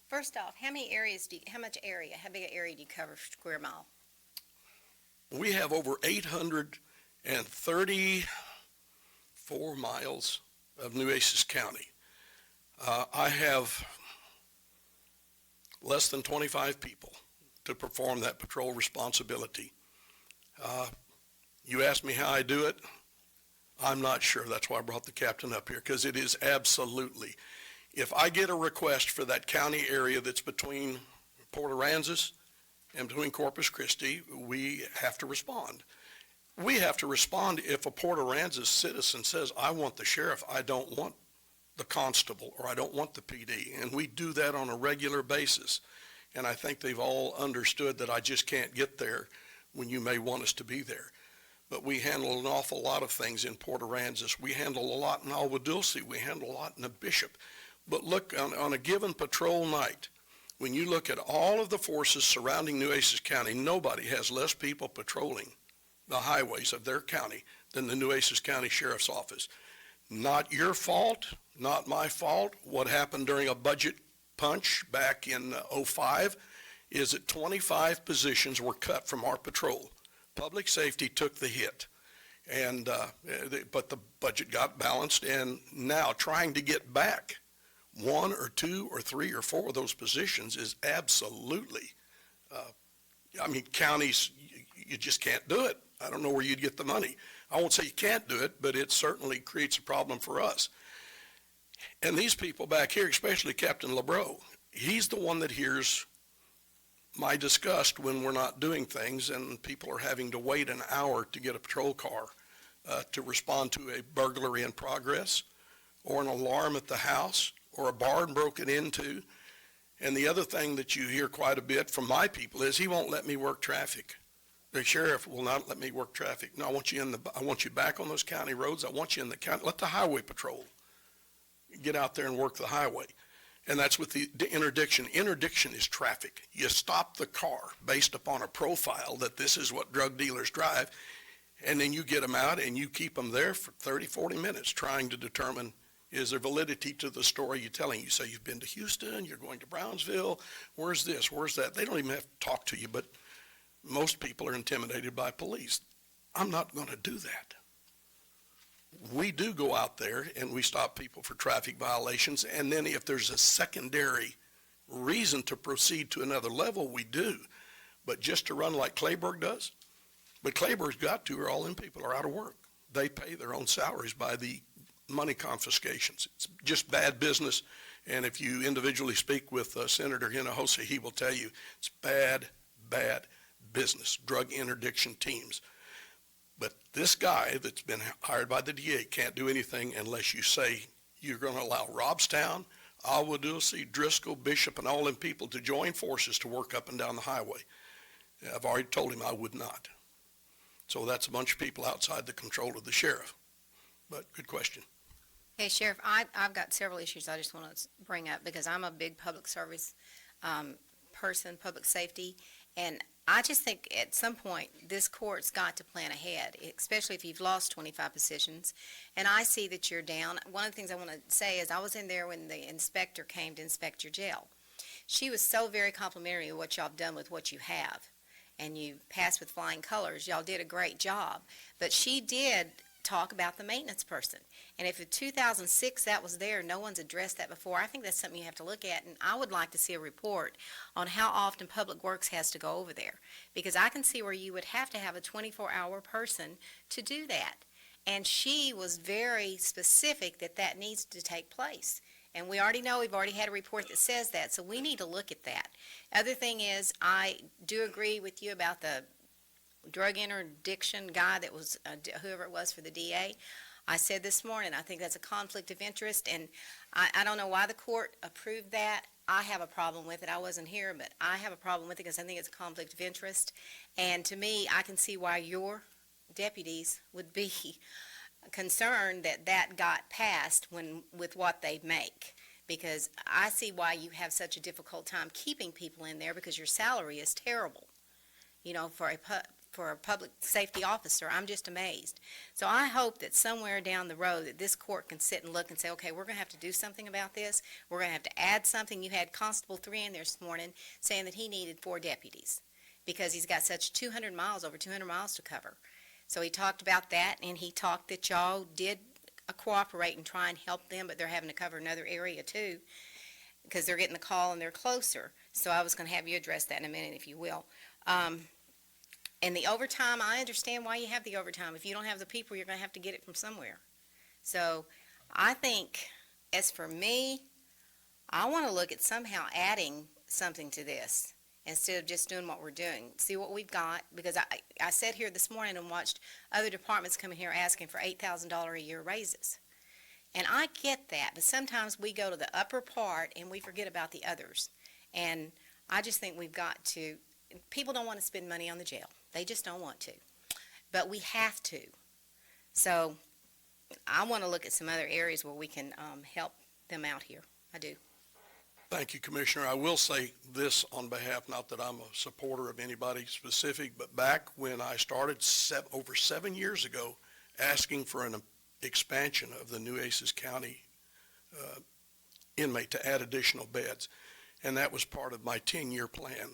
First off, how much area, how big an area do you cover square mile?
We have over 834 miles of Nueces County. I have less than 25 people to perform that patrol responsibility. You asked me how I do it. I'm not sure. That's why I brought the captain up here, because it is absolutely. If I get a request for that county area that's between Port Aransas and between Corpus Christi, we have to respond. We have to respond if a Port Aransas citizen says, "I want the sheriff, I don't want the constable, or I don't want the PD." And we do that on a regular basis. And I think they've all understood that I just can't get there when you may want us to be there. But we handle an awful lot of things in Port Aransas. We handle a lot in Alva Dulce. We handle a lot in the Bishop. But look, on a given patrol night, when you look at all of the forces surrounding Nueces County, nobody has less people patrolling the highways of their county than the Nueces County Sheriff's Office. Not your fault, not my fault. What happened during a budget punch back in '05 is that 25 positions were cut from our patrol. Public safety took the hit, but the budget got balanced, and now trying to get back one or two or three or four of those positions is absolutely I mean, counties, you just can't do it. I don't know where you'd get the money. I won't say you can't do it, but it certainly creates a problem for us. And these people back here, especially Captain LeBreau, he's the one that hears my disgust when we're not doing things and people are having to wait an hour to get a patrol car to respond to a burglary in progress or an alarm at the house or a barn broken into. And the other thing that you hear quite a bit from my people is he won't let me work traffic. The sheriff will not let me work traffic. No, I want you back on those county roads. I want you in the county. Let the highway patrol get out there and work the highway. And that's with the interdiction. Interdiction is traffic. You stop the car based upon a profile that this is what drug dealers drive, and then you get them out and you keep them there for 30, 40 minutes trying to determine, is there validity to the story you're telling? You say you've been to Houston, you're going to Brownsville, where's this, where's that? They don't even have to talk to you, but most people are intimidated by police. I'm not going to do that. We do go out there and we stop people for traffic violations, and then if there's a secondary reason to proceed to another level, we do. But just to run like Clayburgh does, but Clayburgh's got to, or all them people are out of work. They pay their own salaries by the money confiscations. It's just bad business, and if you individually speak with Senator Hinojosa, he will tell you it's bad, bad business, drug interdiction teams. But this guy that's been hired by the DA can't do anything unless you say you're going to allow Robstown, Alwadusi, Driscoll, Bishop, and all them people to join forces to work up and down the highway. I've already told him I would not. So that's a bunch of people outside the control of the sheriff. But good question.
Hey, Sheriff, I've got several issues I just want to bring up because I'm a big public service person, public safety, and I just think at some point this court's got to plan ahead, especially if you've lost 25 positions. And I see that you're down. One of the things I want to say is I was in there when the inspector came to inspect your jail. She was so very complimentary of what y'all have done with what you have. And you passed with flying colors. Y'all did a great job. But she did talk about the maintenance person. And if in 2006 that was there, no one's addressed that before, I think that's something you have to look at. And I would like to see a report on how often Public Works has to go over there. Because I can see where you would have to have a 24-hour person to do that. And she was very specific that that needs to take place. And we already know, we've already had a report that says that, so we need to look at that. Other thing is, I do agree with you about the drug interdiction guy that was, whoever it was for the DA. I said this morning, I think that's a conflict of interest, and I don't know why the court approved that. I have a problem with it. I wasn't here, but I have a problem with it because I think it's a conflict of interest. And to me, I can see why your deputies would be concerned that that got passed with what they make, because I see why you have such a difficult time keeping people in there because your salary is terrible, you know, for a public safety officer. I'm just amazed. So I hope that somewhere down the road that this court can sit and look and say, okay, we're going to have to do something about this. We're going to have to add something. You had Constable 3 in there this morning saying that he needed 4 deputies because he's got such 200 miles, over 200 miles to cover. So he talked about that, and he talked that y'all did cooperate and try and help them, but they're having to cover another area too because they're getting the call and they're closer. So I was going to have you address that in a minute, if you will. And the overtime, I understand why you have the overtime. If you don't have the people, you're going to have to get it from somewhere. So I think, as for me, I want to look at somehow adding something to this instead of just doing what we're doing. See what we've got, because I sat here this morning and watched other departments come in here asking for $8,000 a year raises. And I get that, but sometimes we go to the upper part and we forget about the others. And I just think we've got to, people don't want to spend money on the jail. They just don't want to. But we have to. So I want to look at some other areas where we can help them out here. I do.
Thank you, Commissioner. I will say this on behalf, not that I'm a supporter of anybody specific, but back when I started over 7 years ago asking for an expansion of the Nueces County inmate to add additional beds, and that was part of my 10-year plan.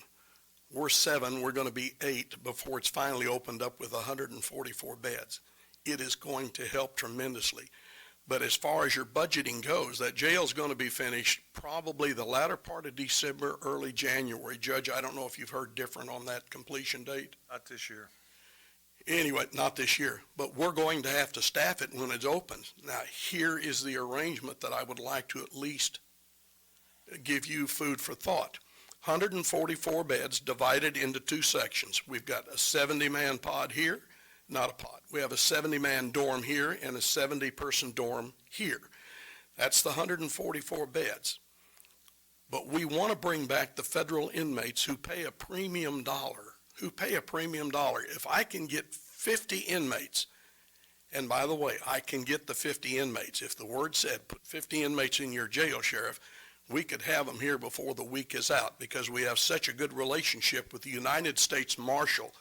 We're 7, we're going to be 8 before it's finally opened up with 144 beds. It is going to help tremendously. But as far as your budgeting goes, that jail's going to be finished probably the latter part of December, early January. Judge, I don't know if you've heard different on that completion date.
Not this year.
Anyway, not this year, but we're going to have to staff it when it's open. Now, here is the arrangement that I would like to at least give you food for thought. 144 beds divided into two sections. We've got a 70-man pod here, not a pod. We have a 70-man dorm here and a 70-person dorm here. That's the 144 beds. But we want to bring back the federal inmates who pay a premium dollar. If I can get 50 inmates, and by the way, I can get the 50 inmates. If the word said, put 50 inmates in your jail, Sheriff, we could have them here before the week is out because we have such a good relationship with the United States Marshal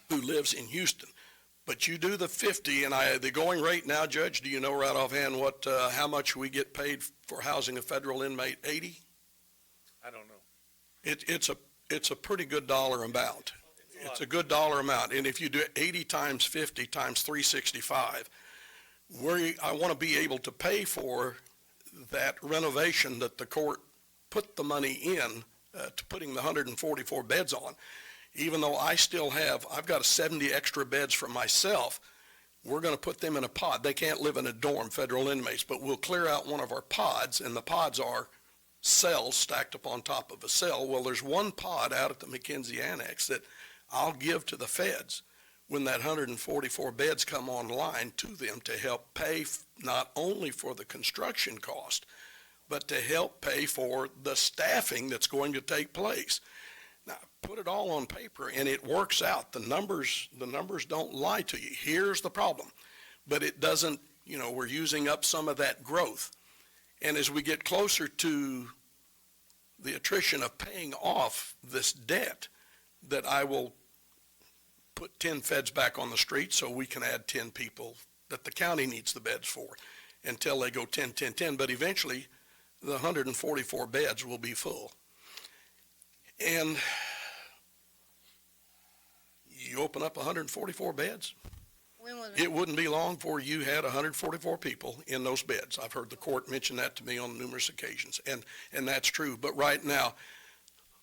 who lives in Houston. But you do the 50, and the going rate now, Judge, do you know right offhand how much we get paid for housing a federal inmate? 80?
I don't know.
It's a pretty good dollar amount. It's a good dollar amount. And if you do 80 times 50 times 365, I want to be able to pay for that renovation that the court put the money in to putting the 144 beds on. Even though I've got 70 extra beds for myself, we're going to put them in a pod. They can't live in a dorm, federal inmates, but we'll clear out one of our pods, and the pods are cells stacked up on top of a cell. Well, there's one pod out at the McKenzie Annex that I'll give to the feds when that 144 beds come online to them to help pay not only for the construction cost, but to help pay for the staffing that's going to take place. Now, put it all on paper and it works out. The numbers don't lie to you. Here's the problem. But it doesn't, we're using up some of that growth. And as we get closer to the attrition of paying off this debt, that I will put 10 feds back on the street so we can add 10 people that the county needs the beds for until they go 10, 10, 10. But eventually, the 144 beds will be full. And you open up 144 beds, it wouldn't be long before you had 144 people in those beds. I've heard the court mention that to me on numerous occasions, and that's true. But right now,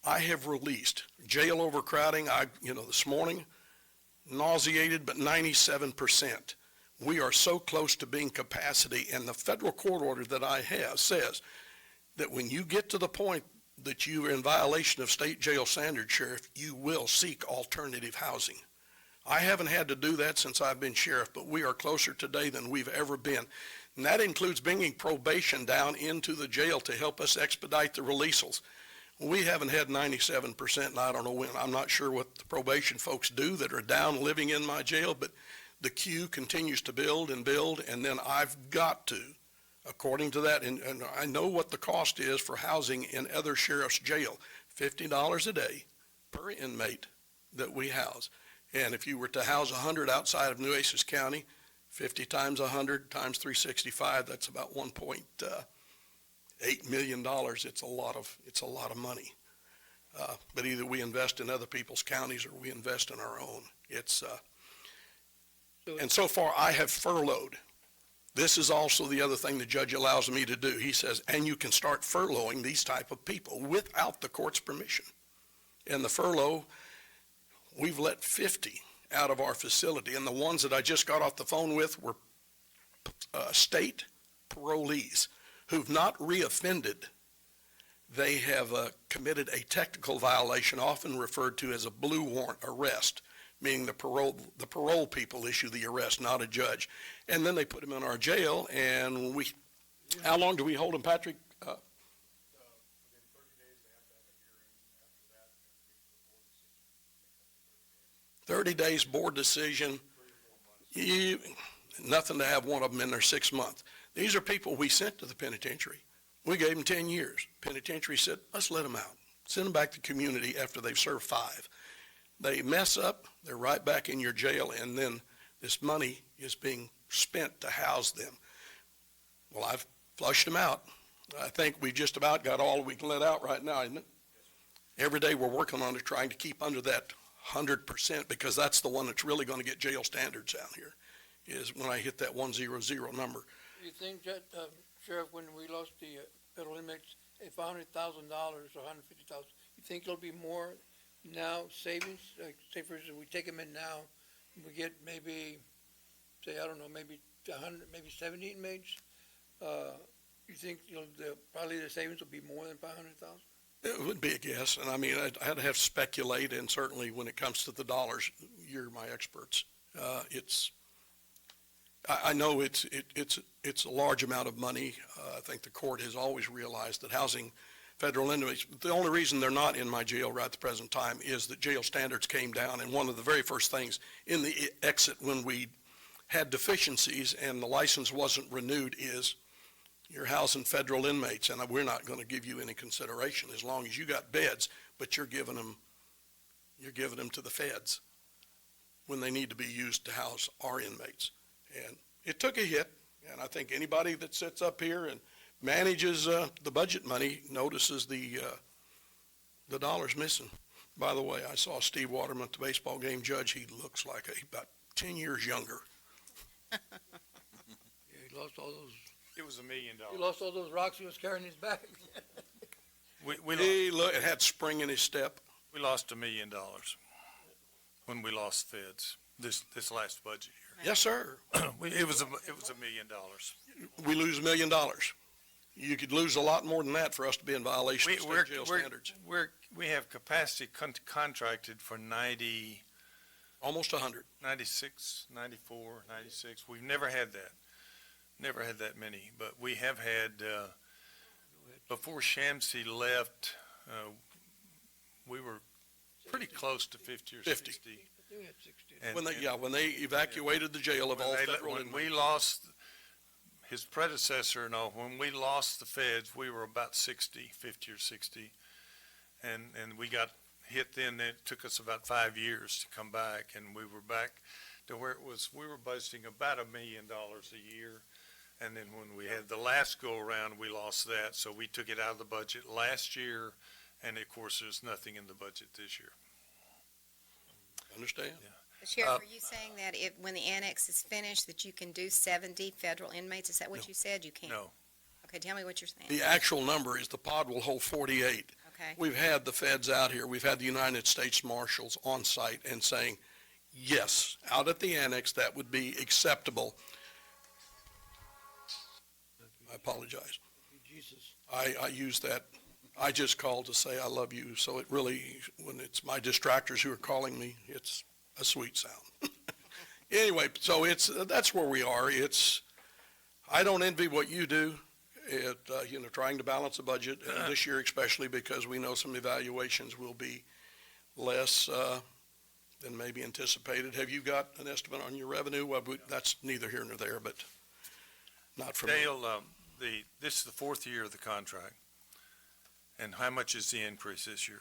I have released jail overcrowding. This morning, nauseated, but 97%. We are so close to being capacity, and the federal court order that I have says that when you get to the point that you are in violation of state jail standards, Sheriff, you will seek alternative housing. I haven't had to do that since I've been sheriff, but we are closer today than we've ever been. And that includes bringing probation down into the jail to help us expedite the releasals. We haven't had 97%, and I don't know when. I'm not sure what the probation folks do that are down living in my jail, but the queue continues to build, and then I've got to, according to that, and I know what the cost is for housing in other sheriff's jail, $50 a day per inmate that we house. And if you were to house 100 outside of Nueces County, 50 times 100 times 365, that's about $1.8 million. It's a lot of money. But either we invest in other people's counties or we invest in our own. And so far I have furloughed. This is also the other thing the judge allows me to do. He says, and you can start furloughing these type of people without the court's permission. And the furlough, we've let 50 out of our facility, and the ones that I just got off the phone with were state parolees who've not reoffended. They have committed a technical violation, often referred to as a blue warrant arrest, meaning the parole people issue the arrest, not a judge. And then they put them in our jail, and how long do we hold them, Patrick? 30 days, board decision. Nothing to have one of them in there 6 months. These are people we sent to the penitentiary. We gave them 10 years. Penitentiary said, let's let them out. Send them back to the community after they've served 5. They mess up, they're right back in your jail, and then this money is being spent to house them. Well, I've flushed them out. I think we just about got all we can let out right now, isn't it? Every day we're working on it, trying to keep under that 100%, because that's the one that's really going to get jail standards out here, is when I hit that 100 number.
You think that, Sheriff, when we lost the federal inmates, $500,000 or $150,000, you think there'll be more now savings? Like, say for instance, we take them in now, we get maybe, say, I don't know, maybe 100, maybe 70 inmates. You think, probably the savings will be more than 500,000?
It would be a guess, and I mean, I'd have to speculate, and certainly when it comes to the dollars, you're my experts. I know it's a large amount of money. I think the court has always realized that housing federal inmates, the only reason they're not in my jail right at the present time is that jail standards came down, and one of the very first things in the exit when we had deficiencies and the license wasn't renewed is you're housing federal inmates, and we're not going to give you any consideration as long as you got beds, but you're giving them to the feds when they need to be used to house our inmates. And it took a hit, and I think anybody that sits up here and manages the budget money notices the dollars missing. By the way, I saw Steve Waterman at the baseball game, Judge. He looks like about 10 years younger.
Yeah, he lost all those.
It was $1 million.
He lost all those rocks he was carrying in his bag.
It had spring in his step.
We lost $1 million when we lost feds this last budget year.
Yes, sir.
It was $1 million.
We lose $1 million. You could lose a lot more than that for us to be in violation of state jail standards.
We have capacity contracted for 90.
Almost 100.
96, 94, 96. We've never had that. Never had that many, but we have had, before Shamsi left, we were pretty close to 50 or
50.
60.
We had 60.
When they evacuated the jail of all federal
When we
inmates.
lost his predecessor and all, when we lost the feds, we were about 60, 50 or 60. And we got hit then. It took us about 5 years to come back, and we were back to where it was. We were budgeting about $1 million a year. And then when we had the last go-around, we lost that, so we took it out of the budget last year, and of course, there's nothing in the budget this year.
Understand?
Sheriff, are you saying that when the annex is finished, that you can do 70 federal inmates? Is that what you said? You can't?
No.
Okay, tell me what you're saying.
The actual number is the pod will hold 48.
Okay.
We've had the feds out here. We've had the United States Marshals on site and saying, yes, out at the annex, that would be acceptable. I apologize.
Jesus.
I use that. I just called to say I love you. So it really, when it's my distractors who are calling me, it's a sweet sound. Anyway, so that's where we are. I don't envy what you do. Trying to balance a budget this year, especially because we know some evaluations will be less than maybe anticipated. Have you got an estimate on your revenue? Well, that's neither here nor there, but not for me.
Dale, this is the fourth year of the contract, and how much is the increase this year?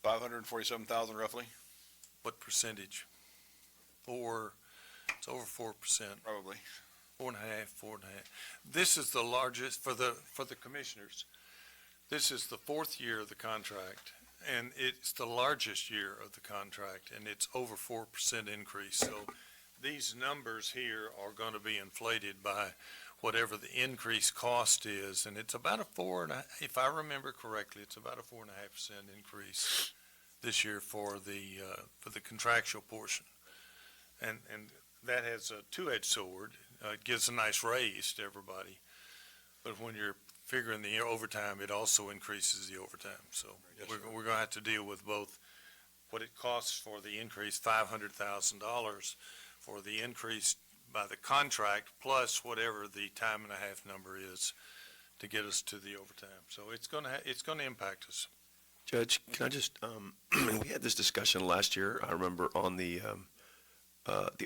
547,000 roughly,
What percentage? It's over 4%.
probably.
4.5%. This is the largest for the commissioners. This is the fourth year of the contract, and it's the largest year of the contract, and it's over 4% increase. So these numbers here are going to be inflated by whatever the increase cost is, and it's about if I remember correctly, it's about a 4.5% increase this year for the contractual portion. And that has a two-edged sword. It gives a nice raise to everybody, but when you're figuring the overtime, it also increases the overtime. So we're going to have to deal with both what it costs for the increase, $500,000 for the increase by the contract, plus whatever the time and a half number is to get us to the overtime. So it's going to impact us.
Judge, can I just, we had this discussion last year, I remember, on the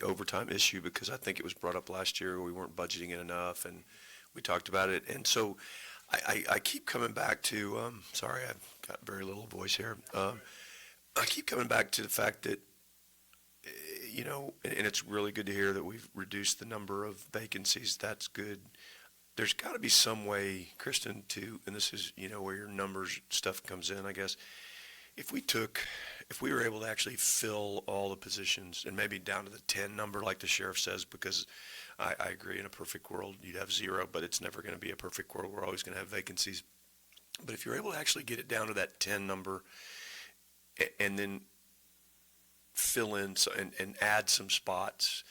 overtime issue, because I think it was brought up last year, we weren't budgeting it enough, and we talked about it, and so I keep coming back to, sorry, I've got very little voice here. I keep coming back to the fact that, and it's really good to hear that we've reduced the number of vacancies. That's good. There's got to be some way, Kristen, and this is, where your numbers stuff comes in, I guess. If we took if we were able to actually fill all the positions and maybe down to the 10 number like the sheriff says, because I agree in a perfect world, you'd have 0, but it's never going to be a perfect world. We're always going to have vacancies. But if you're able to actually get it down to that 10 number and then fill in and add some spots,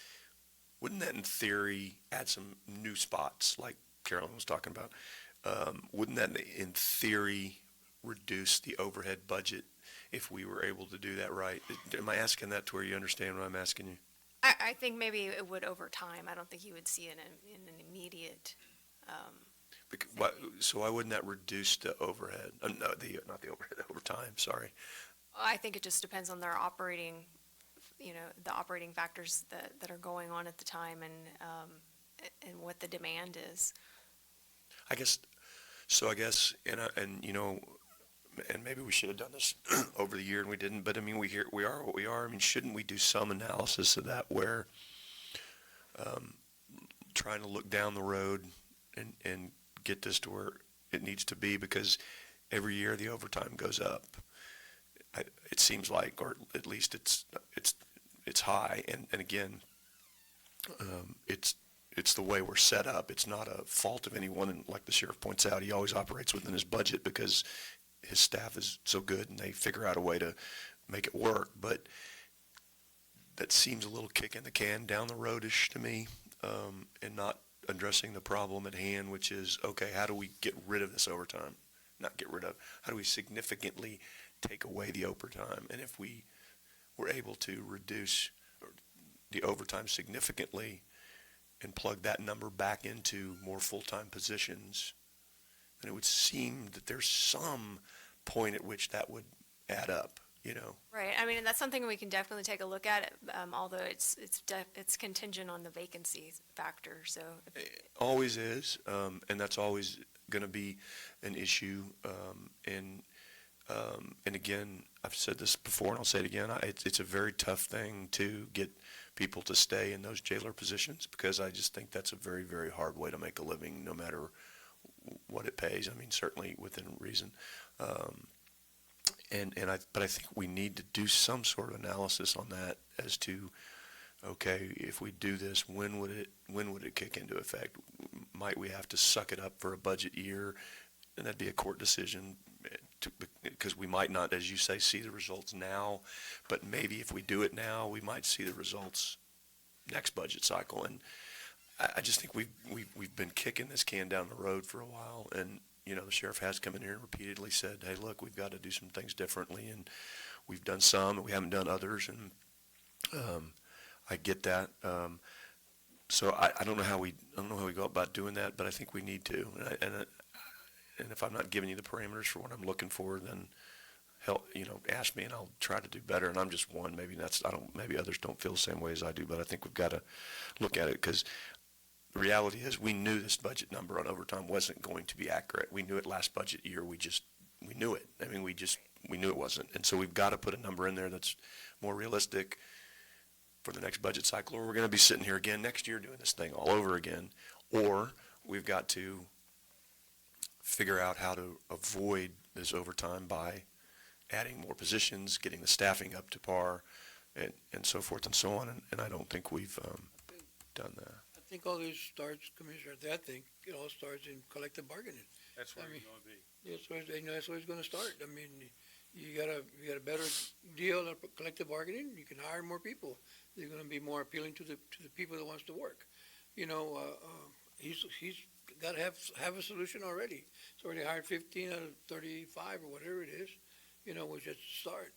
wouldn't that in theory add some new spots like Carolyn was talking about? Wouldn't that in theory reduce the overhead budget if we were able to do that right? Am I asking that to where you understand what I'm asking you?
I think maybe it would over time. I don't think you would see it in an immediate,
So why wouldn't that reduce the overhead? No, not the overhead, overtime, sorry.
I think it just depends on their operating, the operating factors that are going on at the time and what the demand is.
I guess, and maybe we should have done this over the year and we didn't, but I mean, we are what we are. I mean, shouldn't we do some analysis of that where, trying to look down the road and get this to where it needs to be, because every year the overtime goes up. It seems like, or at least it's high. And again, it's the way we're set up. It's not a fault of anyone. And like the sheriff points out, he always operates within his budget because his staff is so good and they figure out a way to make it work. But that seems a little kick in the can down the road-ish to me, and not addressing the problem at hand, which is, okay, how do we get rid of this overtime? Not get rid of, how do we significantly take away the overtime? And if we were able to reduce the overtime significantly and plug that number back into more full-time positions, then it would seem that there's some point at which that would add up,
Right. I mean, and that's something we can definitely take a look at, although it's contingent on the vacancy factor, so.
It always is, and that's always going to be an issue. And again, I've said this before and I'll say it again, it's a very tough thing to get people to stay in those jailer positions, because I just think that's a very, very hard way to make a living, no matter what it pays. I mean, certainly within reason. But I think we need to do some sort of analysis on that as to, okay, if we do this, when would it kick into effect? Might we have to suck it up for a budget year? And that'd be a court decision, because we might not, as you say, see the results now, but maybe if we do it now, we might see the results next budget cycle. And I just think we've been kicking this can down the road for a while, and the sheriff has come in here and repeatedly said, hey, look, we've got to do some things differently, and we've done some, and we haven't done others, and I get that. So I don't know how we go about doing that, but I think we need to. And if I'm not giving you the parameters for what I'm looking for, then ask me and I'll try to do better. And I'm just one. Maybe others don't feel the same way as I do, but I think we've got to look at it, because the reality is we knew this budget number on overtime wasn't going to be accurate. We knew it last budget year. We knew it. I mean, we knew it wasn't. And so we've got to put a number in there that's more realistic for the next budget cycle, or we're going to be sitting here again next year doing this thing all over again. Or we've got to figure out how to avoid this overtime by adding more positions, getting the staffing up to par, and so forth and so on. And I don't think we've done that.
I think all this starts, Commissioner, I think it all starts in collective bargaining.
That's where it's going to be.
That's where it's going to start. I mean, you got a better deal of collective bargaining. You can hire more people. They're going to be more appealing to the people that wants to work. He's got to have a solution already. He's already hired 15 out of 35 or whatever it is. Which is a start.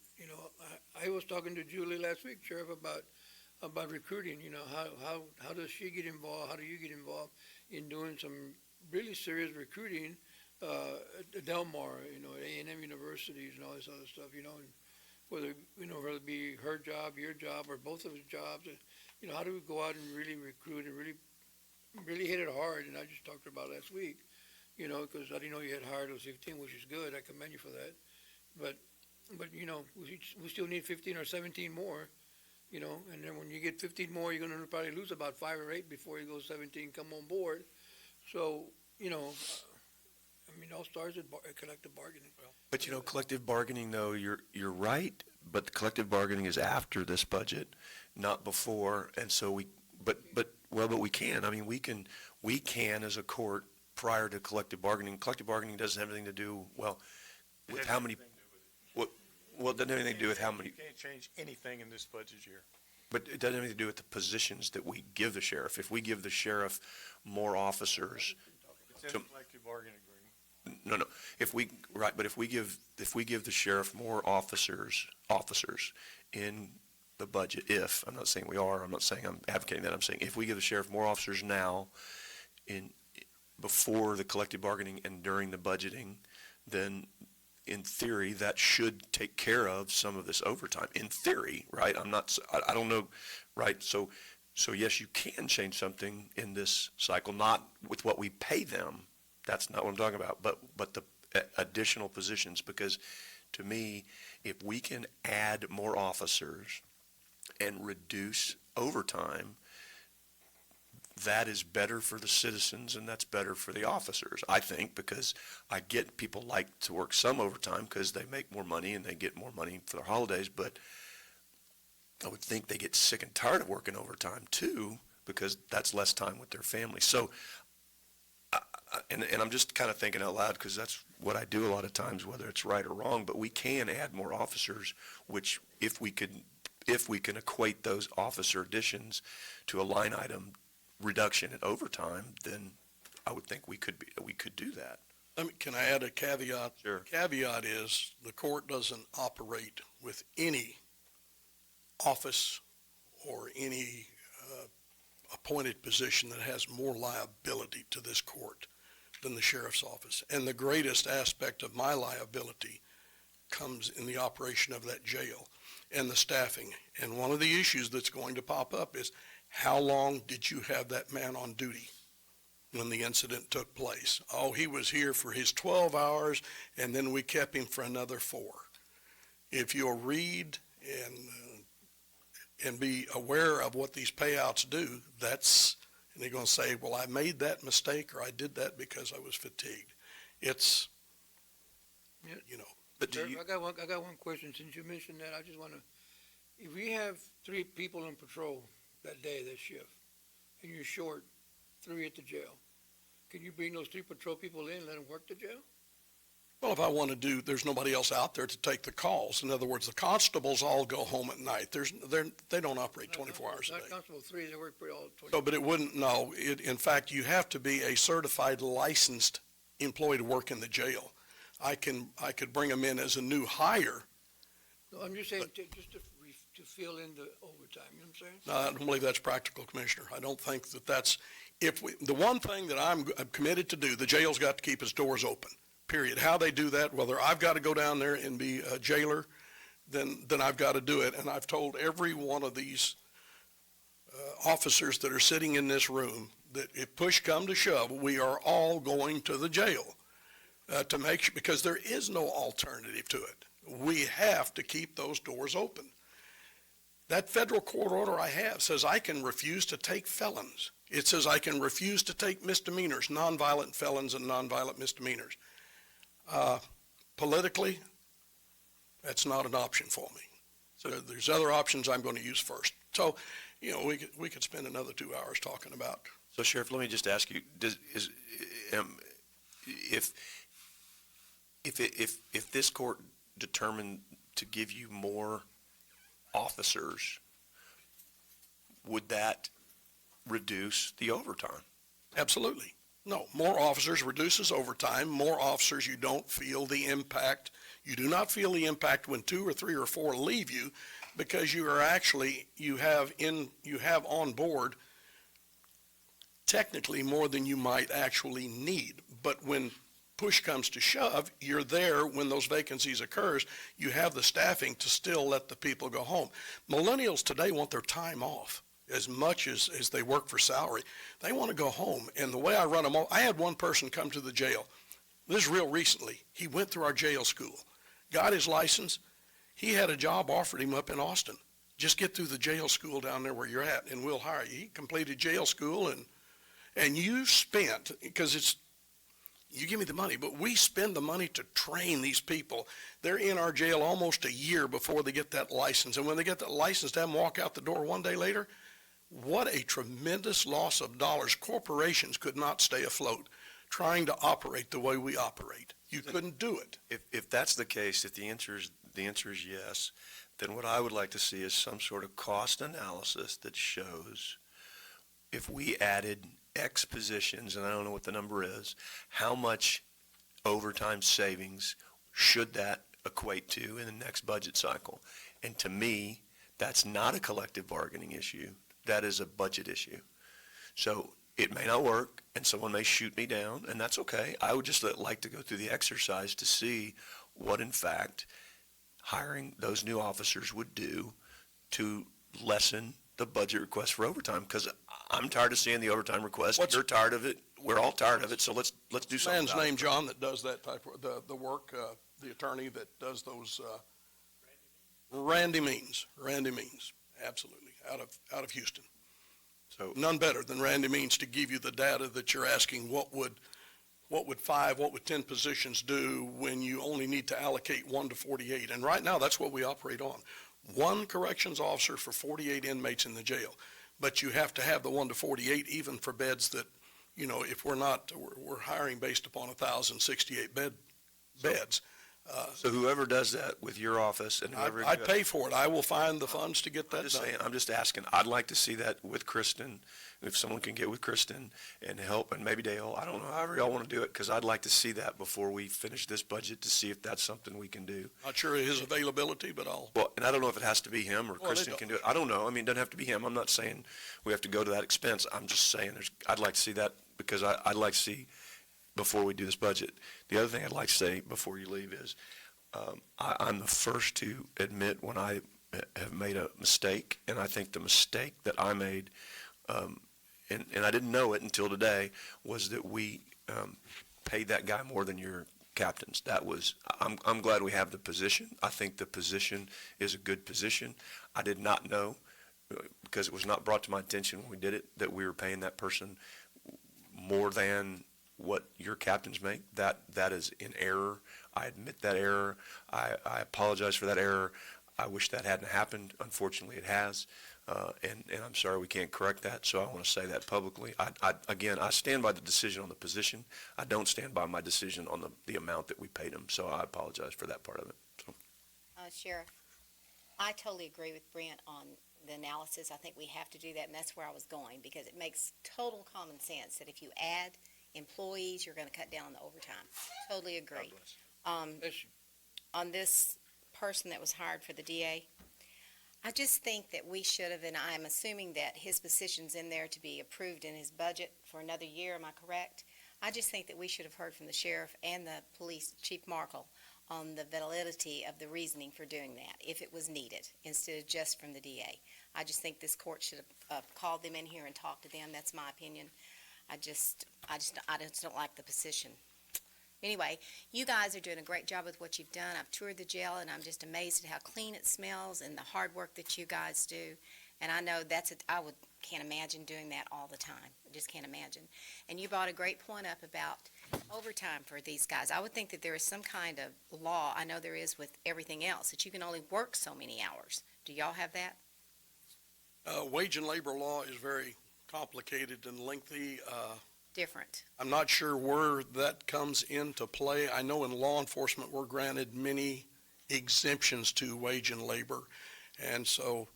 I was talking to Julie last week, Sheriff, about recruiting. How does she get involved? How do you get involved in doing some really serious recruiting at Del Mar, A&M universities and all this other stuff, and whether it be her job, your job, or both of his jobs, how do we go out and really recruit and really hit it hard? And I just talked about last week, because I didn't know you had hired those 15, which is good. I commend you for that. But we still need 15 or 17 more, and then when you get 15 more, you're going to probably lose about 5 or 8 before you go 17 come on board. So, all stars at collective bargaining.
But collective bargaining, though, you're right, but the collective bargaining is after this budget, not before, and so but we can, I mean, we can as a court, prior to collective bargaining doesn't have anything to do, with how many, it doesn't have anything to do with how many,
You can't change anything in this budget year.
but it doesn't have anything to do with the positions that we give the sheriff. If we give the sheriff more officers,
It's in the collective bargaining agreement.
no, if we give the sheriff more officers in the budget, I'm not saying we are, I'm not saying I'm advocating that, I'm saying if we give the sheriff more officers now before the collective bargaining and during the budgeting, then in theory, that should take care of some of this overtime. In theory, right? I don't know, right? So yes, you can change something in this cycle, not with what we pay them. That's not what I'm talking about, but the additional positions, because to me, if we can add more officers and reduce overtime, that is better for the citizens and that's better for the officers, I think, because I get people like to work some overtime because they make more money and they get more money for their holidays, but I would think they get sick and tired of working overtime too, because that's less time with their family. So, and I'm just kind of thinking out loud because that's what I do a lot of times, whether it's right or wrong, but we can add more officers, which if we can equate those officer additions to a line item reduction in overtime, then I would think we could do that.
Can I add a caveat?
Sure.
Caveat is the court doesn't operate with any office or any appointed position that has more liability to this court than the sheriff's office. And the greatest aspect of my liability comes in the operation of that jail and the staffing. And one of the issues that's going to pop up is, how long did you have that man on duty when the incident took place? Oh, he was here for his 12 hours, and then we kept him for another 4. If you'll read and be aware of what these payouts do, and they're going to say, well, I made that mistake, or I did that because I was fatigued. It's,
But
Sir, I got one question. Since you mentioned that, I just want to, if we have 3 people on patrol that day, that shift, and you're short 3 at the jail, can you bring those 3 patrol people in and let them work the jail?
well, if I want to there's nobody else out there to take the calls. In other words, the constables all go home at night. They don't operate 24 hours a day.
Not Constable 3, they work pretty all 24.
No, but it wouldn't, no. In fact, you have to be a certified licensed employee to work in the jail. I could bring them in as a new hire.
No, I'm just saying, just to fill in the overtime, you know what I'm saying?
No, I don't believe that's practical, Commissioner. I don't think that's, the one thing that I'm committed to do, the jail's got to keep its doors open, period. How they do that, whether I've got to go down there and be a jailer, then I've got to do it. And I've told every one of these officers that are sitting in this room that if push come to shove, we are all going to the jail to make sure, because there is no alternative to it. We have to keep those doors open. That federal court order I have says I can refuse to take felons. It says I can refuse to take misdemeanors, nonviolent felons and nonviolent misdemeanors. Politically, that's not an option for me. So there's other options I'm going to use first. So, we could spend another 2 hours talking about.
So Sheriff, let me just ask you, if this court determined to give you more officers, would that reduce the overtime?
Absolutely. No, more officers reduces overtime. More officers, you don't feel the impact. You do not feel the impact when 2 or 3 or 4 leave you, because you have on board technically more than you might actually need. But when push comes to shove, you're there when those vacancies occurs. You have the staffing to still let the people go home. Millennials today want their time off as much as they work for salary. They want to go home. And the way I run them all, I had one person come to the jail. This is real recently. He went through our jail school, got his license. He had a job offered him up in Austin. Just get through the jail school down there where you're at, and we'll hire you. He completed jail school, and you spent, because you give me the money, but we spend the money to train these people. They're in our jail almost a year before they get that license. And when they get that license, have them walk out the door one day later. What a tremendous loss of dollars. Corporations could not stay afloat trying to operate the way we operate. You couldn't do it.
If that's the case, if the answer is yes, then what I would like to see is some sort of cost analysis that shows if we added X positions, and I don't know what the number is, how much overtime savings should that equate to in the next budget cycle? And to me, that's not a collective bargaining issue. That is a budget issue. So it may not work, and someone may shoot me down, and that's okay. I would just like to go through the exercise to see what, in fact, hiring those new officers would do to lessen the budget request for overtime, because I'm tired of seeing the overtime request. You're tired of it. We're all tired of it, so let's do something
Man's
about it.
name, John, that does that type of, the work, the attorney that does those, Randy Means, absolutely, out of Houston.
So
none better than Randy Means to give you the data that you're asking, what would 10 positions do when you only need to allocate 1 to 48? And right now, that's what we operate on. 1 corrections officer for 48 inmates in the jail. But you have to have the 1 to 48 even for beds that, if we're hiring based upon 1,068 beds.
So whoever does that with your office and whoever.
I'd pay for it. I will find the funds to get that done.
I'm just asking. I'd like to see that with Kristen. If someone can get with Kristen and help, and maybe Dale, I don't know, however y'all want to do it, because I'd like to see that before we finish this budget to see if that's something we can do.
Not sure of his availability, but
Well, and I don't know if it has to be him or
Well,
Kristen can do it. I don't know. I mean, it doesn't have to be him. I'm not saying we have to go to that expense. I'm just saying I'd like to see that, because I'd like to see before we do this budget. The other thing I'd like to say before you leave is, I'm the first to admit when I have made a mistake, and I think the mistake that I made, and I didn't know it until today, was that we paid that guy more than your captains. I'm glad we have the position. I think the position is a good position. I did not know, because it was not brought to my attention when we did it, that we were paying that person more than what your captains make. That is in error. I admit that error. I apologize for that error. I wish that hadn't happened. Unfortunately, it has. And I'm sorry we can't correct that, so I want to say that publicly. Again, I stand by the decision on the position. I don't stand by my decision on the amount that we paid him, so I apologize for that part of it. So.
Sheriff, I totally agree with Brent on the analysis. I think we have to do that, and that's where I was going, because it makes total common sense that if you add employees, you're going to cut down on the overtime. Totally agree. On this person that was hired for the DA, I just think that we should have, and I am assuming that his position's in there to be approved in his budget for another year, am I correct? I just think that we should have heard from the sheriff and the police chief Markle on the validity of the reasoning for doing that, if it was needed, instead of just from the DA. I just think this court should have called them in here and talked to them. That's my opinion. I just don't like the position. Anyway, you guys are doing a great job with what you've done. I've toured the jail, and I'm just amazed at how clean it smells and the hard work that you guys do. And I know can't imagine doing that all the time. I just can't imagine. And you brought a great point up about overtime for these guys. I would think that there is some kind of law, I know there is with everything else, that you can only work so many hours. Do y'all have that?
Wage and labor law is very complicated and lengthy.
Different.
I'm not sure where that comes into play. I know in law enforcement, we're granted many exemptions to wage and labor. And so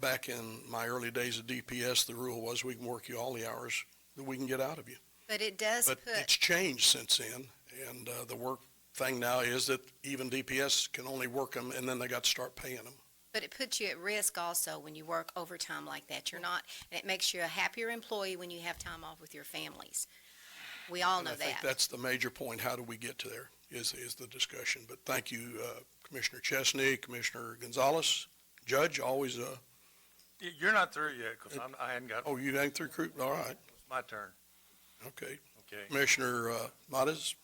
back in my early days of DPS, the rule was we can work you all the hours that we can get out of you.
But it does
But it's changed since then. And the work thing now is that even DPS can only work them, and then they got to start paying them.
But it puts you at risk also when you work overtime like that. And it makes you a happier employee when you have time off with your families. We all know
I think
that.
that's the major point. How do we get to there is the discussion. But thank you, Commissioner Chesney, Commissioner Gonzalez, Judge, always.
You're not through yet, because I hadn't got.
Oh, you ain't through, all right.
It's my turn.
Okay.
Okay.
Commissioner Modes,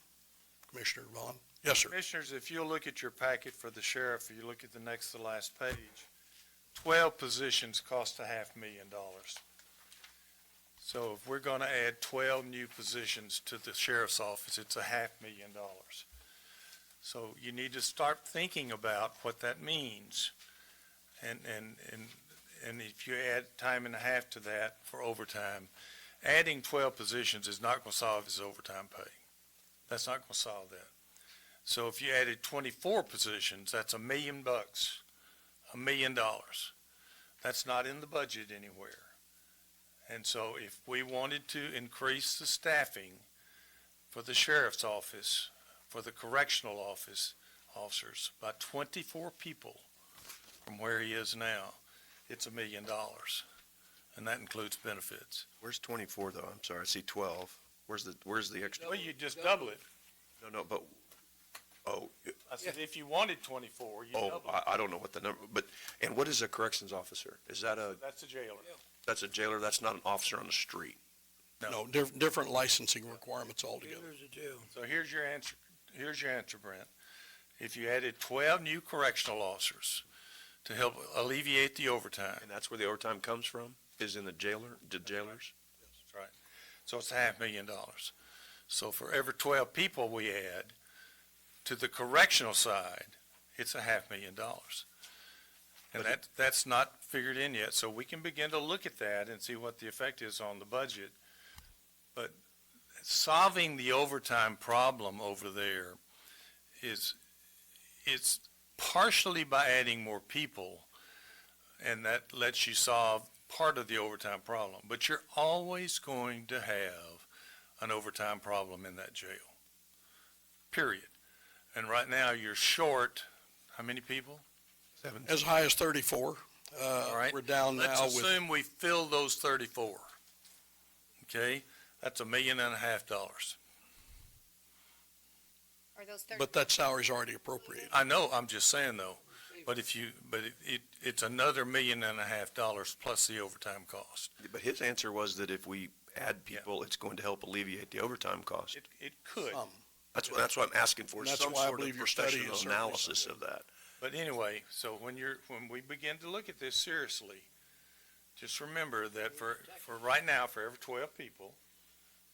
Commissioner Vaughn. Yes, sir.
Commissioners, if you'll look at your packet for the sheriff, if you look at the next to last page, 12 positions cost $500,000.
So if we're gonna add 12 new positions to the sheriff's office, it's $500,000. So you need to start thinking about what that means. And if you add time and a half to that for overtime, adding 12 positions is not gonna solve his overtime pay. That's not gonna solve that. So if you added 24 positions, that's $1 million, $1 million. That's not in the budget anywhere. And so if we wanted to increase the staffing for the sheriff's office, for the correctional officers by 24 people from where he is now, it's $1 million. And that includes benefits.
Where's 24 though? I'm sorry, I see 12. Where's the extra?
Well, you just double it.
No, but, oh,
I said, if you wanted 24, you double it.
I don't know what the number, but, and what is a corrections officer? Is that
That's a jailer.
that's a jailer, that's not an officer on the street?
No, different licensing requirements altogether.
Jailers are jail.
So here's your answer, Brent. If you added 12 new correctional officers to help alleviate the overtime.
And that's where the overtime comes from, is in the jailers?
That's right. So it's $500,000. So for every 12 people we add to the correctional side, it's $500,000. And that's not figured in yet, so we can begin to look at that and see what the effect is on the budget. But solving the overtime problem over there is, it's partially by adding more people, and that lets you solve part of the overtime problem. But you're always going to have an overtime problem in that jail, period. And right now, you're short, how many people?
As high as 34.
All right.
We're down now
Let's
with,
assume we fill those 34. Okay? That's $1.5 million.
Are those 30?
but that salary's already appropriated.
I know, I'm just saying though, but it's another $1.5 million plus the overtime cost.
But his answer was that if we add people, it's going to help alleviate the overtime cost.
It could.
That's what I'm asking for,
And that's
some
why I
sort of
believe your study is
professional
certainly
analysis of that.
But anyway, so when we begin to look at this seriously, just remember that for right now, for every 12 people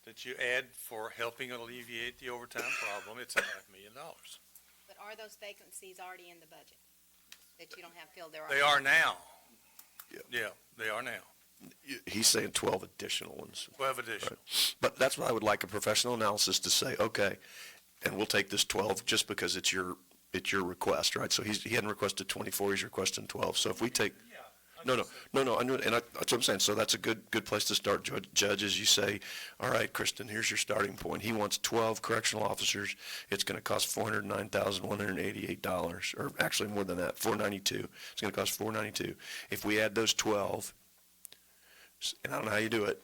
that you add for helping alleviate the overtime problem, it's $500,000.
But are those vacancies already in the budget that you don't have filled?
They are now.
Yeah.
Yeah, they are now.
He's saying 12 additional ones.
12 additional.
But that's what I would like a professional analysis to say, okay, and we'll take this 12 just because it's your request, right? So he hadn't requested 24, he's requesting 12. So if we take, no, and that's what I'm saying. So that's a good place to start, Judge, is you say, all right, Kristen, here's your starting point. He wants 12 correctional officers. It's going to cost $409,188, or actually more than that, $492. It's going to cost $492. If we add those 12, and I don't know how you do it,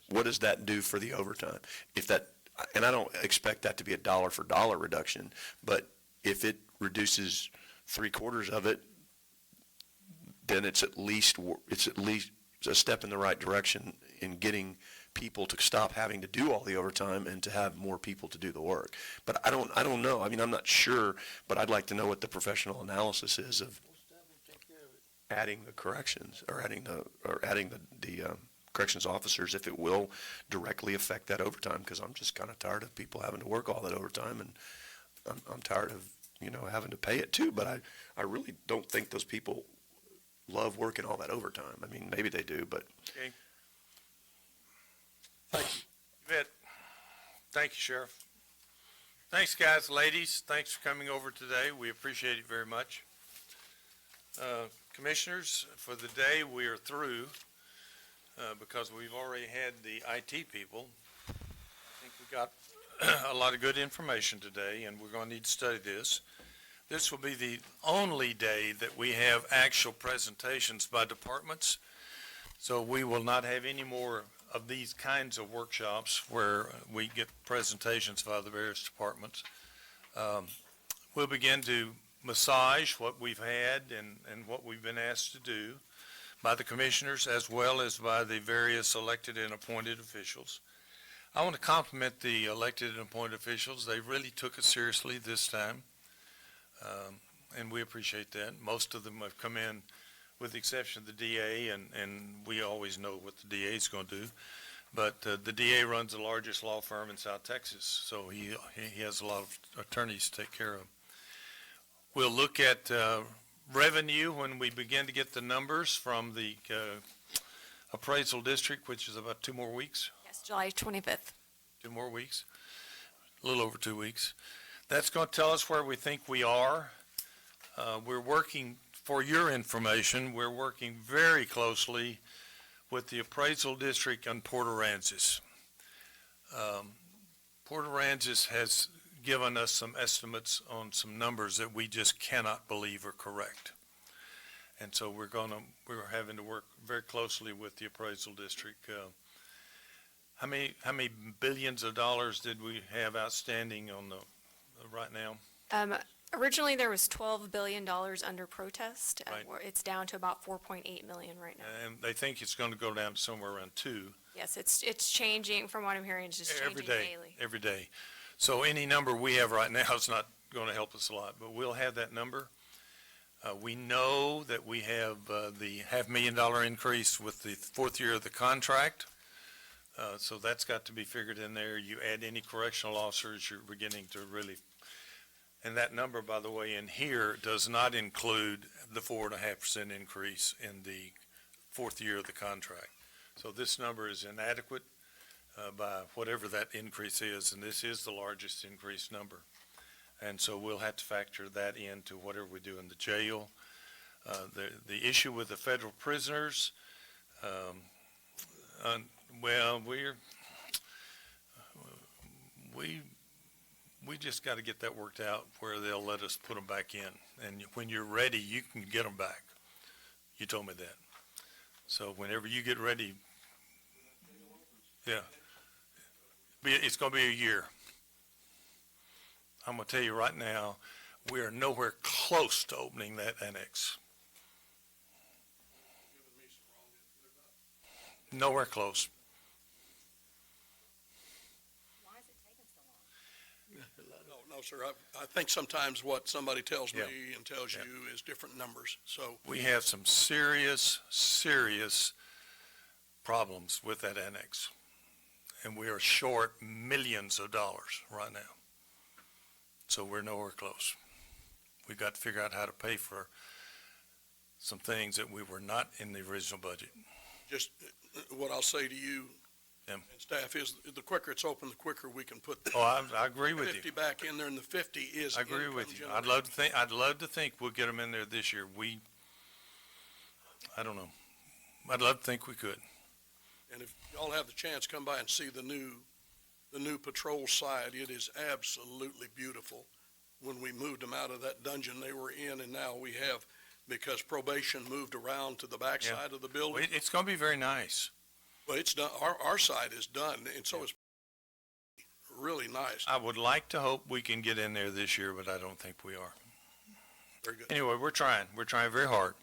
what does that do for the overtime? If that, and I don't expect that to be a dollar for dollar reduction, but if it reduces 3/4 of it, then it's at least a step in the right direction in getting people to stop having to do all the overtime and to have more people to do the work. But I don't know. I mean, I'm not sure, but I'd like to know what the professional analysis is of adding the corrections or adding the corrections officers, if it will directly affect that overtime, because I'm just kind of tired of people having to work all that overtime, and I'm tired of, having to pay it too, but I really don't think those people love working all that overtime. I mean, maybe they do, but.
Okay. Thank you. You bet. Thank you, Sheriff. Thanks, guys, ladies. Thanks for coming over today. We appreciate it very much. Commissioners, for the day, we are through because we've already had the IT people. I think we got a lot of good information today, and we're going to need to study this. This will be the only day that we have actual presentations by departments, so we will not have any more of these kinds of workshops where we get presentations by the various departments. We'll begin to massage what we've had and what we've been asked to do by the commissioners as well as by the various elected and appointed officials. I want to compliment the elected and appointed officials. They really took it seriously this time, and we appreciate that. Most of them have come in
with the exception of the DA, and we always know what the DA is going to do. But the DA runs the largest law firm in South Texas, so he has a lot of attorneys to take care of. We'll look at revenue when we begin to get the numbers from the appraisal district, which is about 2 more weeks.
Yes, July 25th.
2 more weeks, a little over 2 weeks. That's going to tell us where we think we are. We're working, for your information, we're working very closely with the appraisal district on Port Aransas. Port Aransas has given us some estimates on some numbers that we just cannot believe are correct. And so we're having to work very closely with the appraisal district. How many billions of dollars did we have outstanding on the, right now?
Originally, there was $12 billion under protest.
Right.
It's down to about 4.8 million right now.
And they think it's going to go down to somewhere around 2.
Yes, it's changing, from what I'm hearing, it's just
Every
changing
day,
daily.
every day. So any number we have right now is not going to help us a lot, but we'll have that number. We know that we have the $500,000 increase with the 4th year of the contract. So that's got to be figured in there. You add any correctional officers, you're beginning to really, and that number, by the way, in here does not include the 4.5% increase in the 4th year of the contract. So this number is inadequate by whatever that increase is, and this is the largest increase number. And so we'll have to factor that into whatever we do in the jail. The issue with the federal prisoners, well, we just got to get that worked out where they'll let us put them back in. And when you're ready, you can get them back. You told me that. So whenever you get ready, yeah, it's going to be a year. I'm going to tell you right now, we are nowhere close to opening that annex. Nowhere close.
No, sir, I think sometimes what somebody tells me
Yeah.
and tells
Yeah.
you is different numbers, so.
We have some serious, serious problems with that annex. And we are short millions of dollars right now. So we're nowhere close. We've got to figure out how to pay for some things that we were not in the original budget.
Just what I'll say to you
Yeah.
and staff is, the quicker it's open, the quicker we can put the
Oh, I agree with
50
you.
back in there, and the 50 is
I agree with
income
you. I'd love to think we'll get them in there this year. I don't know. I'd love to think we could.
And if y'all have the chance, come by and see the new patrol side. It is absolutely beautiful. When we moved them out of that dungeon they were in, and now we have, because probation moved around to the back
Yeah.
side of the
Well,
building.
it's going to be very nice.
But it's done, our side is done, and so it's really nice.
I would like to hope we can get in there this year, but I don't think we are.
Very good.
Anyway, we're trying. We're trying very hard,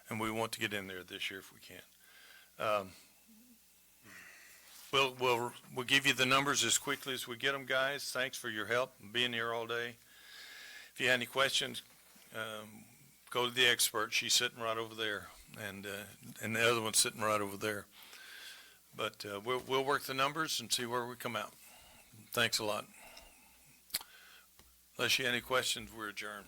and we want to get in there this year if we can. We'll give you the numbers as quickly as we get them, guys. Thanks for your help and being here all day. If you have any questions, go to the expert. She's sitting right over there, and the other one's sitting right over there. But we'll work the numbers and see where we come out. Thanks a lot. Unless you have any questions, we're adjourned.